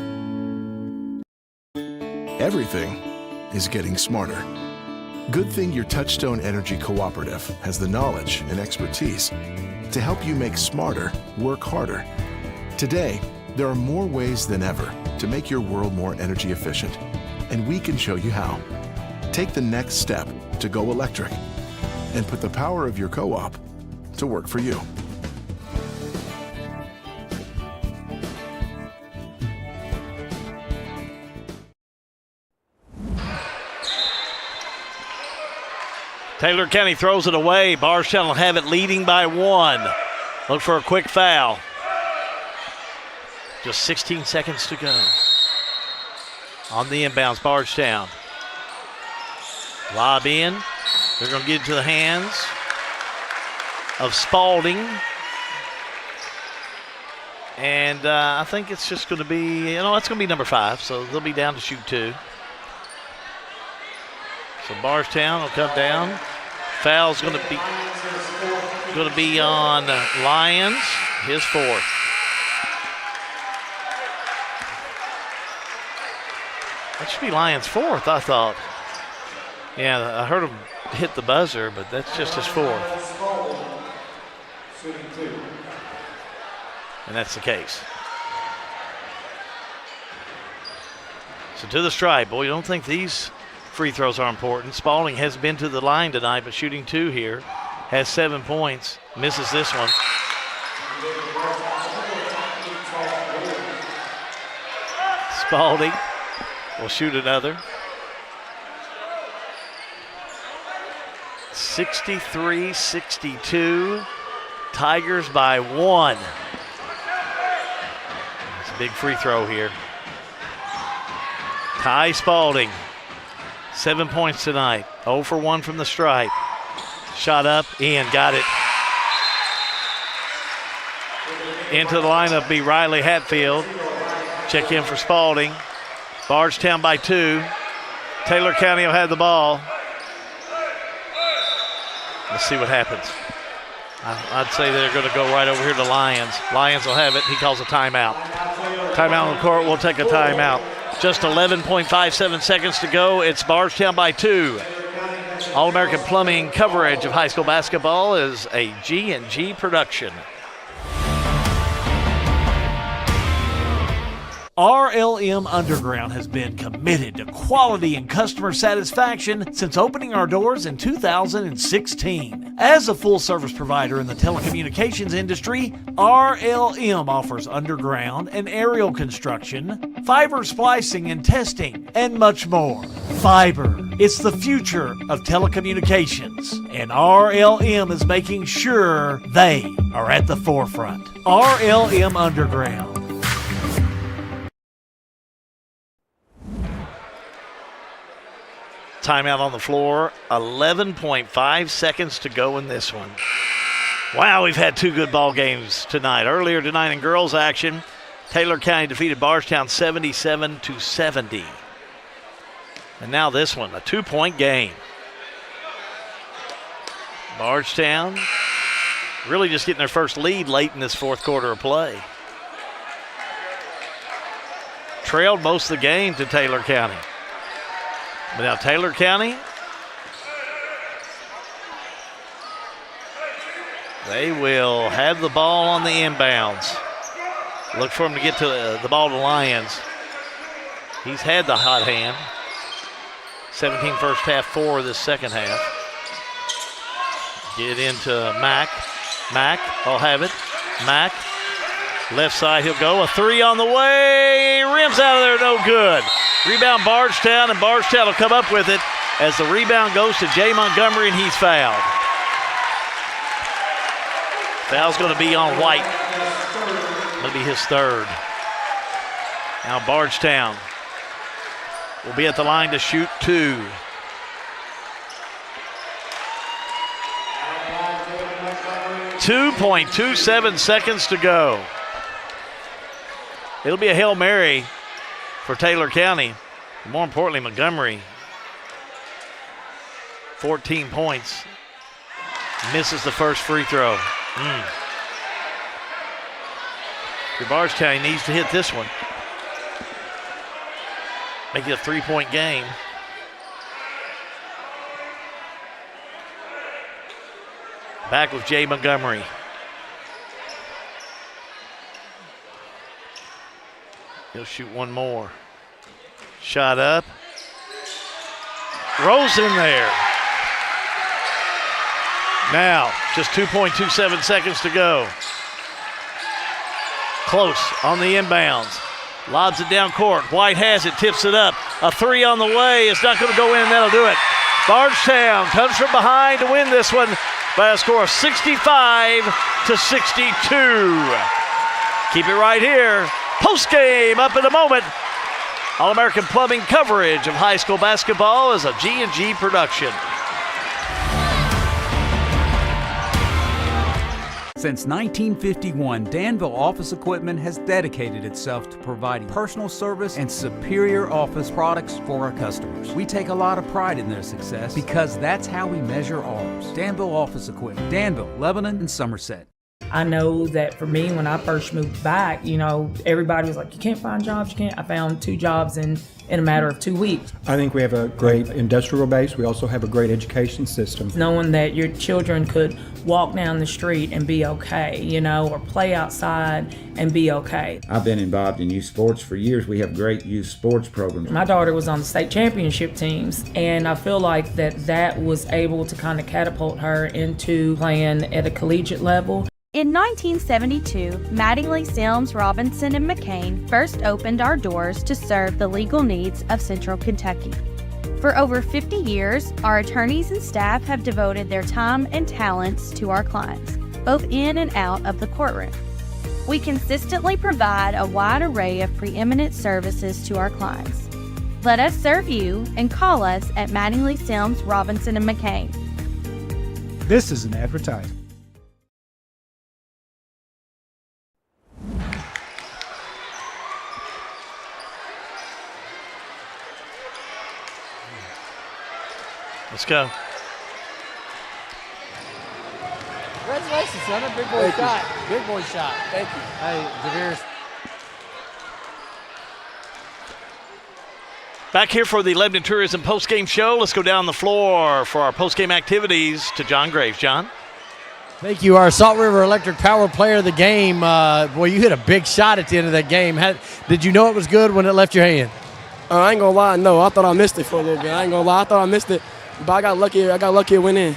Everything is getting smarter. Good thing your Touchstone Energy Cooperative has the knowledge and expertise to help you make smarter work harder. Today, there are more ways than ever to make your world more energy efficient, and we can show you how. Take the next step to go electric and put the power of your co-op to work for you. Taylor County throws it away. Bardstown will have it leading by 1. Look for a quick foul. Just 16 seconds to go. On the inbounds, Bardstown. Lob in. They're going to get it to the hands of Spalding. And I think it's just going to be, it's going to be number 5. So they'll be down to shoot 2. So Bardstown will come down. Foul's going to be on Lyons, his 4th. That should be Lyons' 4th, I thought. Yeah, I heard him hit the buzzer, but that's just his 4th. And that's the case. So to the stripe. Boy, you don't think these free throws are important. Spalding has been to the line tonight, but shooting 2 here. Has 7 points. Misses this one. Spalding will shoot another. 63-62. Tigers by 1. It's a big free throw here. Ty Spalding. 7 points tonight. 0 for 1 from the stripe. Shot up, in, got it. Into the lineup be Riley Hatfield. Check in for Spalding. Bardstown by 2. Taylor County will have the ball. Let's see what happens. I'd say they're going to go right over here to Lyons. Lyons will have it. He calls a timeout. Timeout on the court. We'll take a timeout. Just 11.57 seconds to go. It's Bardstown by 2. All-American Plumbing coverage of high school basketball is a G&G production. RLM Underground has been committed to quality and customer satisfaction since opening our doors in 2016. As a full-service provider in the telecommunications industry, RLM offers underground and aerial construction, fiber splicing and testing, and much more. Fiber, it's the future of telecommunications, and RLM is making sure they are at the forefront. RLM Underground. Timeout on the floor. 11.5 seconds to go in this one. Wow, we've had 2 good ball games tonight. Earlier tonight in girls action, Taylor County defeated Bardstown 77-70. And now this one, a 2-point game. Bardstown really just getting their first lead late in this fourth quarter of play. Trailed most of the game to Taylor County. But now Taylor County, they will have the ball on the inbounds. Look for him to get to the ball to Lyons. He's had the hot hand. 17 first half, 4 this second half. Get into Mack. Mack, I'll have it. Mack, left side, he'll go. A 3 on the way. Rims out of there, no good. Rebound Bardstown, and Bardstown will come up with it as the rebound goes to Jay Montgomery, and he's fouled. Foul's going to be on White. That'll be his third. Now Bardstown will be at the line to shoot 2. .27 seconds to go. It'll be a Hail Mary for Taylor County. More importantly, Montgomery, 14 points. Misses the first free throw. Bardstown needs to hit this one. Make it a 3-point game. Back with Jay Montgomery. He'll shoot one more. Shot up. Rolls in there. Now, just 2.27 seconds to go. Close on the inbounds. Lobs it down court. White has it, tips it up. A 3 on the way. It's not going to go in, and that'll do it. Bardstown comes from behind to win this one by a score of 65-62. Keep it right here. Post game up in a moment. All-American Plumbing coverage of high school basketball is a G&G production. Since 1951, Danville Office Equipment has dedicated itself to providing personal service and superior office products for our customers. We take a lot of pride in their success because that's how we measure ours. Danville Office Equipment, Danville, Lebanon, and Somerset. I know that for me, when I first moved back, everybody was like, you can't find jobs, you can't. I found 2 jobs in a matter of 2 weeks. I think we have a great industrial base. We also have a great education system. Knowing that your children could walk down the street and be okay, or play outside and be okay. I've been involved in youth sports for years. We have great youth sports programs. My daughter was on the state championship teams, and I feel like that was able to kind of catapult her into playing at a collegiate level. In 1972, Mattingly, Sims, Robinson, and McCain first opened our doors to serve the legal needs of Central Kentucky. For over 50 years, our attorneys and staff have devoted their time and talents to our clients, both in and out of the courtroom. We consistently provide a wide array of preeminent services to our clients. Let us serve you and call us at Mattingly, Sims, Robinson, and McCain. This is an advertisement. Let's go. Congratulations, son. A big boy shot. Big boy shot. Thank you. Hey, Javier. Back here for the Lebanon Tourism postgame show. Let's go down the floor for our postgame activities to John Graves. John? Thank you. Our Salt River Electric Power player of the game. Boy, you hit a big shot at the end of that game. Did you know it was good when it left your hand? I ain't gonna lie, no. I thought I missed it for a little bit. I ain't gonna lie, I thought I missed it, but I got lucky it went in.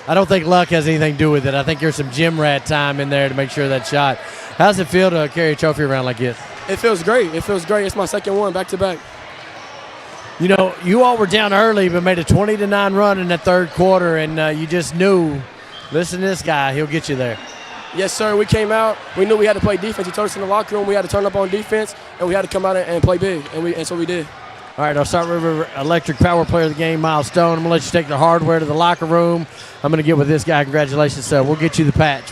I don't think luck has anything to do with it. I think there's some gym rat time in there to make sure that shot. How's it feel to carry a trophy around like this? It feels great. It's my second one back to back. You know, you all were down early but made a 20-9 run in the third quarter, and you just knew, listen to this guy, he'll get you there. Yes, sir. We came out. We knew we had to play defense. He told us in the locker room we had to turn up on defense, and we had to come out and play big, and so we did. All right, our Salt River Electric Power player of the game, Miles Stone. I'm going to let you take the hardware to the locker room. I'm going to get with this guy. Congratulations, sir. We'll get you the patch.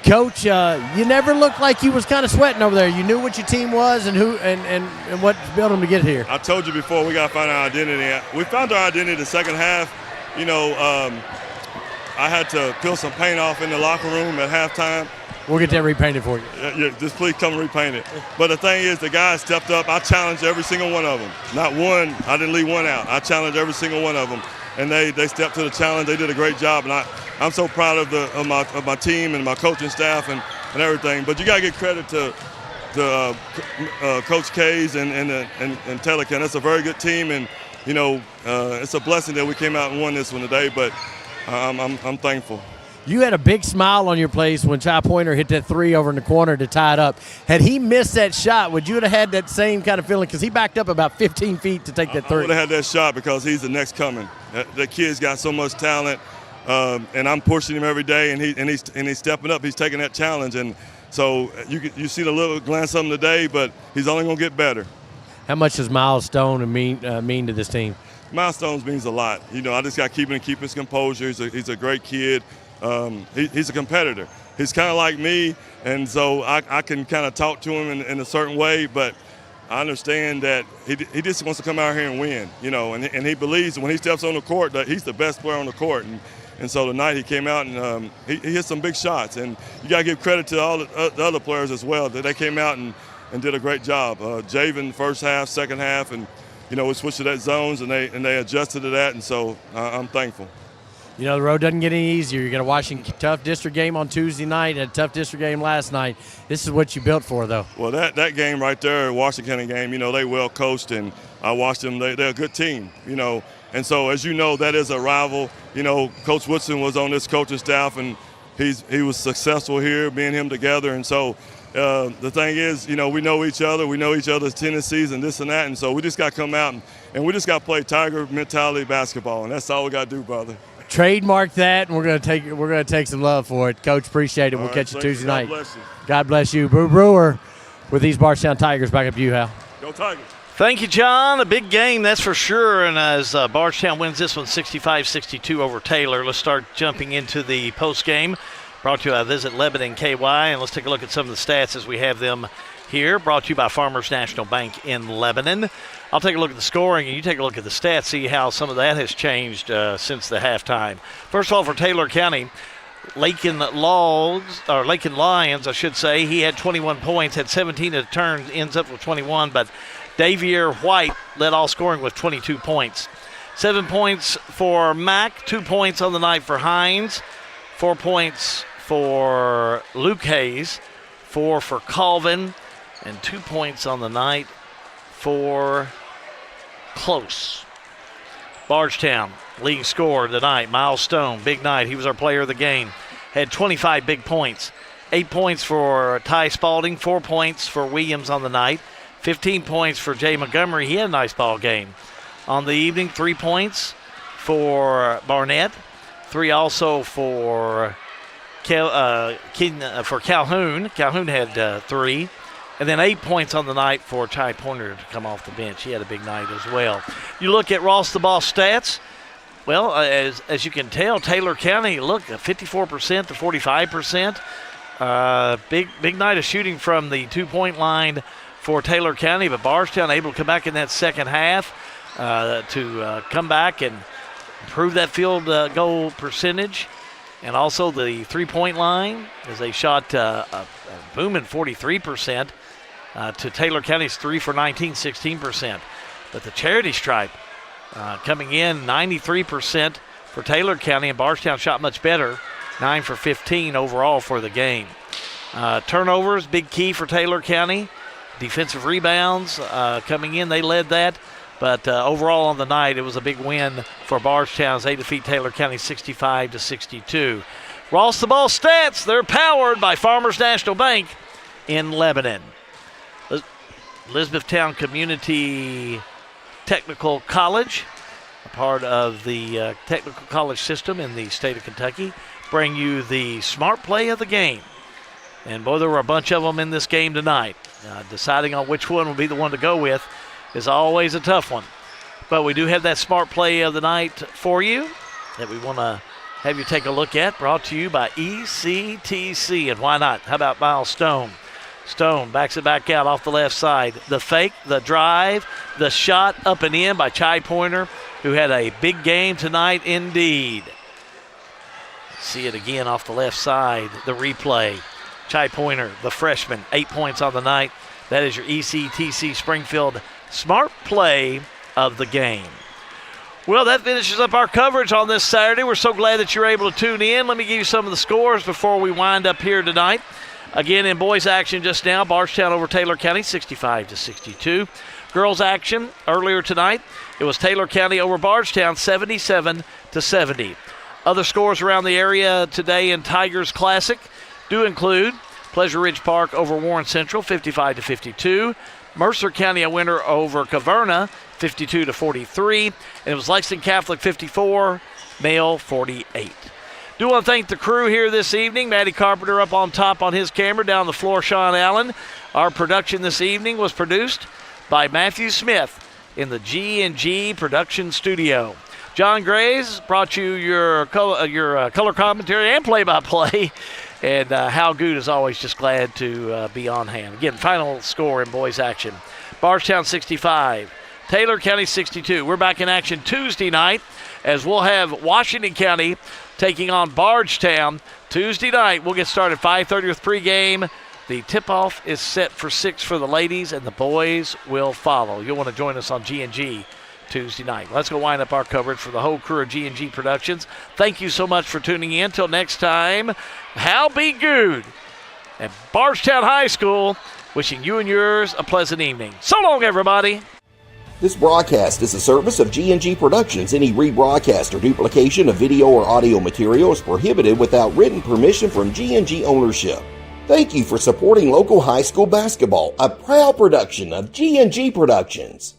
Coach, you never looked like you was kind of sweating over there. You knew what your team was and who and what built them to get here. I told you before, we got to find our identity. We found our identity the second half. You know, I had to peel some paint off in the locker room at halftime. We'll get that repainted for you. Yeah, just please come and repaint it. But the thing is, the guys stepped up. I challenged every single one of them. Not one, I didn't leave one out. I challenged every single one of them. And they stepped to the challenge. They did a great job. And I'm so proud of my team and my coaching staff and everything. But you got to give credit to Coach Kays and Telecan. That's a very good team. And, you know, it's a blessing that we came out and won this one today. But I'm thankful. You had a big smile on your face when Ty Pointer hit that three over in the corner to tie it up. Had he missed that shot, would you have had that same kind of feeling? Because he backed up about 15 feet to take that three. I would have had that shot because he's the next coming. The kid's got so much talent, and I'm pushing him every day, and he's stepping up. He's taking that challenge, and so you see the little glance of him today, but he's only going to get better. How much does Miles Stone mean to this team? Miles Stone means a lot. You know, I just got to keep his composure. He's a great kid. He's a competitor. He's kind of like me, and so I can kind of talk to him in a certain way, but I understand that he just wants to come out here and win, you know, and he believes when he steps on the court that he's the best player on the court. And so tonight he came out and he hit some big shots, and you got to give credit to all the other players as well, that they came out and did a great job. Javen first half, second half, and, you know, we switched to that zones, and they adjusted to that, and so I'm thankful. You know, the road doesn't get any easier. You're going to watch a tough district game on Tuesday night and a tough district game last night. This is what you built for, though. Well, that game right there, Washington County game, you know, they well coached, and I watched them. They're a good team, you know. And so, as you know, that is a rival. You know, Coach Woodson was on this coaching staff, and he was successful here, me and him together. And so the thing is, you know, we know each other. We know each other's tendencies and this and that. And so we just got to come out, and we just got to play Tiger mentality basketball, and that's all we got to do, brother. Trademark that, and we're gonna take some love for it. Coach, appreciate it. We'll catch you Tuesday night. God bless you. Brewer with these Bardstown Tigers. Back up to you, Hal. Go Tigers. Thank you, John. A big game, that's for sure. And as Bardstown wins this one 65-62 over Taylor, let's start jumping into the post game. Brought to you by Visit Lebanon KY, and let's take a look at some of the stats as we have them here. Brought to you by Farmers National Bank in Lebanon. I'll take a look at the scoring, and you take a look at the stats, see how some of that has changed since the halftime. First of all, for Taylor County, Lakin Lions, I should say, he had 21 points, had 17 at the turn, ends up with 21, but Davier White led all scoring with 22 points. 7 points for Mack, 2 points on the night for Hines, 4 points for Luke Hayes, 4 for Colvin, and 2 points on the night for Close. Bardstown, leading scorer tonight, Miles Stone, big night. He was our player of the game. Had 25 big points. 8 points for Ty Spalding, 4 points for Williams on the night, 15 points for Jay Montgomery. He had a nice ball game. On the evening, 3 points for Barnett, 3 also for Calhoun. Calhoun had 3. And then 8 points on the night for Ty Pointer to come off the bench. He had a big night as well. You look at Ross the Boss stats. Well, as you can tell, Taylor County, look, 54% to 45%. Big night of shooting from the 2-point line for Taylor County, but Bardstown able to come back in that second half to come back and improve that field goal percentage. And also the three-point line, as they shot a booming 43% to Taylor County's 3 for 19, 16%. But the charity stripe coming in 93% for Taylor County, and Bardstown shot much better, 9 for 15 overall for the game. Turnovers, big key for Taylor County. Defensive rebounds coming in, they led that. But overall on the night, it was a big win for Bardstown as they defeat Taylor County 65-62. Ross the Ball stats, they're powered by Farmers National Bank in Lebanon. Elizabethtown Community Technical College, a part of the technical college system in the state of Kentucky, bring you the smart play of the game. And boy, there were a bunch of them in this game tonight. Deciding on which one will be the one to go with is always a tough one. But we do have that smart play of the night for you that we want to have you take a look at, brought to you by ECTC. And why not? How about Miles Stone? Stone backs it back out off the left side. The fake, the drive, the shot up and in by Chai Pointer, who had a big game tonight indeed. See it again off the left side, the replay. Chai Pointer, the freshman, 8 points on the night. That is your ECTC Springfield smart play of the game. Well, that finishes up our coverage on this Saturday. We're so glad that you're able to tune in. Let me give you some of the scores before we wind up here tonight. Again, in boys action just now, Bardstown over Taylor County, 65-62. Girls action earlier tonight, it was Taylor County over Bardstown, 77-70. Other scores around the area today in Tigers Classic do include Pleasure Ridge Park over Warren Central, 55-52. Mercer County a winner over Caverna, 52-43. And it was Lexington Catholic 54, Male 48. Do want to thank the crew here this evening. Matty Carpenter up on top on his camera. Down the floor, Sean Allen. Our production this evening was produced by Matthew Smith in the G&G Production Studio. John Grays brought you your color commentary and play-by-play. And Hal Good is always just glad to be on hand. Again, final score in boys action. Bardstown 65, Taylor County 62. We're back in action Tuesday night as we'll have Washington County taking on Bardstown. Tuesday night, we'll get started 5:30 with pregame. The tip-off is set for 6 for the ladies, and the boys will follow. You'll want to join us on G&G Tuesday night. Let's go wind up our coverage for the whole crew of G&G Productions. Thank you so much for tuning in. Till next time, Hal be good at Bardstown High School, wishing you and yours a pleasant evening. So long, everybody. This broadcast is a service of G&G Productions. Any rebroadcast or duplication of video or audio material is prohibited without written permission from G&G ownership. Thank you for supporting local high school basketball, a proud production of G&G Productions.